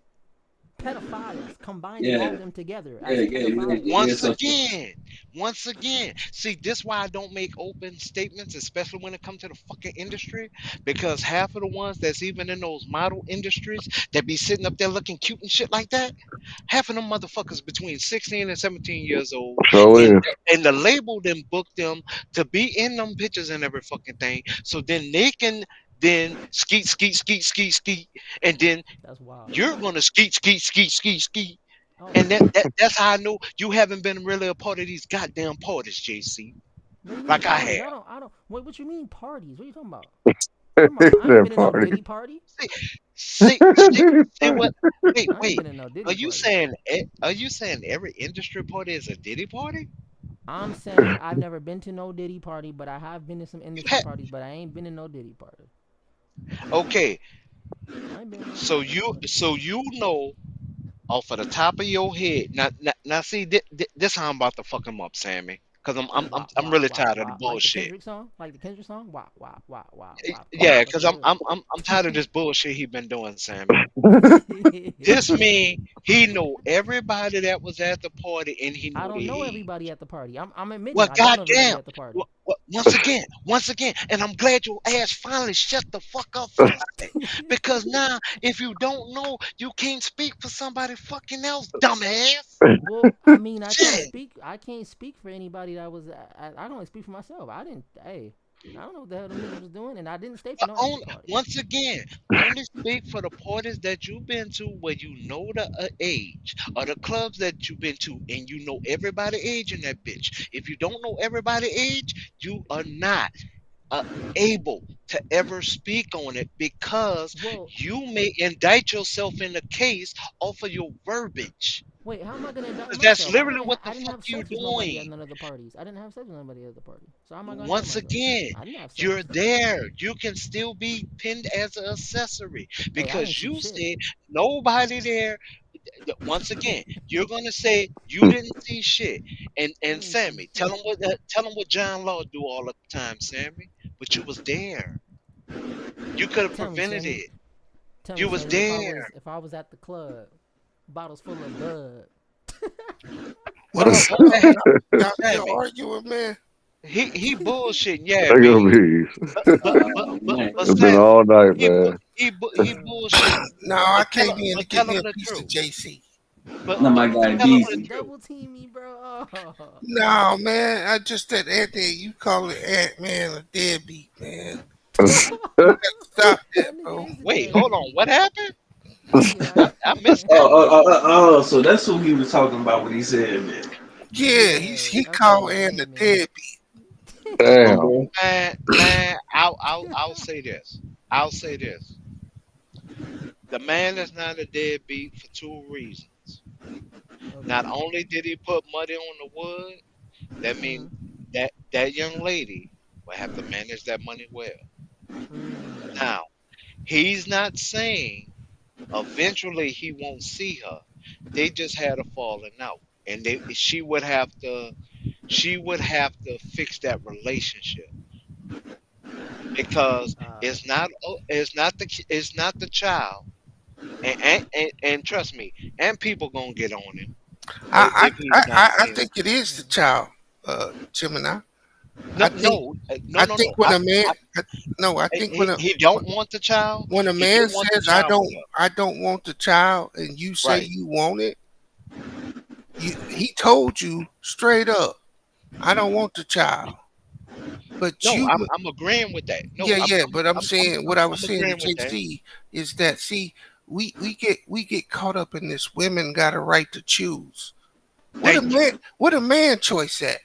Pedophiles. Combining all Yeah, of them together yeah, as yeah, yeah, pedophiles. yeah. Once So again, once again. See, this why I don't make open statements, especially when it comes to the fucking industry, because half of the ones that's even in those model industries that be sitting up there looking cute and shit like that, half of them motherfuckers between 16 and 17 years old, So and is. and the label then booked them to be in them pictures and every fucking thing, so then they can then skeet skeet skeet skeet skeet, and then That's wild. you're gonna skeet skeet skeet skeet skeet, Oh and no. that's how I know you haven't been really a part of these goddamn parties, JC. What do you mean Like I parties? have. I don't Wait, what you mean parties? What are you talking about? He Talking about I ain't said been in no party. Diddy party. See, see what? Wait, I ain't wait. been in no Are Diddy you party. saying are you saying every industry party is a Diddy party? I'm saying I've never been to no Diddy party, but I have been to some You industry had parties, but I ain't been in no Diddy party. okay. I ain't been in no So Diddy you party. so you know off of the top of your head. Now see this how I'm about to fuck him up, Sammy. Cause Wah I'm wah really wah tired of the wah. Like the bullshit. Kendrick song? Like the Kendrick song? Wah wah wah wah Eh, wah. Come Yeah, on, let's cause do it. I'm tired of this bullshit he been doing, Sammy. This mean he know everybody that was at the party and he I know don't their know age. everybody at the party. I'm Well, admitting I don't know everybody goddamn. at the party. Once again, and I'm glad your ass finally shut the fuck up for a second. Because now, if you don't know, you can't speak for somebody fucking else, dumbass. Well, I mean, I can't Shit. speak. I can't speak for anybody that was. I can only speak for myself. I didn't. Hey, I don't know what the hell them niggas was doing, and I didn't stay for But no after party. once again, only speak for the parties that you've been to where you know the age, or the clubs that you've been to, and you know everybody age in that bitch. If you don't know everybody age, you are not uh, able to ever speak on it because Well, you may indict yourself in the case off of your verbiage. wait, how am I gonna indict 'Cause that's myself? literally what I the didn't fuck have you sex with nobody at doing. none of the parties. I didn't have sex with nobody at the party. So how am I gonna indict Once myself? again, I didn't have you're sex. there. You can still be pinned as an accessory Hey, I didn't because see you shit. said nobody there. Once again, you're gonna say you didn't see shit. I And didn't see Sammy, shit. tell him what John Law do all the time, Sammy. But you was there. You could have Tell me, prevented Sammy. it. Tell me, You was Sammy. there. If I was at the club, bottles full of bud. What No, the what the hell, y'all still Sammy? arguing, man? He bullshitting, yeah, They gonna Reed. be. Man. For It's been sure. Sammy, all night, man. he bullshitting. No, I But came in to tell get him me a the piece of truth. JC. Now my But guy Oh, tell him you the Beezy. just truth. double team me, bro. Oh. No, man, I just that Anthony, you call it Ant Man a deadbeat, man. Stop that, That bro. nigga is a Wait, hold on. deadbeat. What happened? Yeah. I missed Oh, that. so that's who he was talking about when he said, man. Yeah, Yeah, he that's what he called was Ant a saying, man. deadbeat. Come on, Damn. bro. Man, I'll say this. I'll say this. The man is not a deadbeat for two reasons. Not Okay. only did he put money on the wood, that means Mm. that young lady will have to manage that money well. Mm. Now, he's not saying eventually he won't see her. They just had a falling out, and she would have to fix that relationship because it's not the child, and trust me, and people gonna get on him I if he's not I seeing. think it is the Mm. child, Gemini. No, I think no, I no, think no. when a man, no, I think He don't want the child. when a He do man want the says child with her. I don't want the child, and you say Right. you want it, he told you straight up, I don't want the child. But No, you, I'm agreeing with that. No, yeah, yeah. But I'm I'm, I'm, saying what I was I'm saying to agreeing with that. JC is that see we get caught up in this. Women got a right to choose. Thank you. What a man choice at?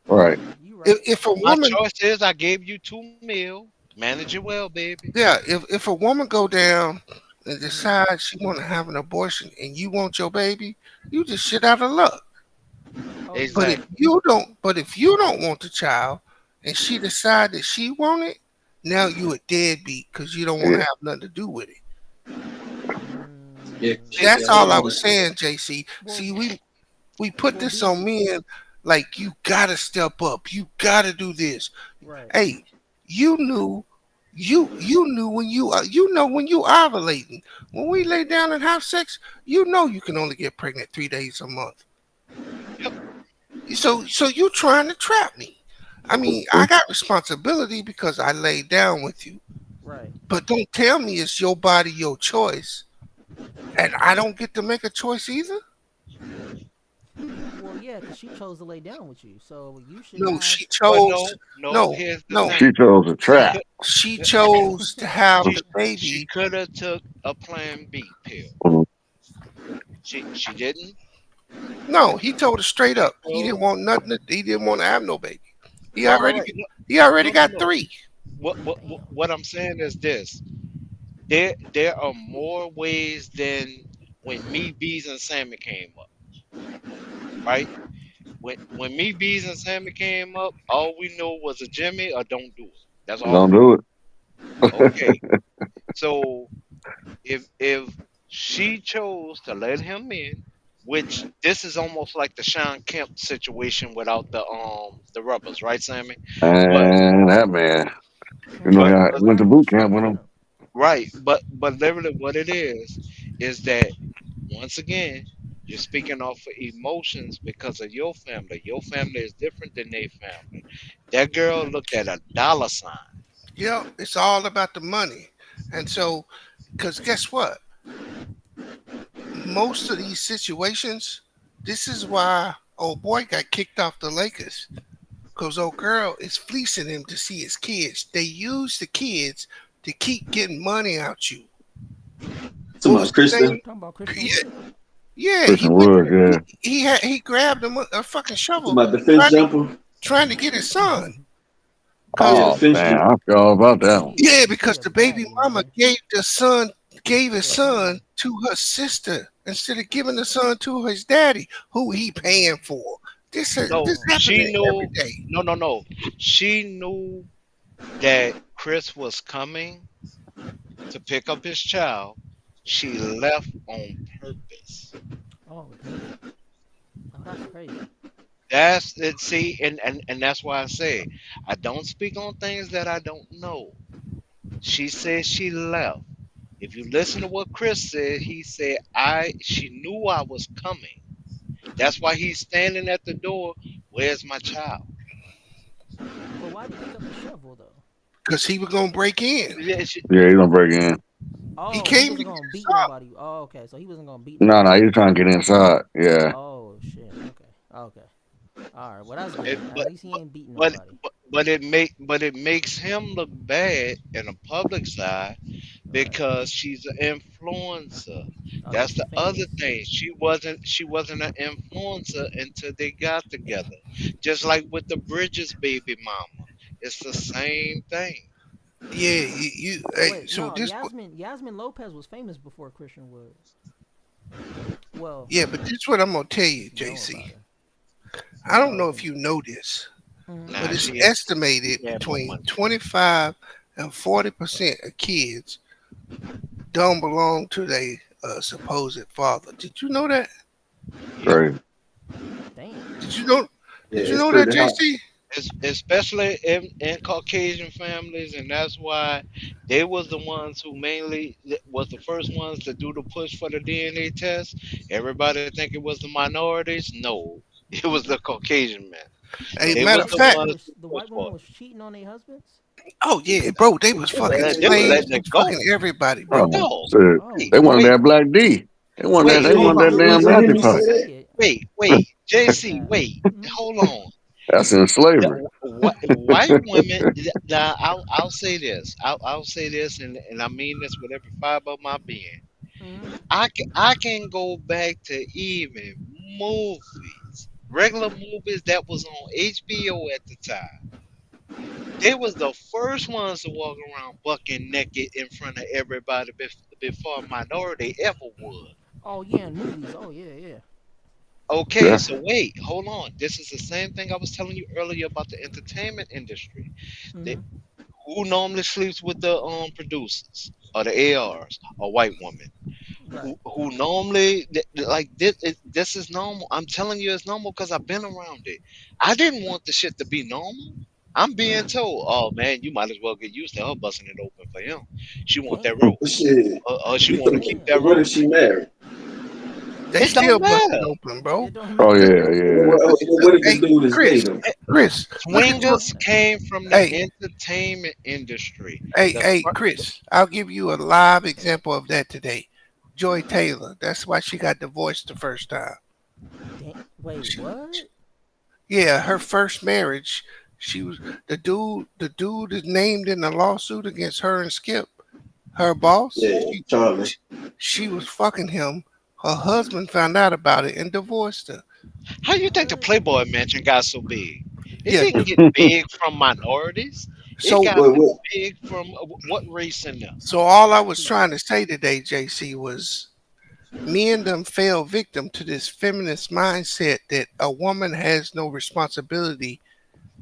Right. You right. If a My woman, choice is I gave you 2 meal. Manage it well, baby. yeah, if a woman go down and Hmm. decide she want to have an abortion and you want your baby, you just shit out of luck. Oh But yeah. if Exactly. you don't want the child and she decide that she want it, now you a deadbeat because you don't want to Yeah. have nothing to do with it. Yeah, See, That's yeah. all Hold I on. was saying, JC. Well, See, we put well, this on BG. men like you gotta step up, you gotta do this. Right. Hey, you knew, you knew when you know when you ovulating. When we lay down and have sex, you know you can only get pregnant 3 days a month. So you trying to trap me? I mean, I got responsibility because I laid down with you, Right. but don't tell me it's your body, your choice, and I don't get to make a choice either. Well, yeah, because she chose to lay down with you, so you should No, have. she but chose. no, no. No, Here's the no, She thing. chose a She trap. could, she chose to have she, the she baby. could have took a Plan B pill. Mhm. She didn't. No, he told her straight She up. He didn't chose. want nothing. He didn't want to have no baby. He Right, right, already right. No, he already no, no, got no. three. Damn. What I'm saying is this: there are more ways than when me, bees, and Sammy came up. Right? When me, bees, and Sammy came up, all we know was a Jimmy or don't do it. That's all Don't we do it. know. Okay. So if she chose to let him in, which this is almost like the Sean Kemp situation without the rubbers, right, Sammy? But And that man, you know, Hmm. but I but went What to happened to boot camp Sean with him. Kemp? right, but literally what it is that once again you're speaking off of emotions because of your family. Your family is different than their family. That girl looked at a dollar sign. Yeah, it's all about the money. And so, because guess what? Most of these situations, this is why old boy got kicked off the Lakers. Because old girl is fleecing him to see his kids. They use the kids to keep getting money out you. Talking What was about his name? Kristen. Talking about Christian Yeah, Wood. yeah. He Christian went. Wood, yeah. He grabbed a fucking Talking shovel, about the fence trying to jumper. trying to get his son. Yeah, Cause the Oh fence man, jumper. I forgot all about that one. yeah, He because a the baby baddie, mama man. gave his He a son player. to her sister instead of giving the son to his daddy, who he paying Mm. for. This No, Oh. she happening every knew. day. No. She knew that Chris was coming to pick up his child. She left on purpose. Oh damn. Oh, that's crazy. That's it. See, and that's why I say I don't speak on things that I don't know. She said she left. If you listen to what Chris said, he said she knew I was coming. That's why he's standing at the door. Where's my child? But why'd he pick up the shovel though? Cause he was gonna break in. Yeah, Yeah, he gonna break in. He Oh, he came to wasn't get gonna his beat son. nobody. Oh, okay. So he wasn't gonna beat No, nobody. he was trying to get inside. Yeah. Oh shit. Okay. Okay. All right. Well, that's it, good. At but least he ain't beating but nobody. but it makes him look bad in a public side Right. because she's an influencer. Oh yeah, That's she the other famous. thing. She wasn't an influencer until they got together. Just like with the Bridges baby mama. It's the same thing. Yeah, hey, Wait, so no. this, Yasmin Lopez was famous before Christian Wood. Well, yeah, but this what I'm gonna tell you, if you know JC. about her. I don't Oh, know go if ahead. you know this, Hmm. but Nah, it's she estimated had more between money. 25 and 40% of kids don't belong to their supposed father. Did you know that? Yep. Crazy. Damn. Did you know? Yeah, Did you it's know that, pretty hot. JC? Especially in Caucasian families, and that's why they was the ones who mainly was the first ones to do the push for the DNA test. Everybody think it was the minorities. No, it was the Caucasian men. Hey, So They the matter was of white the women fact, ones was who the pushed white women for was cheating on their husbands. oh yeah, bro, they was it. fucking They were slaves letting and it go. fucking everybody, bro. Oh No, shit. Oh wait, They wanted wait, that black D. They wanted that. wait, They Yeah, hold wanted on. that you damn listen to Matthew him, he pipe. said. say it. Wait, Look at JC, that. wait, Hmm. hold on. That's in The, slavery. white women. Now, I'll say this. I'll say this, and I mean this with every fiber of my being. Mm-hmm. I can go back to even movies, regular movies that was on HBO at the time. They was the first ones to walk around bucking naked in front of everybody before Minority ever would. Oh yeah, in movies. Oh yeah, yeah. Okay, Yeah. so wait, hold on. This is the same thing I was telling you earlier about the entertainment industry. They, Mm-hmm. who normally sleeps with the producers or the ARs? A white woman. Right. Who normally like this is normal. I'm telling you, it's normal because I've been around it. I didn't want the shit to be normal. I'm being Mm. told, oh man, you might as well get used to her busting it open for him. She want that Damn. roach, Shit. or she want to keep Damn. that What if roach. she married? They It Damn. still don't bust it matter. open, bro. It don't Oh matter. The, yeah, yeah. What if the hey, dude is Chris, dating? Chris, look It at don't your. Swingers matter. came from the Hey, entertainment industry. hey, The hey, fir- Chris. I'll give you a live example of that today. Joy Taylor. That's why she got divorced the first time. Wait, She, what? yeah, her first marriage. She was the dude. The dude is named in the lawsuit against her and Skip, her boss. Yeah, Charlie. She, she was fucking him. Her husband found out about it and divorced her. how you think the What? Playboy Mansion got so big? It Yeah. didn't get big from minorities. It So got What? What? big from what race in them? so all I Black was people. trying to say today, JC, was me and them fell victim to this feminist mindset that a woman has no responsibility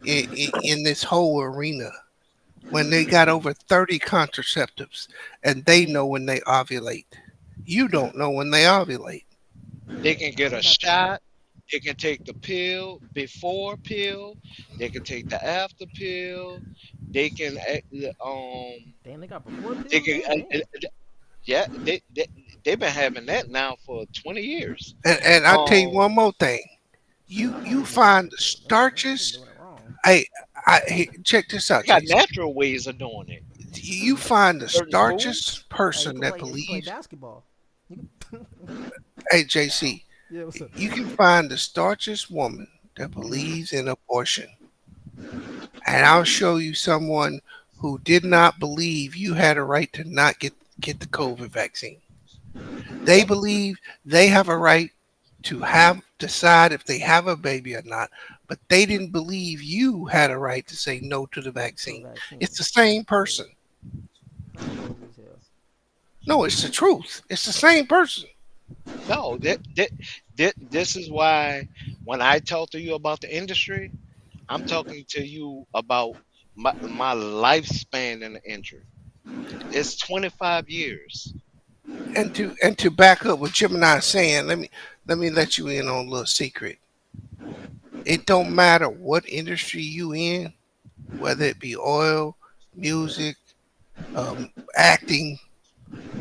in this whole arena when they got over 30 contraceptives and they Damn. know when they ovulate. You don't know when they ovulate. They can Oh, get they a got that. shot. They can take the pill before pill. They can take the after pill. They can Damn, they got before they pills can now. Damn. yeah they've been having that now for 20 years. And I'll tell you Um, one more thing. Shit, I You wasn't doing find after the pills. I've been starches. doing it wrong. Hey, hey, check this they out, got JC. natural ways of doing it. You find the Certain foods. starchest You person could that play. You could play believes. basketball. You could. Hey, JC, Yeah. What's up? you can find the starchest woman that Mm-hmm. believes in abortion. And I'll show you someone who did not believe you had a right to not get the COVID vaccine. They Yep. believe they have a right to have decide if they have a baby or not, but they didn't believe you had a right to say no to the To a vaccine. It's vaccine. the That's same crazy. person. That's crazy as hell. No, it's the truth. It's the same person. No, this is why when I talk to you about the industry, I'm talking to you about my lifespan in the industry. It's 25 years. And to back up what Gemini is saying, let me let you in on a little secret. It don't matter what industry you in, whether it be oil, music, acting,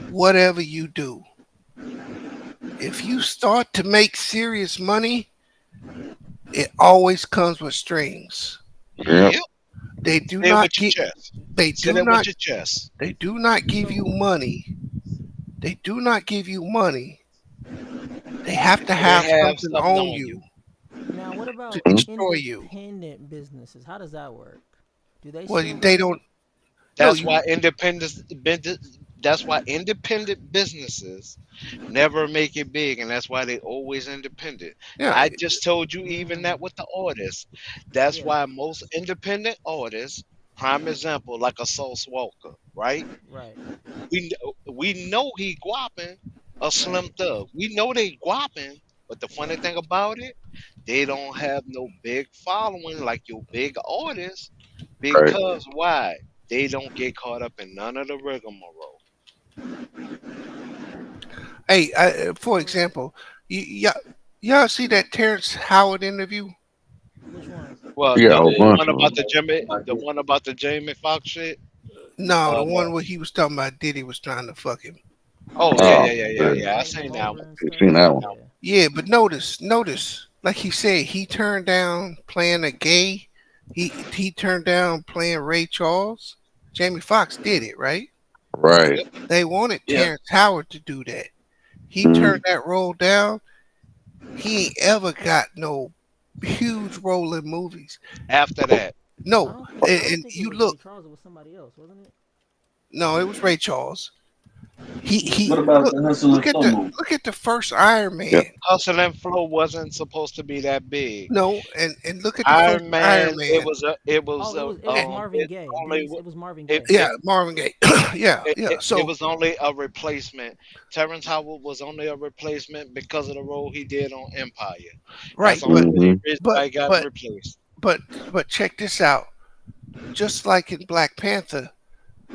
whatever you do. If you start to make serious money, it always comes with strings. Yep. Yep. They do Say it not with your get chest. they Say do that with not your chest. they do not give you So money. They do not give you money. They have to So they have have something something on on you. you now, what to about Mhm. destroy you. independent businesses? How does that work? Do they Well, still they got? don't. No, That's you. why that's why independent businesses never make it big, and that's why they always independent. Yeah, I just told you even that Mm, with the artists. That's yeah. why most independent artists, prime example, like a Sauce Walker, right? Right. We know he guapping a Slim Right. Thug. We know they guapping, but the funny Right. thing about it, they don't have no big following like your big artists. Right. Because why? They don't get caught up in none of the rigmarole. hey, for So example, y'all see that Terrence Howard interview? which one? Well, Yeah, a whole the Yeah, bunch one of about them. the one about the Jamie Foxx shit. No, the Uh, one where he was talking about Diddy was trying to fuck him. Oh oh yeah, yeah, Oh, yeah, yeah, yeah, yeah. yeah, He yeah. was yeah. I inviting him seen that over one. and You stuff. seen that one? Yeah. Yeah, but notice, like he said, he turned down playing a gay. He turned down playing Ray Charles. Jamie Foxx did it, right? Right. Yep. They wanted yeah. Terrence Howard to do that. He Mm. turned that role down. He ain't ever got no huge role in movies. After that, No, I don't and think it you was look, Ray Charles. It was somebody else, wasn't it? no, it was Ray Charles. What he about the hustle and look at flow movie? the first Iron Yep. Man. Hustle and Flow wasn't supposed to be that big. No, and look at the first Iron Iron Man, it was Oh, it was Marvin it Gaye. only It was Marvin it, Gaye. yeah, it, Marvin Gaye. Yeah, yeah. it So was only a replacement. Terrence Howard was only a replacement because of the role he did on Empire. That's right, the only Hmm. reason but why he got but replaced. but but check this out. Just like in Black Panther,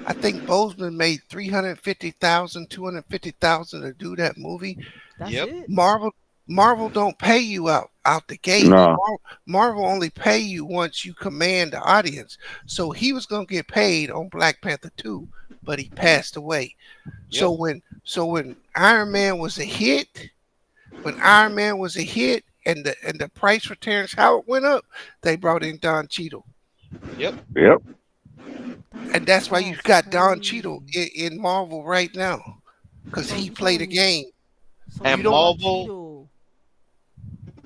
I think Bozeman made 350,000, 250,000 to do that movie. That's Yep, it. Marvel Marvel don't pay you out the gate. No. Marvel only pay you once you command the audience. So he was gonna get paid on Black Panther 2, but he passed away. yep. So when Iron Man was a hit, when Iron Man was a hit and the price for Terrence Howard went up, they brought in Don Cheadle. Yep. Yep. And that's why you That's got Don Cheadle crazy. in Marvel right now. Because So he you played a telling me? game. So You And don't Don Marvel, Cheadle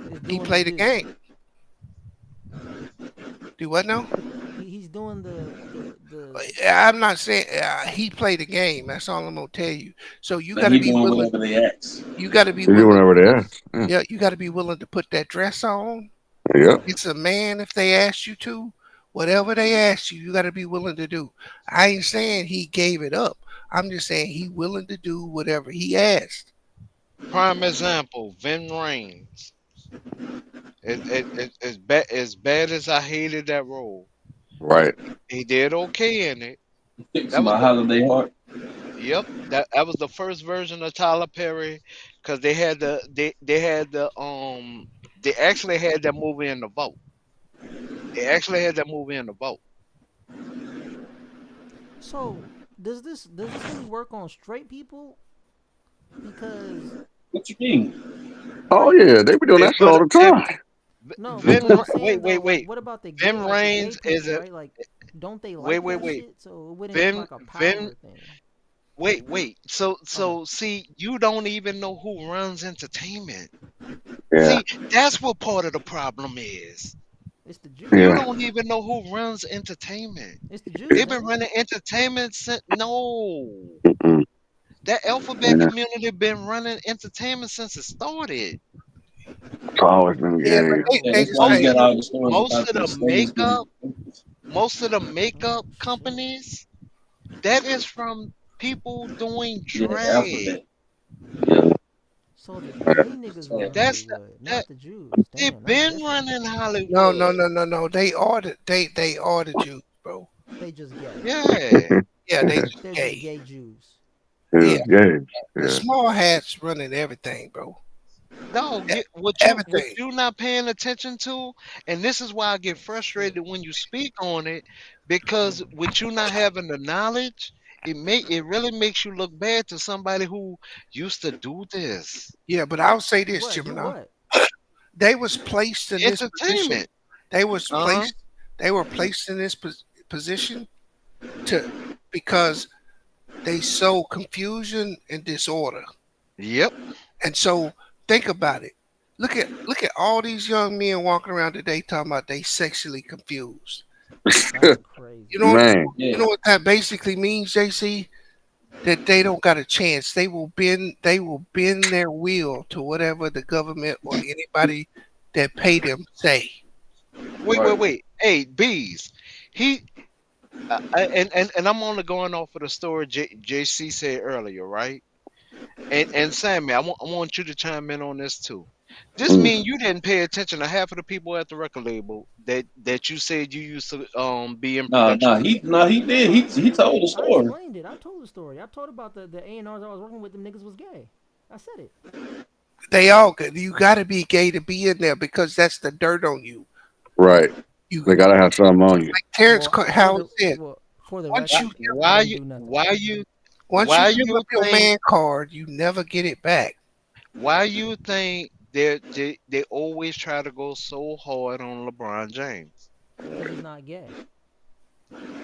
is he doing the played a do. game. Do what now? He's doing the. I'm not saying he played a game. That's all I'm gonna tell you. So you Like got to he be doing willing. whatever they ask. You got to be They do willing. whatever they ask. Yeah. Yeah, you got to be willing to put that dress on. Yep. It's a man if they ask you to. Whatever they ask you, you got to be willing to do. I ain't saying he gave it up. I'm just saying he willing to do whatever he asked. prime example, Vin Rames. As bad as I hated that role, he Right. he did okay in it. It's That was my the holiday heart. Yep, that was the first version of Tyler Perry, because they had they actually had that movie in the vote. They actually had that movie in the vote. So does this only work on straight people? Because What you mean? Oh like yeah, they be doing They that shit put all the it, time. no, but I'm Wait, saying though, wait, like wait. what about Vin the gay Rames is people, a right? Like don't they wait, like wait, that wait. shit? So it wouldn't be Vin like a Vin power thing. wait. Okay. So see, you don't even know who runs entertainment. Yeah. See, that's what part of the problem is. It's the You Yeah. Jews. don't even know who runs entertainment. It's the Jews, They've been ain't it? running entertainment since no. Mm-mm. That alphabet Yeah. community been running entertainment since it started. It's always been Yeah, but gay. Yeah, they that's just why you Most say got of the all the stories most about of the the slaves getting. most of the Oh makeup shit. companies that is from people doing Yeah, the drag. alphabet. Yeah. So the Yeah. gay niggas run Yeah. That's Hollywood, that not the Jews. they've Damn, that's been different. running no no Hollywood. no no no. They are the Jews, bro. They just gay. Yeah. Yeah, they just They're just gay. gay Jews. Yeah, It's gay. the Yeah. small hats running everything, bro. No, E- get what Everything. you not paying attention to, and this is why I get Shit. frustrated when you speak on it, because with you not having the knowledge, it really makes you look bad to somebody who used to do this. Yeah, but I'll say this, What? Do Gemini. what? They was placed in this position. Entertainment. They was Uh-huh. placed. They were placed in this position to because they sow confusion and disorder. Yep. And so think about it. Look at all these young men walking around today talking about they sexually confused. That's You crazy. know Man. you Yeah. know what that basically means, JC? That they don't got a chance. They will bend their will to whatever the government or anybody that pay them say. Wait, wait, Right. wait. Hey, bees. He and I'm only going off of the story JC said earlier, right? And Sammy, I want you to chime in on this too. This Mm. mean you didn't pay attention to half of the people at the record label that you said you used to be in Nah, production nah, with. he No, did. He I told the did. I story. explained it. I told the story. I told about the A&Rs I was working with. Them niggas was gay. I said it. They all good. You got to be gay to be in there because that's the dirt on you. Right. You They gotta have something on you. like Terrence Well, Howard said. for the Once Why you record, I why didn't you do nothing. why you once you why give you up your think man card, you never get it back. why you think they always try to go so hard on LeBron James? Because he's not gay,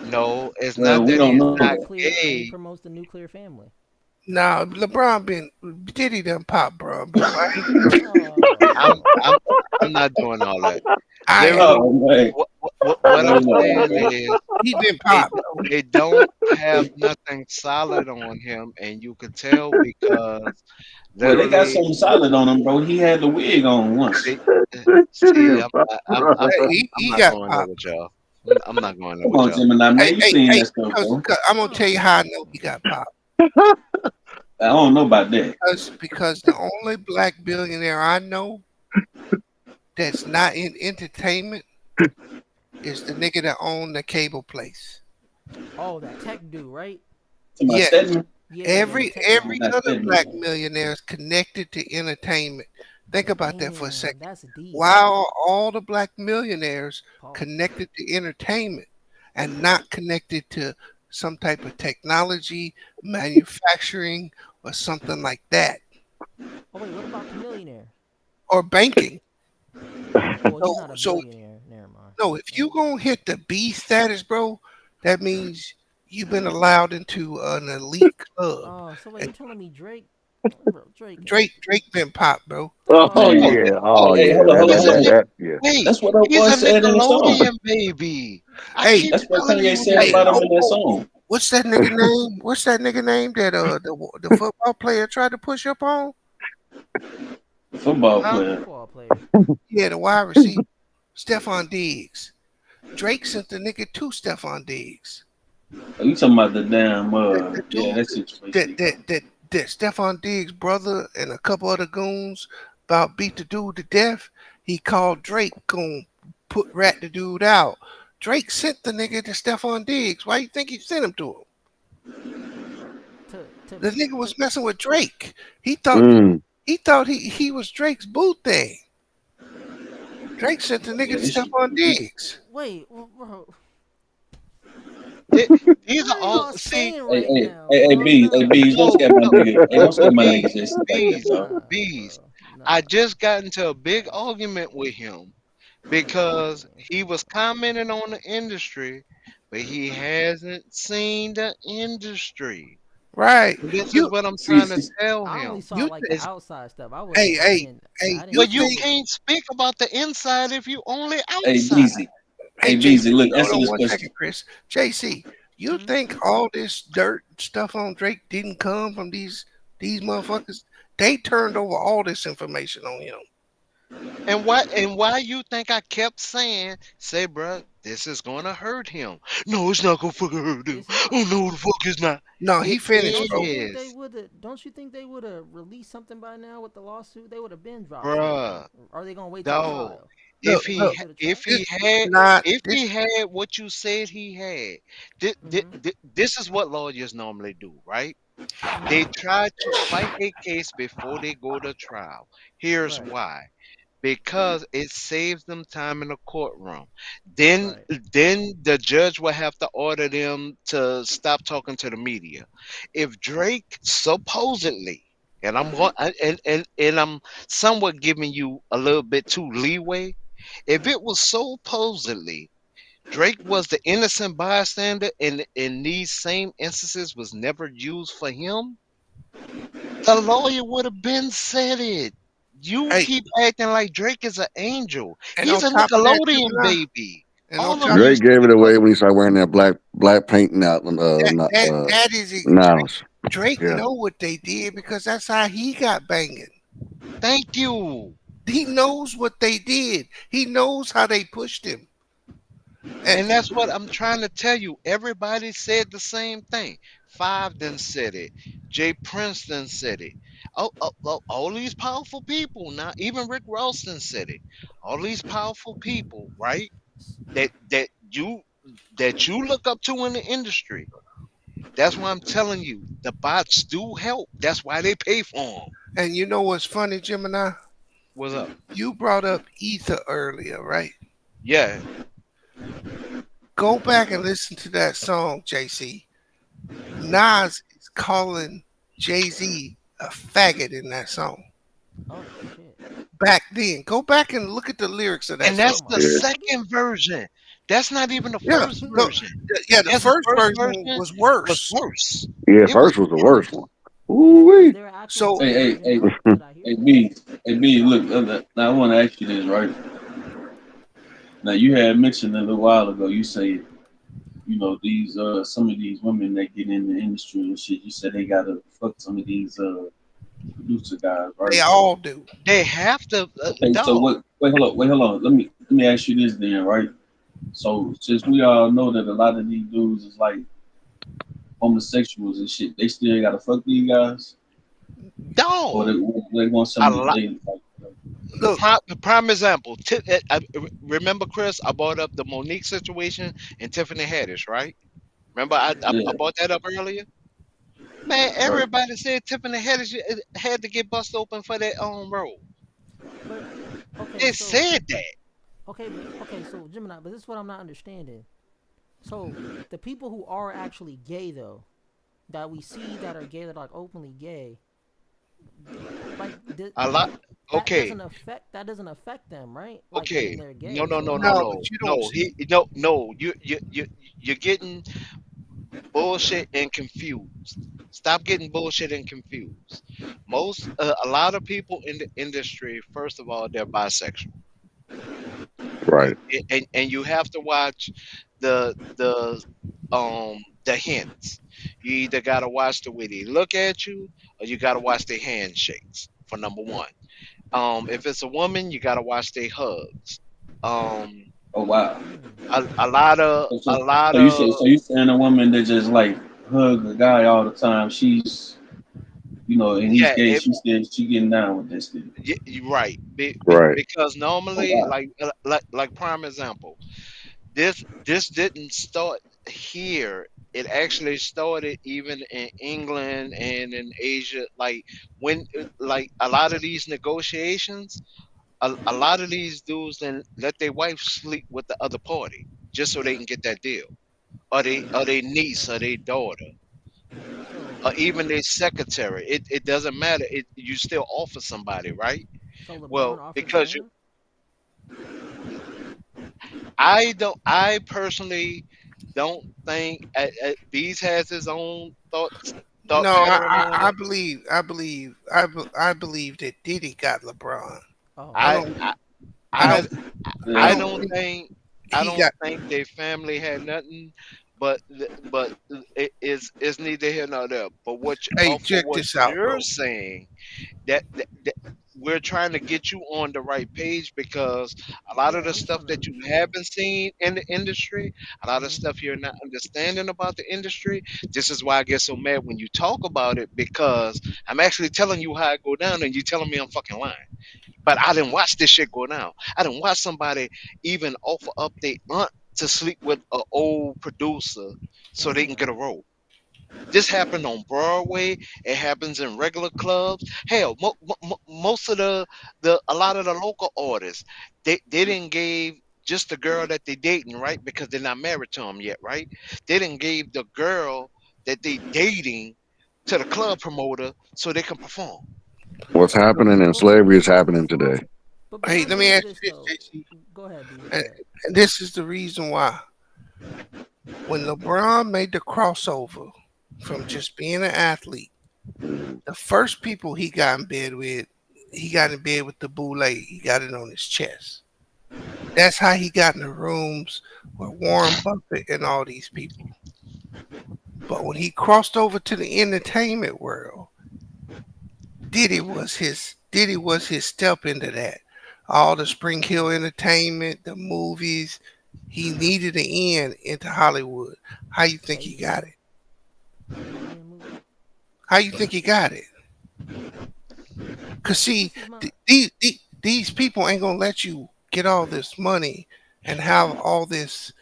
No, it's Well, not we that don't he's and know the not that. nuclear, and he gay. promotes the nuclear family. Now LeBron been Diddy done pop, bro. But I'm Oh I'm man, I'm not doing all that. I There am. was Oh man. what, what I'm saying bro. is He been it popped. it don't have nothing solid on him, and you could tell because Well, they got literally something solid on him, bro. He had the wig on once. see, see I'm He not got going there popped. with y'all. I'm not going there Come with on, y'all. Gemini, man. You seen Hey, that stuff, bro. I'm gonna tell Oh you how I man. know he got popped. I don't know about that. Because the only black billionaire I know that's not in entertainment is the nigga that owned the cable place. Oh, that tech dude, right? To my Yes, Stedman, Yeah, the tech every guy. not other Stedman. black millionaire is connected to entertainment. Think about that for a Damn, second. that's deep. Why are all the black millionaires Pause. connected to entertainment and not connected to some type of technology, manufacturing, or something like that, Oh wait, what about the millionaire? or banking? Well, So, he's not a so billionaire. Never mind. no, if Never you mind. gonna hit the B status, bro, that means you've been allowed into an elite club. Oh, so wait, And you telling me Drake, bro? Drake ain't. Drake been popped, bro. Oh Oh, Man, Oh, yeah, oh, oh hey, yeah. hold on, That hold on, that he's a hold that on. Nick. that yeah. Wait, That's what that he's boy a said in the song. Nickelodeon baby. I Hey, keep that's what telling Kanye you said Hey, about him this. in that song. what's that nigga name? What's that nigga name that the football player tried to push up on? The football Huh? player. football player. Yeah, the wide receiver, Stephon Diggs. Drake sent the nigga to Stephon Diggs. Oh, you talking about the damn The yeah, dude that situation he talking that Stephon Diggs' brother and a couple other goons about beat the dude to death. He called Drake, gonna put rat the dude out. Drake sent the nigga to Stephon Diggs. Why you think he sent him to him? To The nigga to was messing with Drake. He thought Mm. he was Drake's boo thing. Drake sent the nigga Yeah, to this shit Stephon crazy. Diggs. wait, bro. It, these What are are all y'all see. saying Hey, right hey, now, hey, hey, bro? bees, hey, Nah, bees, don't No, scare my no, nigga. Hey, no, don't scare my nigga, bees, Jason, like that, bees, dog. nah, bees. bro. I Nah, just got into a big that's argument with him crazy. because he was commenting on the industry, but he hasn't seen the industry. Right. And this is You what I'm See, trying to see, tell I only him. saw you like the think Is outside stuff. I hey, wasn't. I hey, didn't. hey, I didn't you but you see. think can't speak about the inside if you only hey, outside. Beezy, hey hey, JC, Beezy, look, hold answer on this one question. second, Chris. JC, you Hmm? think all this dirt stuff on Drake didn't come from these motherfuckers? They turned over all this information on him. And why you think I kept saying, say, bruh, this is gonna hurt him. No, it's not gonna fucking hurt him. It's Oh not. no, the fuck it's not. No, he It finished, Don't you bro. think they is, would have? Don't you think they would have released something by now with the lawsuit? They would have been dropped something. bruh. Or are they gonna wait till the Dog. trial? Look, They gonna look, wait till the If trial? this he had not if this. he had what you said he had, Mm-hmm. this is what lawyers normally do, right? Mm-hmm. They try to fight a case before they go to trial. Here's Right. why. Because it saves them time in the courtroom. Then Right. then the judge will have to order them to stop talking to the media. If Drake supposedly, and I'm going and I'm somewhat giving you a little bit too leeway, if it was supposedly Drake was the innocent bystander and in these same instances was never used for him, the lawyer would have been said it. You Hey, keep acting like Drake is an angel. and He's on a top of that, Nickelodeon Gemini, baby. and on All of top you Drake gave it still. away when he started wearing that black paint now. that is it. Niles. Drake Yeah. know what they did because that's how he got banging. Thank you. He knows what they did. He knows how they pushed him. And And that's what I'm trying to tell you. Everybody said the same thing. Five done said it. Jay Princeton said it. All these powerful people now. Even Rick Ralston said it. All these powerful people, right? That you look up to in the industry. That's why I'm telling you, the bots do help. That's why they pay for them. and you know what's funny, Gemini? What's up? You brought up Ether earlier, right? Yeah. Go back and listen to that song, JC. Nas is calling Jay Z a faggot in that song. Oh shit. Back then, go back and look at the lyrics of that And song. Oh that's my the Yeah. god. second version. That's not even the Yeah, first no, version. yeah. The That's the first first version version was was worse. worse. Yeah, It was first was the worst worse. one. Ooh Is wee. there an actual So, Hey, worse hey, version hey, out? Could I hear hey, it? B, hey, B, look, now I want to ask you this, right? Now you had mentioned a little while ago. You say these some of these women that get in the industry and shit. You said they gotta fuck some of these producer guys, They right? all do. They have to, Okay, so dog. what? Wait, hold on. Let me ask you this then, right? So since we all know that a lot of these dudes is like homosexuals and shit, they still gotta fuck these guys, or Dog. they want A somebody lot. they like. Look, The prime example. Remember, Chris, I brought up the Monique situation and Tiffany Haddish, right? Remember, I Yeah, brought that up earlier. Man, right. everybody said Tiffany Haddish had to get bust open for that role. But okay, They so said that. so Gemini, but this is what I'm not understanding. So the people who are actually gay though, that we see that are gay, that are like openly gay, like A lot. Okay. that doesn't affect them, right? Like when Okay. they're No, gay. no, So no, it's no, not no, like but no, you don't no. see. No. You're getting bullshit and confused. Stop getting bullshit and confused. A lot of people in the industry, first of all, they're bisexual. You Right. and you have to watch the hints. You either gotta watch the way they look at you, or you gotta watch their handshakes. For number one, if it's a woman, you gotta watch their hugs. Um, Oh wow. mm, a lot of So, a so, lot so you say of so you saying a woman that just like hug a guy all the time, she's and he's yeah, gay, she getting down with this thing. you're right. Right. Because Oh normally, wow. like prime example, this didn't start here. It actually started even in England and in Asia. Like when, like a lot of these negotiations, a lot of these dudes then let their wife sleep with the other party just so they can get that deal, or they niece or so their daughter, so or even their secretary. It doesn't matter. You still offer somebody, right? so LeBron Well, offered because Savannah. I personally don't think Bees has his own thought No, pattern on I it. believe, I believe that Diddy got LeBron. Oh, I I don't, I I I, don't, I I Yeah. don't don't think think I he don't got. think their family had nothing, but it's neither here nor there. But Hey, for check what this out, you're bro. saying, that we're trying to get you on the right page because a lot of yeah, the I'm just stuff trying to that you understand. haven't seen in the industry, a lot of Hmm. stuff you're not understanding about the industry. This is why I get so mad when you talk about it because I'm actually telling you how it go down and you telling me I'm fucking lying. But I didn't watch this shit go down. I didn't watch somebody even offer up their aunt to sleep with an old producer so they can get a Damn. role. This happened on Broadway. It happens in regular clubs. Hell, most of the a lot of the local artists, they didn't give just the girl that they dating, right? Because they're not married to them yet, right? They didn't give the girl that they dating to the club promoter so they can perform. What's happening in Well, so slavery is happening today. but Hey, my let thing me is ask this you though. this, JC. Go ahead, B. Go And, ahead. and this is the reason why. When LeBron made the crossover from just being an athlete, Mhm. the first people he got in bed with, he got in bed with the boule. He got it on his chest. That's how he got in the rooms with Warren Buffett and all these people. But when he crossed over to the entertainment world, Diddy was his step into that. All the Spring Hill Entertainment, the movies. He needed an in into Hollywood. How you think he Space got it? Space Jam movie. How you think he got it? Cause But see, this is my these people ain't gonna let you get all this money and have all this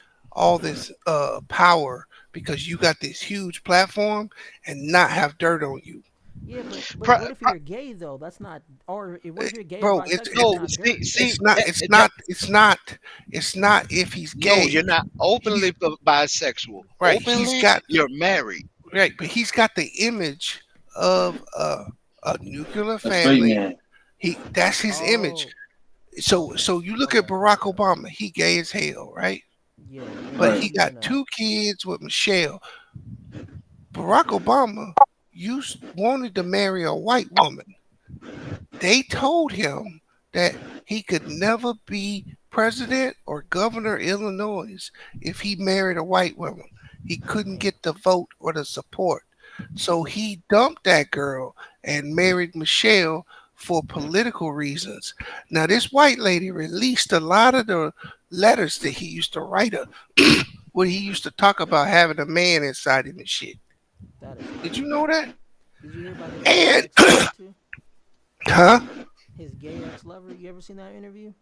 power because you got this huge platform and not have dirt on you. yeah. But Pri- what if you're gay though? That's not. Or what if you're gay or Bro, bisexual? That's it's no, not see, dirt. see, it's not if he's no, gay. you're not He's openly bisexual. right. He's Openly, got you're married. right, but he's got the image of a nuclear A straight family. man. That's his image. Oh. So you look at Okay. Barack Okay. Obama, he gay as hell, right? Yeah. But Yeah. Right. he We've been got that. two kids with Michelle. Barack Obama wanted to marry a white woman. They told him that he could never be president or governor of Illinois if he married a white woman. He couldn't Damn. get the vote or the support. So he dumped that girl and married Michelle for political reasons. Now, this white lady released a lot of the letters that he used to write her, where he used to talk about having a man inside him and shit. That is Did you crazy. know that? Did you hear about his gay And, ex lover too? huh? His gay ex lover. You ever seen that interview?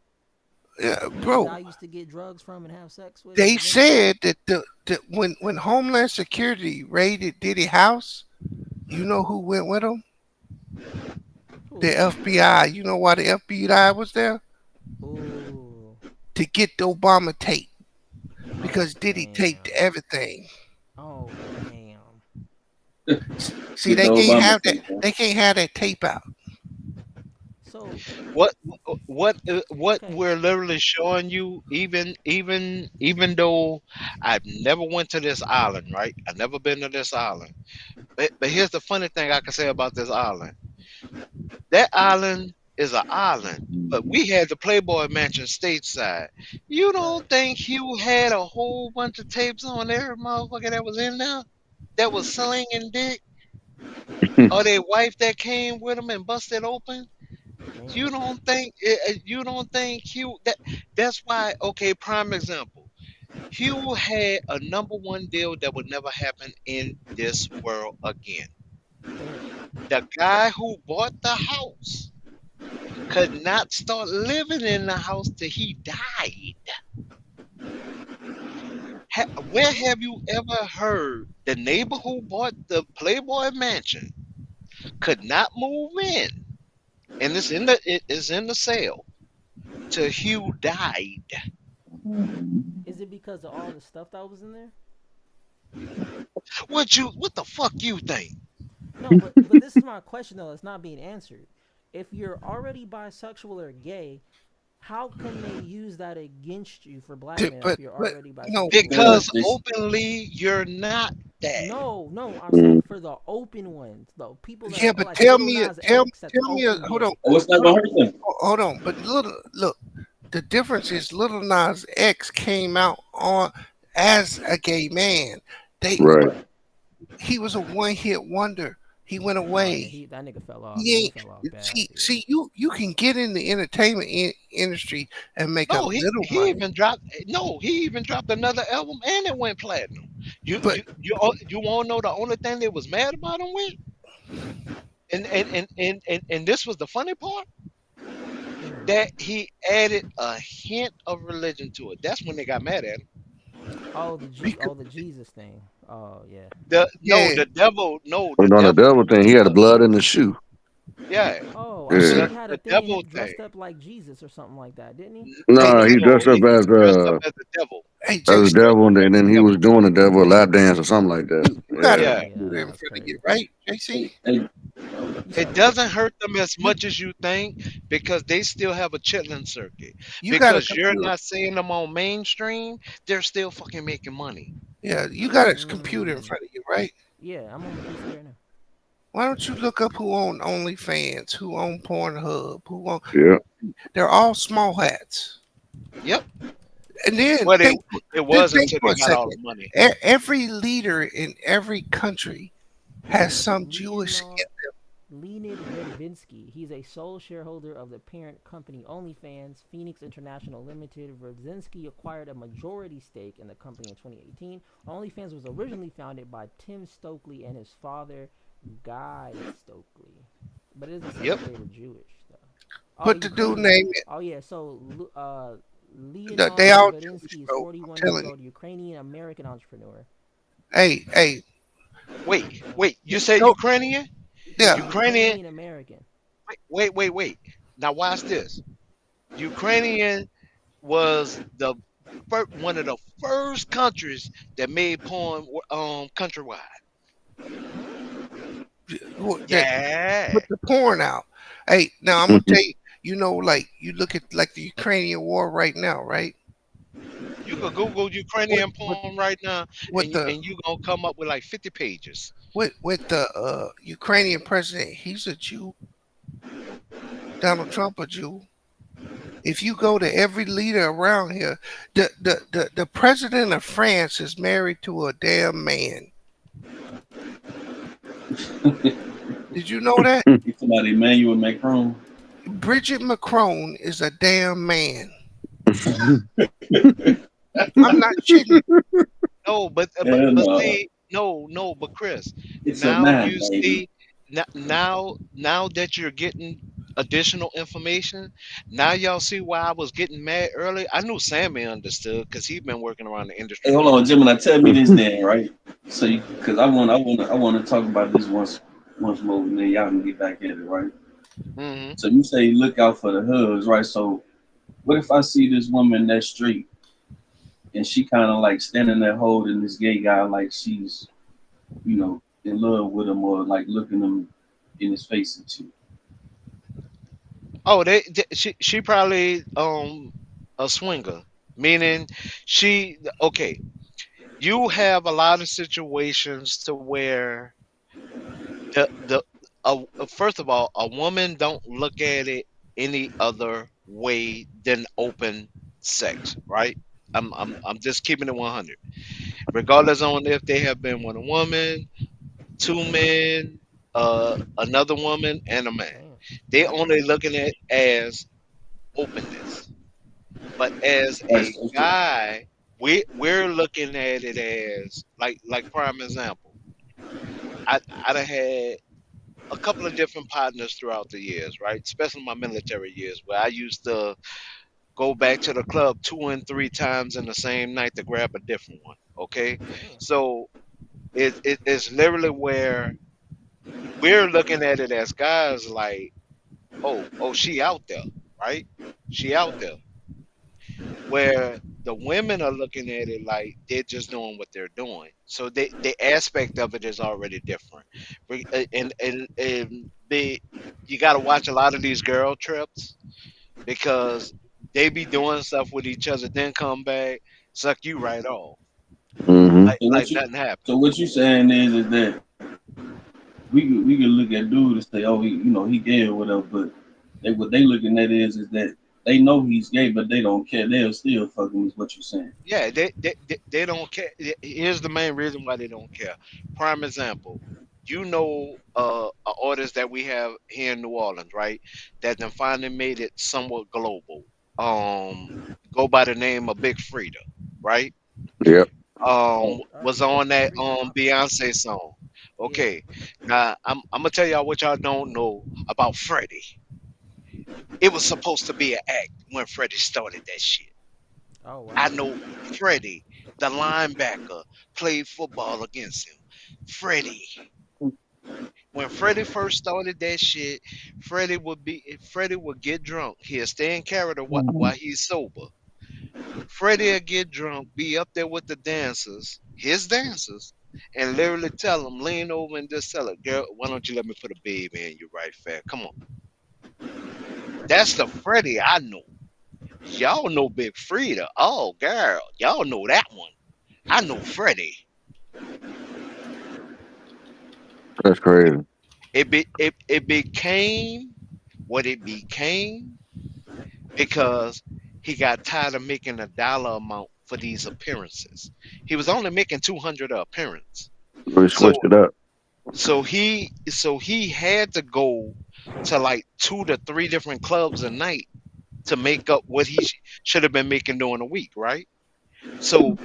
The Bro, guy used to get drugs from and have sex with they eventually. said that when Homeland Security raided Diddy house, you know who went with him? The Who? FBI. You know why the FBI was there? Ooh. To get the Obama tape because Oh Diddy taped damn. everything. Oh damn. See, Get the they can't Obama have that. tape, huh? They can't have that tape out. So What what okay. we're literally showing you, even though I've never went to this island, right? I've never been to this island. But here's the funny thing I can say about this island. That island is an island, but we had the Playboy Mansion stateside. You Right. don't think Hugh had a whole bunch of tapes on every motherfucker that was in there that was slinging dick, or their wife that came with him and busted open? Damn. You don't think Hugh that's why, okay, prime example. Hugh had a number one deal that would never happen in this world again. Damn. The guy who bought the house could not start living in the house till he died. Where have you ever heard the neighbor who bought the Playboy Mansion could not move in, and it is in the sale till Hugh died? Is it because of all the stuff that was in there? What the fuck you think? No, but this is my question though. It's not being answered. If you're already bisexual or gay, how can they use that against you for blackmail if you're But already no. bisexual or gay? Because Because they, openly you're not that. No, no, I'm Mm. saying for the open ones, though, people that Yeah, are but like tell Little me, Nas X, that's tell me. open Hold on, gay. oh, it's not hold on, gonna hurt them. hold on. But little look, the difference is Little Nas X came out on as a gay man. They Right. He was a one hit wonder. He went Oh yeah, away. he that nigga fell off. He Yeah, he ain't fell off bad. Yeah. see you can get in the entertainment industry and make a No, he little he money, even dropped no, he even dropped another album and it went platinum. You but you you you want to know the only thing they was mad about him with? And this was the funny part, Hmm. that he added a hint of religion to it. That's when they got mad at him. because, The Jesus thing. Oh yeah. The no, yeah, the devil, no, the But on the devil devil thing, he had the stuff. blood in the shoe. Yeah, Oh, I thought Yeah. he had a the thing devil and thing. dressed up like Jesus or something like that, didn't he? hey, No, he No, dressed up he dressed up as the devil. hey, as a JC, devil, and then he Devil. was doing the devil lap dance or something like that. you got a Yeah. Yeah, Yeah, computer that in was front of you, crazy. right, JC? Hey, You it said what? doesn't hurt them as You much as you think because they still have a chitlin circuit. you got a Because you're computer. not seeing them on mainstream, they're still fucking making money. Yeah, you got a computer in Mm, front of you, right? yeah, I'm on the PC right now. Why don't you look up who own OnlyFans, who own Pornhub, who own? Yeah. They're all small hats. Yep. And then Well, it then was think until for they a got all second. the money. Every leader in every country has some Jewish. Leonid Redvinsky. He's a sole shareholder of the parent company OnlyFans, Phoenix International Limited. Redvinsky acquired a majority stake in the company in 2018. OnlyFans was originally founded by Tim Stokely and his father, Guy Stokely. But it doesn't say Yep. if they were Jewish, though. Oh, But the dude Ukrainian. named Oh, yeah. So, they Leonard all Jewish, Redvinsky is bro. I'm 41 years telling you. old, Ukrainian American entrepreneur. Hey, Wait. You said go. Ukrainian? Yeah, Yeah, Ukrainian. Ukrainian American. Wait. Now watch this. Ukrainian was the one of the first countries that made porn countrywide. Huh? they Yeah. put the porn out. Hey, now I'm gonna tell you. You know, like you look at like the Ukrainian war right now, right? You could Google With Ukrainian with porn right now, with the and you gonna come up with like 50 pages. with the Ukrainian president. He's a Jew. Donald Trump a Jew. If you go to every leader around here, the president of France is married to a damn man. Did you know that? It's about Emmanuel Macron. Bridget Macron is a damn man. I'm not shitting. No, Hell but no. see, no, but Chris, It's a now man, you baby. see, now that you're getting additional information, now y'all see why I was getting mad early. I knew Sammy understood because he's been working around the Hey, industry hold long on, enough. Gemini. Tell me this then, right? So, because I want to talk about this once more, and then y'all can get back at it, right? Hmm. So you say look out for the hoods, right? So what if I see this woman that's straight and she kind of like standing there holding this gay guy like she's, in love with him or like looking him in his face and shit? Oh, she probably a swinger, meaning she okay. You have a lot of situations to where the first of all, a woman don't look at it any other way than open sex, right? I'm just keeping it 100, regardless on if they have been with a woman, two men, another woman, and a man. Damn. They Damn. only looking at as openness, but as Right. a guy, we're looking at it as like prime example. I I done had a couple of different partners throughout the years, right? Especially my military years, where I used to go back to the club 2 and 3 times in the same night to grab a different one. Okay, Damn. so it's literally where we're looking at it as guys like, oh, she out there, right? She out there. Where the women are looking at it like they're just doing what they're doing. So the aspect of it is already different. And you got to watch a lot of these girl trips because they be doing stuff with each other, then come back, suck you right off, Hmm. like So like what you nothing happened. so what you saying is that we could look at dude and say, oh, he gay or whatever, but what they looking at is that they know he's gay, but they don't care. They'll still fuck him. Is what you're saying? Yeah, they don't care. Here's the main reason why they don't care. Prime example, an artist that we have here in New Orleans, right? That then finally made it somewhat global. Go by the name of Big Frida, right? Yep. Was Yeah, on Big that Frida. Beyonce song. Yeah. Okay, now I'm gonna tell y'all what y'all don't know about Freddie. It was supposed to be an act when Freddie started that shit. Oh I wow. know Freddie, the linebacker, played football against him. Freddie, when Freddie first started that shit, Freddie would get drunk. He'll stay in character while he's sober. Freddie will get drunk, be up there with the dancers, his dancers, and literally tell them, lean over and just tell it, girl, why don't you let me put a baby in you right fast? Come on. That's the Freddie I know. Y'all know Big Frida. Oh, girl, y'all know that one. I know Freddie. That's crazy. It became what it became because he got tired of making a dollar amount for these appearances. He was only making 200 a appearance. We So switched it up. he had to go to like 2 to 3 different clubs a night to make up what he should have been making during the week, right? So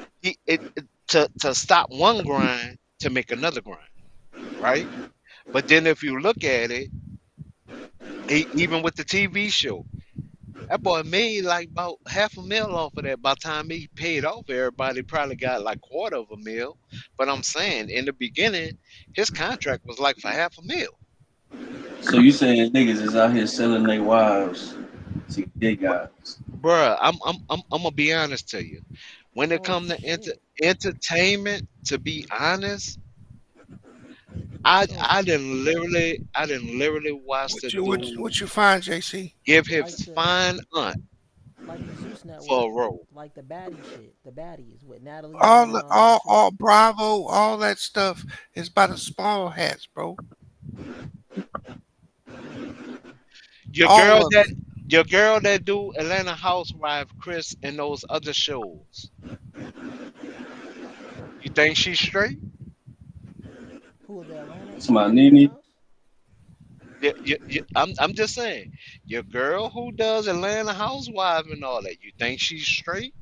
to stop one grind to make another grind, right? But then if you look at it, even with the TV show, that boy made like about half a mil off of that. By the time he paid off everybody, probably got like quarter of a mil. But I'm saying in the beginning, his contract was like for half a mil. So you saying niggas is out here selling their wives to gay guys? Bruh, I'm gonna be honest to you. When it Oh comes to shit. entertainment, to be honest, So I didn't literally watch the What dude you find, JC? give like his the fine aunt like the Zeus for Network, a role. like the baddie shit, the baddies with Natalie All Nunn and the- all that shit. all Bravo, all that stuff is by the small hats, bro. Mm. Your All girl of that it. Your girl that do Atlanta Housewife, Chris, and those other shows. You think she's straight? Who the Atlanta? It's my Atlanta Nene. house? I'm just saying. Your girl who does Atlanta Housewife and all that. You think she's straight?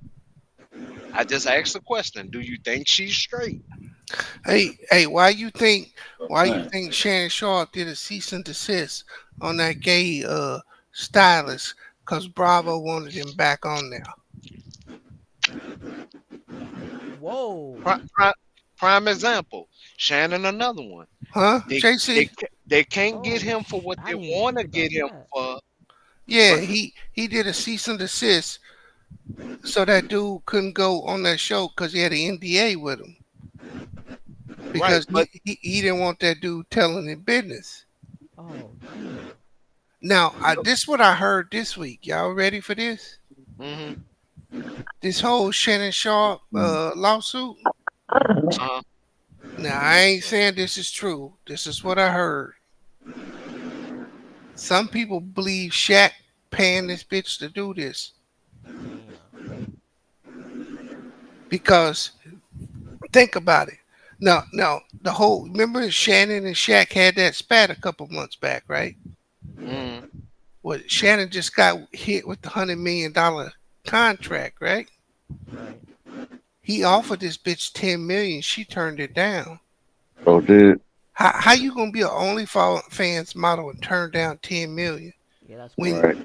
I just asked a question. Do you think she's straight? Hey, why you Man, think Shannon Sharp did a cease and desist on that gay stylist? Cause Bravo wanted him back on there. Whoa. Prime example. Shannon, another one. Huh? They JC? they can't get Oh, him for what I they didn't even want think to get about him that. for. Yeah, But he did a cease and desist so that dude couldn't go on that show because he had an NDA with him right, because but he didn't want that dude telling his business. Oh, damn. Now, this what I heard this week. Y'all ready for this? hmm This whole Shannon Sharp lawsuit. uh, Now, I ain't saying this is true. This is what I heard. Some people believe Shaq paying this bitch to do this Damn. because think about it. No, the whole remember Shannon and Shaq had that spat a couple months back, right? Yeah. mm, Well, Shannon just got hit with the $100 million contract, right? Right. He offered this bitch 10 million. She turned it down. So did. How you gonna be an OnlyFans model and turn down 10 million Yeah, that's when Right.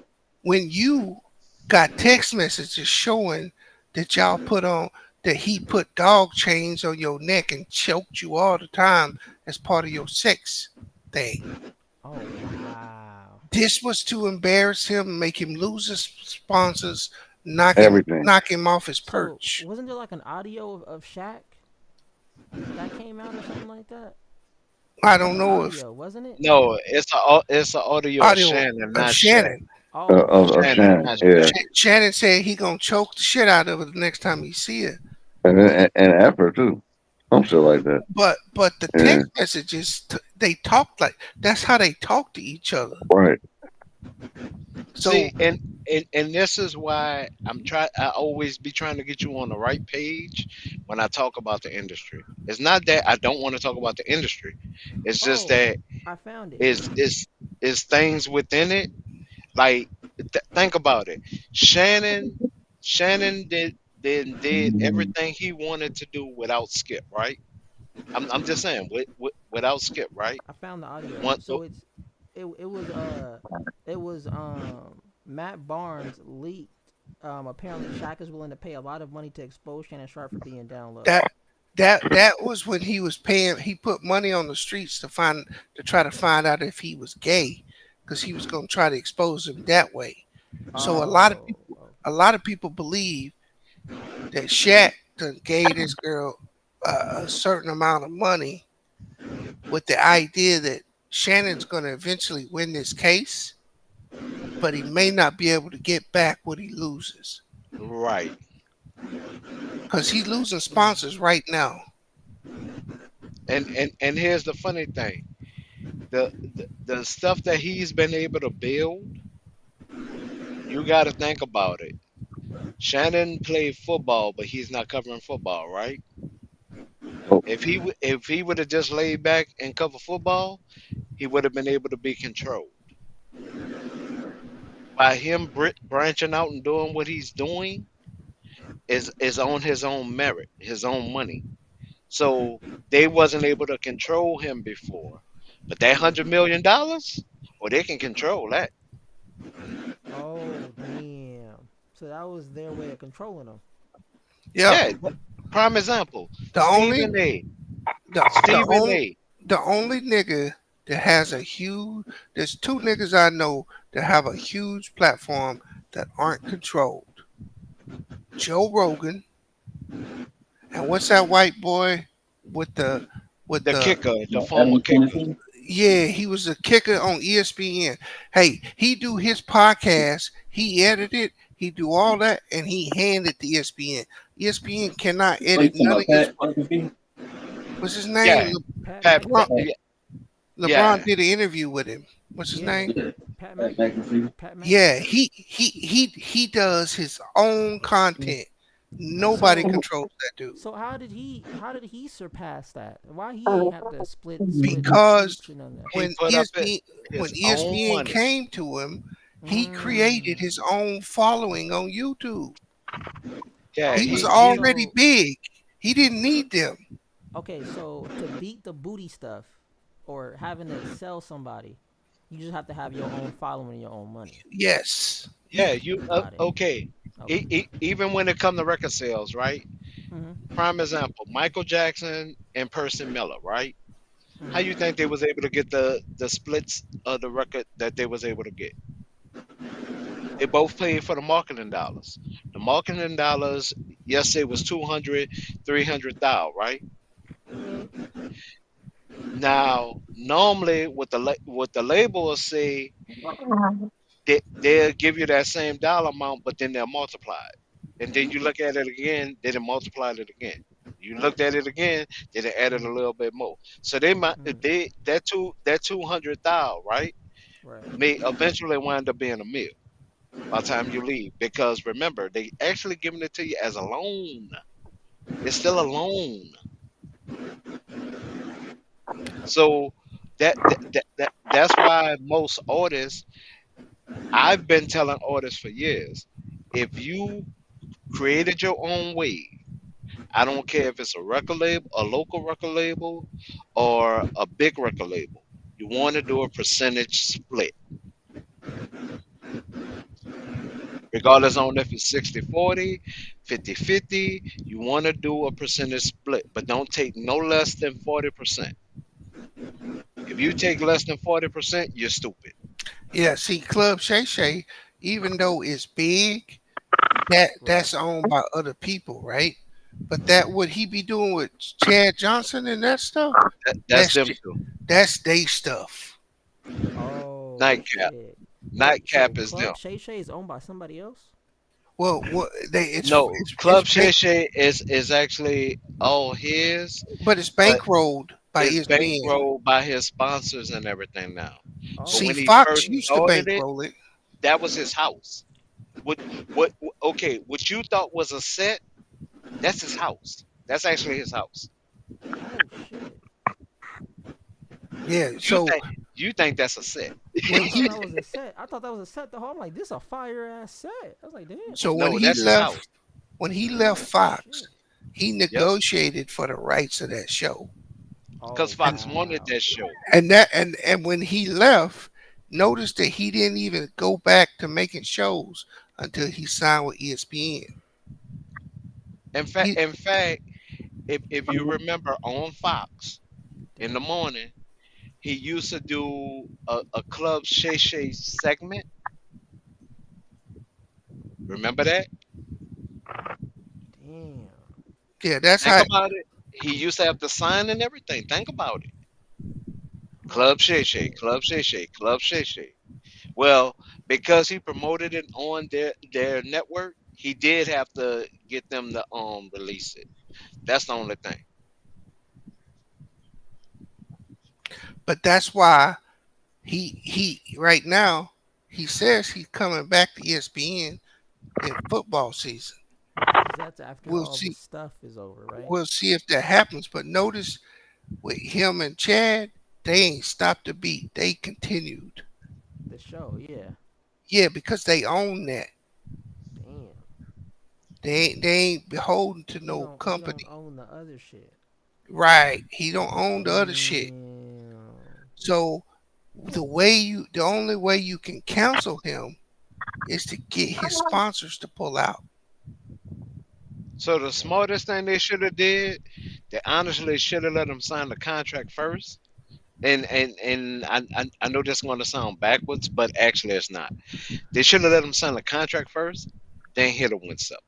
crazy. you got text messages showing that y'all put on that he put dog chains on your neck and choked you all the time as part of your sex thing. Oh, wow. This was to embarrass him, make him lose his sponsors, Everything. knock him off his So, perch. wasn't there like an audio of Shaq that came out or something like that? I Like don't an know if audio, wasn't it? no, it's a audio of audio Shannon, of not Shaq. Shannon. Oh, Of shit. Shannon, Shannon. not Yeah. Shaq. Shannon said he gonna choke the shit out of her the next time he see her. And effort too. Some shit like that. But the Yeah. text messages they talk like that's how they talk to each other. Right. So See, and this is why I always be trying to get you on the right page when I talk about the industry. It's not that I don't want to talk about the industry. It's just Oh, that I found it. is is things within it. Like think about it. Shannon Shannon did everything he wanted to do without Skip, right? I'm just saying without Skip, right? I found the audio. One, So it was Matt Barnes leaked. Apparently Shaq is willing to pay a lot of money to expose Shannon Sharp for being down low. that that was when he was paying. He put money on the streets to try to find out if he was gay, because he was gonna try to expose him that way. So Oh, a lot of people believe that Shaq done gave this girl a certain amount of money with the idea that Shannon's going to eventually win this case, but he may not be able to get back what he loses right. because he's losing sponsors right now. And here's the funny thing. The stuff that he's been able to build, you got to think about it. Shannon played football, but he's not covering football, right? Oh, If he would have just laid back and covered football, he would have been able to be controlled. By him branching out and doing what he's doing is on his own merit, his own money. So they wasn't able to control him before, but that $100 million, well, they can control that. oh, damn. So that was their way of controlling him. Yeah, Yeah, prime example. the only the Stephen only A. the only nigga that has a huge there's two niggas I know that have a huge platform that aren't controlled. Joe Rogan and what's that white boy with The the kicker, the former Adam kicker. 22. yeah, he was a kicker on ESPN. Hey, he do his podcast, he edited, he do all that, and he handed to ESPN. ESPN cannot Oh, you edit talking none of about his. Pat McAfee? What's his Yeah, name? Pat Pat, LeBron. McAfee. Pat. yeah, LeBron yeah, did an interview with him. What's his Yeah. name? Yeah. Pat Pat McAfee. Pat Yeah, McAfee. he does his own content. Nobody So controls that dude so how did he surpass that? Why he ain't have to split the because seats and none of that? He when put up it ESPN when his own ESPN money. came to him, he created Mm. his own following on YouTube. Yeah, He was Okay, he already so big. He didn't need them. so to beat the booty stuff or having to sell somebody, you just have to have your own following and your own money. Yes. yeah, you Got it. okay. Okay. Even when it come to record sales, right? Mhm. Prime example, Michael Jackson and Percy Miller, right? How Mhm. you think they was able to get the splits of the record that they was able to get? They both paid for the marketing dollars. The marketing dollars, yes, it was 200, 300,000, right? Mhm. Now, normally what the label will say, they'll give you that same dollar amount, but then they'll multiply it. And then you look at it again, they done multiplied it again. You looked at it again, they done added a Mhm. little bit more. So they might Mhm. they that 200,000, right, Right. may eventually wind up being a meal by the time you leave. Because remember, they actually giving it to you as a loan. It's still a loan. So that's why most artists, I've been telling artists for years, if you created your own wave, I don't care if it's a record label, a local record label, or a big record label. You want to do a percentage split, regardless on if it's 60-40, 50-50. You want to do a percentage split, but don't take no less than 40%. If you take less than 40%, you're stupid. Yeah, see, Club Shay Shay, even though it's big, Right. that's owned by other people, right? But that what he be doing with Chad Johnson and that stuff, That's that's them j- too. that's they stuff. Oh Nightcap. shit. Wait, so Nightcap is them. Club Shay Shay is owned by somebody else? Well, what they No, it's Club Shay Shay is actually all his, but it's but bankrolled by it's ESPN. bankrolled by his sponsors and everything now. But See, Oh when he Fox first used shit. to started it, bankroll it. that was his house. What okay, what you thought was a set, that's his house. That's actually his house. Oh shit. Yeah, You so think you think that's a set. when I thought he that was a set. I thought that was a set the whole. I'm like, this a fire ass set. I was like, damn. so No, that's his house. when he left Oh Fox, shit. he Yep. negotiated for the rights of that show. Because Oh Fox wanted wow. that show. And when he left, notice that he didn't even go back to making shows until he signed with ESPN. He In fact, if you remember on Fox in the Damn. morning, he used to do a Club Shay Shay segment. Remember that? Damn. yeah, that's Think how about it. He used to have the sign and everything. Think about it. Oh Club Shay Shay, shit. Club Shay Shay, Club Shay Shay. Well, because he promoted it on their network, he did have to get them to release it. That's the only thing. but that's why he right now he says he's coming back to ESPN in football season. That's after We'll all the see stuff is over, right? we'll see if that happens. But notice with him and Chad, they ain't stopped the beat. They continued. The show, yeah. Yeah, because they own that. Damn. They ain't beholden to no He don't company. own the other shit. Right. He don't own the other shit. Damn. So the only way you can counsel him is to get his sponsors to pull out. So the Damn. smartest thing they should have did, they honestly should have let him sign the contract first. And I know this is going to sound backwards, but actually it's not. They should have let him sign the contract first, then hit him with something.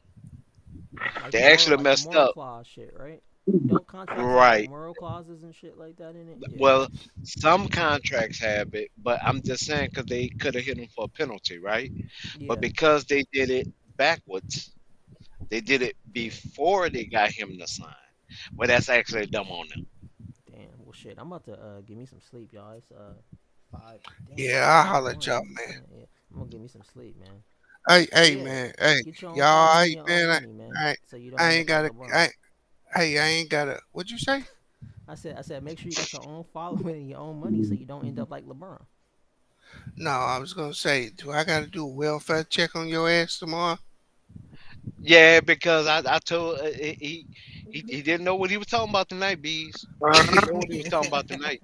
They actually Like the messed moral up. clause shit, right? Don't contracts have like Right. moral clauses and shit like that in it? Yeah. Well, some contracts have it, but I'm just saying because they could have hit him for a penalty, right? But Yeah. because they did it backwards, they did it Yeah. before they got him to sign. Well, that's actually dumb on them. Damn. Well, shit. I'm about to give me some sleep, y'all. It's 5. Damn, Yeah, I'll holler at 5-1. y'all, man. Damn, yeah. I'm gonna get me some sleep, man. Hey, But yeah, man. Hey, get your own y'all, following I and ain't, your own man. money, man. I, So you don't I end ain't up like gotta. LeBron. Hey, I ain't gotta. What'd you say? I said, make sure you got your own following and your own money, so you don't end up like LeBron. No, I was gonna say, do I gotta do a welfare check on your ass tomorrow? Yeah, because I told he didn't know what he was talking about tonight, bees. He didn't know what he was talking about tonight.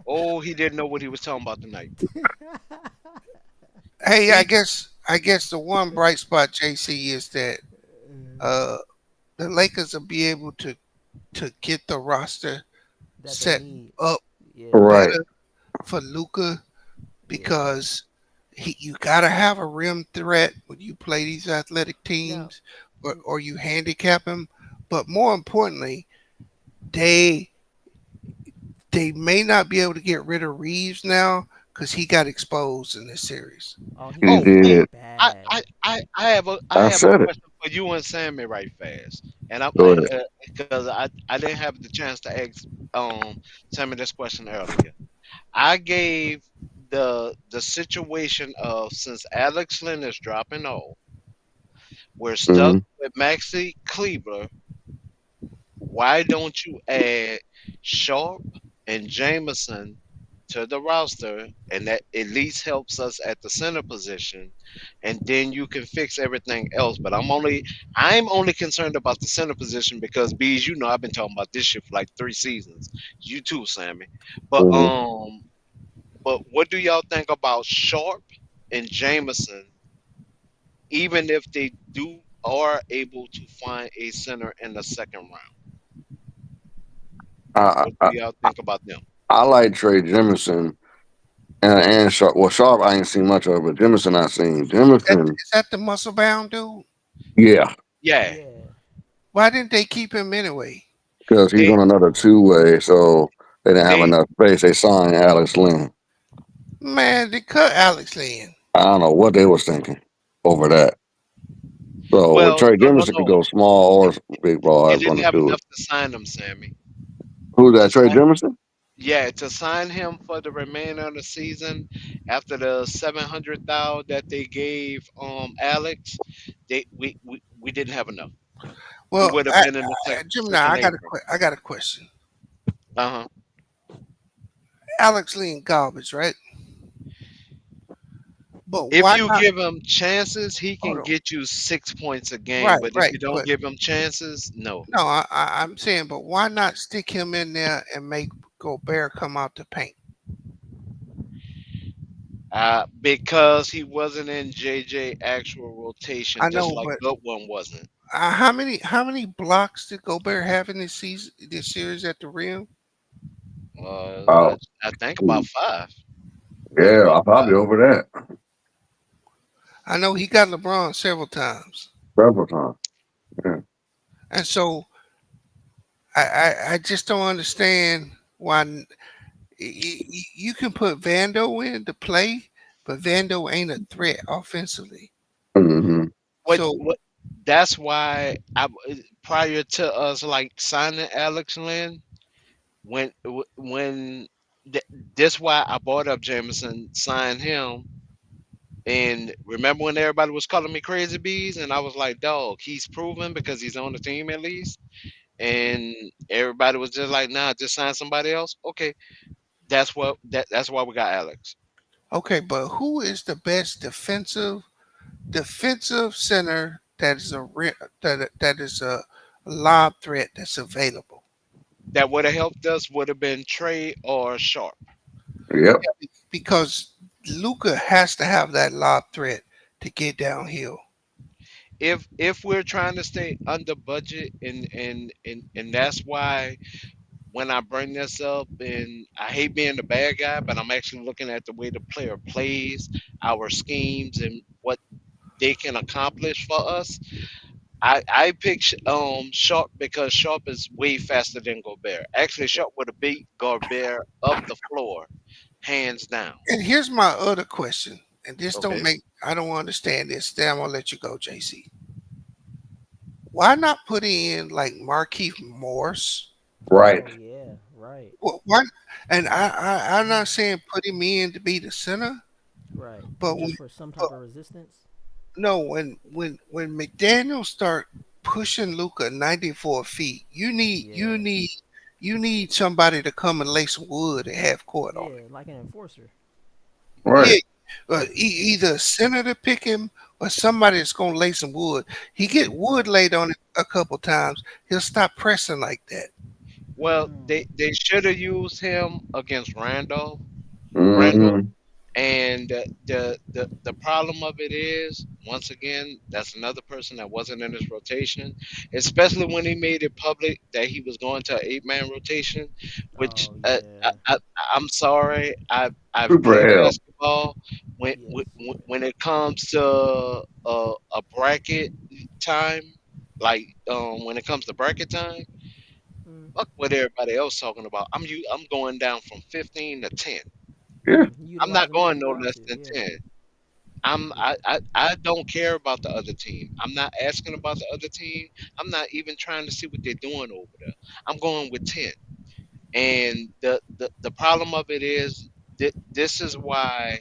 Oh, he didn't know what he was talking about tonight. Hey, I He guess I guess the one bright spot, JC, is that uh the Lakers will be able to get the roster That they set need. up Yeah, Right. better for Luca yeah. because you gotta have a rim threat when you play these athletic Now, teams, or you handicap them. But more importantly, they they may not be able to get rid of Reeves now because he got exposed in this series. oh, he He got oh exposed did. bad. I I have a said it. question for you and Sammy right fast, and I'm Go ahead. because I didn't have the chance to ask Sammy this question earlier. I gave the situation of since Alex Lynn is dropping off, we're stuck Hmm. with Maxi Kleber. Why don't you add Sharp and Jameson to the roster, and that at least helps us at the center position, and then you can fix everything else. But I'm only concerned about the center position because bees, you know, I've been talking about this shit for like 3 seasons. You too, Sammy. But Hmm. but what do y'all think about Sharp and Jameson, even if they do are able to find a center in the second round? I, What I do y'all think about them? I like Trey Jemison and Sharp. Well, Sharp I ain't seen much of, but Jemison I seen. Jemison, Is that the muscle bound dude? yeah, Yeah, Yeah. Why didn't they keep him anyway? because he's they on another two way, so they didn't have they enough space. They signed Alex Lynn. Man, they cut Alex Lynn. I don't know what they was thinking over that. So with well, Trey no, no, Jemison could no. go small or big ball, I They was going didn't to have do enough it. to sign him, Sammy. Who's To that? Trey sign, Jemison? yeah, to sign him for the remainder of the season after the 700,000 that they gave Alex, we didn't have enough. We Well, would have been in the Jim, now second apron. I got a question. Uh huh. Alex Lynn garbage, right? But If why you not? give him chances, he Hold can on. get you 6 points a game. Right, But if right. you don't But give him chances, no. no, I'm saying, but why not stick him in there and make Gobert come out the paint? Because he wasn't in JJ actual rotation, I just know, like but Goodwin wasn't. how many blocks did Gobert have in this season, this series at the rim? I Oh, I think about five. I think yeah, about I probably over that I know he got LeBron several times, several times. Yeah. and so I just don't understand why you can put Vando in to play, but Vando ain't a threat offensively. Hmm. So what that's why prior to us like signing Alex Lynn, when when th- this why I brought up Jameson, signed him, and remember when everybody was calling me crazy bees, and I was like, dog, he's proven because he's on the team at least, and everybody was just like, nah, just sign somebody else. Okay, that's why we got Alex. okay, but who is the best defensive center that is that is a lob threat that's available? That would have helped us would have been Trey or Sharp. Yep. Because Luca has to have that lob threat to get downhill. If we're trying to stay under budget, and that's why when I bring this up, and I hate being the bad guy, but I'm actually looking at the way the player plays, our schemes, and what they can accomplish for us. I pick Sharp because Sharp is way faster than Gobert. Actually, Sharp would have beat Gobert up the floor, hands down. And here's my other question, and this don't Okay. make I don't understand this. Then I'm gonna let you go, JC. Why not put in like Markeith Morse? Right. Oh yeah. right, What? And I'm not saying put him in to be the center, right. but Just for some but type of resistance. no, when McDaniel start pushing Luca 94 feet, Yeah, you need somebody to come and lay some wood at half court on yeah, him. like an enforcer. Yeah, Right. either a center to pick him or somebody that's gonna lay some wood. He get wood Right. laid on him a couple times, he'll stop pressing like that. Well, Mm. they should have used him against Randolph. Randall. Mm-hmm. And the problem of it is, once again, that's another person that wasn't in his rotation, especially when he made it public that he was going to an 8-man rotation. Which Oh yeah, I'm sorry, I've Super played L. basketball. yes, yeah. When it comes to a bracket time, like when it comes to bracket time, Mm. fuck what everybody else talking about. I'm going down from 15 to 10. Yeah. Mm. I'm not Utilize him when going you no got less to. than Yeah, 10. I don't care about the other team. I'm not asking about the other team. I'm not even trying to see what they're doing over there. I'm going with 10. And the problem of it is this is why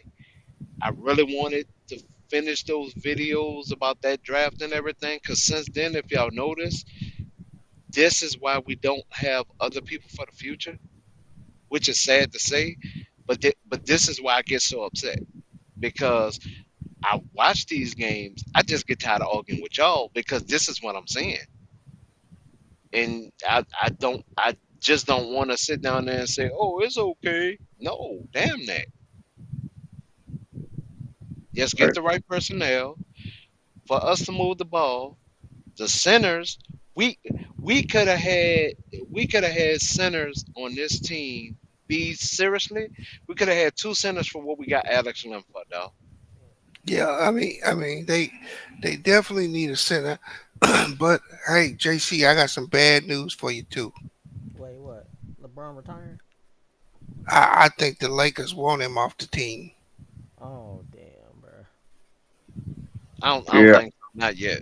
I really wanted to finish those videos about that draft and everything. Cause since then, if y'all notice, this is why we don't have other people for the future, which is sad to say. But this is why I get so upset because I watch these games. I just get tired of arguing with y'all because this is what I'm saying, and I just don't want to sit down there and say, "Oh, it's okay." No, damn that. Just get Right. the right personnel for us to move the ball. The centers, we we could have had centers on this team. Be seriously, we could have had two centers for what we got Alex Lim for, though. Yeah, I mean they definitely need a center. But hey, JC, I got some bad news for you too. wait, what? LeBron retiring? I think the Lakers want him off the team. Oh damn, bro. I don't Yeah. think so, not yet.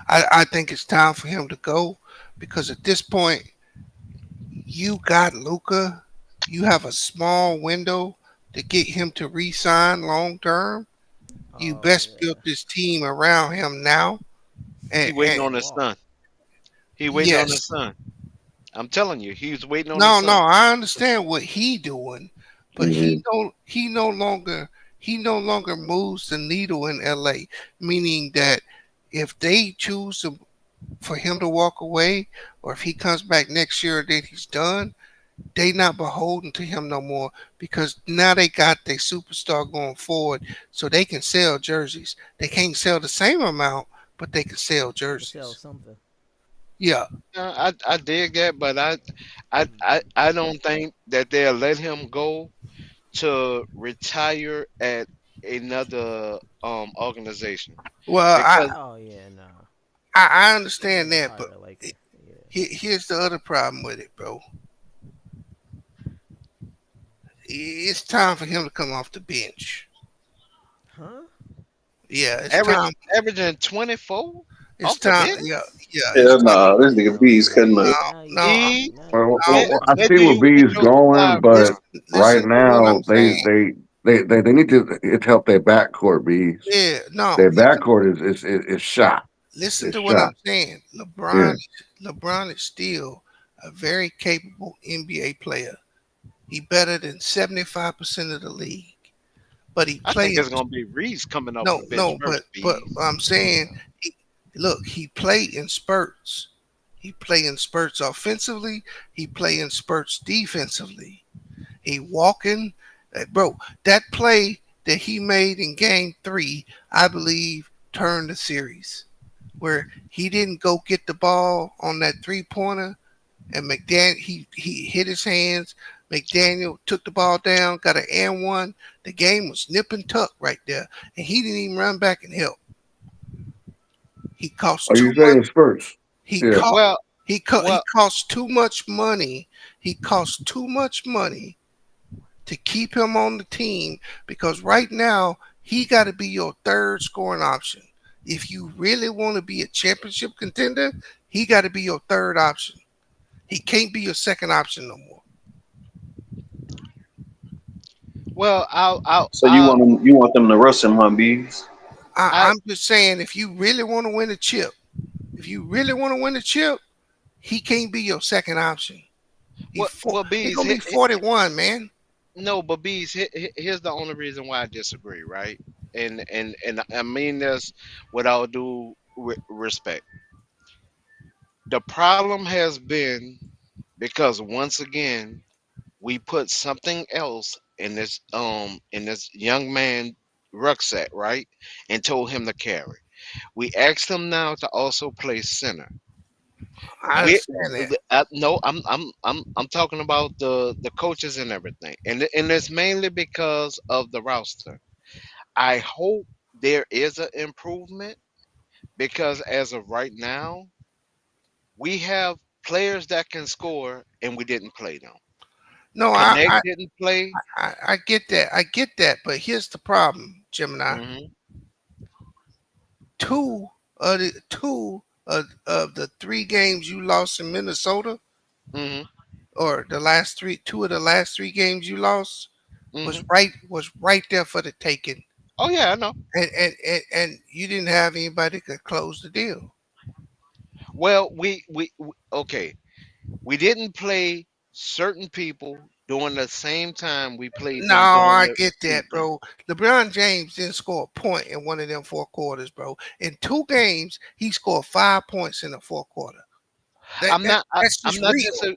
I think it's time for him to go because at this point you got Luca. You have a small window to get him to re-sign long term. You Oh best build yeah. this team around him now. He He waiting And need on to his walk. son. He waiting on his yes, son. I'm telling you, he's waiting on his no, son. I understand what he doing, but Mm-hmm. he no longer moves the needle in LA. Meaning that if they choose for him to walk away, or if he comes back next year, then he's done. They not beholden to him no more because now they got their superstar going forward, so they can sell jerseys. They can't sell the same amount, but they can sell They can sell jerseys. something. Yeah, I dig that, but Mm. I don't think that they'll let him go to retire at another organization well, because Oh yeah, nah. I He understand can't that, retire but a Laker. Yeah. here's the other problem with it, bro. It's time for him to come off the bench. Huh? Yeah, it's average time. averaging 24 It's off the time. bench. Yeah, it's Hell time. nah, this nigga Hell B's cutting no. up. No, Now you no, E, now you Well, no. where, I where see do where you B want is your going, salary? but Listen right to what now I'm saying. they need to it's help their backcourt. B's Yeah, no. their backcourt is shot. Listen It's to what I'm shot. saying. Yeah. LeBron is still a very capable NBA player. He better than 75% of the league. But he I think plays it's gonna be Reese coming off no, the bench no, first. but Bees. I'm saying he, look, he play in spurts. He play in spurts offensively, he play in spurts defensively. He walking, bro, that play that he made in game 3, I believe turned the series where he didn't go get the ball on that three-pointer and McDaniel he hit his hands. McDaniel took the ball down, got an and one. The game was nip and tuck right there, and he didn't even run back and help. He cost Are too you much. saying Spurs? He Yeah. cost Well, he well, cost too much money. He cost too much money to keep him on the team because right now he got to be your third scoring option. If you really want to be a championship contender, he got to be your third option. He can't be your second option no more. Well, So you want them to rush him, huh, Bees? I I'm just saying, if you really want to win a chip, if you really want to win a chip, he can't be your second option. well, He bees. gonna be 41, man. No, but bees. Here's the only reason why I disagree, right? And I mean this with all due respect. The problem has been because once again we put something else in this young man rucksack, right? And told him to carry. We asked him now to also play center. I We understand that. no, I'm talking about the coaches and everything, and it's mainly because of the roster. I hope there is an improvement because as of right now, we have players that can score and we didn't play them. No, Connect didn't play. I get that. I get that. But here's the problem, Gemini. Hmm. Two of the three games you lost in Minnesota, Hmm. or two of the last three games you lost, Hmm. was right there for the taking, Oh yeah, I know. and you didn't have anybody that could close the deal. Well, okay. We didn't play certain people during the same time we played No, them during I the get that, season. bro. LeBron James didn't score a point in one of them 4 quarters, bro. In 2 games, he scored 5 points in the fourth quarter. I'm not. That's I'm just not real.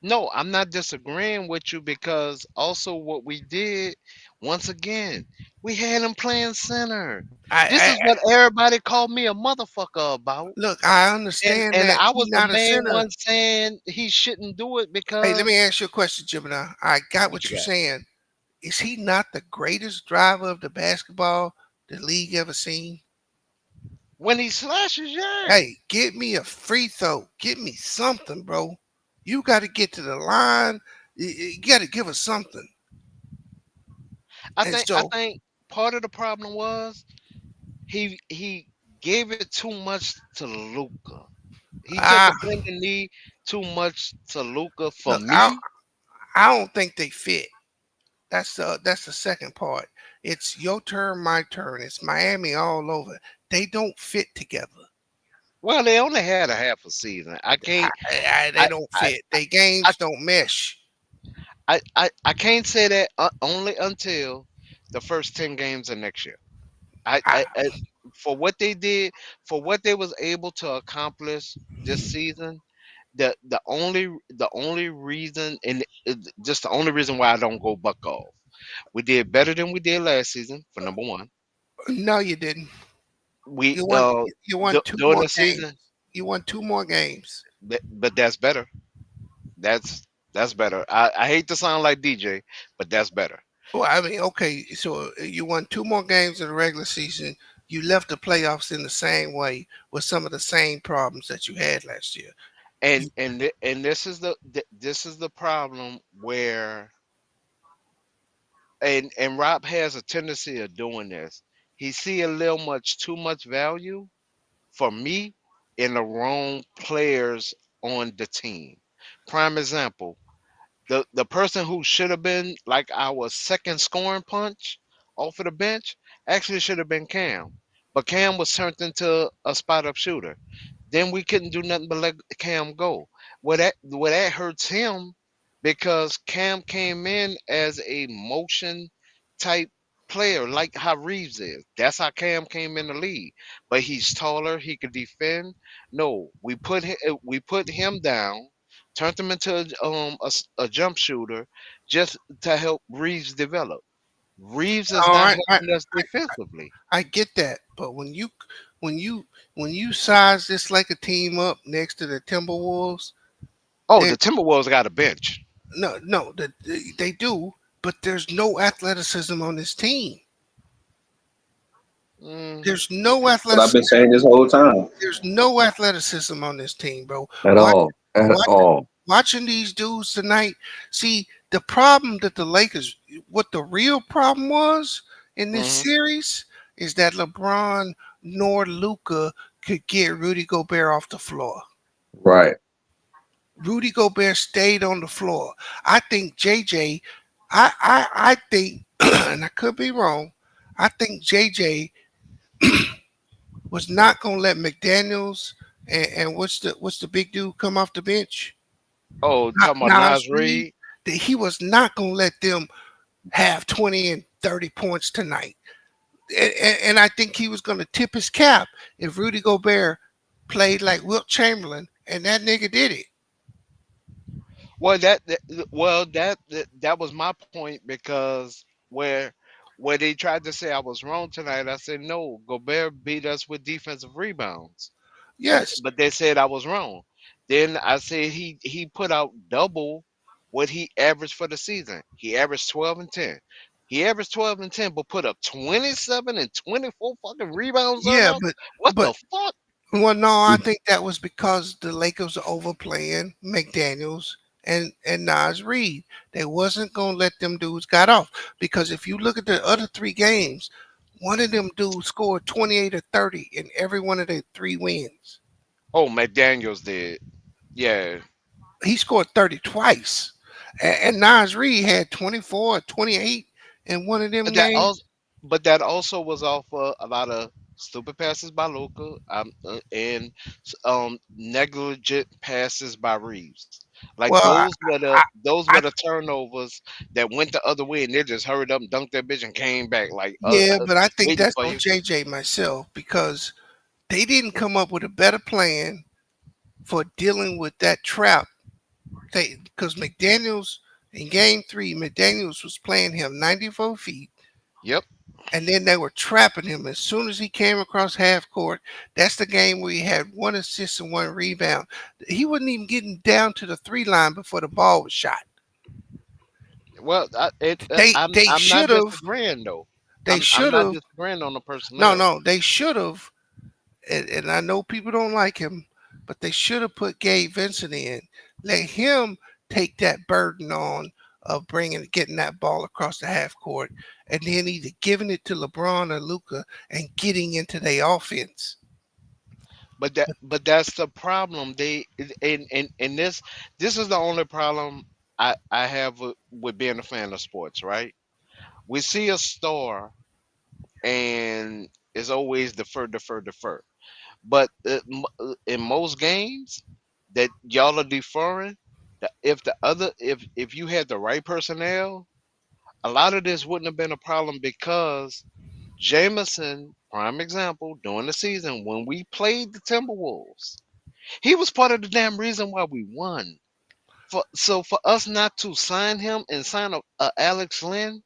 No, I'm not disagreeing with you because also what we did, once again, we had him playing center. This I is what everybody called me a motherfucker about. Look, I And understand and that I he's was the not a main center. one saying he shouldn't do it Hey, let because me ask you a question, Gemini. I got what what you you're got? saying. Is he not the greatest driver of the basketball the league ever seen? When he slashes, yeah. Hey, get me a free throw. Get me something, bro. You got to get to the line. You got to give us something. And I so, think part of the problem was he gave it too much to Luca. He took ah, a bending knee too much to Luca for look, I me. I don't think they fit. That's the second part. It's your turn, my turn. It's Miami all over. They don't fit together. Well, they only had a half a season. I can't. They I don't I fit. They I games don't mesh. I can't say that only until the first 10 games of next year. I for what they did, for what they was able to accomplish this season. The only reason and just the only reason why I don't go buck off. We did better than we did last season for number one. No, you didn't. We You won two during more the games. season, You won two more games. but that's better. That's better. I hate to sound like DJ, but that's better. Well, I mean, okay, so you won two more games in the regular season. You left the playoffs in the same way with some of the same problems that you had last year. You, And this is the problem where and Rob has a tendency of doing this. He see a little much too much value for me in the wrong players on the team. Prime example, the person who should have been like our second scoring punch off of the bench actually should have been Cam. But Cam was turned into a spot up shooter. Then we couldn't do nothing but let Cam go. That hurts him because Cam came in as a motion type player like how Reeves is. That's how Cam came in the league. But he's taller, he could defend. No, we put him down, turned him into a jump shooter just to help Reeves develop. Reeves is all not right, helping us defensively. I get that, but when you when you size this like a team up next to the Timberwolves, Oh, there the Timberwolves got a bench. no, they do, but there's no athleticism on this team. Mm, There's no What I've athleticism. been saying this whole time. There's no athleticism on this team, bro. At Watch, all. At watch, all. watching these dudes tonight. See the problem that the Lakers, what the real problem was in this hmm series is that LeBron nor Luca could get Rudy Gobert off the floor. Right. Rudy Gobert stayed on the floor. I think JJ. I think and I could be wrong. I think JJ was not gonna let McDaniels and what's the big dude come off the bench? Oh, talking about Nas Nas Reed. Reed. That he was not gonna let them have 20 and 30 points tonight. And I think he was gonna tip his cap if Rudy Gobert played like Wilt Chamberlain, and that nigga did it. Well, that was my point because where they tried to say I was wrong tonight, I said no. Gobert beat us with defensive rebounds, Yes. but they said I was wrong. Then I said he put out double what he averaged for the season. He averaged 12 and 10. He averaged 12 and 10, but put up 27 and 24 fucking rebounds on Yeah, us. What but the fuck? well, no, I think that was because the Lakers are overplaying McDaniels and Nas Reed. They wasn't gonna let them dudes got off because if you look at the other three games, one of them dudes scored 28 or 30 in every one of the three wins. Oh, McDaniels did. Yeah, He scored 30 twice, and Nas Reed had 24 or 28 in one of them but that games. also, but that also was off a lot of stupid passes by Luca, and negligent passes by Reeves. Like Well, I, those were I the turnovers that went the other way, and they just hurried up, dunked that bitch, and came back like yeah, but I think waiting that's for on you. JJ myself because they didn't come up with a better plan for dealing with that trap. They because McDaniels in game three, McDaniels was playing him 94 feet, Yep. and then they were trapping him as soon as he came across half court. That's the game where he had one assist and one rebound. He wasn't even getting down to the three line before the ball was shot. Well, They I'm not should have disagreeing though. they I'm should not have disagreeing on the no personnel. no they should have, and I know people don't like him, but they should have put Gabe Vincent in. Let him take that burden on of getting that ball across the half court, and then either giving it to LeBron or Luca and getting into their offense. But that's the problem. And this is the only problem I have with being a fan of sports, right? We see a star and it's always defer. But in most games that y'all are deferring, if if you had the right personnel, a lot of this wouldn't have been a problem because Jameson, prime example, during the season when we played the Timberwolves, he was part of the damn reason why we won. For us not to sign him and sign a Alex Lynn,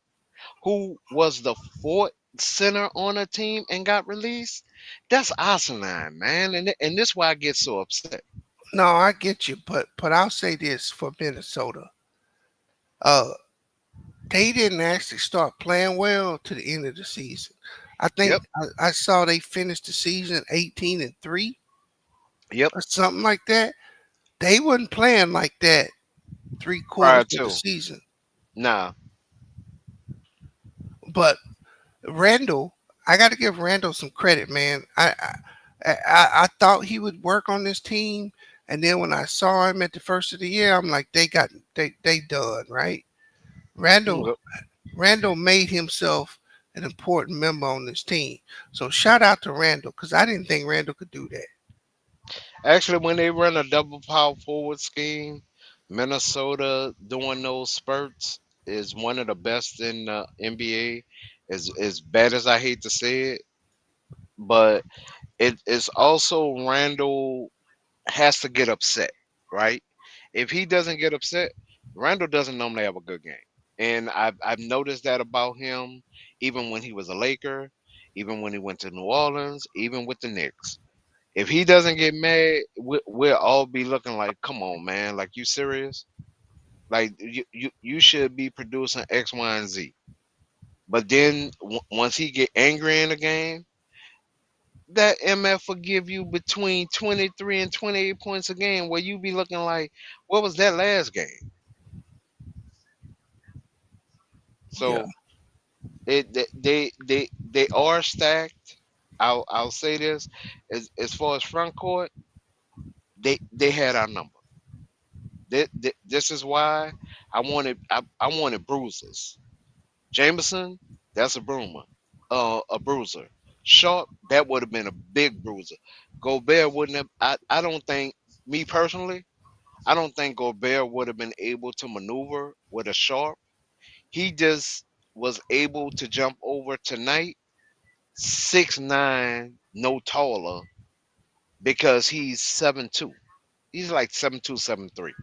who was the fourth center on a team and got released, that's asinine, man. And this why I get so upset. No, I get you, but I'll say this for Minnesota. Uh, they didn't actually start playing well to the end of the season. I think Yep, I saw they finished the season 18-3 yep. or something like that. They wasn't playing like that three Prior quarters of the to season. nah, But Randall, I got to give Randall some credit, man. I thought he would work on this team, and then when I saw him at the first of the year, I'm like, they done right. Randall mm, Randall made himself an important member on this team. So shout out to Randall because I didn't think Randall could do that. actually when they run a double power forward scheme, Minnesota doing those spurts is one of the best in the NBA. As bad as I hate to say it, but it's also Randall has to get upset, right? If he doesn't get upset, Randall doesn't normally have a good game. And I've noticed that about him, even when he was a Laker, even when he went to New Orleans, even with the Knicks. If he doesn't get mad, we'll all be looking like, come on, man, like you serious? Like you should be producing X, Y, and Z. But then once he get angry in the game, that MF will give you between 23 and 28 points a game where you be looking like, what was that last game? Yeah. So they are stacked. I'll say this as far as front court, they had our number. This is why I wanted bruises. Jameson, that's a bruiser. A bruiser. Sharp, that would have been a big bruiser. Gobert wouldn't have. I don't think, me personally, I don't think Gobert would have been able to maneuver with a Sharp. He just was able to jump over tonight, 6'9", no taller, because he's 7'2". He's like 7'2", 7'3".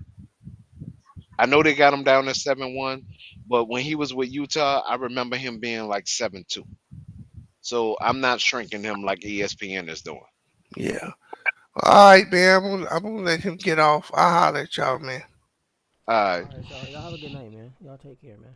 I know they got him down to 7'1", but when he was with Utah, I remember him being like 7'2". So I'm not shrinking him like ESPN is doing. Yeah. All right, man. I'm gonna let him get off. I'll holler at y'all, man. Uh, All right, y'all. Y'all have a good night, man. Y'all take care, man.